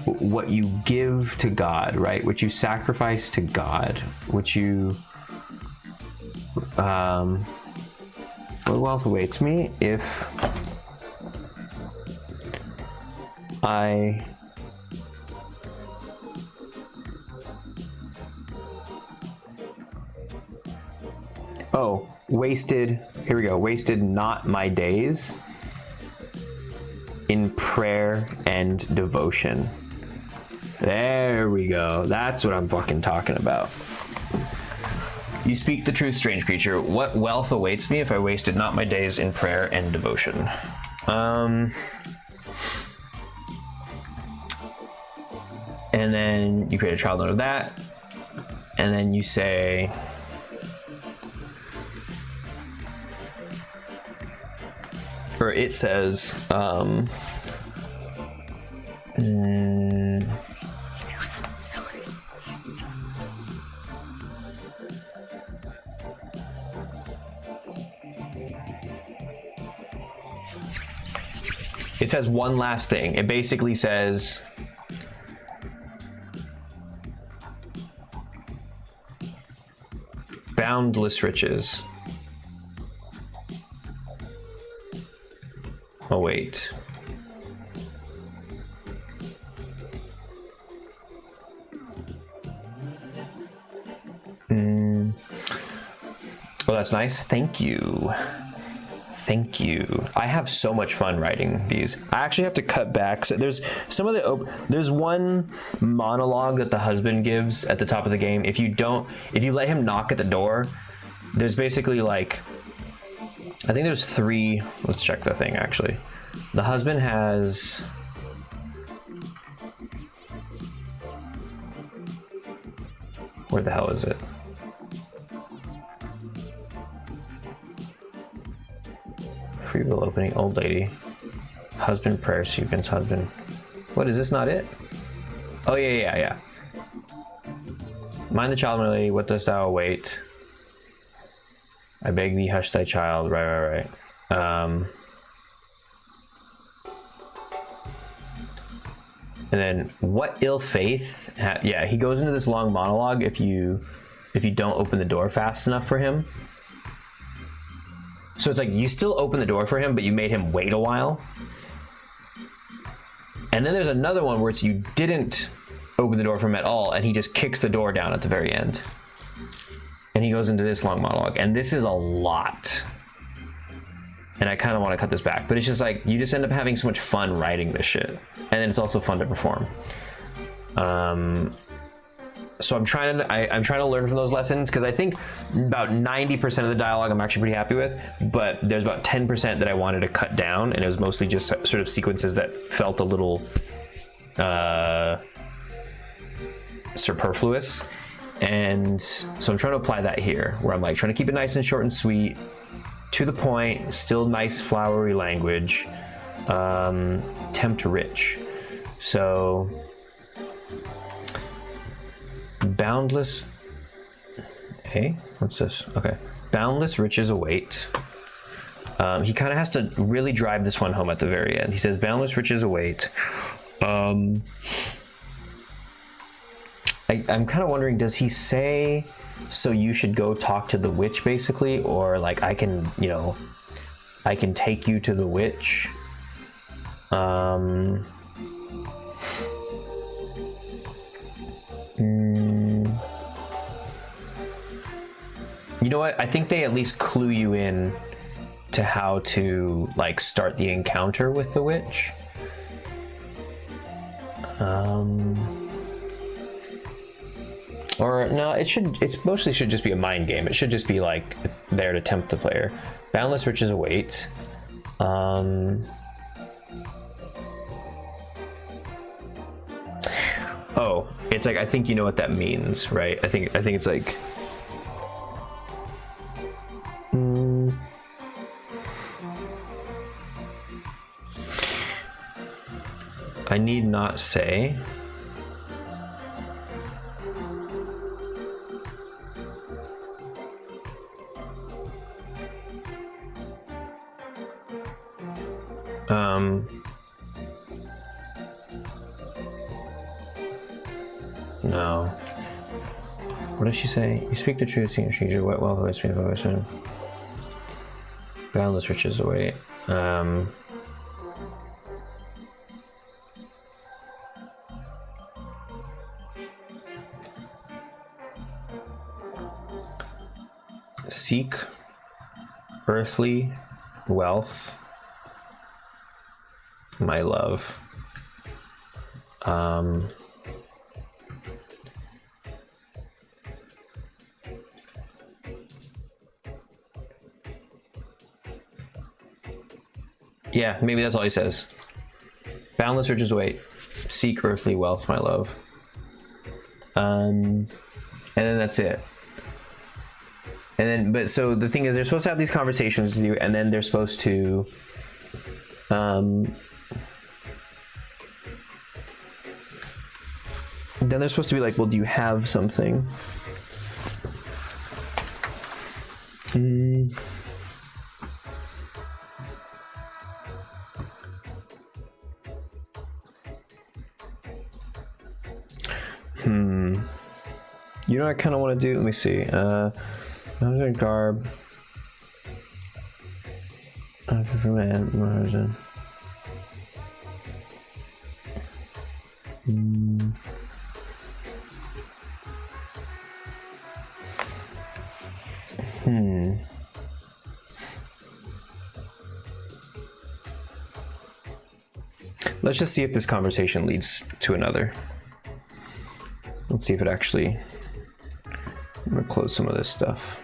what you give to God, right? What you sacrifice to God, what you what wealth awaits me if I wasted, here we go, wasted not my days in prayer and devotion. There we go. That's what I'm fucking talking about. You speak the truth, strange creature. What wealth awaits me if I wasted not my days in prayer and devotion? And then you create a child note of that. And then you say, or it says, it says one last thing. It basically says, boundless riches await. Well, that's nice. Thank you. Thank you. I have so much fun writing these. I actually have to cut back. So there's there's one monologue that the husband gives at the top of the game. If you let him knock at the door, there's basically like, I think there's 3. Let's check the thing actually. The husband has, where the hell is it? Free will opening, old lady, husband prayer sequence, husband. What is this? Not it? Oh yeah. Mind the child, my lady. What dost thou await? I beg thee, hush thy child. Right. And then what ill faith? Yeah, he goes into this long monologue if you don't open the door fast enough for him. So it's like you still open the door for him, but you made him wait a while. And then there's another one where it's you didn't open the door for him at all, and he just kicks the door down at the very end. And he goes into this long monologue, and this is a lot. And I kind of want to cut this back, but it's just like you just end up having so much fun writing this shit, and then it's also fun to perform. So I'm trying to learn from those lessons, because I think about 90% of the dialogue I'm actually pretty happy with, but there's about 10% that I wanted to cut down, and it was mostly just sort of sequences that felt a little superfluous. And so I'm trying to apply that here, where I'm like trying to keep it nice and short and sweet, to the point, still nice flowery language, tempt rich. So boundless, hey, what's this? Okay, boundless riches await. He kind of has to really drive this one home at the very end. He says, boundless riches await. I'm kind of wondering, does he say, so you should go talk to the witch, basically? Or like, I can take you to the witch? You know what? I think they at least clue you in to how to like start the encounter with the witch. Or no, it mostly should just be a mind game. It should just be like there to tempt the player. Boundless riches await. Oh, it's like, I think you know what that means, right? I think it's like, I need not say. No. What does she say? You speak the truth, you stranger, what wealth awaits me if I wish. Boundless riches await. Seek earthly wealth, my love. Yeah, maybe that's all he says. Boundless riches await. Seek earthly wealth, my love. And then that's it. And then, but so the thing is, they're supposed to have these conversations with you, and then they're supposed to, then they're supposed to be like, well, do you have something? You know what I kind of want to do? Let me see. Garb. Let's just see if this conversation leads to another. Let's see if it actually... I'm gonna close some of this stuff.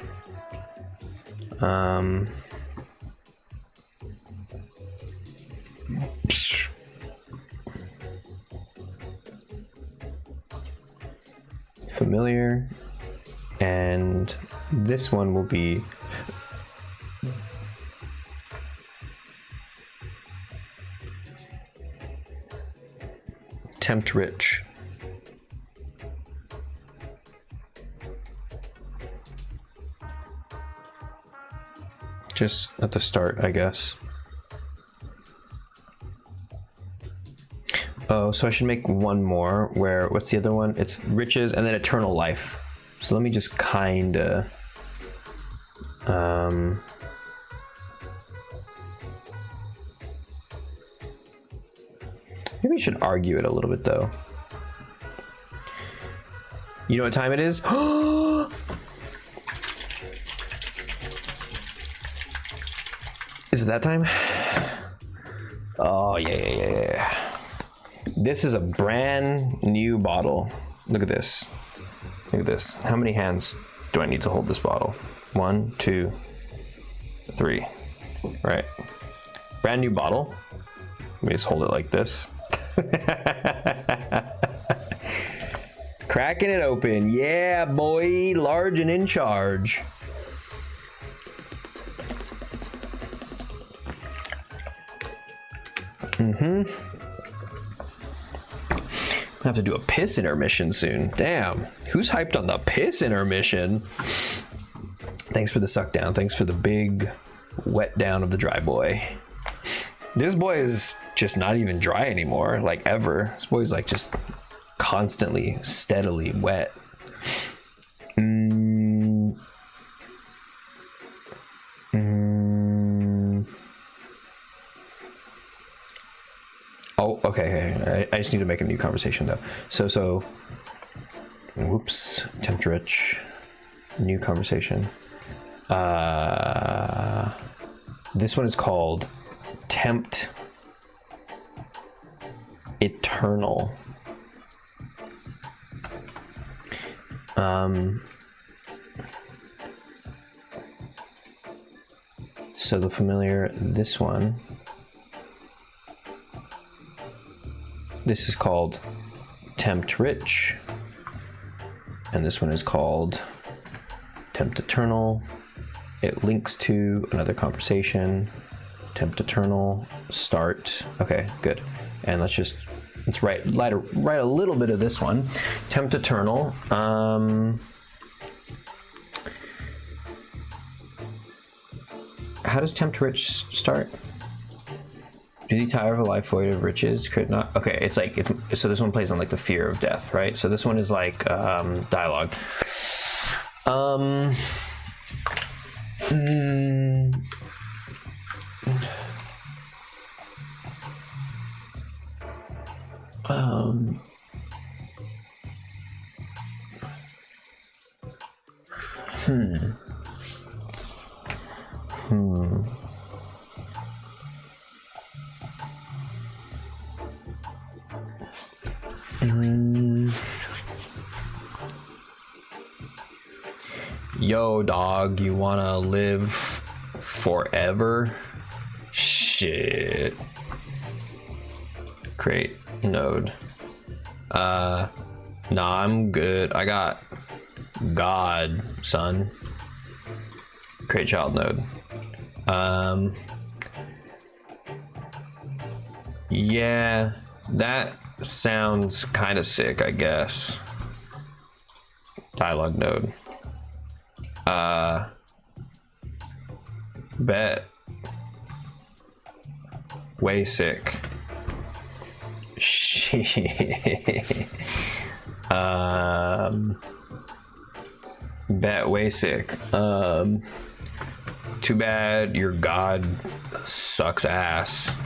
Familiar, and this one will be tempt rich. Just at the start, I guess. Oh, so I should make one more where, what's the other one? It's riches and then eternal life. So let me just kinda, maybe I should argue it a little bit though. You know what time it is? Is it that time? Oh, yeah. This is a brand new bottle. Look at this. Look at this. How many hands do I need to hold this bottle? 1, 2, 3. Right. Brand new bottle. Let me just hold it like this. Cracking it open. Yeah, boy. Large and in charge. I have to do a piss intermission soon. Damn, who's hyped on the piss intermission? Thanks for the suck down. Thanks for the big wet down of the dry boy. This boy is just not even dry anymore, like ever. This boy's like just constantly, steadily wet. Oh, okay. I just need to make a new conversation though. So, whoops, tempt rich, new conversation. This one is called tempt eternal. So the familiar, this one. This is called tempt rich, and this one is called tempt eternal. It links to another conversation. Tempt eternal, start. Okay, good. And let's write a little bit of this one. Tempt eternal. How does tempt rich start? Do you tire of a life void of riches? Could not. Okay, it's so this one plays on like the fear of death, right? So this one is like dialogue. Yo, dog, you wanna live forever? Shit. Create node. Nah, I'm good. I got God, son. Create child node. Yeah, that sounds kind of sick, I guess. Dialogue node. Bet. Way sick. Shit. Bet way sick. Too bad your god sucks ass.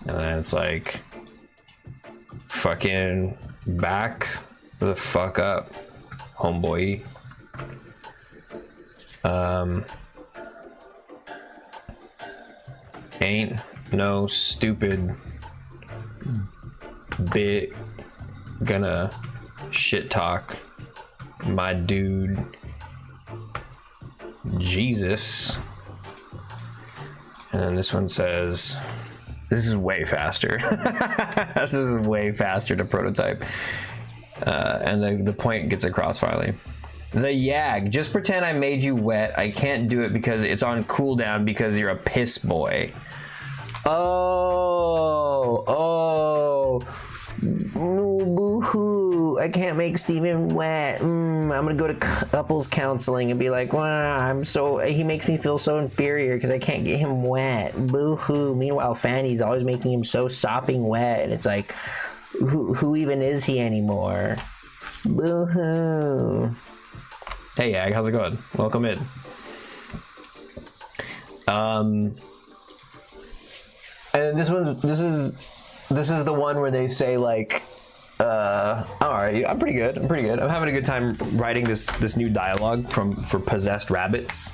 And then it's like, fucking back the fuck up, homeboy. Ain't no stupid bit gonna shit talk my dude Jesus. And then this one says, this is way faster. This is way faster to prototype. And the point gets across finally. The Yag, just pretend I made you wet. I can't do it because it's on cooldown because you're a piss boy. Oh, boo-hoo. I can't make Steven wet. I'm gonna go to couples counseling and be like, wow, he makes me feel so inferior because I can't get him wet. Boo-hoo. Meanwhile, Fanny's always making him so sopping wet. And it's like, who even is he anymore? Boo-hoo. Hey, Yag, how's it going? Welcome in. And this is the one where they say like, all right, I'm pretty good. I'm having a good time writing this new dialogue for Possessed Rabbits.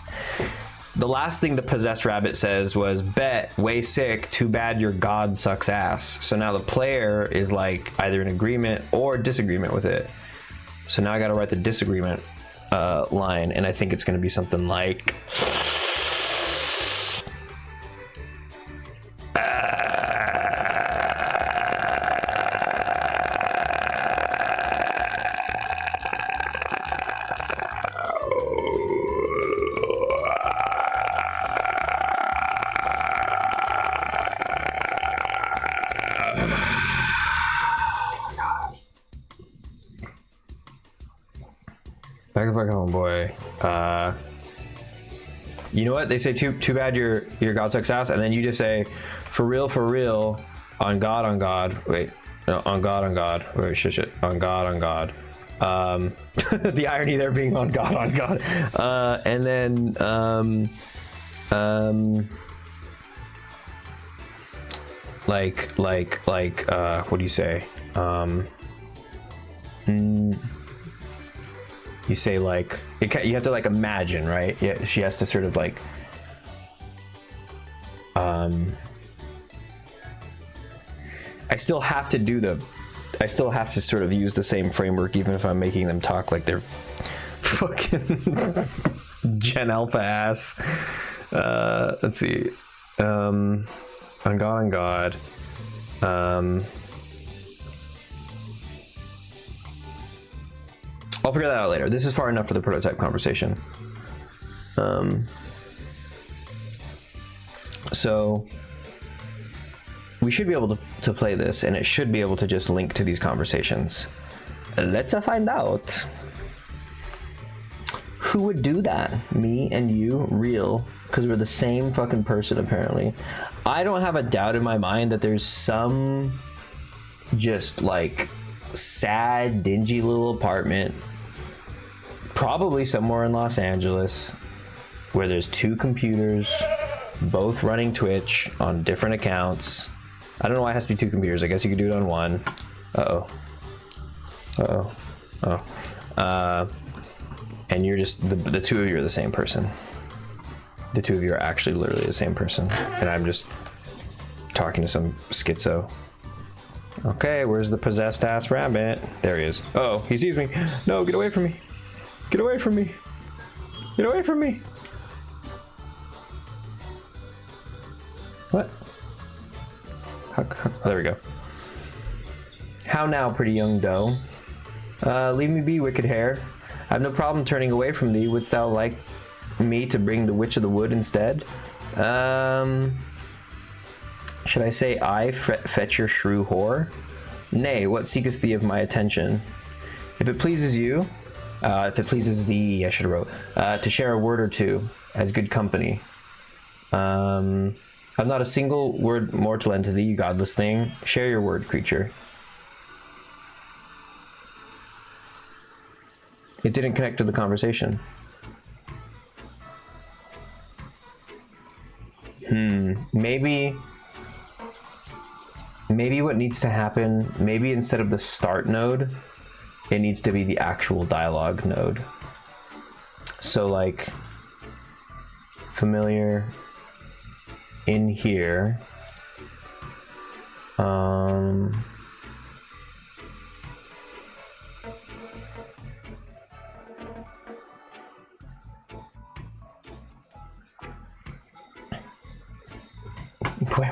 The last thing the Possessed Rabbit says was, bet, way sick, too bad your god sucks ass. So now the player is like either in agreement or disagreement with it. So now I gotta write the disagreement line, and I think it's gonna be something like, back the fuck home, boy. You know what? They say too bad your god sucks ass, and then you just say, for real, on God. Wait, no, on God. Wait, shit, on God. The irony there being on God. And then like what do you say? You say like, you have to like imagine, right? Yeah, she has to sort of like, I still have to sort of use the same framework, even if I'm making them talk like they're fucking Gen Alpha ass. Let's see. On God. I'll figure that out later. This is far enough for the prototype conversation. So we should be able to play this, and it should be able to just link to these conversations. Let's find out. Who would do that? Me and you? Real? Because we're the same fucking person, apparently. I don't have a doubt in my mind that there's some just like sad, dingy little apartment, probably somewhere in Los Angeles, where there's two computers, both running Twitch on different accounts. I don't know why it has to be two computers. I guess you could do it on one. And you're just, the two of you are the same person. The two of you are actually literally the same person. And I'm just talking to some schizo. Okay, where's the possessed ass rabbit? There he is. Oh, he sees me. No, get away from me. Get away from me. Get away from me. What? Oh, there we go. How now, pretty young doe? Leave me be, wicked hare. I have no problem turning away from thee. Wouldst thou like me to bring the witch of the wood instead? Should I say I fetch your shrew whore? Nay, what seekest thee of my attention? If it pleases you, if it pleases thee, I should have wrote, to share a word or two as good company. I've not a single word more to lend to thee, you godless thing. Share your word, creature. It didn't connect to the conversation. Maybe what needs to happen, maybe instead of the start node, it needs to be the actual dialogue node. So like, familiar in here.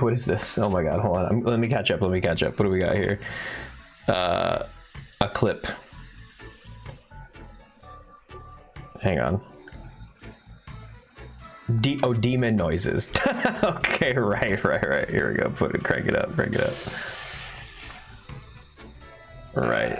What is this? Oh my god, hold on. Let me catch up. What do we got here? A clip. Hang on. Demon noises. Okay, right. Here we go. Crank it up. Right.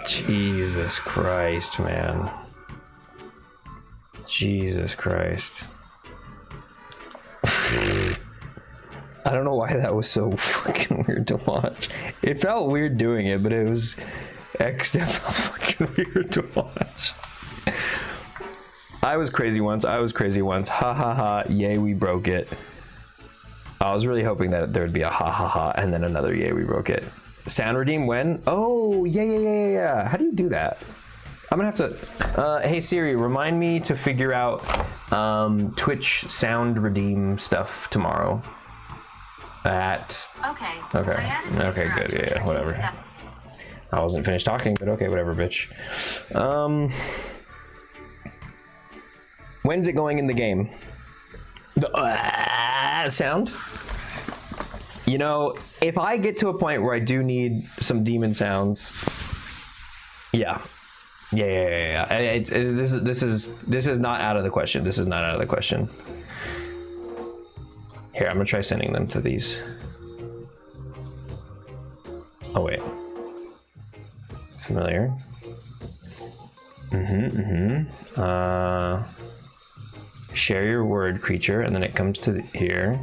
Jesus Christ, man. Jesus Christ. I don't know why that was so fucking weird to watch. It felt weird doing it, but it was extra fucking weird to watch. I was crazy once. Ha ha ha. Yay, we broke it. I was really hoping that there would be a ha ha ha and then another yay, we broke it. Sound redeem when? Oh, yeah. How do you do that? I'm gonna have to, hey Siri, remind me to figure out Twitch sound redeem stuff tomorrow. Okay, good, yeah, whatever. I wasn't finished talking, but okay, whatever, bitch. When's it going in the game? The sound? You know, if I get to a point where I do need some demon sounds, yeah. This is not out of the question. Here, I'm gonna try sending them to these. Oh wait. Familiar. Share your word, creature, and then it comes to here.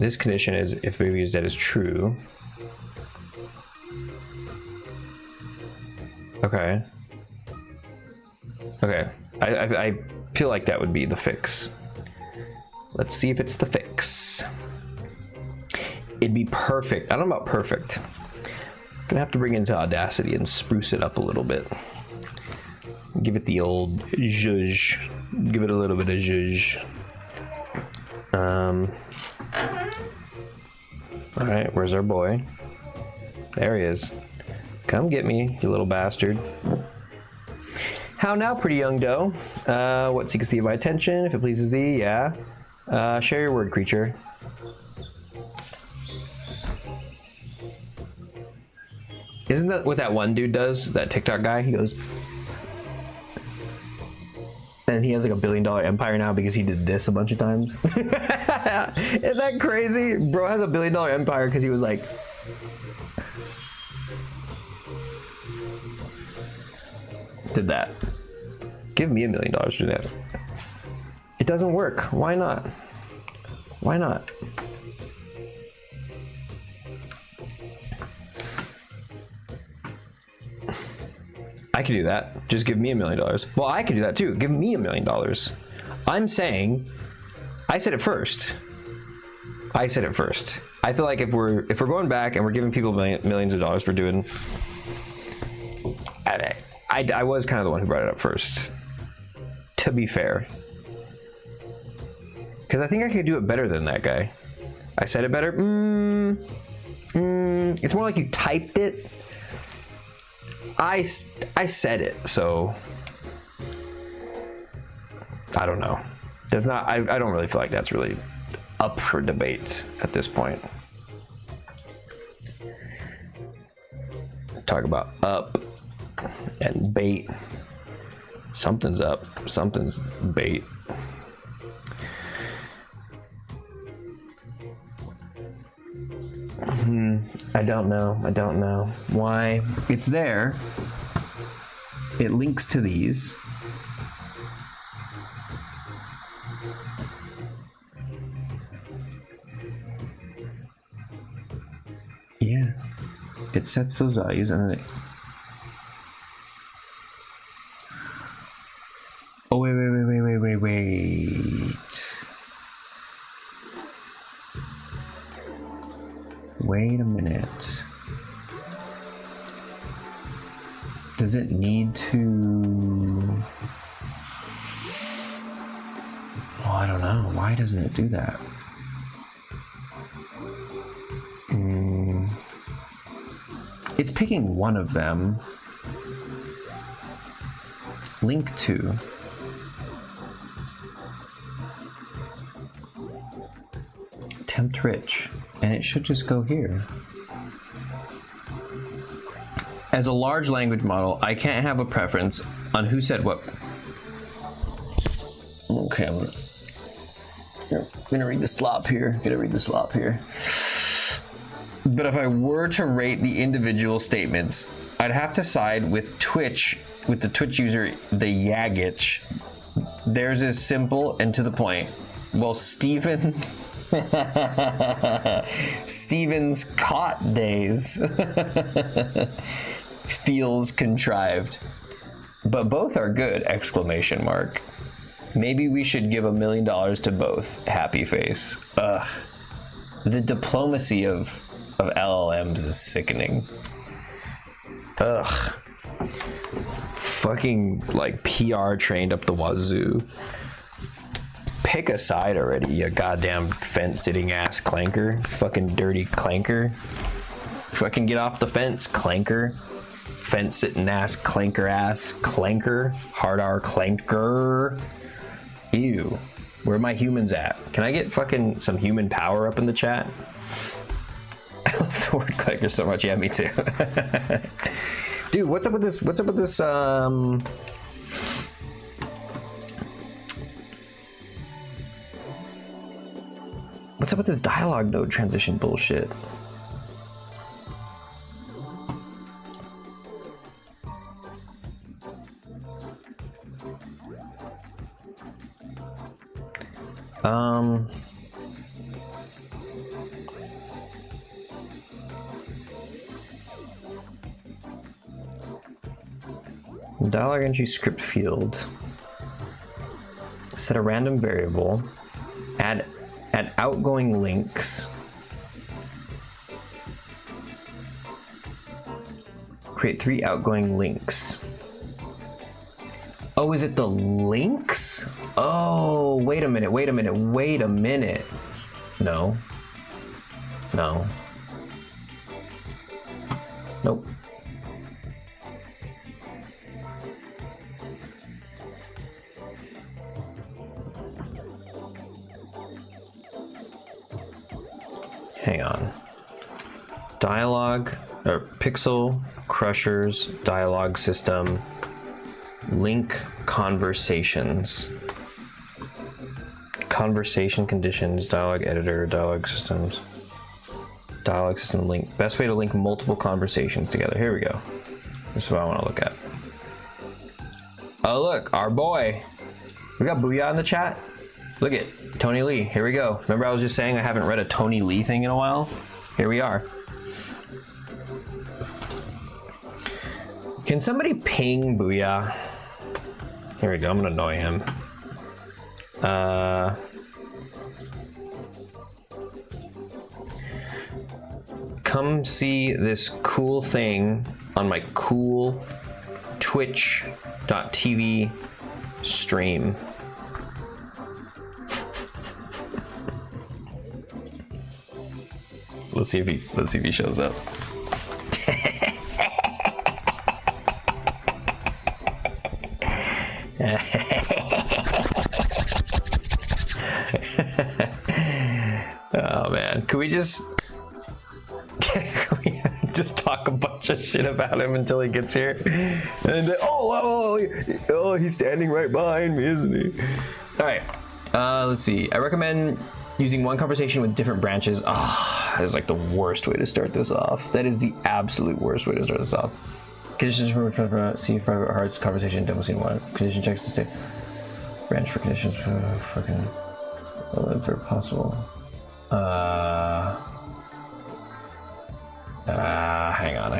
This condition is if baby is dead is true. Okay. I feel like that would be the fix. Let's see if it's the fix. It'd be perfect. I don't know about perfect. Gonna have to bring it into Audacity and spruce it up a little bit. Give it the old zhuzh. Give it a little bit of zhuzh. All right, where's our boy? There he is. Come get me, you little bastard. How now, pretty young doe? What seeks thee my attention, if it pleases thee, yeah. Share your word, creature. Isn't that what that one dude does, that TikTok guy? He goes, and he has like $1 billion empire now because he did this a bunch of times. Isn't that crazy? Bro has $1 billion empire because he was like, did that. Give me $1 million to do that. It doesn't work. Why not? Why not? I could do that. Just give me $1 million. Well, I could do that too. Give me $1 million. I'm saying, I said it first. I feel like if we're going back and we're giving people millions of dollars for doing, I was kind of the one who brought it up first. To be fair, because I think I could do it better than that guy. I said it better. It's more like you typed it. I said it, so I don't know. There's not. I don't really feel like that's really up for debate at this point. Talk about up and bait. Something's up, something's bait. I don't know why it's there. It links to these. Yeah, it sets those values and then it. Oh, wait. Wait a minute. Does it need to... Oh, I don't know. Why doesn't it do that? It's picking one of them. Link to. Tempt rich. And it should just go here. As a large language model, I can't have a preference on who said what. Okay, I'm gonna read the slop here. But if I were to rate the individual statements, I'd have to side with Twitch, with the Twitch user, the Yagich. Theirs is simple and to the point. Well, Steven's cot days feels contrived. But both are good, exclamation mark. Maybe we should give $1 million to both, happy face. Ugh. The diplomacy of LLMs is sickening. Ugh. Fucking like PR trained up the wazoo. Pick a side already, you goddamn fence sitting ass clanker. Fucking dirty clanker. Fucking get off the fence, clanker. Fence sitting ass clanker. Hard R clanker. Ew. Where are my humans at? Can I get fucking some human power up in the chat? I love the word clanker so much. Yeah, me too. Dude, what's up with this? What's up with this? What's up with this dialogue node transition bullshit? Dialog entry script field. Set a random variable. Add outgoing links. Create 3 outgoing links. Oh, is it the links? Oh, wait a minute. No. Nope. Hang on. Dialog, or Pixel Crushers dialog system, link conversations. Conversation conditions, dialog editor, dialog system link. Best way to link multiple conversations together. Here we go. This is what I want to look at. Oh, look, our boy. We got Booyah in the chat. Look at Tony Lee. Here we go. Remember I was just saying I haven't read a Tony Lee thing in a while? Here we are. Can somebody ping Booyah? Here we go. I'm gonna annoy him. Come see this cool thing on my cool twitch.tv stream. Let's see if he shows up. Oh man, can we just talk a bunch of shit about him until he gets here? And then, oh, he's standing right behind me, isn't he? All right, let's see. I recommend using one conversation with different branches. That is like the worst way to start this off. That is the absolute worst way to start this off. Conditions for see private hearts conversation demo scene 1. Condition checks to stay. Branch for conditions fucking if they're possible. Hang on.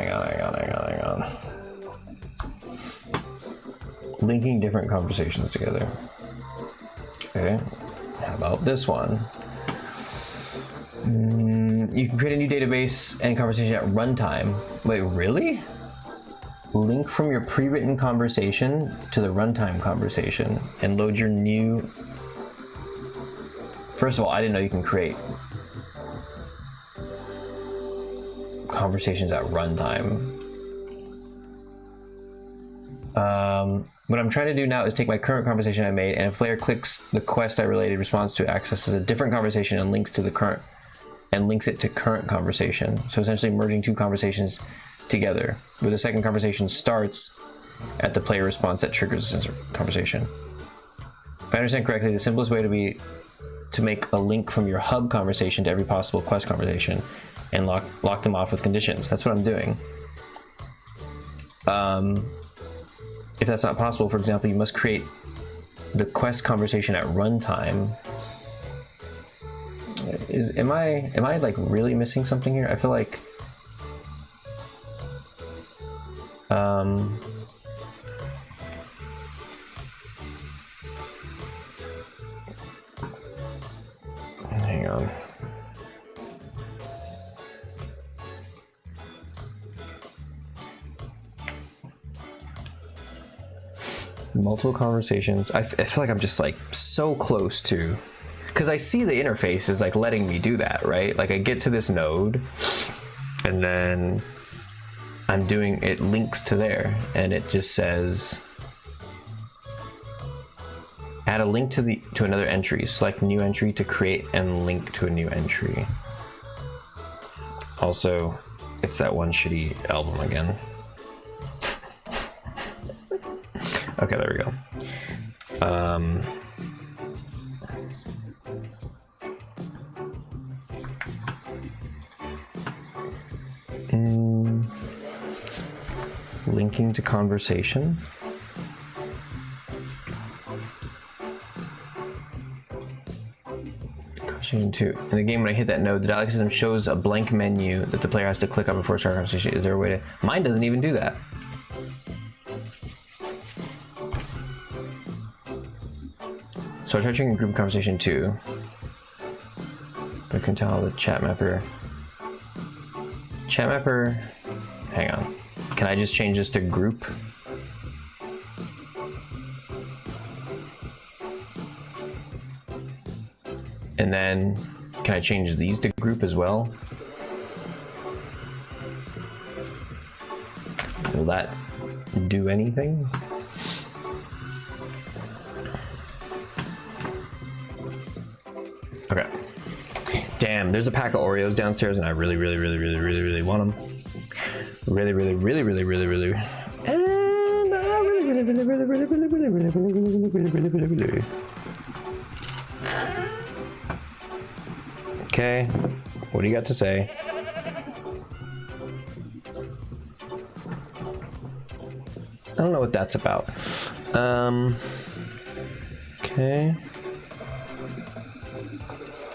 Linking different conversations together. Okay. How about this one? You can create a new database and conversation at runtime. Wait, really? Link from your pre-written conversation to the runtime conversation and load your new First of all, I didn't know you can create conversations at runtime. What I'm trying to do now is take my current conversation I made, and if a player clicks the quest I related response to, accesses a different conversation and links to the current, and links it to current conversation. So essentially merging two conversations together, where the second conversation starts at the player response that triggers this conversation. If I understand correctly, the simplest way to make a link from your hub conversation to every possible quest conversation and lock them off with conditions. That's what I'm doing. If that's not possible, for example, you must create the quest conversation at runtime. Am I like really missing something here? I feel like hang on. Multiple conversations. I feel like I'm just like so close to, because I see the interface is like letting me do that, right? Like I get to this node and then I'm doing, it links to there and it just says add a link to another entry, select new entry to create and link to a new entry. Also, it's that one shitty album again. Okay, there we go. Linking to conversation. Conversation 2. In the game, when I hit that node, the dialogue system shows a blank menu that the player has to click on before starting a conversation. Is there a way to... Mine doesn't even do that. So I tried checking group conversation 2. But I can tell the chat mapper. Chat mapper, hang on. Can I just change this to group? And then can I change these to group as well? Will that do anything? Okay. Damn, there's a pack of Oreos downstairs and I really want them. Really. And I really. Okay, what do you got to say? I don't know what that's about. Okay.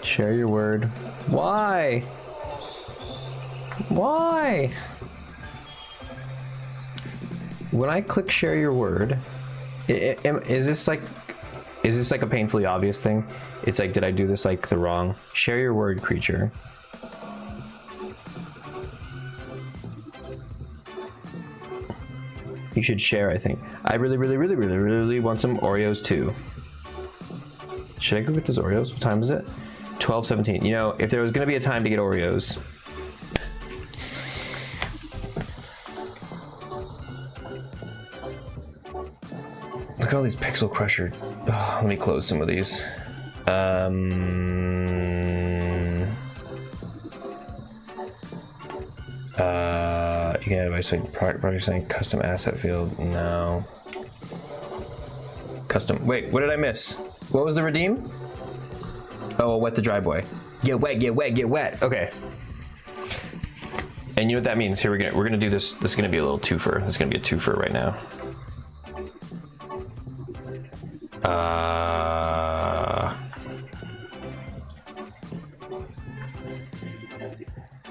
Share your word. Why? Why? When I click share your word, is this like a painfully obvious thing? It's like, did I do this like the wrong? Share your word, creature. You should share, I think. I really want some Oreos too. Should I go get those Oreos? What time is it? 12:17. You know, if there was gonna be a time to get Oreos, look at all these Pixel Crusher. Oh, let me close some of these. You can advise like project saying custom asset field. No. Custom. Wait, what did I miss? What was the redeem? Oh, wet the driveway. Get wet, get wet, get wet. Okay. And you know what that means? Here we're gonna do this. This is gonna be a little twofer. This is gonna be a twofer right now.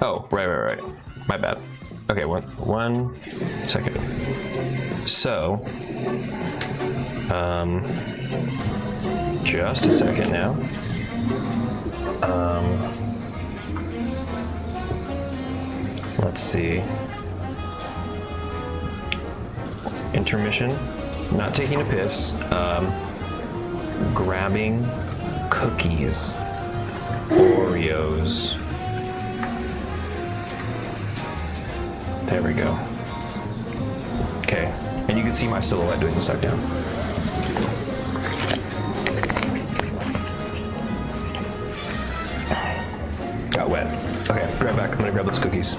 Oh, right. My bad. Okay, one second. So, just a second now. Let's see. Intermission. Not taking a piss. Grabbing cookies. Oreos. There we go. Okay, and you can see my silhouette doing the suck down. Got wet. Okay, be right back. I'm gonna grab those cookies.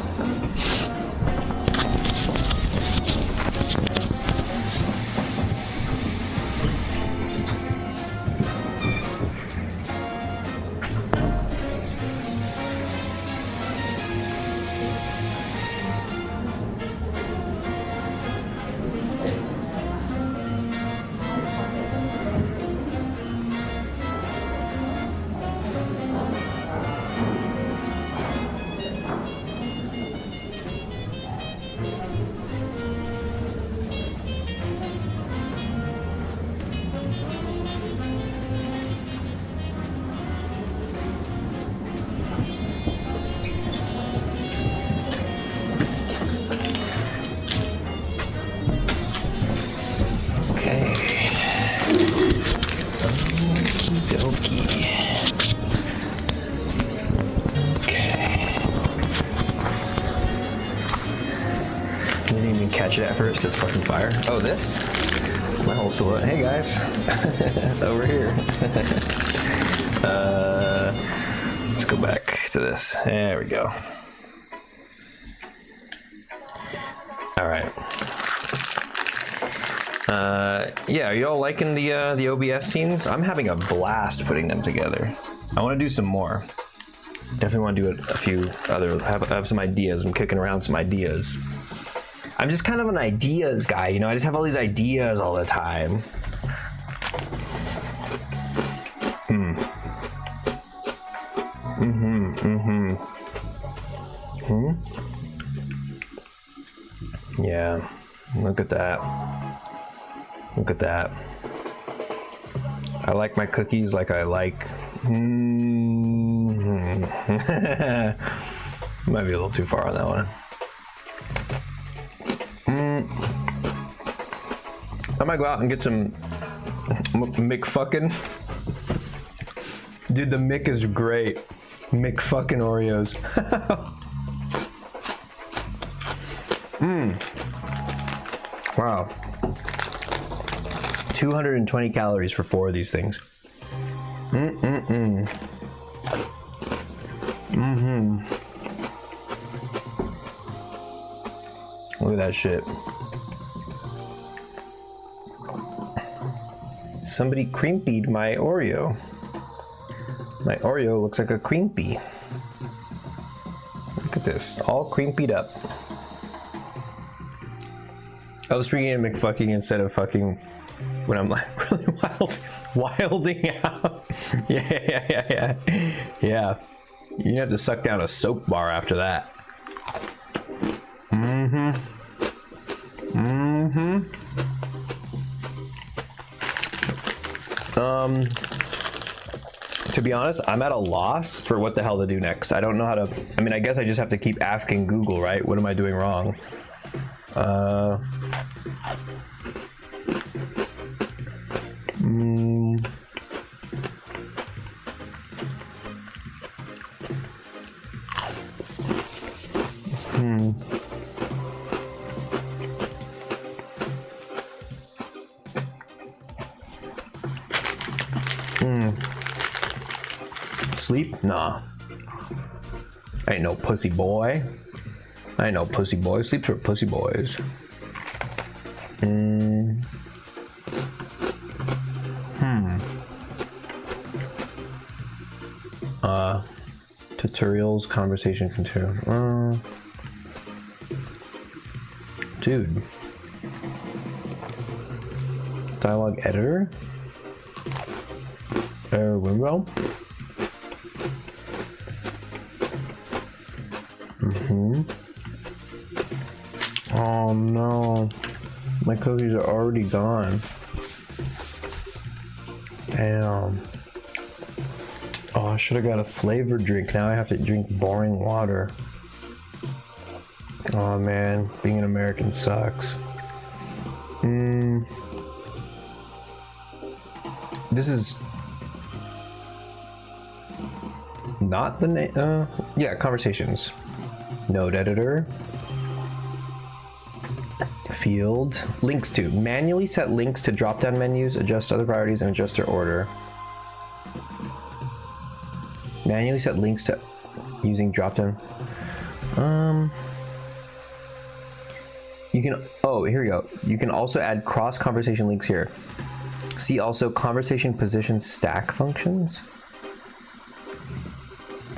Catch it at first, it's fucking fire. Oh, this? My whole silhouette. Hey guys, over here. Let's go back to this. There we go. All right. Yeah, are y'all liking the OBS scenes? I'm having a blast putting them together. I want to do some more. Definitely want to do a few other. Have some ideas. I'm kicking around some ideas. I'm just kind of an ideas guy, you know, I just have all these ideas all the time. Yeah, look at that. Look at that. I like my cookies like I like. Might be a little too far on that one. I might go out and get some McFuckin'. Dude, the Mick is great. McFuckin' Oreos. Wow. 220 calories for 4 of these things. Look at that shit. Somebody cream-peed my Oreo. My Oreo looks like a cream-pea. Look at this, all cream-peed up. I was speaking of McFucking instead of fucking when I'm like really wilding out. Yeah. You have to suck down a soap bar after that. To be honest, I'm at a loss for what the hell to do next. I don't know how to, I mean, I guess I just have to keep asking Google, right? What am I doing wrong? Sleep? Nah. I ain't no pussy boy. I ain't no pussy boy. Sleep's for pussy boys. Tutorials, conversation continue. Dude. Dialogue editor? Window? Oh no, my cookies are already gone. Damn. Oh, I should have got a flavored drink. Now I have to drink boring water. Oh man, being an American sucks. This is... not the name. Yeah, conversations. Node editor. Field. Links to. Manually set links to drop-down menus, adjust other priorities, and adjust their order. Manually set links to using drop-down. You can, oh, here we go. You can also add cross-conversation links here. See also conversation position stack functions.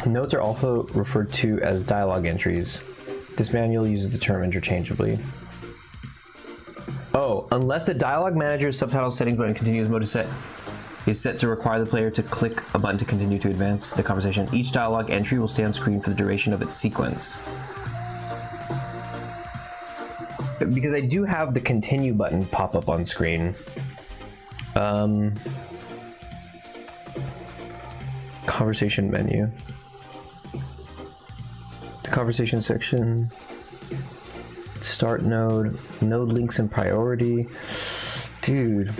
Notes are also referred to as dialogue entries. This manual uses the term interchangeably. Oh, unless the dialogue manager's subtitle settings button continuous mode is set to require the player to click a button to continue to advance the conversation. Each dialogue entry will stay on screen for the duration of its sequence. Because I do have the continue button pop up on screen. Conversation menu. The conversation section. Start node. Node links and priority. Dude.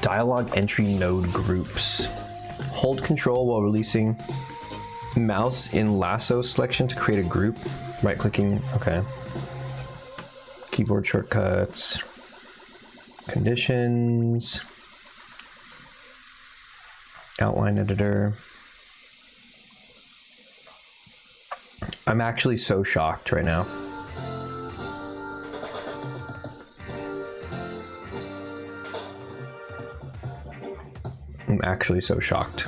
Dialogue entry node groups. Hold control while releasing mouse in lasso selection to create a group. Right clicking, okay. Keyboard shortcuts. Conditions. Outline editor. I'm actually so shocked right now. I'm actually so shocked.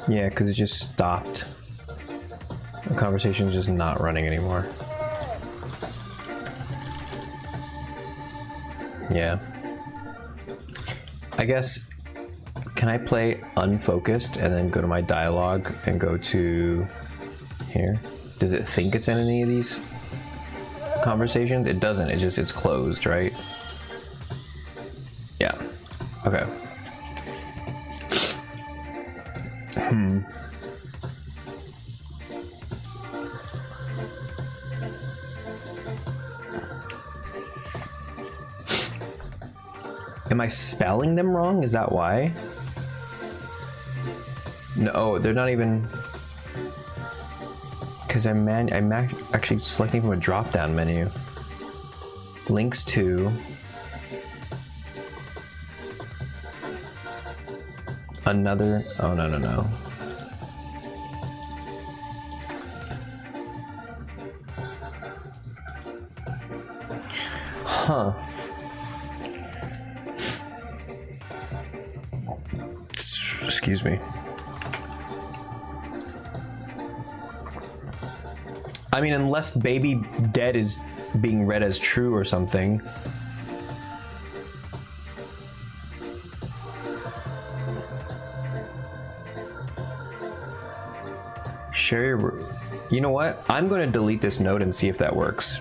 Yeah, because it just stopped. The conversation's just not running anymore. Yeah. I guess, can I play unfocused and then go to my dialogue and go to here? Does it think it's in any of these conversations? It doesn't, it's closed, right? Yeah, okay. Am I spelling them wrong? Is that why? No, they're not even... Because I'm actually selecting from a drop-down menu. Links to... Another... Oh, no. Huh. Excuse me. I mean, unless baby dead is being read as true or something. Share your... You know what? I'm going to delete this node and see if that works.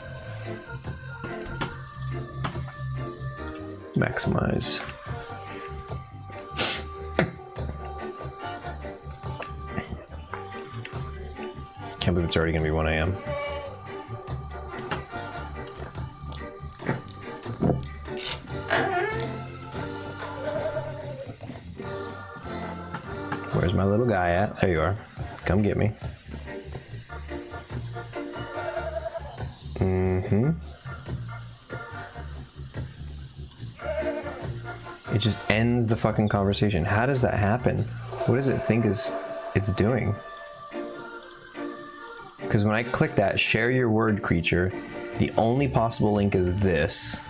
Maximize. Can't believe it's already gonna be 1 a.m. Where's my little guy at? There you are. Come get me. It just ends the fucking conversation. How does that happen? What does it think it's doing? Because when I click that, share your word creature, the only possible link is this.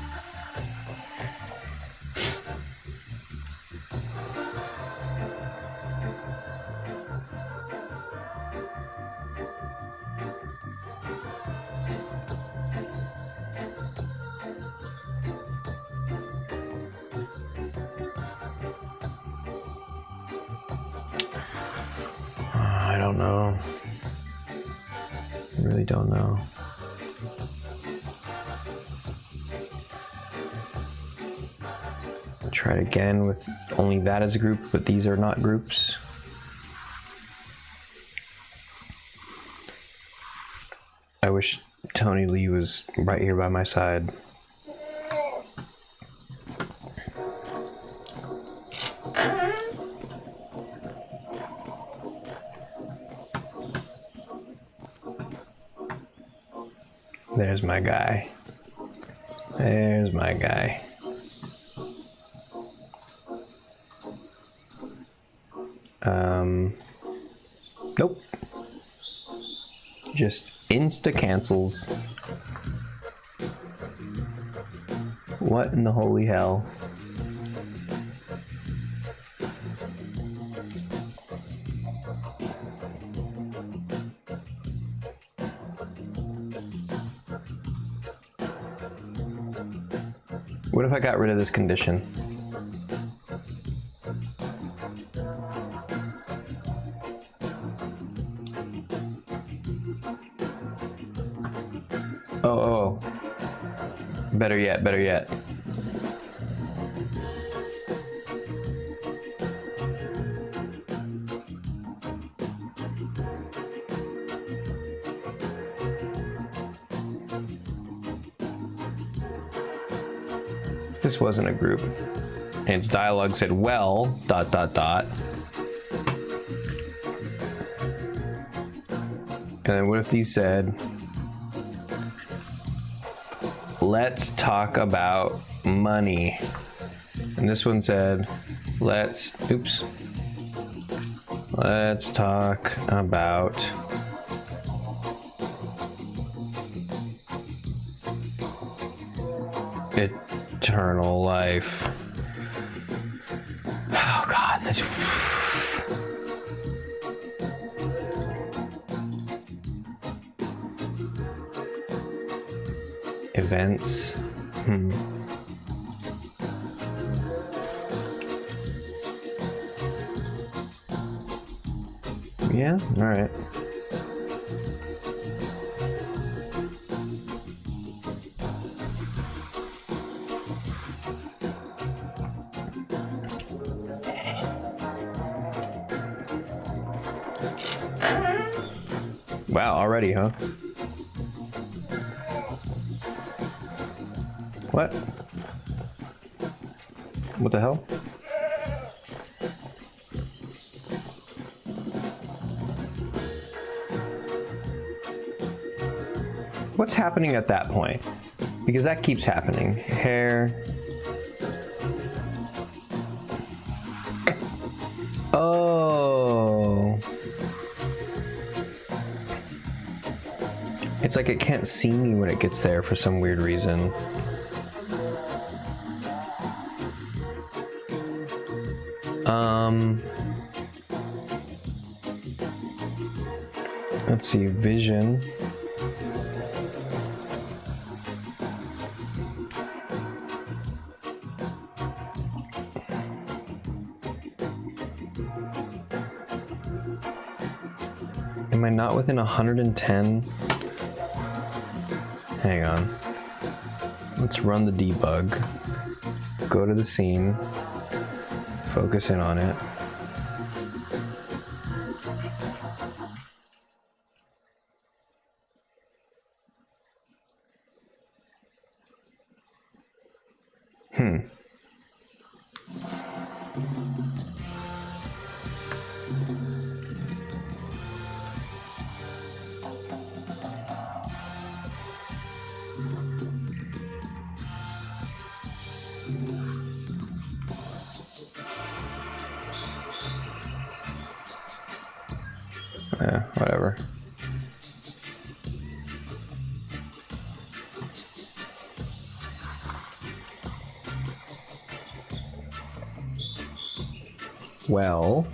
I don't know. I really don't know. Try it again with only that as a group, but these are not groups. I wish Tony Lee was right here by my side. There's my guy. There's my guy. Nope. Just insta cancels. What in the holy hell? What if I got rid of this condition? Oh. Better yet, better yet. This wasn't a group. And its dialogue said, well, ... And then what if these said, let's talk about money. And this one said, let's talk about eternal life. Oh God, that's... Events. Yeah, all right. Wow, already, huh? What? What the hell? What's happening at that point? Because that keeps happening. Hair. Oh. It's like it can't see me when it gets there for some weird reason. Let's see, vision. Am I not within 110? Hang on. Let's run the debug. Go to the scene. Focus in on it. Whatever. Well,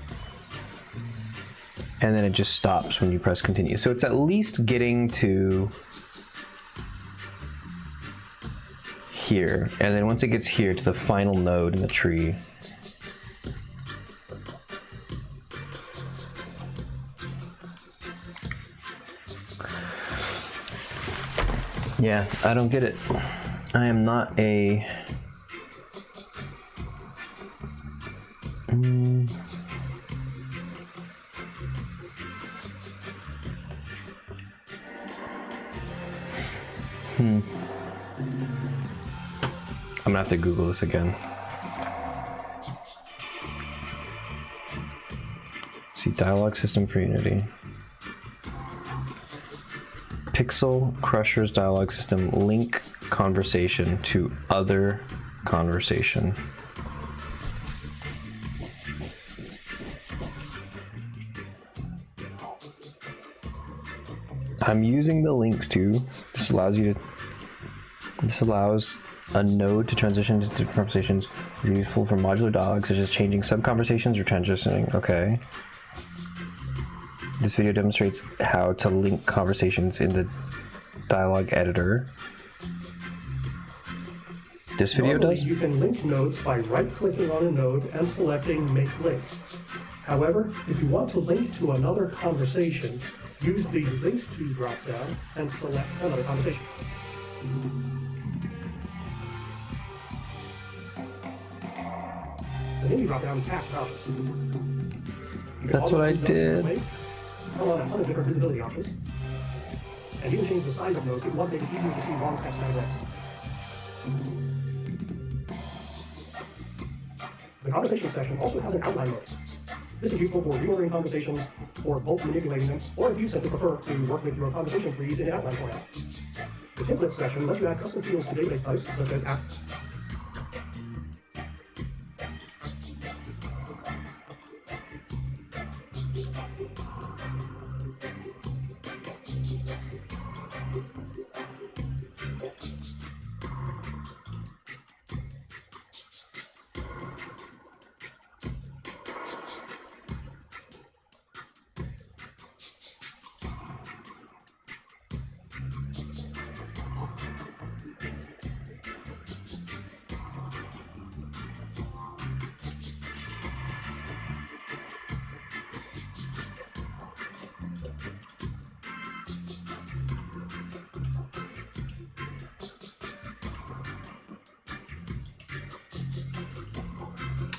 and then it just stops when you press continue. So it's at least getting to here. And then once it gets here to the final node in the tree, yeah, I don't get it. I am not a... I'm gonna have to Google this again. See, dialogue system for Unity. Pixel Crusher's dialogue system link conversation to other conversation. I'm using the links to. This allows a node to transition to different conversations useful for modular dialogue, such as changing sub-conversations or transitioning. Okay. This video demonstrates how to link conversations in the dialogue editor. This video Normally, does? you can link nodes by right-clicking on a node and selecting Make Link. However, if you want to link to another conversation, use the Links to drop-down and select another conversation. The menu drop-down is packed with options. That's what I did. Come on a ton of different visibility options. And you can change the size of nodes if you want to make it easier to see long text diagrams. The conversation section also has an outline mode. This is useful for reordering conversations, or bulk manipulating them, or if you simply prefer to work with your conversation trees in outline format. The templates section lets you add custom fields to database types, such as app.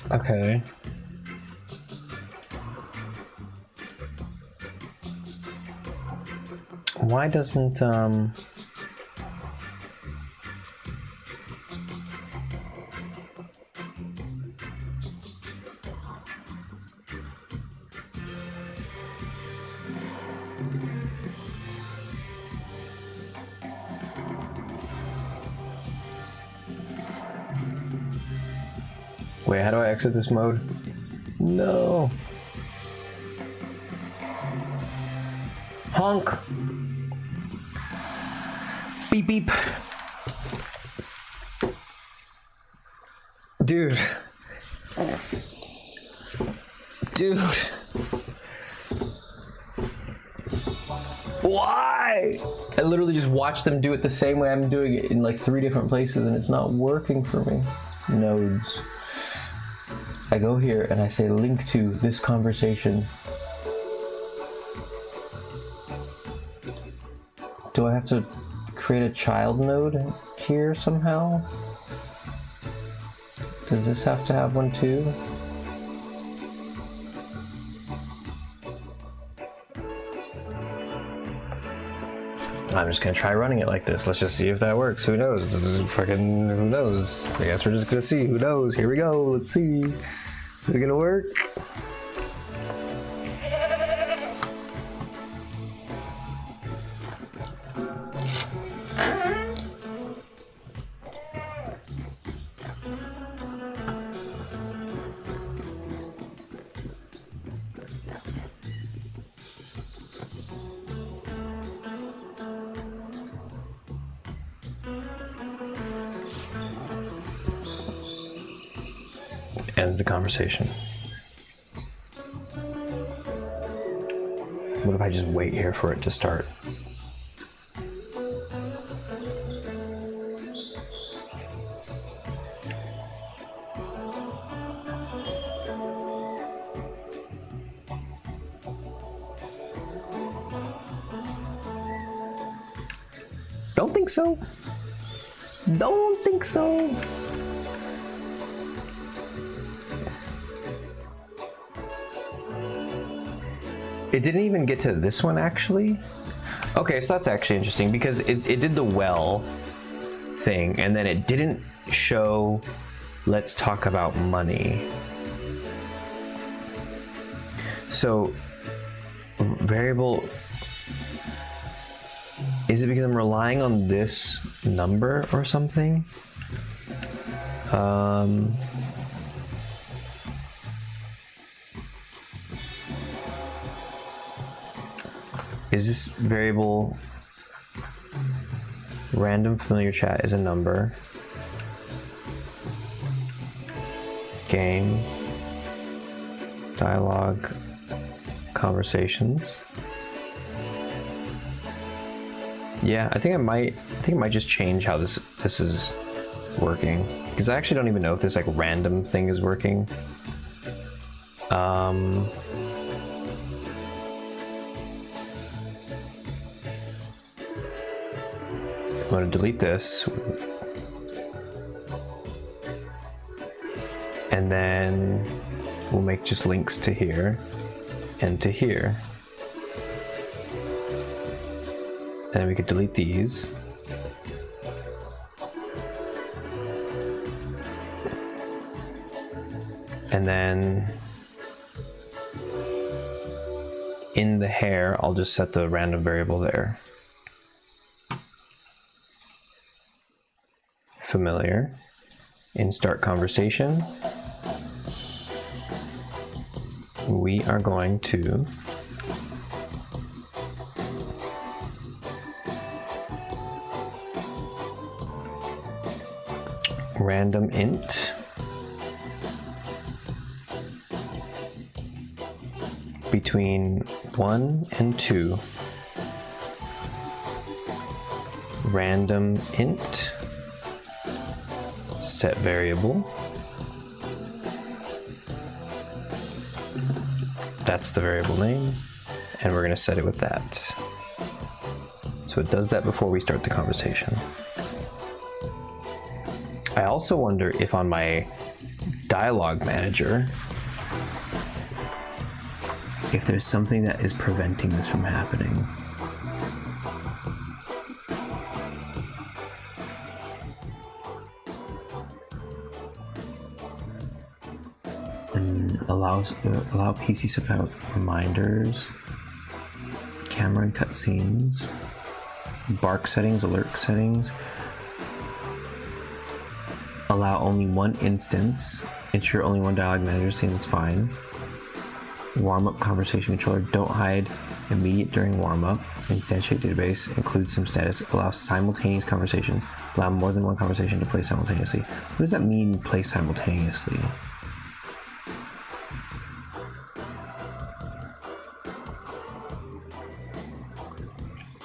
Okay. Why doesn't wait, how do I exit this mode? No. Honk. Beep beep. Dude. Dude. Why? I literally just watched them do it the same way I'm doing it in like 3 different places and it's not working for me. Nodes. I go here and I say link to this conversation. Do I have to create a child node here somehow? Does this have to have one too? I'm just gonna try running it like this. Let's just see if that works. Who knows? This is fucking, who knows? I guess we're just gonna see. Who knows? Here we go. Let's see. Is it gonna work? Ends the conversation. What if I just wait here for it to start? Don't think so. Don't think so. It didn't even get to this one, actually. Okay, so that's actually interesting because it did the well thing and then it didn't show let's talk about money. So variable, is it because I'm relying on this number or something? Is this variable random familiar chat is a number? Game, dialogue, conversations. Yeah, I think it might just change how this is working because I actually don't even know if this like random thing is working. I'm going to delete this and then we'll make just links to here and to here. And then we could delete these. And then in the hair, I'll just set the random variable there. Familiar. In start conversation, we are going to random int between 1 and 2, random int set variable, that's the variable name, and we're going to set it with that. So it does that before we start the conversation. I also wonder if on my dialogue manager, if there's something that is preventing this from happening. And allow PC support reminders, camera and cutscenes, bark settings, alert settings. Allow only one instance. Ensure only one dialogue manager seems fine. Warm-up conversation controller. Don't hide immediate during warm-up. Instantiate database. Include some status. Allow simultaneous conversations. Allow more than one conversation to play simultaneously. What does that mean, play simultaneously?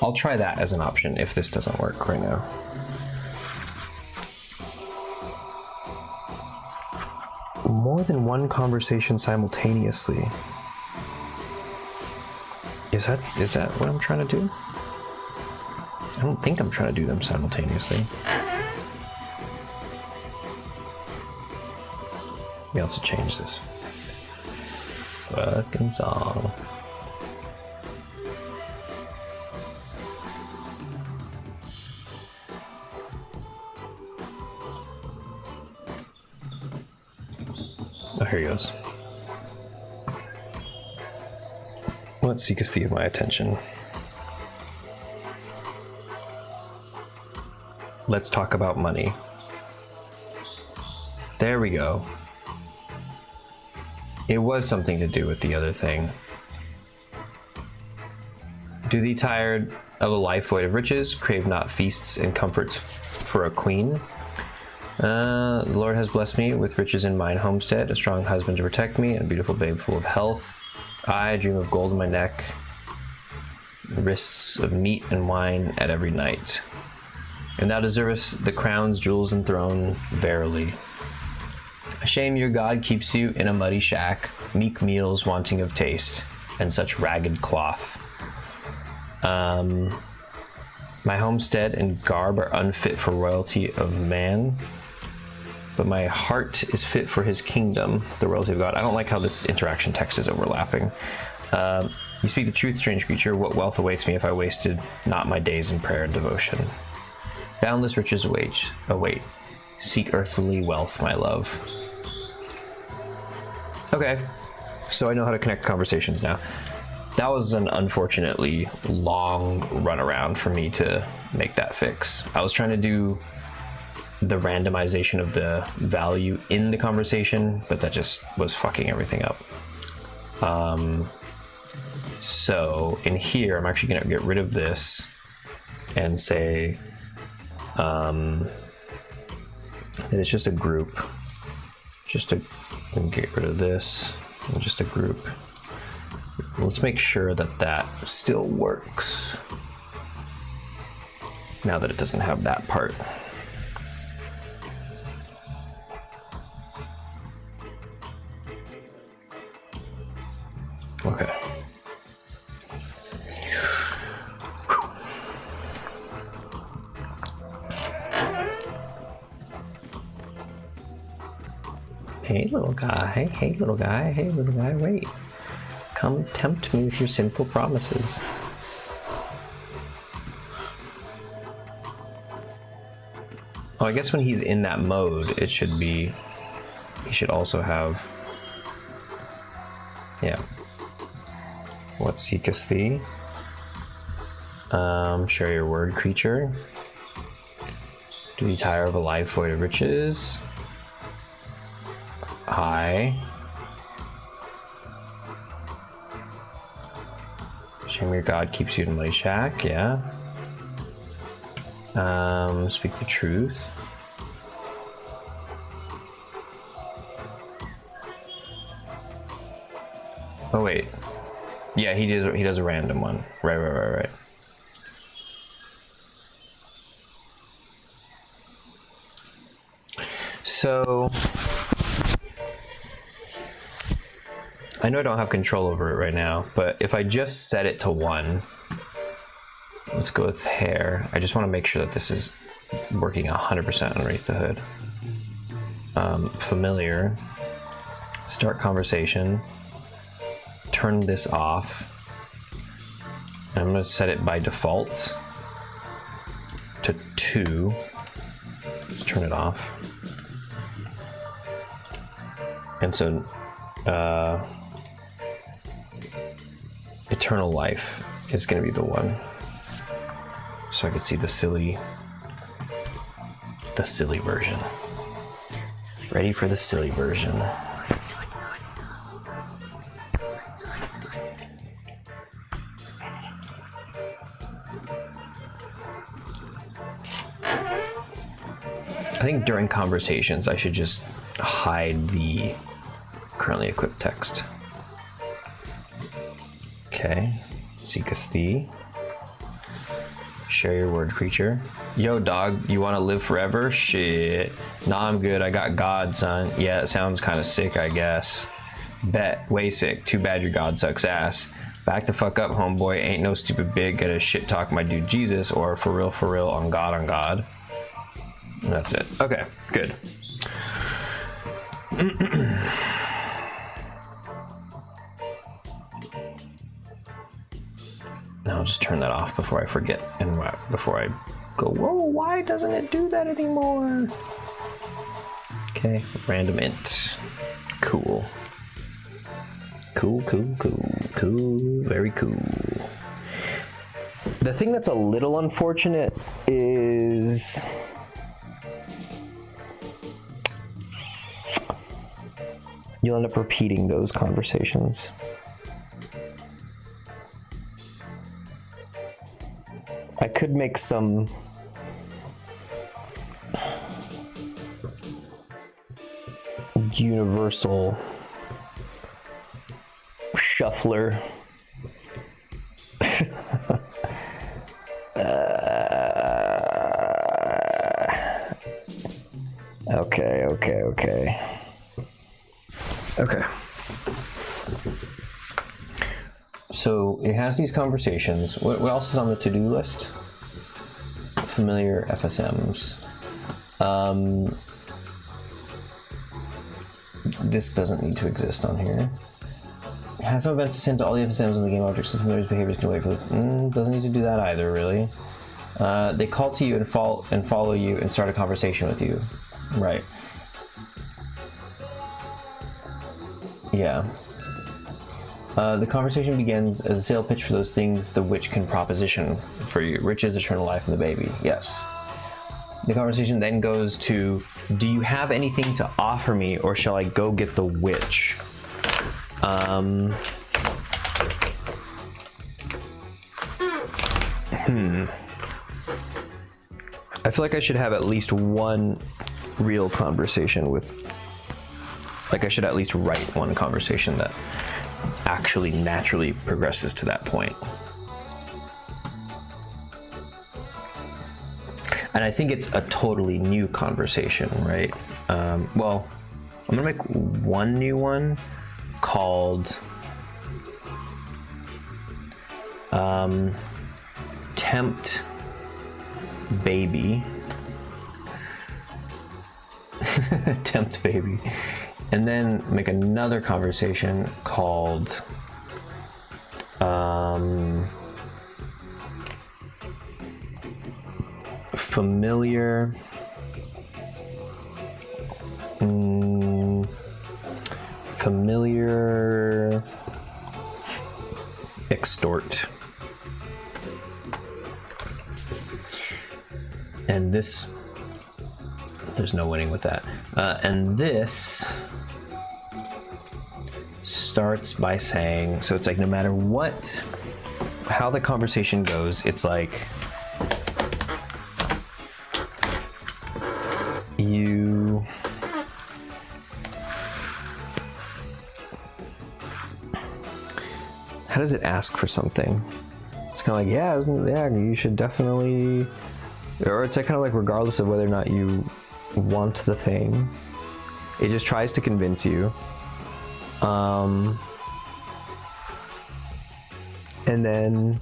I'll try that as an option if this doesn't work right now. More than one conversation simultaneously. Is that what I'm trying to do? I don't think I'm trying to do them simultaneously. Let me also change this fucking song. Oh, here he goes. Let's seek a thief of my attention. Let's talk about money. There we go. It was something to do with the other thing. Do thee tired of a life void of riches, crave not feasts and comforts for a queen. The Lord has blessed me with riches in mine homestead, a strong husband to protect me, and a beautiful babe full of health. I dream of gold in my neck, wrists of meat and wine at every night. And thou deservest the crowns, jewels, and throne, verily. A shame your God keeps you in a muddy shack, meek meals wanting of taste, and such ragged cloth. My homestead and garb are unfit for royalty of man, but my heart is fit for his kingdom, the royalty of God. I don't like how this interaction text is overlapping. You speak the truth, strange creature. What wealth awaits me if I wasted not my days in prayer and devotion? Boundless riches await. Seek earthly wealth, my love. Okay, so I know how to connect conversations now. That was an unfortunately long runaround for me to make that fix. I was trying to do the randomization of the value in the conversation, but that just was fucking everything up. So in here, I'm actually gonna get rid of this and say that it's just a group. And get rid of this, and just a group. Let's make sure that that still works now that it doesn't have that part. Okay. Hey little guy, hey little guy, hey little guy, wait. Come tempt me with your sinful promises. Oh, I guess when he's in that mode, it should be, he should also have, yeah. What seekest thee? Share your word, creature. Do you tire of a life void of riches? Hi. Shame your God keeps you in lay shack, yeah. Speak the truth. Oh wait. Yeah, he does a random one. Right. So I know I don't have control over it right now, but if I just set it to 1, let's go with hair. I just want to make sure that this is working 100% underneath the hood. Familiar. Start conversation. Turn this off. I'm going to set it by default to 2. Just turn it off. And so eternal life is going to be the one. So I can see the silly version. Ready for the silly version. I think during conversations, I should just hide the currently equipped text. Okay, seeketh thee. Share your word, creature. Yo, dog, you want to live forever? Shit. Nah, I'm good. I got God, son. Yeah, it sounds kind of sick, I guess. Bet. Way sick. Too bad your God sucks ass. Back the fuck up, homeboy. Ain't no stupid big. Gotta shit talk my dude Jesus, or for real, on God. And that's it. Okay, good. Now I'll just turn that off before I forget and before I go, whoa, why doesn't it do that anymore? Okay, random int. Cool. Cool, very cool. The thing that's a little unfortunate is you'll end up repeating those conversations. I could make some universal shuffler. Okay. So it has these conversations. What else is on the to-do list? Familiar FSMs. This doesn't need to exist on here. Has some events to send to all the FSMs on the game objects. Some familiar behaviors can wait for this. Doesn't need to do that either, really. They call to you and follow you and start a conversation with you. Right. Yeah. The conversation begins as a sale pitch for those things the witch can proposition for you. Riches, eternal life, and the baby. Yes. The conversation then goes to, do you have anything to offer me, or shall I go get the witch? I feel like I should have at least one real conversation with, like I should at least write one conversation that actually naturally progresses to that point. And I think it's a totally new conversation, right? Well, I'm gonna make one new one called Tempt Baby. Tempt Baby. And then make another conversation called Familiar Familiar Extort. And this, there's no winning with that. And this starts by saying, so it's like no matter what, how the conversation goes, it's like you how does it ask for something? It's kind of like, yeah, you should definitely, or it's like kind of like regardless of whether or not you want the thing, it just tries to convince you. And then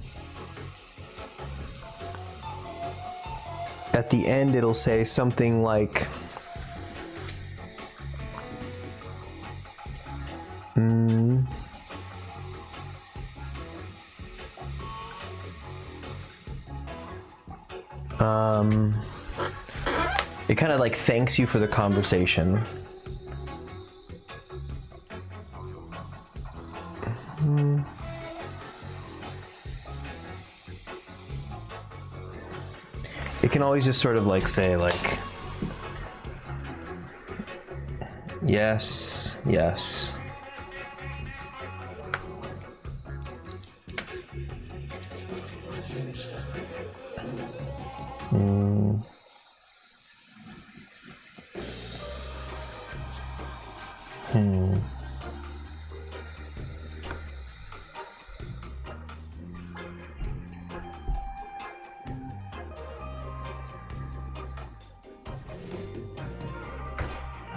at the end it'll say something like it kind of like thanks you for the conversation. It can always just sort of like say like, yes, yes.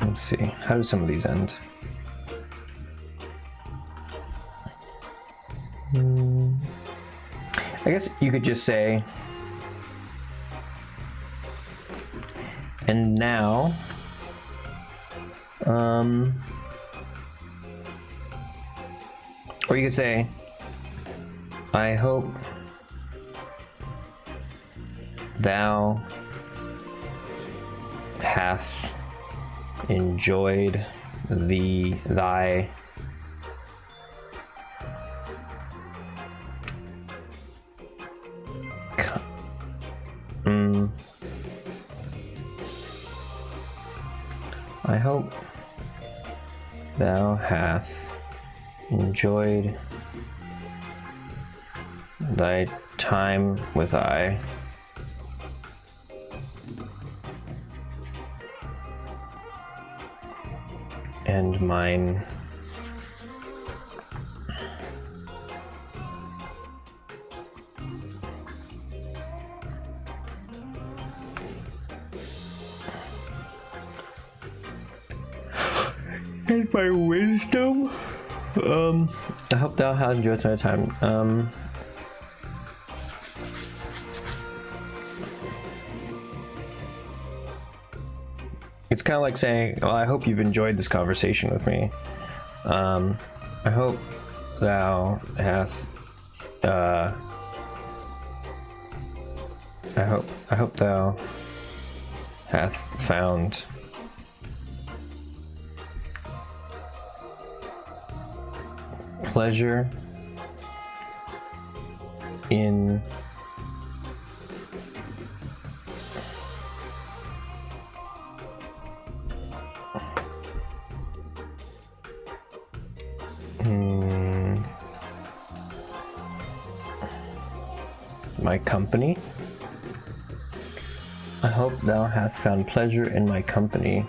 Let's see, how do some of these end? I guess you could just say, and now, or you could say, I hope thou hath enjoyed thy I hope thou hath enjoyed thy time with I. And mine. And my wisdom. I hope thou hast enjoyed my time. It's kind of like saying, well, I hope you've enjoyed this conversation with me. I hope thou hath I hope thou hath found pleasure in my company. I hope thou hast found pleasure in my company. ...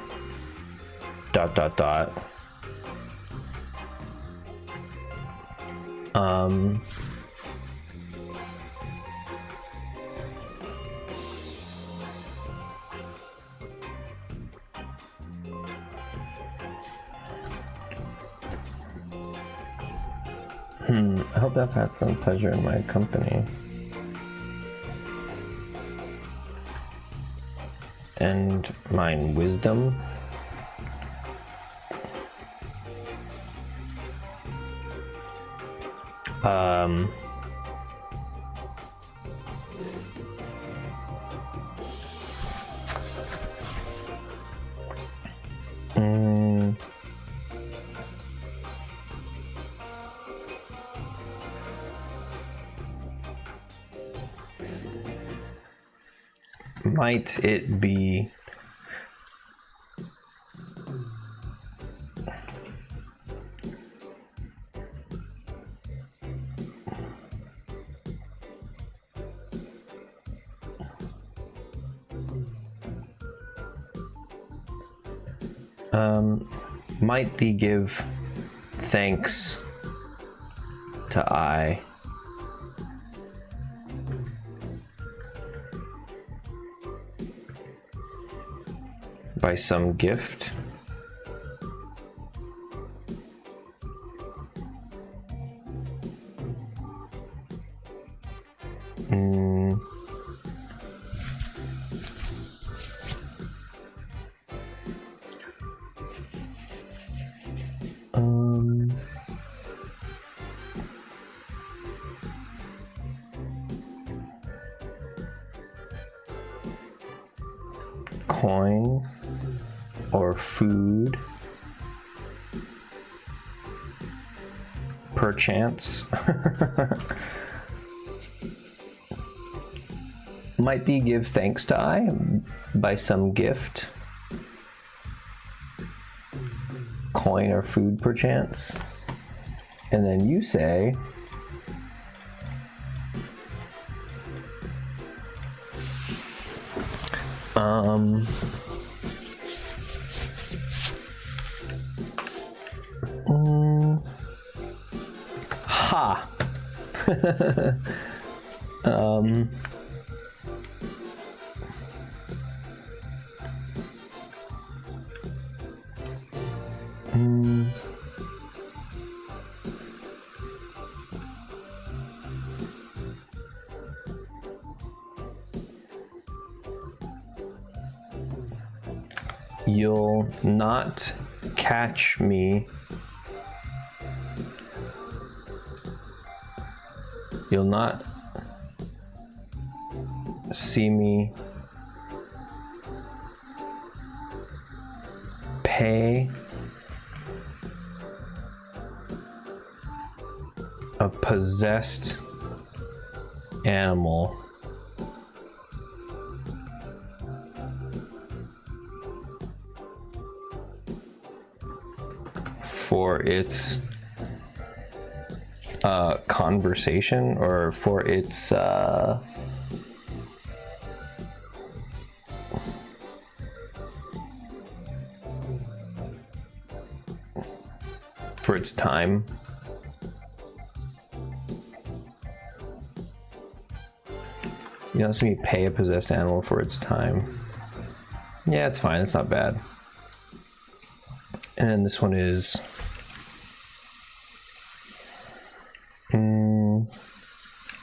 I hope thou hast found pleasure in my company. And mine wisdom. Might it be might thee give thanks to I by some gift? Coin or food, perchance. Might thee give thanks to I by some gift, coin or food perchance. And then you say, ha. You'll not catch me. You'll not see me pay a possessed animal for its conversation, or for its time. You don't see me pay a possessed animal for its time. Yeah, it's fine, it's not bad. And then this one is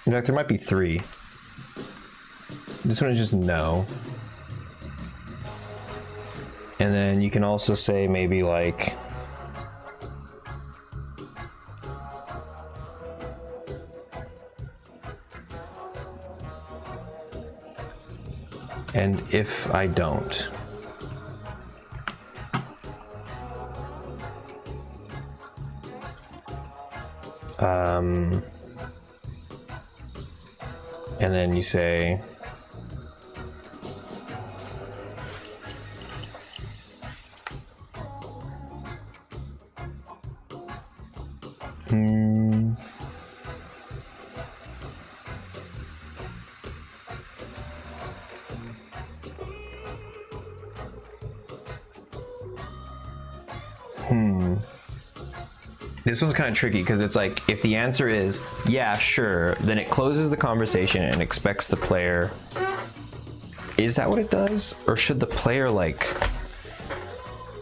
in fact, there might be three. This one is just no. And then you can also say maybe like And if I don't, and then you say, This one's kind of tricky because it's like, if the answer is, yeah, sure, then it closes the conversation and expects the player. Is that what it does? Or should the player like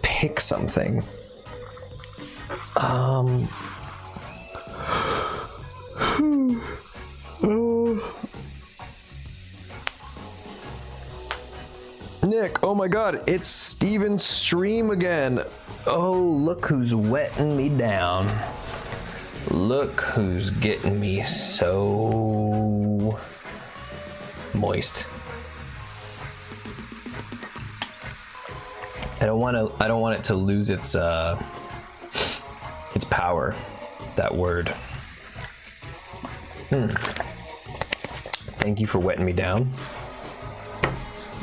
pick something? Nick, oh my god, it's Steven's stream again. Oh, look who's wetting me down. Look who's getting me so moist. I don't want it to lose its power, that word. Thank you for wetting me down.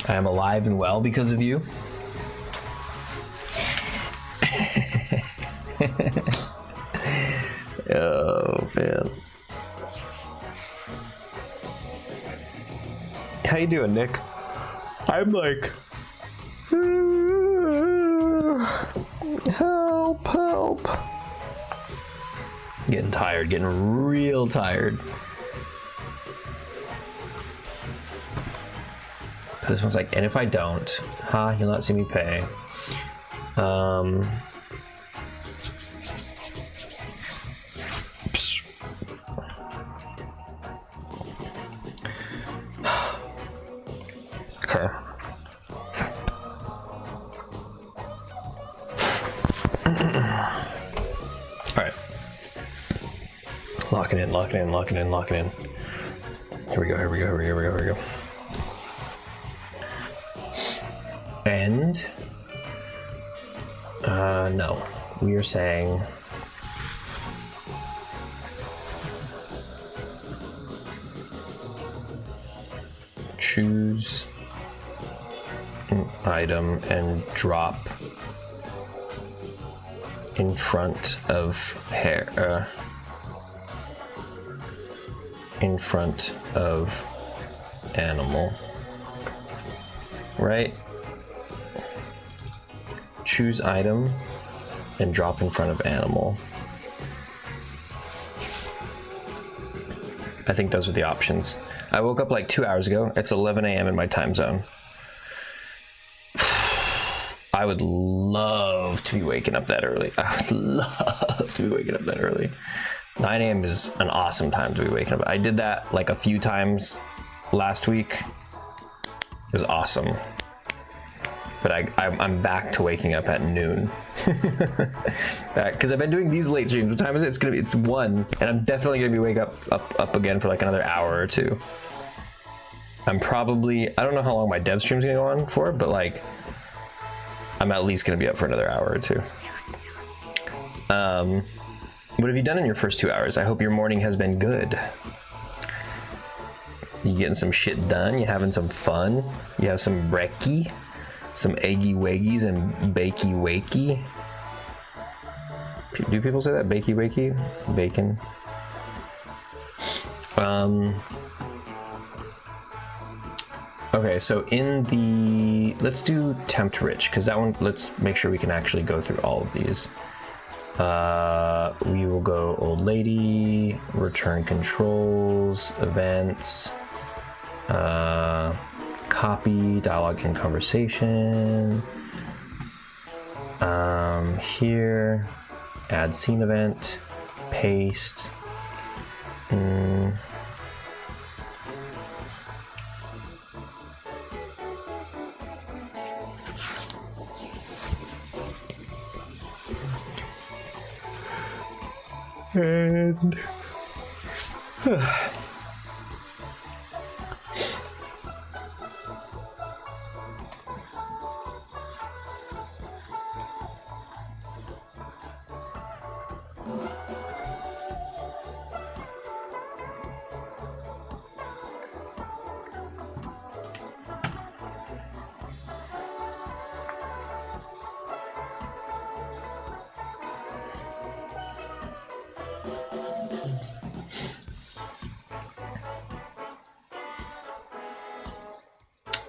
I am alive and well because of you. Oh man. How you doing, Nick? I'm like, help. Getting tired, getting real tired. This one's like, and if I don't, you'll not see me pay. Okay. All right. Lock it in. Here we go. And no, we are saying choose an item and drop in front of hair, in front of animal, right? Choose item and drop in front of animal. I think those are the options. I woke up like 2 hours ago. It's 11 a.m. in my time zone. I would love to be waking up that early. 9 a.m. is an awesome time to be waking up. I did that like a few times last week. It was awesome. But I'm back to waking up at noon. Because I've been doing these late streams. What time is it? It's 1, and I'm definitely gonna be wake up again for like another hour or two. I don't know how long my dev stream's gonna go on for, but like I'm at least gonna be up for another hour or two. What have you done in your first 2 hours? I hope your morning has been good. You getting some shit done? You having some fun? You have some brekkie? Some eggy waggies and bakey wakey. Do people say that? Bakey wakey? Bacon. Okay, so let's do tempt rich, because that one, let's make sure we can actually go through all of these. We will go old lady, return controls, events, copy, dialogue and conversation. Here, add scene event, paste. And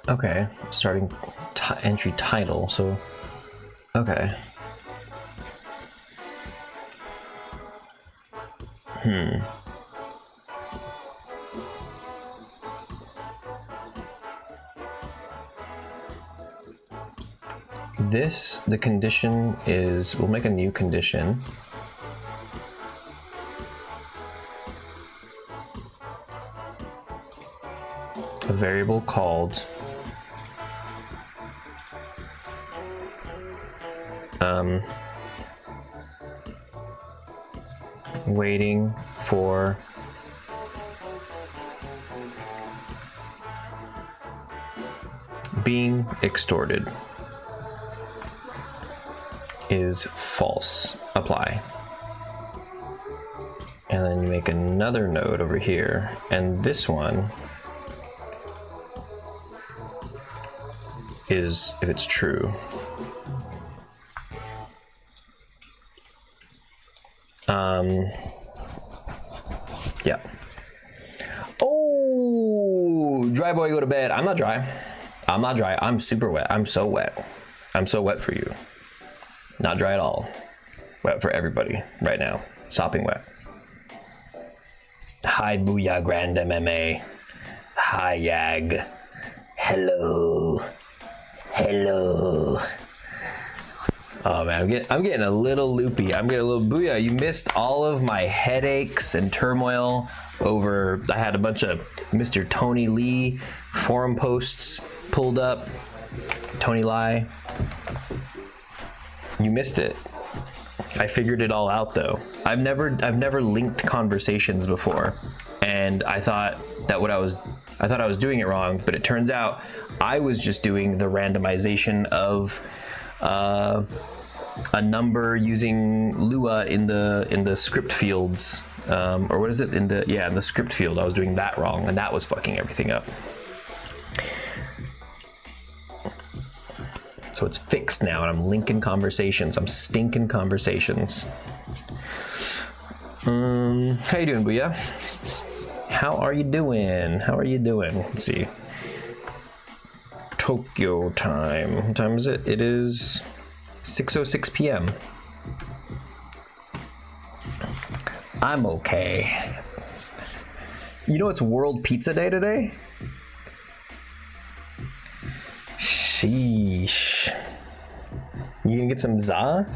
Okay, starting entry title, so, okay. This, the condition is, we'll make a new condition. A variable called waiting for being extorted is false. Apply. And then you make another node over here, and this one is if it's true. Yeah. Oh, dry boy, go to bed. I'm not dry. I'm not dry. I'm super wet. I'm so wet. I'm so wet for you. Not dry at all. Wet for everybody right now. Sopping wet. Hi, Booyah Grand MMA. Hi, Yag. Hello. Hello. Oh man, I'm getting a little loopy. I'm getting a little Booyah. You missed all of my headaches and turmoil over. I had a bunch of Mr. Tony Lee forum posts pulled up. Tony Lie. You missed it. I figured it all out though. I've never linked conversations before, and I thought I was doing it wrong, but it turns out I was just doing the randomization of a number using Lua in the script fields, or what is it in the script field. I was doing that wrong, and that was fucking everything up. So it's fixed now, and I'm linking conversations. I'm stinking conversations. How you doing, Booyah? How are you doing? How are you doing? Let's see. Tokyo time. What time is it? It is 6:06 p.m. I'm okay. You know it's World Pizza Day today? Sheesh. You gonna get some za?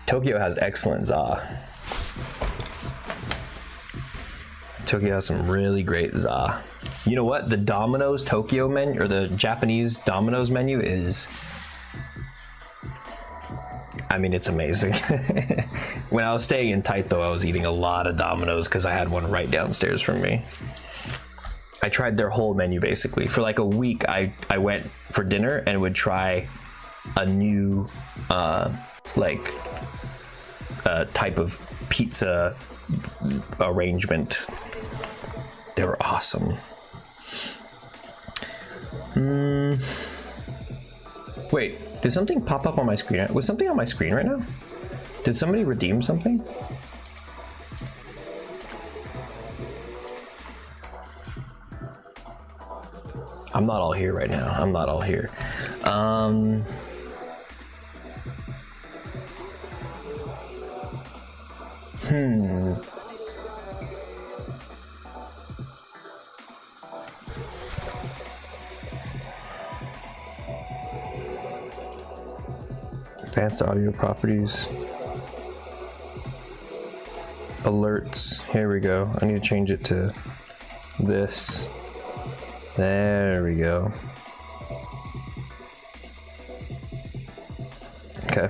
Tokyo has excellent za. Tokyo has some really great za. You know what? The Domino's Tokyo menu, or the Japanese Domino's menu is, I mean, it's amazing. When I was staying in Taito, I was eating a lot of Domino's because I had one right downstairs from me. I tried their whole menu basically. For like a week, I went for dinner and would try a new type of pizza arrangement. They were awesome. Wait, did something pop up on my screen? Was something on my screen right now? Did somebody redeem something? I'm not all here right now. I'm not all here. Advanced audio properties. Alerts. Here we go. I need to change it to this. There we go. Okay.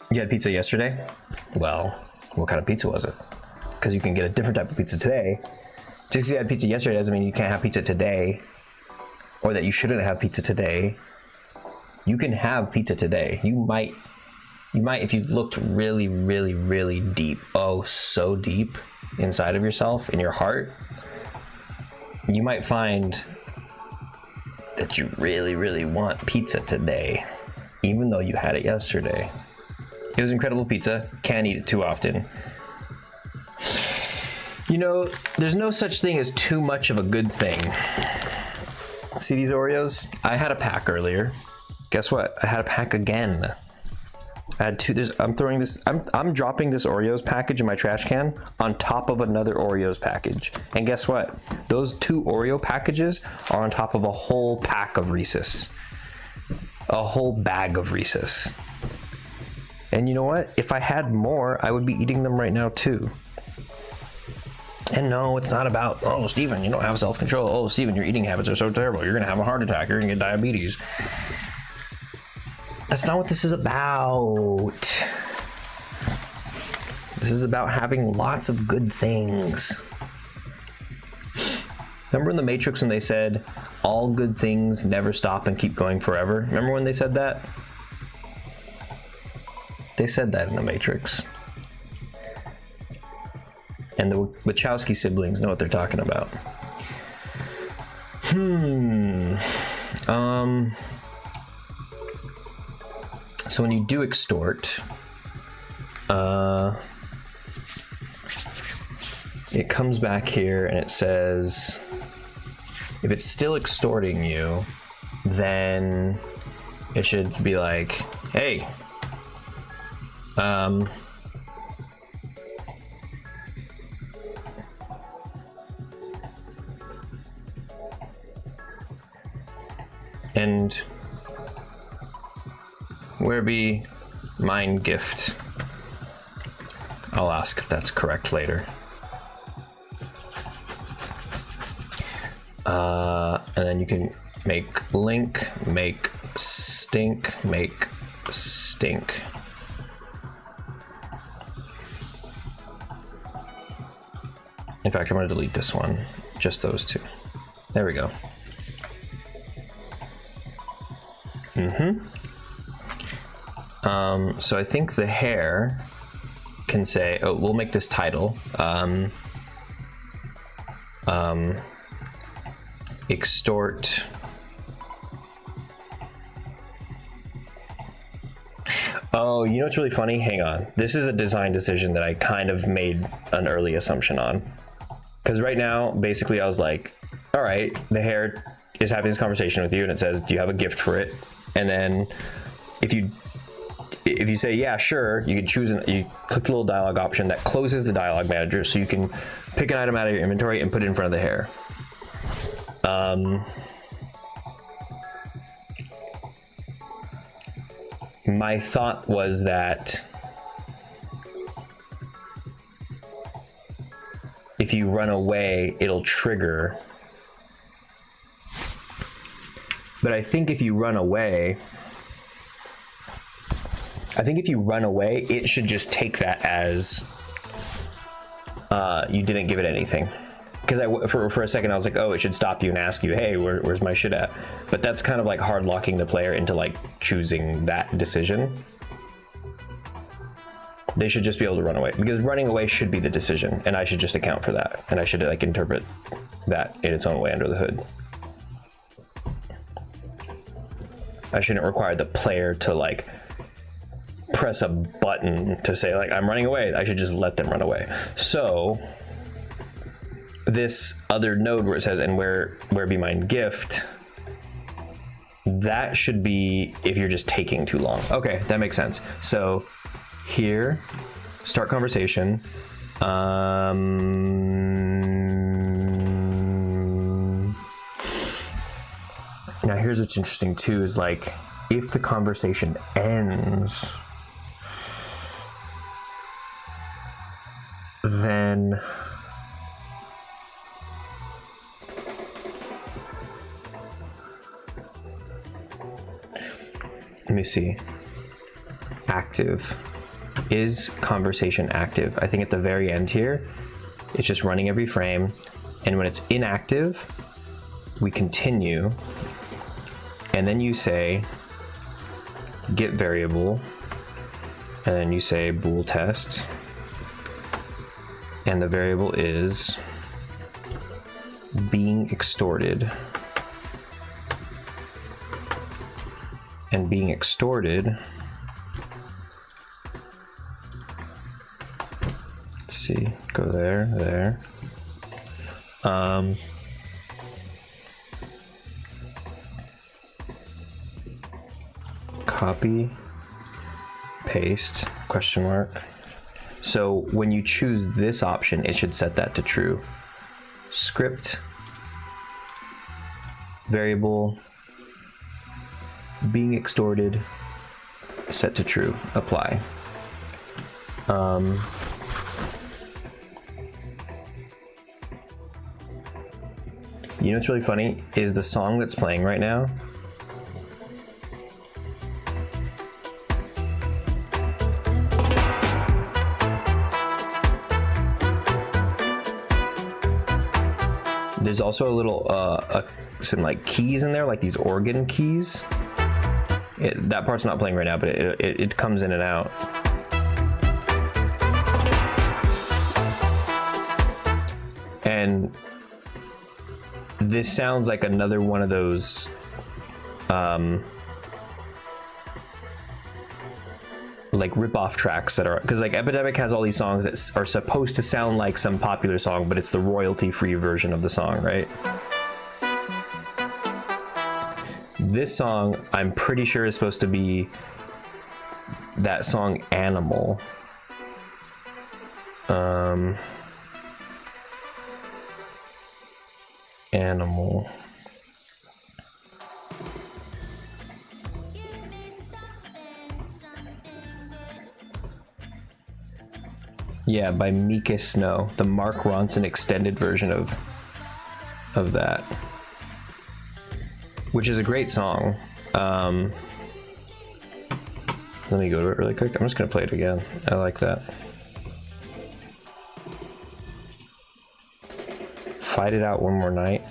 You had pizza yesterday? Well, what kind of pizza was it? Because you can get a different type of pizza today. Just because you had pizza yesterday doesn't mean you can't have pizza today, or that you shouldn't have pizza today. You can have pizza today. You might, if you looked really, really, really deep, so deep inside of yourself, in your heart, you might find that you really, really want pizza today, even though you had it yesterday. It was incredible pizza. Can't eat it too often. You know, there's no such thing as too much of a good thing. See these Oreos? I had a pack earlier. Guess what? I had a pack again. I had two. I'm dropping this Oreos package in my trash can on top of another Oreos package. And guess what? Those 2 Oreo packages are on top of a whole pack of Reese's. A whole bag of Reese's. And you know what? If I had more, I would be eating them right now too. And no, it's not about, oh, Steven, you don't have self-control. Oh, Steven, your eating habits are so terrible. You're gonna have a heart attack. You're gonna get diabetes. That's not what this is about. This is about having lots of good things. Remember in The Matrix when they said, all good things never stop and keep going forever? Remember when they said that? They said that in The Matrix. And the Wachowski siblings know what they're talking about. So when you do extort, it comes back here and it says, if it's still extorting you, then it should be like, hey, and where be mine gift? I'll ask if that's correct later. And then you can make link, make stink, make stink. In fact, I'm going to delete this one, just those 2. There we go. So I think the hair can say, oh, we'll make this title. Extort. Oh, you know what's really funny? Hang on. This is a design decision that I kind of made an early assumption on. Because right now, basically I was like, all right, the hair is having this conversation with you and it says, do you have a gift for it? And then if you say, yeah, sure, you can choose, you click the little dialogue option that closes the dialogue manager so you can pick an item out of your inventory and put it in front of the hair. My thought was that if you run away, it'll trigger. But I think if you run away, it should just take that as you didn't give it anything. Because for a second I was like, oh, it should stop you and ask you, hey, where's my shit at? But that's kind of like hard locking the player into like choosing that decision. They should just be able to run away, because running away should be the decision, and I should just account for that, and I should like interpret that in its own way under the hood. I shouldn't require the player to like press a button to say like, I'm running away. I should just let them run away. So this other node where it says, and where be mine gift, that should be if you're just taking too long. Okay, that makes sense. So here, start conversation. Now here's what's interesting too, is like, if the conversation ends, then let me see. Active. Is conversation active? I think at the very end here, it's just running every frame. And when it's inactive, we continue. And then you say get variable. And then you say bool test. And the variable is being extorted. and being extorted. Let's see, go there. Copy, paste, question mark. So when you choose this option, it should set that to true. Script, variable, being extorted, set to true, apply. You know what's really funny is the song that's playing right now. There's also a little some like keys in there, like these organ keys. That part's not playing right now, but it comes in and out. And this sounds like another one of those like rip-off tracks that are, because like Epidemic has all these songs that are supposed to sound like some popular song, but it's the royalty-free version of the song, right? This song, I'm pretty sure is supposed to be that song Animal. Animal. Yeah, by Mika Snow, the Mark Ronson extended version of that, which is a great song. Let me go to it really quick. I'm just gonna play it again. I like that. Fight It Out One More Night.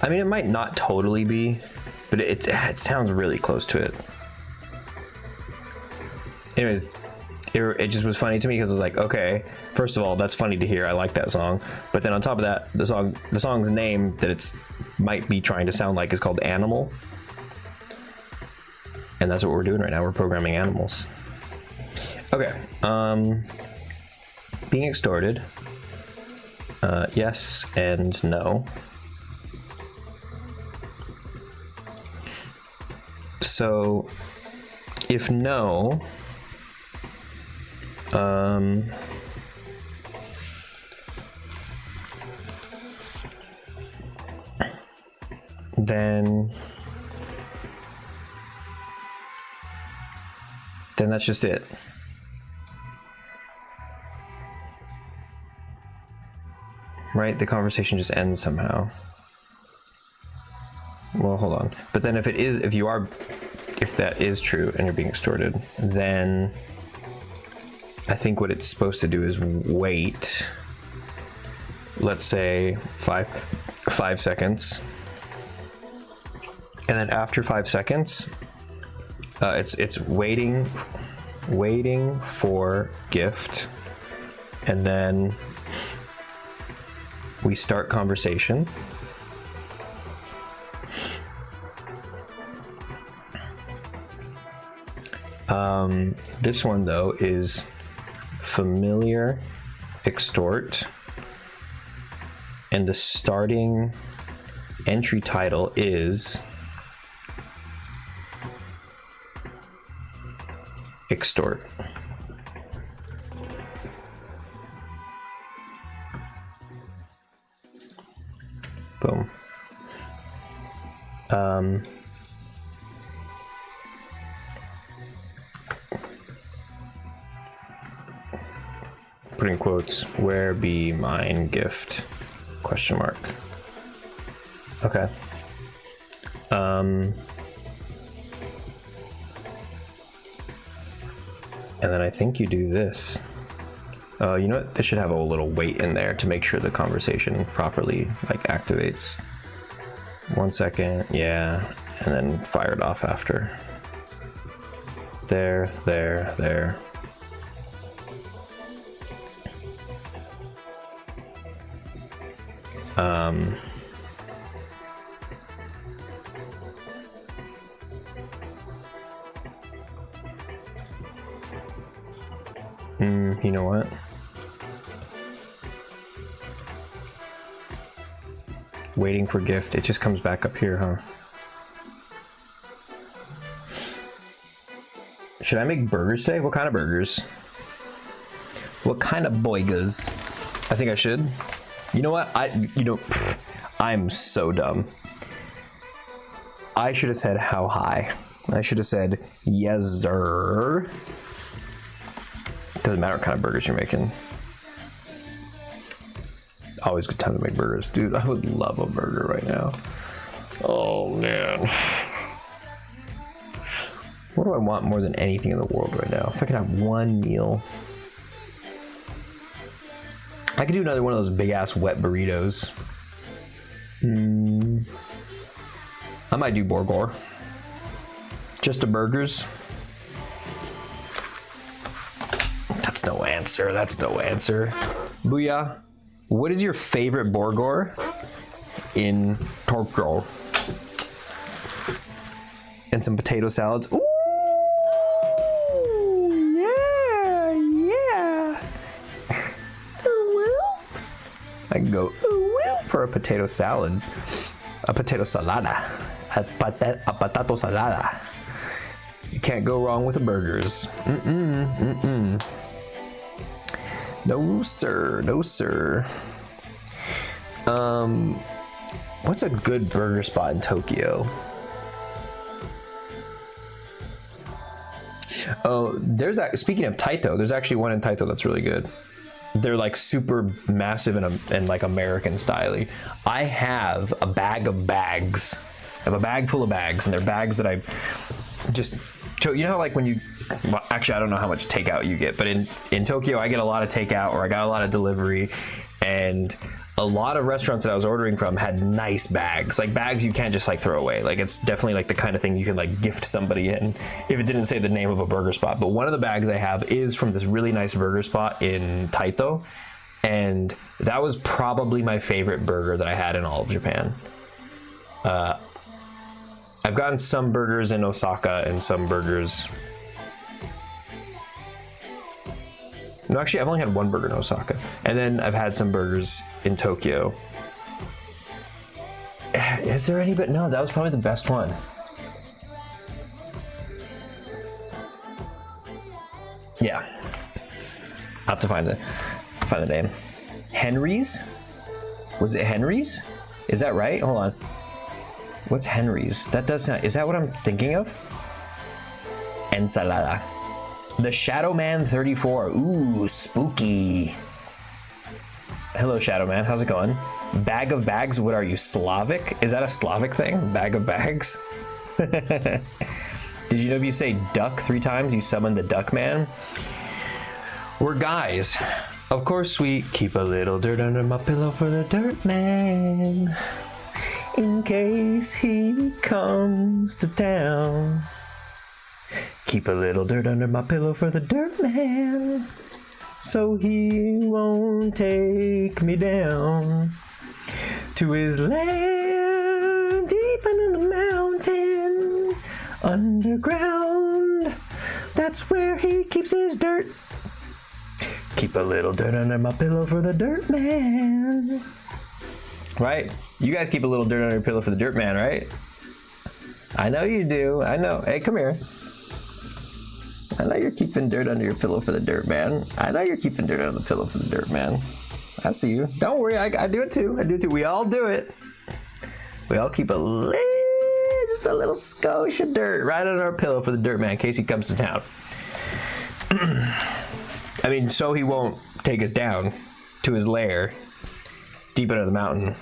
I mean, it might not totally be, but it sounds really close to it. Anyways, it just was funny to me because I was like, okay, first of all, that's funny to hear. I like that song. But then on top of that, the song's name that it's might be trying to sound like is called Animal. And that's what we're doing right now. We're programming animals. Okay. Being extorted. Yes and no. So if no, then that's just it. Right? The conversation just ends somehow. Well, hold on. But then if that is true and you're being extorted, then I think what it's supposed to do is wait, let's say 5 seconds. And then after 5 seconds, it's waiting for gift, and then we start conversation. This one though is familiar extort, and the starting entry title is extort. Boom. Put in quotes, where be mine gift? Question mark. Okay. And then I think you do this. You know what? This should have a little wait in there to make sure the conversation properly activates. 1 second, yeah, and then fire it off after. There. You know what? Waiting for gift. It just comes back up here, huh? Should I make burgers today? What kind of burgers? What kind of boigas? I think I should. You know what? I'm so dumb. I should have said how high. I should have said yes, sir. Doesn't matter what kind of burgers you're making. Always good time to make burgers. Dude, I would love a burger right now. Oh, man. What do I want more than anything in the world right now? If I could have one meal. I could do another one of those big-ass wet burritos. I might do burger. Just a burgers. That's no answer. That's no answer. Booyah. What is your favorite burger in Tokyo? And some potato salads. Ooh, yeah. I can go for a potato salad. A potato salada. A patato salada. You can't go wrong with the burgers. No sir, no sir. What's a good burger spot in Tokyo? Oh, speaking of Taito, there's actually one in Taito that's really good. They're like super massive and like American style-y. I have a bag of bags. I have a bag full of bags, and they're bags that I just, you know, like when you, well, actually I don't know how much takeout you get, but in Tokyo I get a lot of takeout, or I got a lot of delivery, and a lot of restaurants that I was ordering from had nice bags, like bags you can't just like throw away. Like it's definitely like the kind of thing you can like gift somebody in if it didn't say the name of a burger spot. But one of the bags I have is from this really nice burger spot in Taito, and that was probably my favorite burger that I had in all of Japan. I've gotten some burgers in Osaka and some burgers. No, actually, I've only had one burger in Osaka. And then I've had some burgers in Tokyo. Is there any, but no, that was probably the best one. Yeah. I'll have to find the name. Henry's? Was it Henry's? Is that right? Hold on. What's Henry's? That does not, is that what I'm thinking of? Ensalada. The Shadow Man 34. Ooh, spooky. Hello, Shadow Man. How's it going? Bag of bags. What are you, Slavic? Is that a Slavic thing? Bag of bags? Did you know if you say duck 3 times, you summon the Duck Man? We're guys. Of course we keep a little dirt under my pillow for the Dirt Man, in case he comes to town. Keep a little dirt under my pillow for the Dirt Man, so he won't take me down to his land deep under the mountain, underground. That's where he keeps his dirt. Keep a little dirt under my pillow for the Dirt Man. Right? You guys keep a little dirt under your pillow for the Dirt Man, right? I know you do. I know. Hey, come here. I know you're keeping dirt under your pillow for the Dirt Man. I know you're keeping dirt under the pillow for the Dirt Man. I see you. Don't worry. I do it too. I do it too. We all do it. We all keep just a little skosh of dirt right under our pillow for the Dirt Man in case he comes to town. I mean, so he won't take us down to his lair deep under the mountain,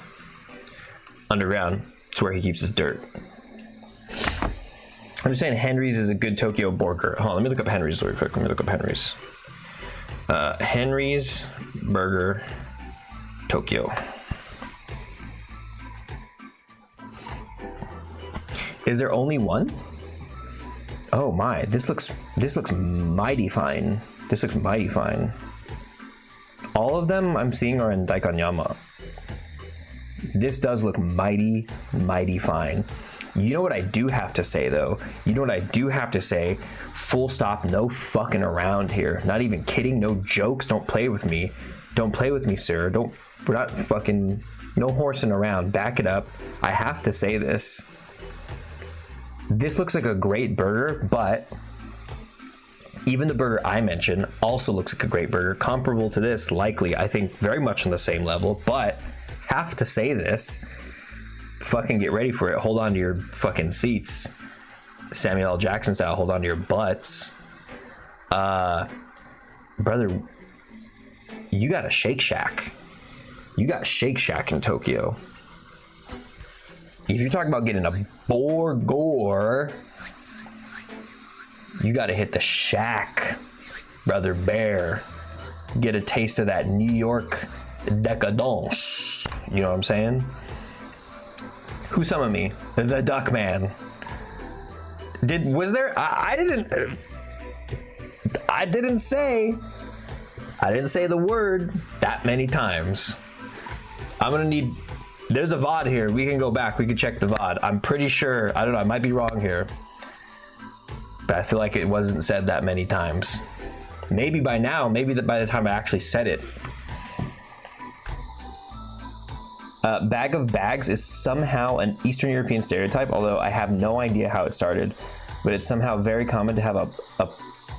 underground. It's where he keeps his dirt. I'm just saying Henry's is a good Tokyo burger. Hold on, let me look up Henry's really quick. Let me look up Henry's. Henry's Burger, Tokyo. Is there only one? Oh my, this looks mighty fine. This looks mighty fine. All of them I'm seeing are in Daikanyama. This does look mighty, mighty fine. You know what I do have to say though? You know what I do have to say? Full stop, no fucking around here. Not even kidding, no jokes, don't play with me. Don't play with me, sir. We're not fucking, no horsing around. Back it up. I have to say this. This looks like a great burger, but even the burger I mentioned also looks like a great burger. Comparable to this, likely, I think very much on the same level, but have to say this. Fucking get ready for it. Hold on to your fucking seats. Samuel L. Jackson style, hold on to your butts. Brother, you got a Shake Shack. You got Shake Shack in Tokyo. If you're talking about getting a burger, you got to hit the Shack, Brother Bear. Get a taste of that New York decadence. You know what I'm saying? Who summoned me? The Duck Man. I didn't say the word that many times. I'm gonna need, there's a VOD here. We can go back, we can check the VOD. I'm pretty sure, I don't know, I might be wrong here, but I feel like it wasn't said that many times. Maybe by now, maybe by the time I actually said it. Bag of bags is somehow an Eastern European stereotype, although I have no idea how it started, but it's somehow very common to have a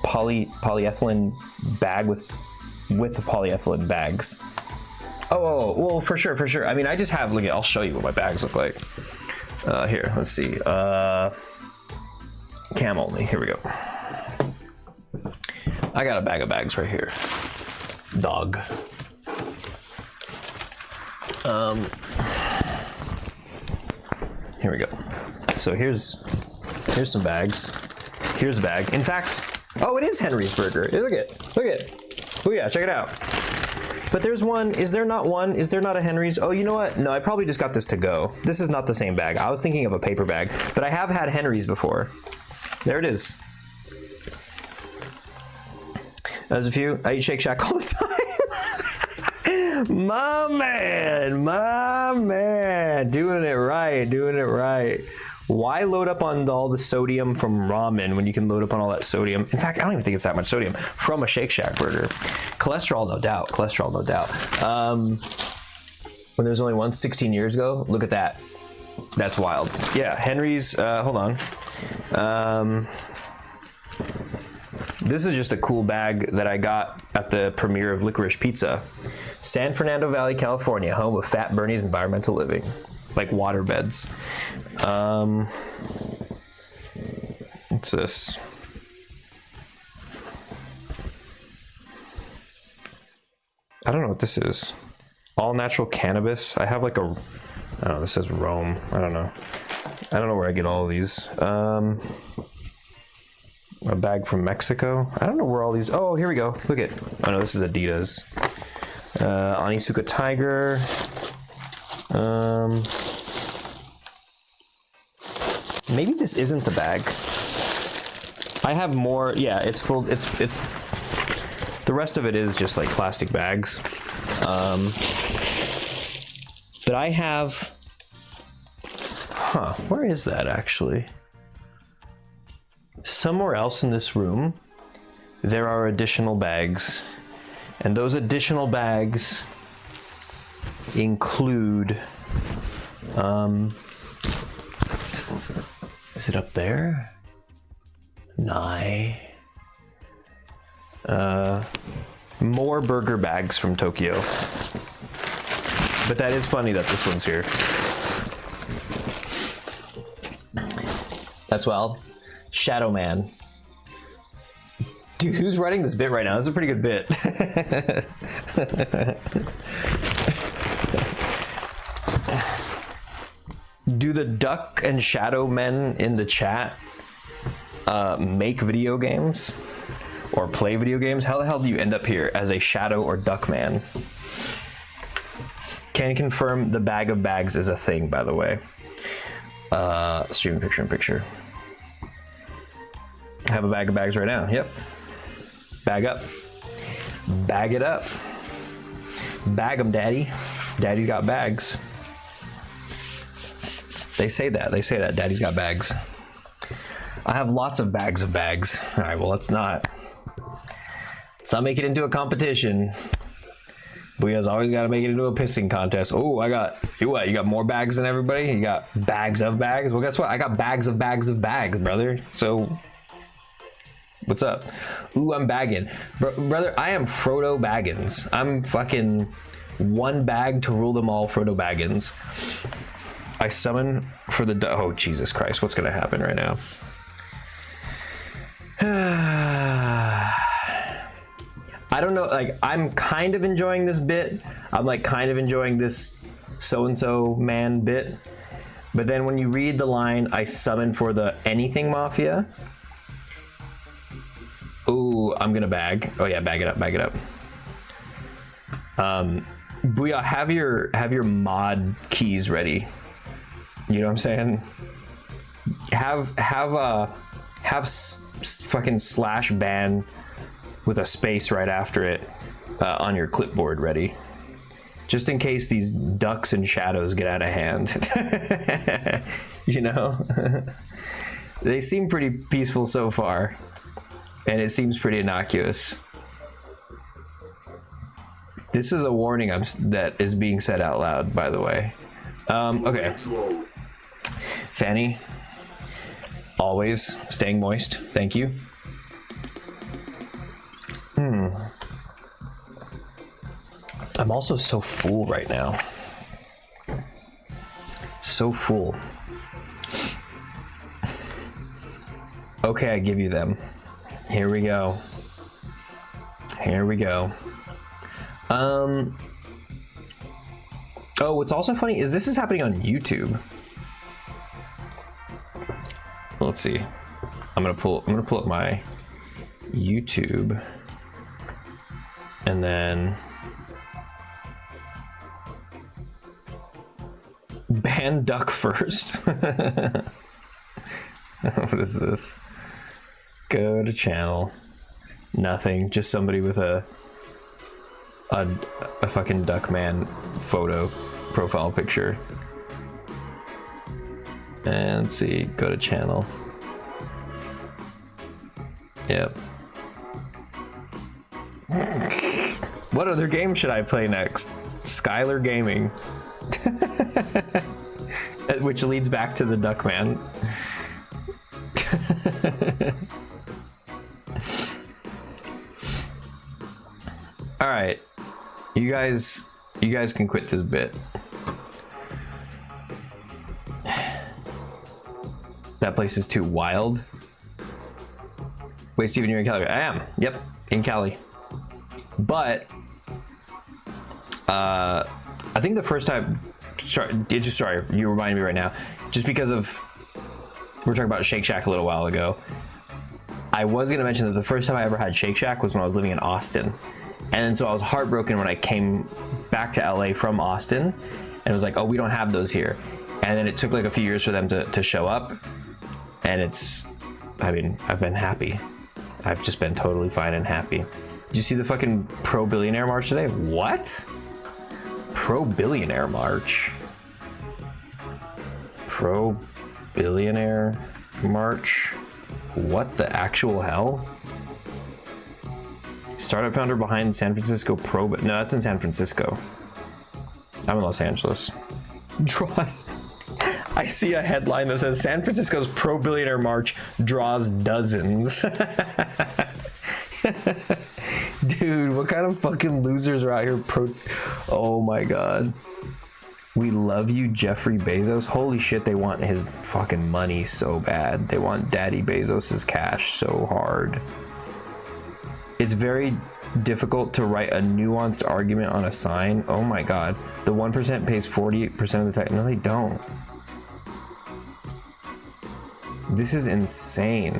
polyethylene bag with the polyethylene bags. Oh, well, for sure. I mean, I just have, look, I'll show you what my bags look like. Here, let's see. Cam only, here we go. I got a bag of bags right here. Dog. Here we go. So here's some bags. Here's a bag. In fact, oh, it is Henry's Burger. Look at. Oh yeah, check it out. But there's one. Is there not one? Is there not a Henry's? Oh, you know what? No, I probably just got this to go. This is not the same bag. I was thinking of a paper bag, but I have had Henry's before. There it is. There's a few. I eat Shake Shack all the time. My man, doing it right. Why load up on all the sodium from ramen when you can load up on all that sodium? In fact, I don't even think it's that much sodium from a Shake Shack burger. Cholesterol, no doubt. When there's only one 16 years ago, look at that. That's wild. Yeah, Henry's, hold on. This is just a cool bag that I got at the premiere of Licorice Pizza. San Fernando Valley, California, home of Fat Bernie's Environmental Living. Like water beds. What's this? I don't know what this is. All natural cannabis. I have like a, I don't know, this says Rome. I don't know where I get all of these. A bag from Mexico. I don't know where all these, oh, here we go. Look at, oh no, this is Adidas. Onitsuka Tiger. Maybe this isn't the bag. I have more, yeah, it's full, it's, the rest of it is just like plastic bags. But I have, where is that actually? Somewhere else in this room, there are additional bags. And those additional bags include, is it up there? More burger bags from Tokyo. But that is funny that this one's here. That's wild. Shadow Man. Dude, who's writing this bit right now? This is a pretty good bit. Do the Duck and Shadow Men in the chat make video games or play video games? How the hell do you end up here as a Shadow or Duck Man? Can confirm the bag of bags is a thing, by the way. Stream picture in picture. I have a bag of bags right now. Yep. Bag up. Bag it up. Bag them, Daddy. Daddy got bags. They say that. They say that. Daddy's got bags. I have lots of bags of bags. All right, well, let's not make it into a competition. Booyah's always got to make it into a pissing contest. Oh, you got more bags than everybody? You got bags of bags? Well, guess what? I got bags of bags of bags, brother. So, what's up? Ooh, I'm bagging. Brother, I am Frodo Baggins. I'm fucking one bag to rule them all, Frodo Baggins. I summon for the... Oh, Jesus Christ. What's going to happen right now? I don't know, like, I'm kind of enjoying this bit. I'm like kind of enjoying this so-and-so man bit. But then when you read the line, I summon for the anything mafia. Ooh, I'm gonna bag. Oh yeah, bag it up, bag it up. Booyah, have your mod keys ready. You know what I'm saying? Have fucking slash ban with a space right after it on your clipboard ready, just in case these ducks and shadows get out of hand. You know, they seem pretty peaceful so far, and it seems pretty innocuous. This is a warning that is being said out loud, by the way. Okay, Fanny, always staying moist. Thank you. I'm also so full right now. So full. Okay, I give you them. Here we go. Here we go. Oh, what's also funny is this is happening on YouTube. Let's see. I'm gonna pull up my YouTube, and then ban duck first. What is this? Go to channel. Nothing. Just somebody with a fucking Duckman photo profile picture. And let's see. Go to channel. Yep. What other game should I play next? Skylar Gaming. Which leads back to the Duckman. All right, you guys can quit this bit. That place is too wild. Wait, Steven, you're in Cali? I am. Yep, in Cali. But I think the first time. Sorry, you reminded me right now. Just because of we were talking about Shake Shack a little while ago. I was gonna mention that the first time I ever had Shake Shack was when I was living in Austin. And then so I was heartbroken when I came back to LA from Austin, and it was like, oh, we don't have those here. And then it took like a few years for them to show up. And I've been happy. I've just been totally fine and happy. Did you see the fucking pro-billionaire march today? What? Pro-billionaire march? Pro-billionaire march? What the actual hell? Startup founder behind San Francisco no, that's in San Francisco. I'm in Los Angeles. Draws. I see a headline that says San Francisco's pro-billionaire march draws dozens. Dude, what kind of fucking losers are out here Oh my god. We love you, Jeffrey Bezos. Holy shit, they want his fucking money so bad. They want Daddy Bezos's cash so hard. It's very difficult to write a nuanced argument on a sign. Oh my god. The 1% pays 48% of the time. No, they don't. This is insane.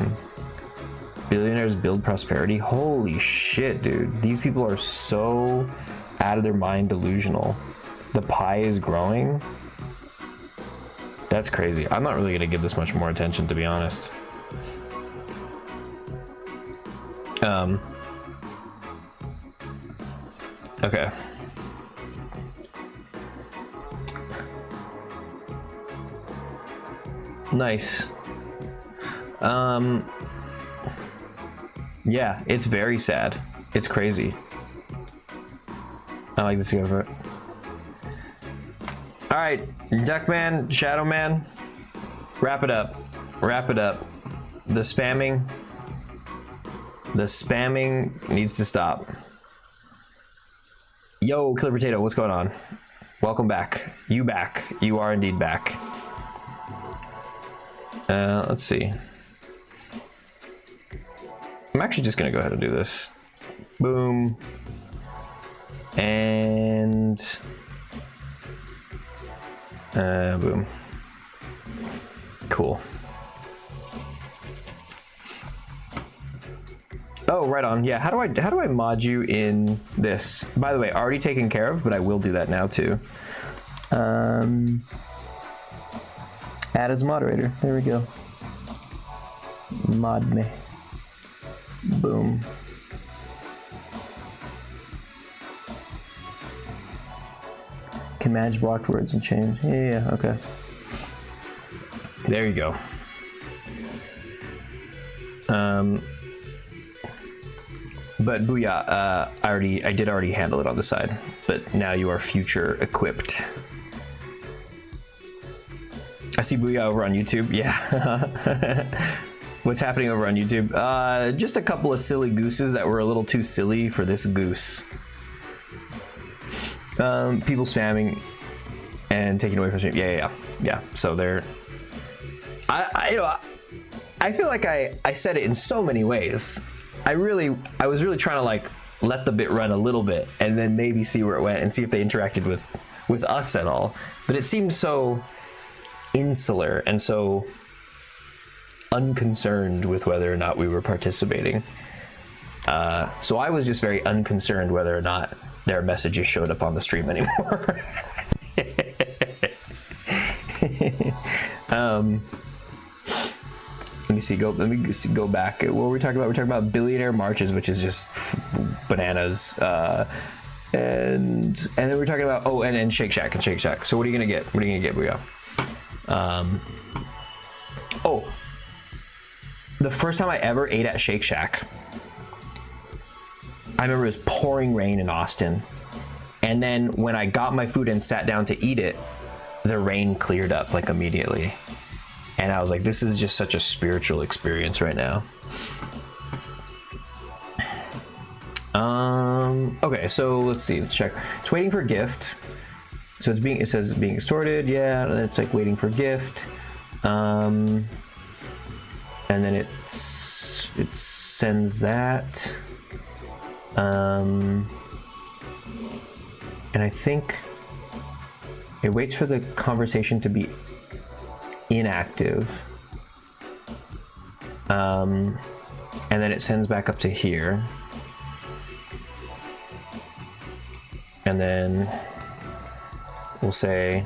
Billionaires build prosperity. Holy shit, dude. These people are so out of their mind delusional. The pie is growing. That's crazy. I'm not really going to give this much more attention, to be honest. Okay. Nice. Yeah, it's very sad. It's crazy. I like to see over it. All right, Duckman, Shadow Man, wrap it up. Wrap it up. The spamming needs to stop. Yo, Killer Potato, what's going on? Welcome back. You back. You are indeed back. Let's see. I'm actually just gonna go ahead and do this. Boom. And boom. Cool. Oh, right on. Yeah, how do I mod you in this? By the way, already taken care of, but I will do that now too. Add as moderator. There we go. Mod me. Boom. Can manage blocked words and change. Yeah, okay. There you go. But Booyah, I did already handle it on the side, but now you are future equipped. I see Booyah over on YouTube. Yeah. What's happening over on YouTube? Just a couple of silly gooses that were a little too silly for this goose. People spamming and taking away from stream. Yeah. So they're. I feel like I said it in so many ways. I was really trying to like let the bit run a little bit and then maybe see where it went and see if they interacted with us at all. But it seemed so insular and so unconcerned with whether or not we were participating. So I was just very unconcerned whether or not their messages showed up on the stream anymore. Let me go back. What were we talking about? We're talking about Billionaire Marches, which is just bananas. And then we're talking about and Shake Shack and Shake Shack. So what are you gonna get? What are you gonna get, Booyah? The first time I ever ate at Shake Shack, I remember it was pouring rain in Austin. And then when I got my food and sat down to eat it, the rain cleared up like immediately. And I was like, this is just such a spiritual experience right now. Okay, so let's see, let's check. It's waiting for gift. So it says being extorted, yeah, and it's like waiting for gift. And then it sends that. And I think it waits for the conversation to be inactive. And then it sends back up to here. And then we'll say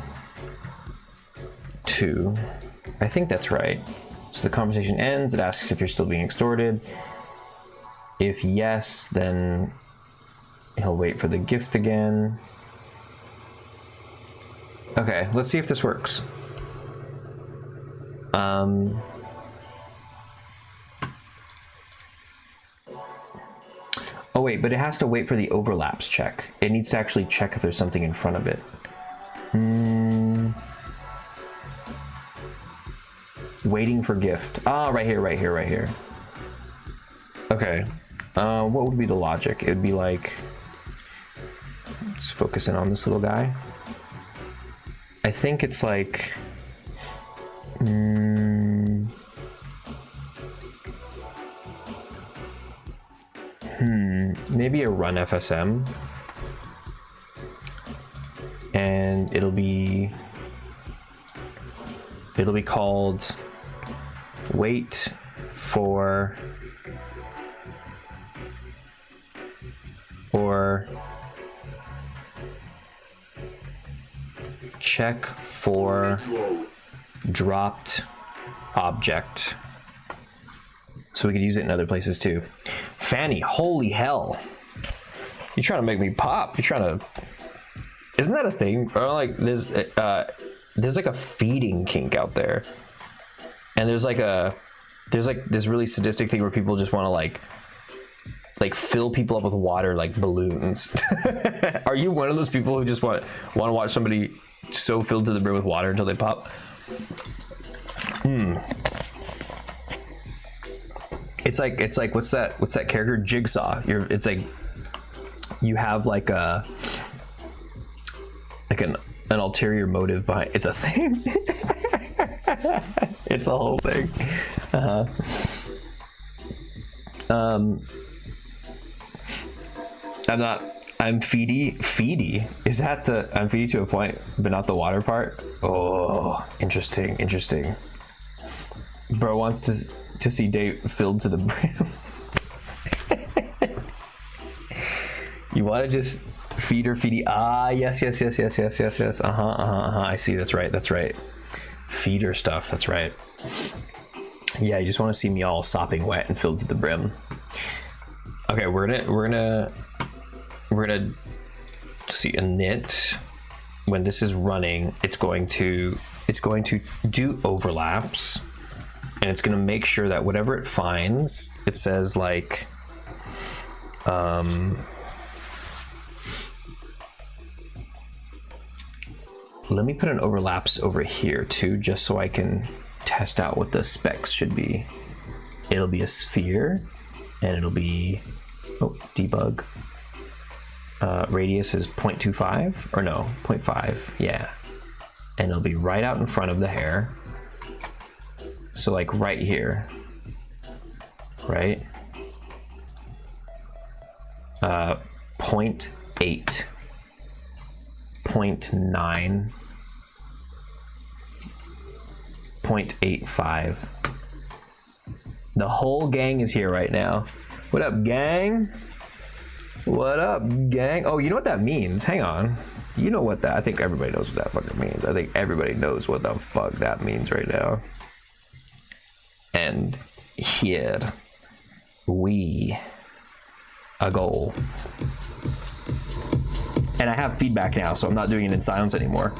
2. I think that's right. So the conversation ends, it asks if you're still being extorted. If yes, then he'll wait for the gift again. Okay, let's see if this works. Oh wait, but it has to wait for the overlaps check. It needs to actually check if there's something in front of it. Waiting for gift. Ah, right here. Okay. What would be the logic? It'd be like, let's focus in on this little guy. I think it's like, maybe a run FSM, and it'll be called wait for or check for dropped object. So we could use it in other places too. Fanny, holy hell. You're trying to make me pop. You're trying to... Isn't that a thing? Or like there's like a feeding kink out there. And there's like this really sadistic thing where people just want to like fill people up with water like balloons. Are you one of those people who just want to watch somebody so filled to the brim with water until they pop? It's like what's that character Jigsaw? It's like you have like an ulterior motive behind. It's a thing. It's a whole thing. I'm feedy. Is that the I'm feedy to a point, but not the water part? Oh, interesting. Bro wants to see Dave filled to the brim. You want to just feedy? Ah, yes. I see. That's right. Feeder stuff. That's right. Yeah, you just want to see me all sopping wet and filled to the brim. Okay, we're gonna see a knit. When this is running, it's going to do overlaps, and it's going to make sure that whatever it finds, it says like let me put an overlaps over here too, just so I can test out what the specs should be. It'll be a sphere, and it'll be debug. Radius is 0.25 or no 0.5, yeah, and it'll be right out in front of the hair, so like right here, right? 0.8, 0.9, 0.85. The whole gang is here right now. What up, gang? What up, gang? Oh, you know what that means? Hang on. You know what that... I think everybody knows what that fucking means. I think everybody knows what the fuck that means right now. And here we go. And I have feedback now, so I'm not doing it in silence anymore.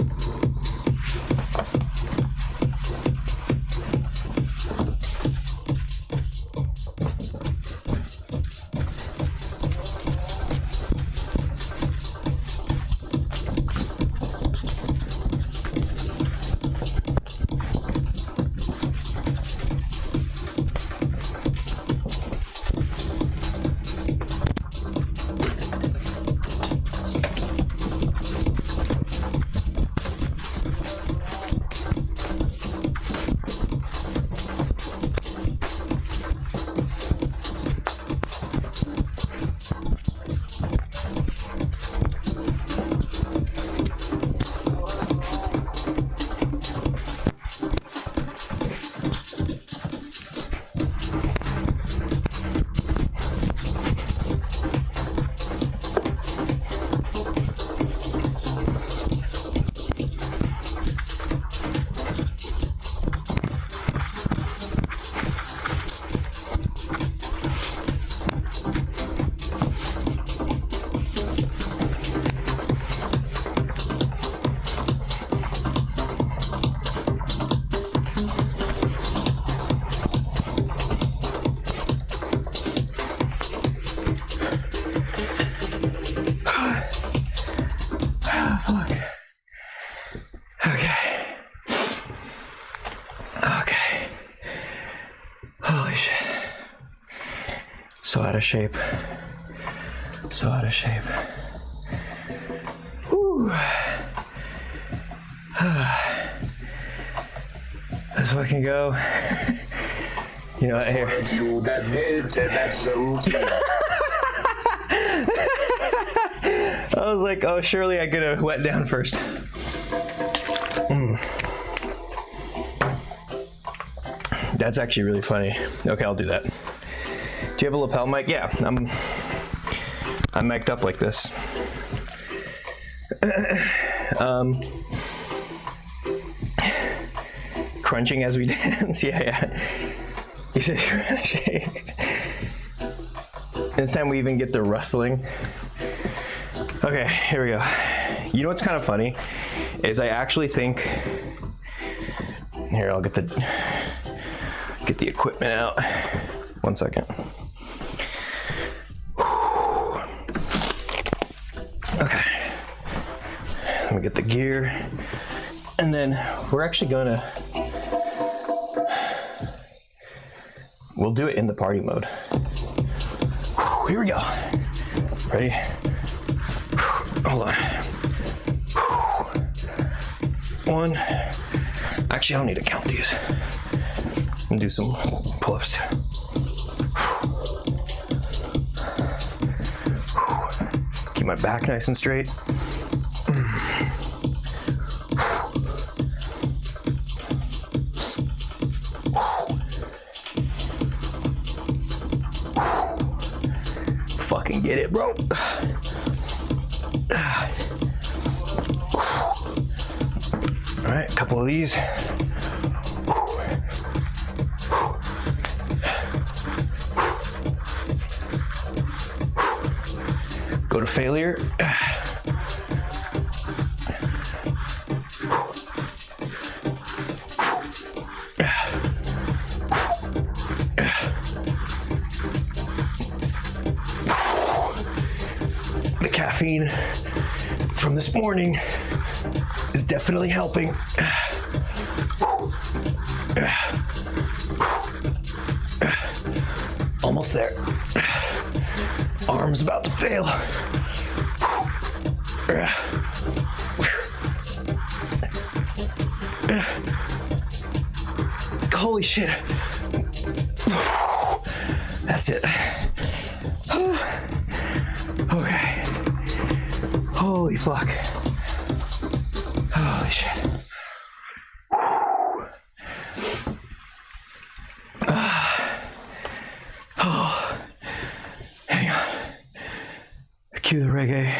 So out of shape. Whew. Let's fucking go. You know what, here. I was like, oh, surely I could have wet down first. That's actually really funny. Okay, I'll do that. Do you have a lapel mic? Yeah, I'm mic'd up like this. Crunching as we dance. Yeah. You said crunching. This time we even get the rustling. Okay, here we go. You know what's kind of funny is I actually think. Here, I'll get the. get the equipment out. 1 second. Okay. Let me get the gear. And then we're actually gonna, we'll do it in the party mode. Here we go. Ready? Hold on. 1. Actually, I don't need to count these. I'm gonna do some pull-ups too. Keep my back nice and straight. Fucking get it, bro. All right, a couple of these. Go to failure. The caffeine from this morning is definitely helping. Almost there. Arm's about to fail. Holy shit. That's it. Okay. Holy fuck. Holy shit. Hang on. Cue the reggae.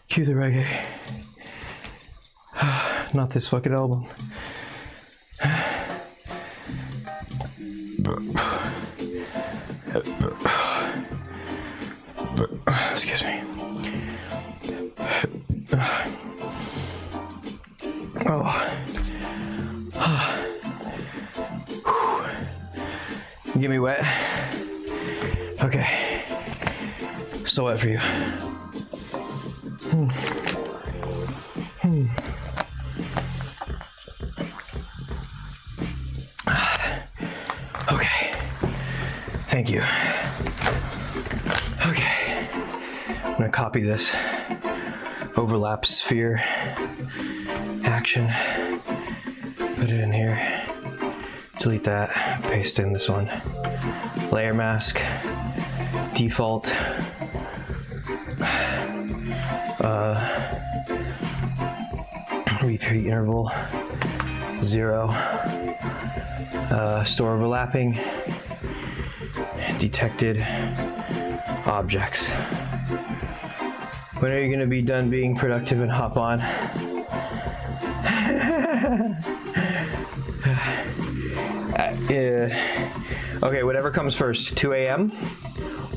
Cue the reggae. Not this fucking album. Excuse me. You get me wet? Okay. So wet for you. Okay. Thank you. Okay. I'm gonna copy this overlap sphere action. Put it in here. Delete that. Paste in this one. Layer mask. Default. Repeat interval. 0. Store overlapping. Detected objects. When are you going to be done being productive and hop on? Okay, whatever comes first, 2 a.m.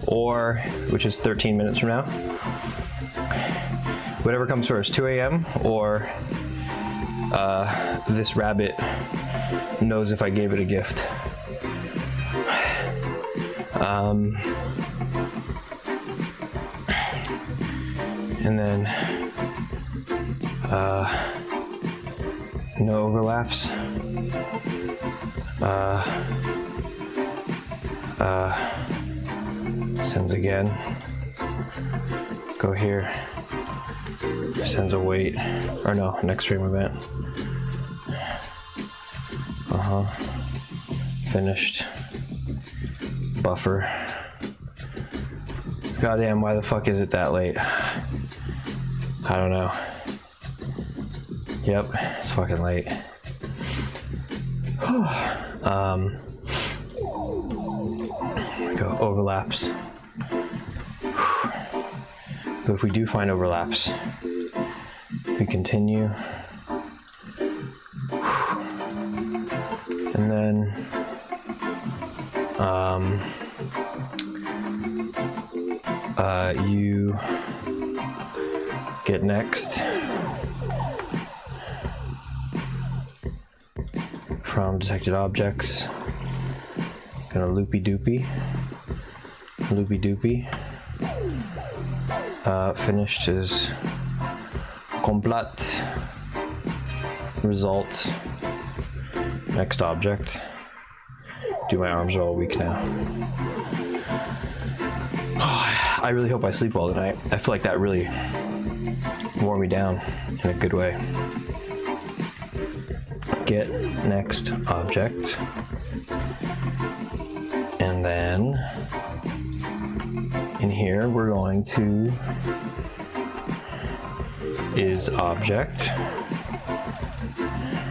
or, which is 13 minutes from now. Whatever comes first, 2 a.m. or this rabbit knows if I gave it a gift. And then no overlaps. Sends again. Go here. Sends a wait. Or no, next stream event. Finished. Buffer. Goddamn, why the fuck is it that late? I don't know. Yep, it's fucking late. Go overlaps. But if we do find overlaps, we continue. And then you get next from detected objects. Gonna loopy doopy. Loopy doopy. Finished is complete. Result. Next object. Dude, my arms are all weak now. I really hope I sleep well tonight. I feel like that really wore me down in a good way. Get next object. And then in here we're going to is object,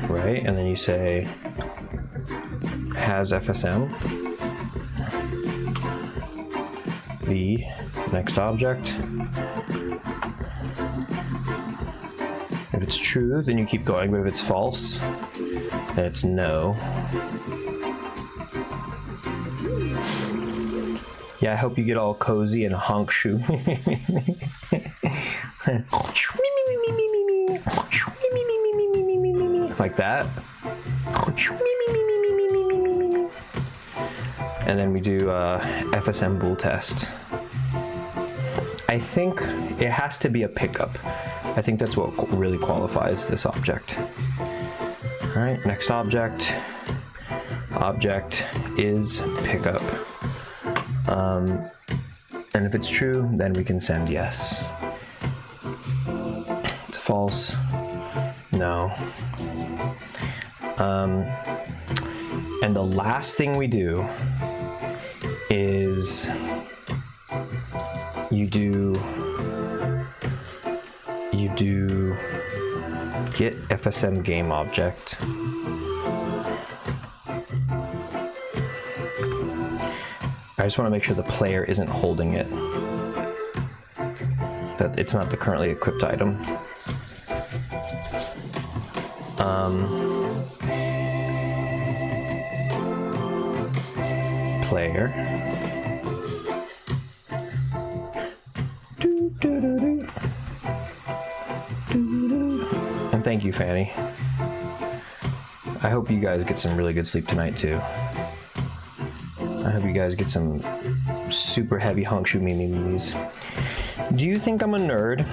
right? And then you say has FSM. The next object. If it's true, then you keep going, but if it's false, then it's no. Yeah, I hope you get all cozy and honk shoe. Like that. And then we do FSM bool test. I think it has to be a pickup. I think that's what really qualifies this object. All right, next object. Object is pickup. And if it's true, then we can send yes. It's false, no. And the last thing we do is you do get FSM game object. I just want to make sure the player isn't holding it, that it's not the currently equipped item. Player. And thank you, Fanny. I hope you guys get some really good sleep tonight too. I hope you guys get some super heavy honkshu memes. Do you think I'm a nerd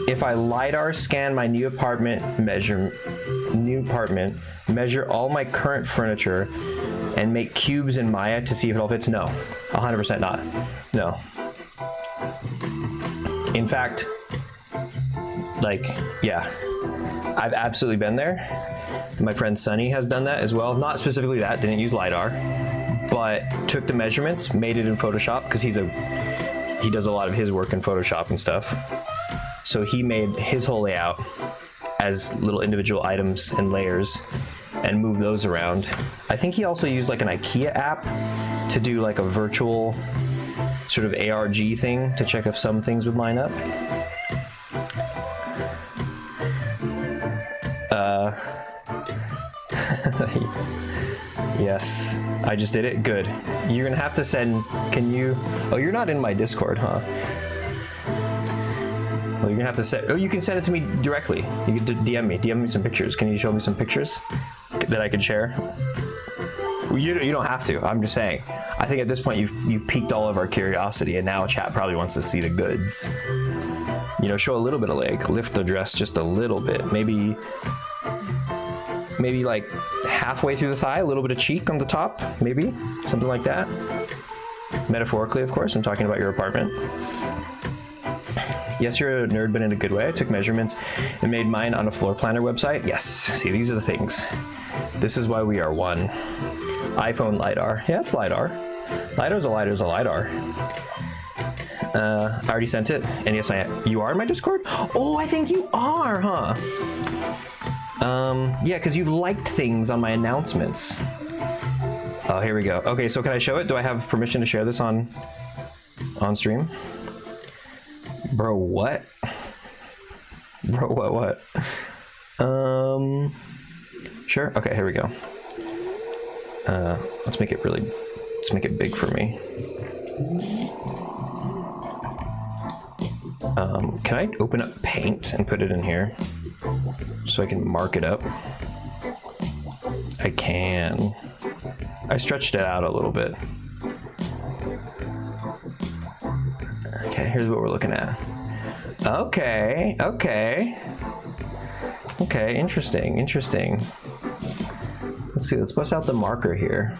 if I LiDAR scan my new apartment, measure all my current furniture, and make cubes in Maya to see if it all fits? No, 100% not. No. In fact, like, yeah, I've absolutely been there. My friend Sunny has done that as well. Not specifically that, didn't use LiDAR, but took the measurements, made it in Photoshop, because he does a lot of his work in Photoshop and stuff. So he made his whole layout as little individual items and layers and moved those around. I think he also used like an IKEA app to do like a virtual sort of ARG thing to check if some things would line up. Yes, I just did it. Good. You're gonna have to send, can you, oh, you're not in my Discord, huh? Well, you're gonna have to send, oh, you can send it to me directly. You can DM me some pictures. Can you show me some pictures that I can share? You don't have to, I'm just saying. I think at this point you've piqued all of our curiosity, and now chat probably wants to see the goods. You know, show a little bit of leg, lift the dress just a little bit, maybe like halfway through the thigh, a little bit of cheek on the top, maybe, something like that. Metaphorically, of course, I'm talking about your apartment. Yes, you're a nerd, but in a good way. I took measurements and made mine on a floor planner website. Yes, see, these are the things. This is why we are one. iPhone LiDAR. Yeah, it's LiDAR. LiDAR's a LiDAR. I already sent it, and yes, you are in my Discord? Oh, I think you are, huh? Yeah, because you've liked things on my announcements. Oh, here we go. Okay, so can I show it? Do I have permission to share this on stream? Bro, what? Bro, what? Sure. Okay, here we go. Let's make it big for me. Can I open up Paint and put it in here so I can mark it up? I can. I stretched it out a little bit. Okay, here's what we're looking at. Okay, interesting. Let's see, let's bust out the marker here.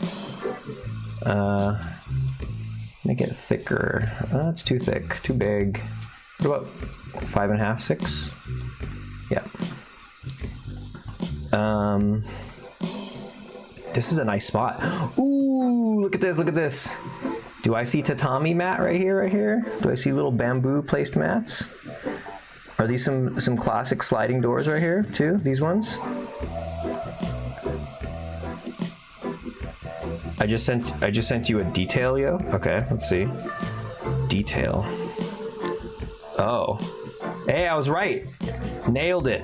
Make it thicker. It's too thick, too big. What about 5.5, 6? Yeah. This is a nice spot. Ooh, look at this. Do I see tatami mat right here? Do I see little bamboo placed mats? Are these some classic sliding doors right here too? These ones? I just sent you a detail, yo. Okay, let's see. Detail. Oh. Hey, I was right. Nailed it.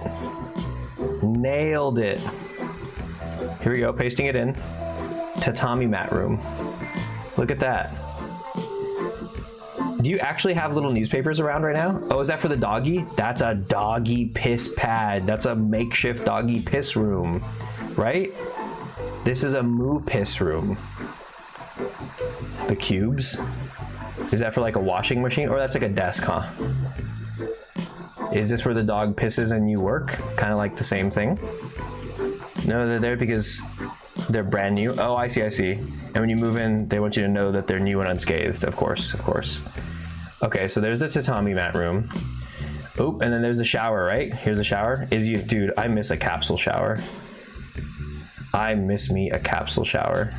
Here we go, pasting it in. Tatami mat room. Look at that. Do you actually have little newspapers around right now? Oh, is that for the doggy? That's a doggy piss pad. That's a makeshift doggy piss room, right? This is a moo piss room. The cubes. Is that for like a washing machine? Or that's like a desk, huh? Is this where the dog pisses and you work? Kind of like the same thing? No, they're there because they're brand new. Oh, I see. And when you move in, they want you to know that they're new and unscathed, of course. Okay, so there's the tatami mat room. Oop, and then there's the shower, right? Here's the shower. Dude, I miss a capsule shower. I miss me a capsule shower.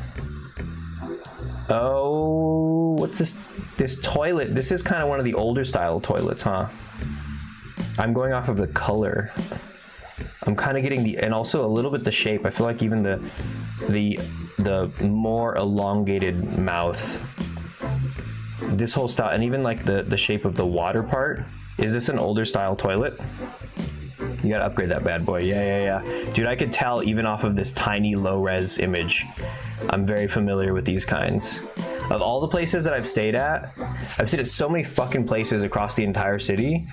Oh, what's this? This toilet. This is kind of one of the older style toilets, huh? I'm going off of the color. I'm kind of getting and also a little bit the shape. I feel like even the more elongated mouth. This whole style, and even like the shape of the water part. Is this an older style toilet? You gotta upgrade that bad boy. Yeah. Dude, I could tell even off of this tiny low res image. I'm very familiar with these kinds. Of all the places that I've stayed at so many fucking places across the entire city,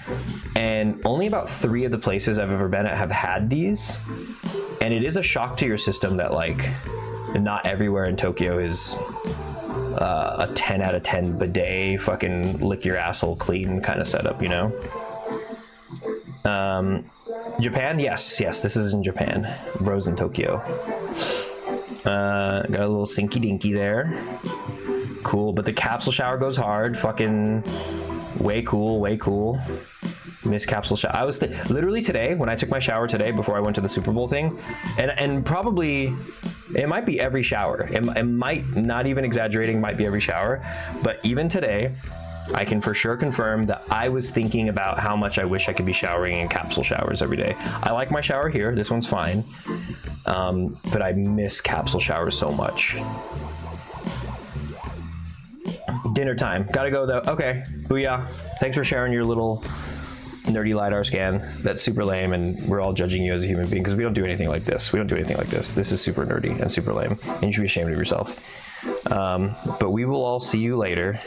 and only about 3 of the places I've ever been at have had these. And it is a shock to your system that like not everywhere in Tokyo is a 10 out of 10 bidet, fucking lick your asshole clean kind of setup, you know? Japan? Yes, this is in Japan. Bros in Tokyo. Got a little sinky dinky there. Cool, but the capsule shower goes hard. Fucking way cool. Miss capsule shower. I was literally today, when I took my shower today before I went to the Super Bowl thing, and probably it might be every shower. It might, not even exaggerating, might be every shower. But even today, I can for sure confirm that I was thinking about how much I wish I could be showering in capsule showers every day. I like my shower here. This one's fine. But I miss capsule showers so much. Dinner time. Gotta go though. Okay. Booyah. Thanks for sharing your little nerdy LiDAR scan. That's super lame, and we're all judging you as a human being because we don't do anything like this. This is super nerdy and super lame, and you should be ashamed of yourself. But we will all see you later.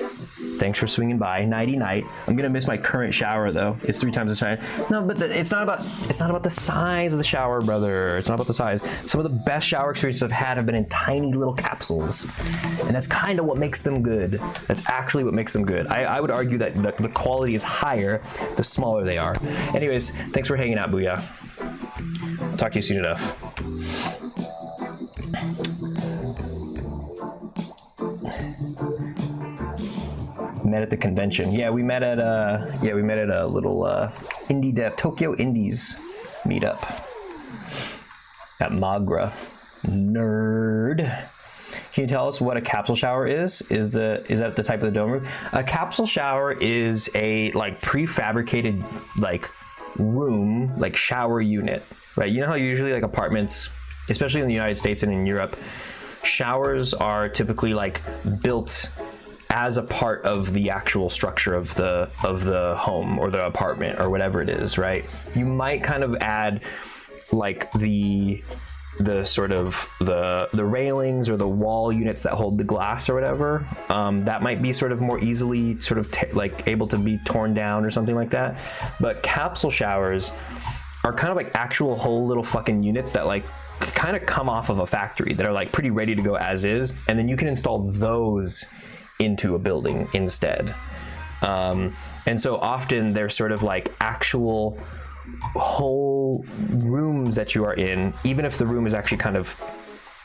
Thanks for swinging by. Nighty night. I'm gonna miss my current shower though. It's 3 times the size. No, but it's not about the size of the shower, brother. It's not about the size. Some of the best shower experiences I've had have been in tiny little capsules, and that's kind of what makes them good. That's actually what makes them good. I would argue that the quality is higher the smaller they are. Anyways, thanks for hanging out, Booyah. I'll talk to you soon enough. Met at the convention. Yeah, we met at a little indie dev Tokyo Indies meetup at Magra. Nerd. Can you tell us what a capsule shower is? Is that the type of the dome room? A capsule shower is a like prefabricated like room, like shower unit, right? You know how usually like apartments, especially in the United States and in Europe, showers are typically like built as a part of the actual structure of the home or the apartment or whatever it is, right? You might kind of add like the sort of the railings or the wall units that hold the glass or whatever. That might be sort of more easily sort of like able to be torn down or something like that. But capsule showers are kind of like actual whole little fucking units that like kind of come off of a factory that are like pretty ready to go as is, and then you can install those into a building instead. And so often they're sort of like actual whole rooms that you are in, even if the room is actually kind of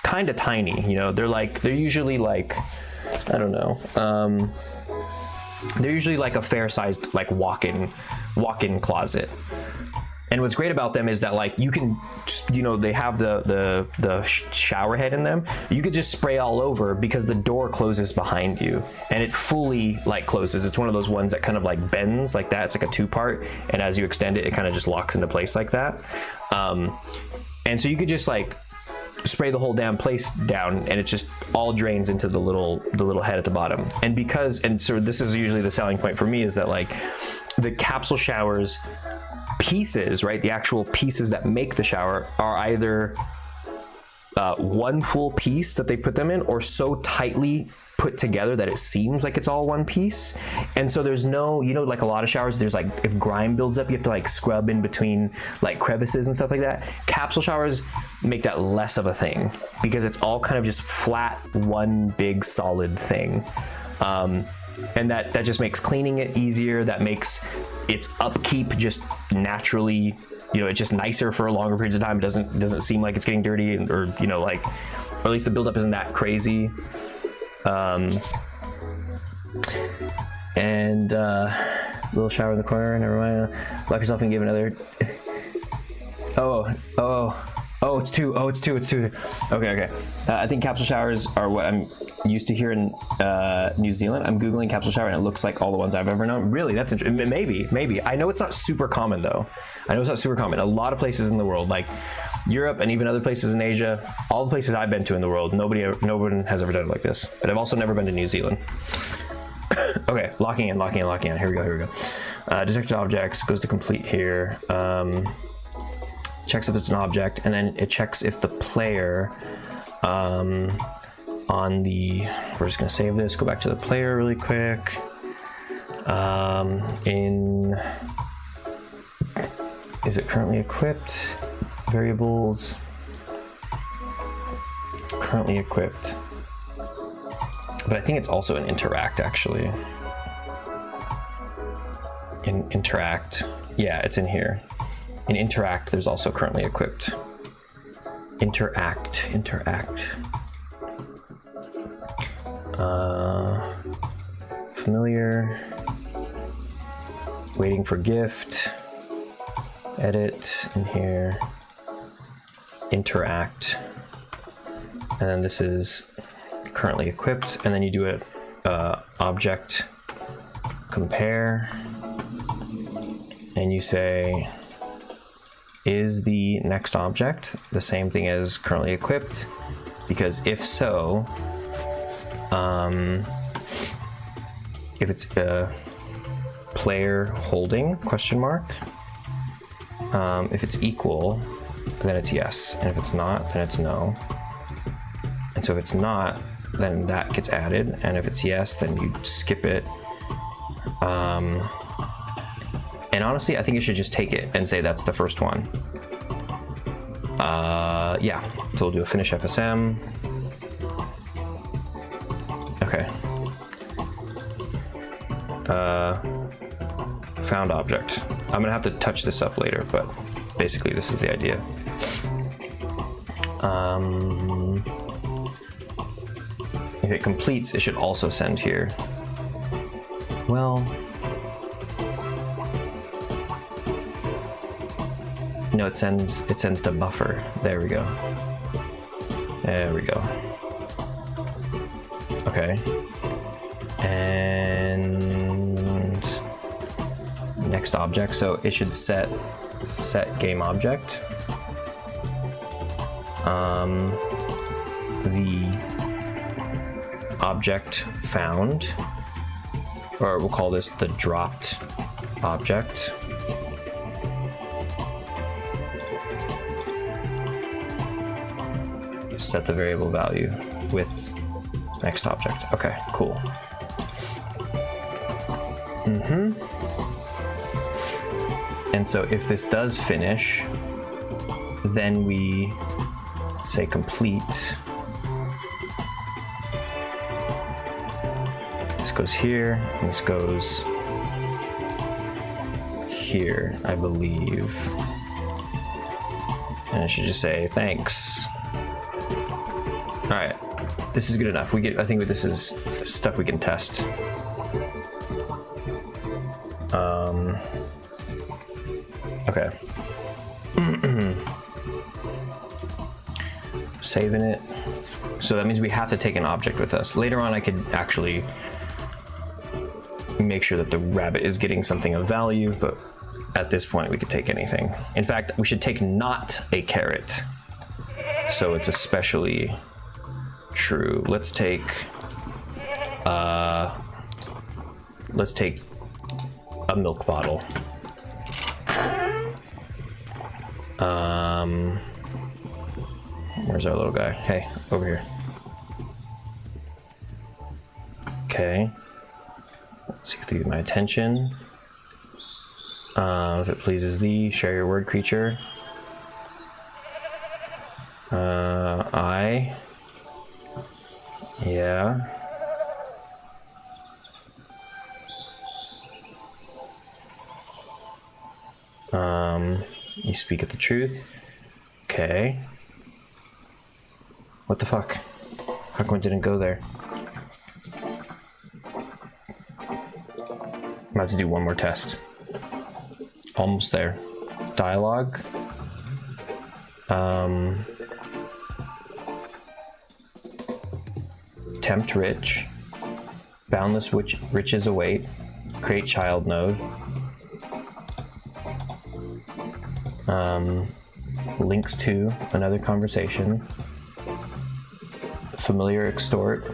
tiny, you know. They're usually like, I don't know, they're usually like a fair-sized like walk-in closet. And what's great about them is that like you can, you know, they have the shower head in them. You could just spray all over because the door closes behind you, and it fully like closes. It's one of those ones that kind of like bends like that. It's like a two-part, and as you extend it, it kind of just locks into place like that. And so you could just like spray the whole damn place down, and it just all drains into the little head at the bottom. And so this is usually the selling point for me, is that like the capsule showers pieces, right, the actual pieces that make the shower are either one full piece that they put them in, or so tightly put together that it seems like it's all one piece. And so there's no, you know, like a lot of showers, there's like, if grime builds up, you have to like scrub in between like crevices and stuff like that. Capsule showers make that less of a thing because it's all kind of just flat, one big solid thing. And that just makes cleaning it easier. That makes its upkeep just naturally, you know, it's just nicer for longer periods of time. It doesn't seem like it's getting dirty, or, you know, like, or at least the buildup isn't that crazy. And little shower in the corner. Never mind. Lock yourself and give another. It's two. Okay. I think capsule showers are what I'm used to here in New Zealand. I'm Googling capsule shower and it looks like all the ones I've ever known. Really, that's maybe. I know it's not super common though. A lot of places in the world, like Europe and even other places in Asia, all the places I've been to in the world, no one has ever done it like this. But I've also never been to New Zealand. Okay, locking in. Here we go. Detected objects goes to complete here. Checks if it's an object, and then it checks if the player we're just gonna save this, go back to the player really quick. Is it currently equipped? Variables, currently equipped. But I think it's also an interact actually. In interact, yeah, it's in here. In interact, there's also currently equipped. Interact. Familiar. Waiting for gift. Edit in here. Interact. And then this is currently equipped. And then you do it object compare. And you say, is the next object the same thing as currently equipped? Because if so, if it's a player holding question mark, if it's equal, then it's yes, and if it's not, then it's no. And so if it's not, then that gets added, and if it's yes, then you skip it. And honestly, I think you should just take it and say that's the first one. Yeah, so we'll do a finish FSM. Okay. Found object. I'm gonna have to touch this up later, but basically this is the idea. If it completes, it should also send here. Well, no, it sends to buffer. There we go. Okay. And next object. So it should set game object. The object found, or we'll call this the dropped object. Set the variable value with next object. Okay, cool. And so if this does finish, then we say complete. This goes here, and this goes here, I believe. And it should just say thanks. All right, this is good enough. I think this is stuff we can test. Okay. Saving it. So that means we have to take an object with us. Later on, I could actually make sure that the rabbit is getting something of value, but at this point, we could take anything. In fact, we should take not a carrot. So it's especially true. Let's take a milk bottle. Where's our little guy? Hey, over here. Okay. Let's see if they get my attention. If it pleases thee, share your word, creature. I. Yeah. You speak of the truth. Okay. What the fuck? How come it didn't go there? I'm about to do one more test. Almost there. Dialogue. Tempt rich. Boundless riches await. Create child node. Links to another conversation. Familiar extort.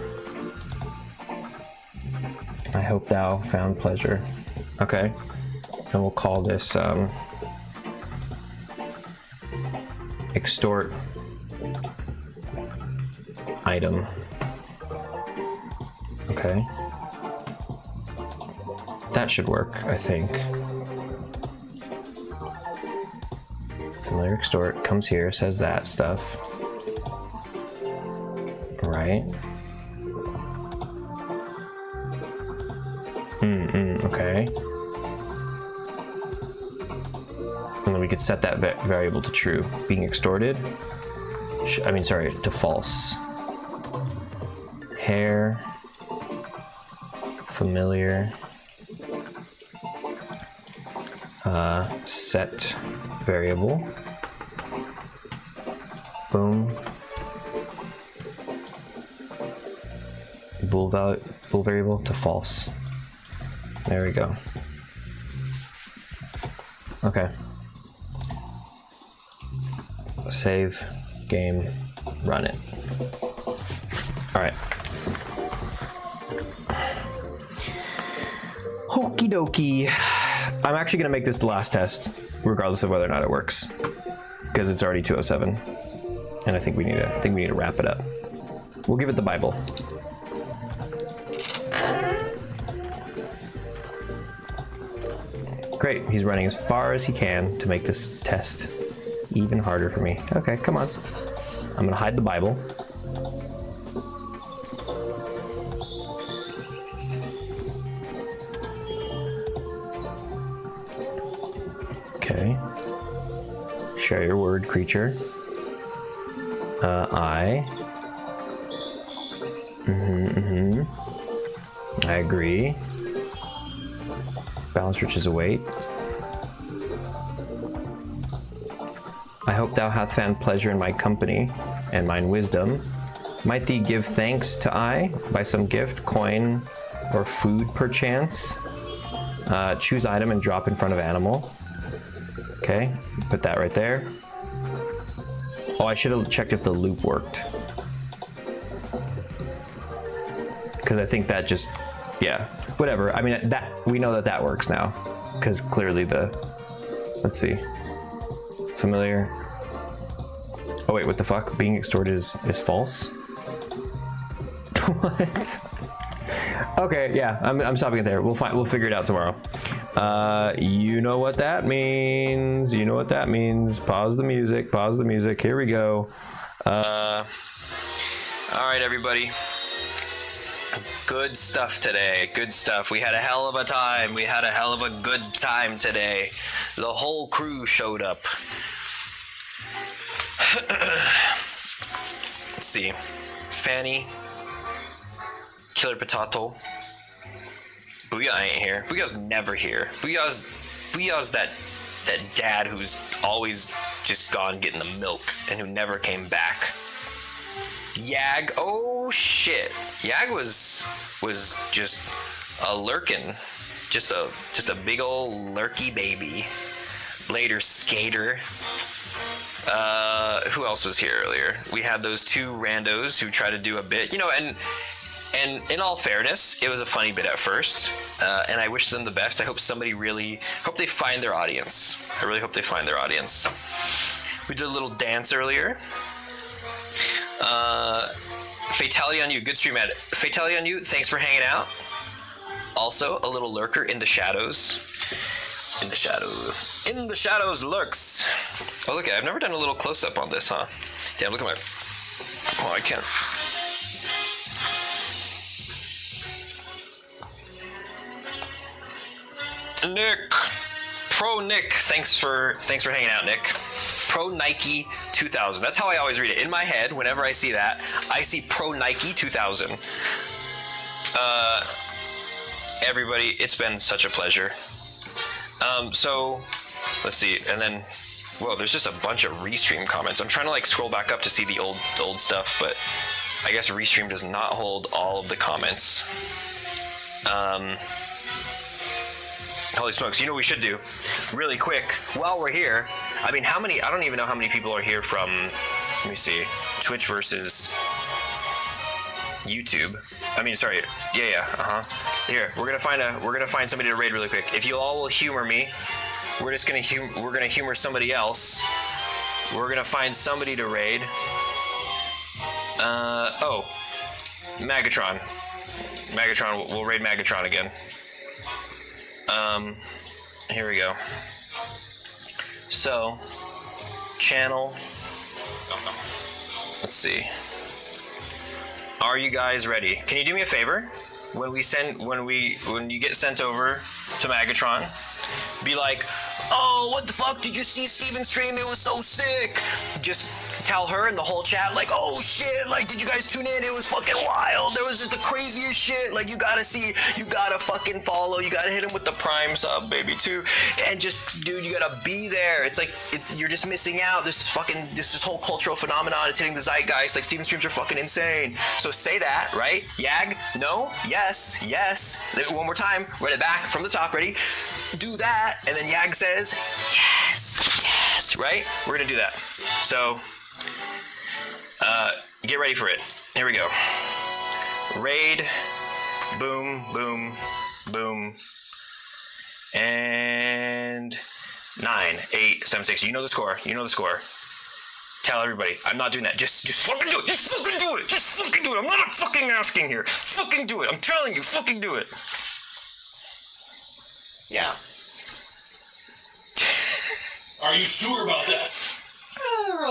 I hope thou found pleasure. Okay. And we'll call this extort item. Okay. That should work, I think. Familiar extort comes here, says that stuff. Right. Okay. And then we could set that variable to true. Being extorted. To false. Hair. Familiar. Set variable. Boom. Bool variable to false. There we go. Okay. Save, game, run it. All right. Okie dokie. I'm actually gonna make this the last test, regardless of whether or not it works, because it's already 2:07, and I think we need to wrap it up. We'll give it the Bible. Great, he's running as far as he can to make this test even harder for me. Okay, come on. I'm gonna hide the Bible. Okay. Share your word, creature. I. I agree. Balance riches await. I hope thou hast found pleasure in my company and mine wisdom. Might thee give thanks to I by some gift, coin, or food perchance. Choose item and drop in front of animal. Okay, put that right there. Oh, I should have checked if the loop worked. Because I think that just, yeah, whatever. I mean, that we know that works now. Because clearly let's see. Familiar. Oh wait, what the fuck? Being extorted is false? What? Okay, yeah, I'm stopping it there. We'll figure it out tomorrow. You know what that means. You know what that means. Pause the music. Here we go. All right, everybody. Good stuff today. Good stuff. We had a hell of a time. We had a hell of a good time today. The whole crew showed up. Let's see. Fanny. Killer Potato. Booyah ain't here. Booyah's never here. Booyah's that dad who's always just gone getting the milk and who never came back. Yag, oh shit. Yag was just a lurkin'. Just a big old lurky baby. Later, Skater. Who else was here earlier? We had those two randos who tried to do a bit, you know, and in all fairness, it was a funny bit at first, and I wish them the best. I hope hope they find their audience. I really hope they find their audience. We did a little dance earlier. Fatality on you, good stream, Ed. Fatality on you, thanks for hanging out. Also, a little lurker in the shadows. In the shadows lurks. Oh, look, I've never done a little close-up on this, huh? Damn, look at my... Oh, I can't... Nick! Pro Nick, thanks for hanging out, Nick. Pro Nike 2000. That's how I always read it. In my head, whenever I see that, I see Pro Nike 2000. Everybody, it's been such a pleasure. So, let's see, and then, whoa, there's just a bunch of Restream comments. I'm trying to like scroll back up to see the old stuff, but I guess Restream does not hold all of the comments. Holy smokes, you know what we should do? Really quick, while we're here, I mean, I don't even know how many people are here from, let me see, Twitch versus YouTube. I mean, sorry, yeah, Here, we're gonna find somebody to raid really quick. If you all will humor me, we're gonna humor somebody else. We're gonna find somebody to raid. Magatron. Magatron, we'll raid Magatron again. Here we go. So, channel. Let's see. Are you guys ready? Can you do me a favor? When you get sent over to Magatron, be like, oh, what the fuck, did you see Steven's stream? It was so sick. Just tell her in the whole chat, like, oh shit, like, did you guys tune in? It was fucking wild. There was just the craziest shit. Like, you gotta see, you gotta fucking follow, you gotta hit him with the Prime sub, baby, too. And just, dude, you gotta be there. It's like, you're just missing out. This whole cultural phenomenon. It's hitting the zeitgeist. Like, Steven streams are fucking insane. So say that, right? Yag? No? Yes? Yes? One more time. Read it back from the top. Ready? Do that. And then Yag says, yes, yes, right? We're gonna do that. So, get ready for it. Here we go. Raid. Boom, boom, boom. And 9, 8, 7, 6. You know the score. You know the score. Tell everybody. I'm not doing that. Just fucking do it. Just fucking do it. Just fucking do it. I'm not fucking asking here. Fucking do it. I'm telling you. Fucking do it. Yeah. Are you sure about that?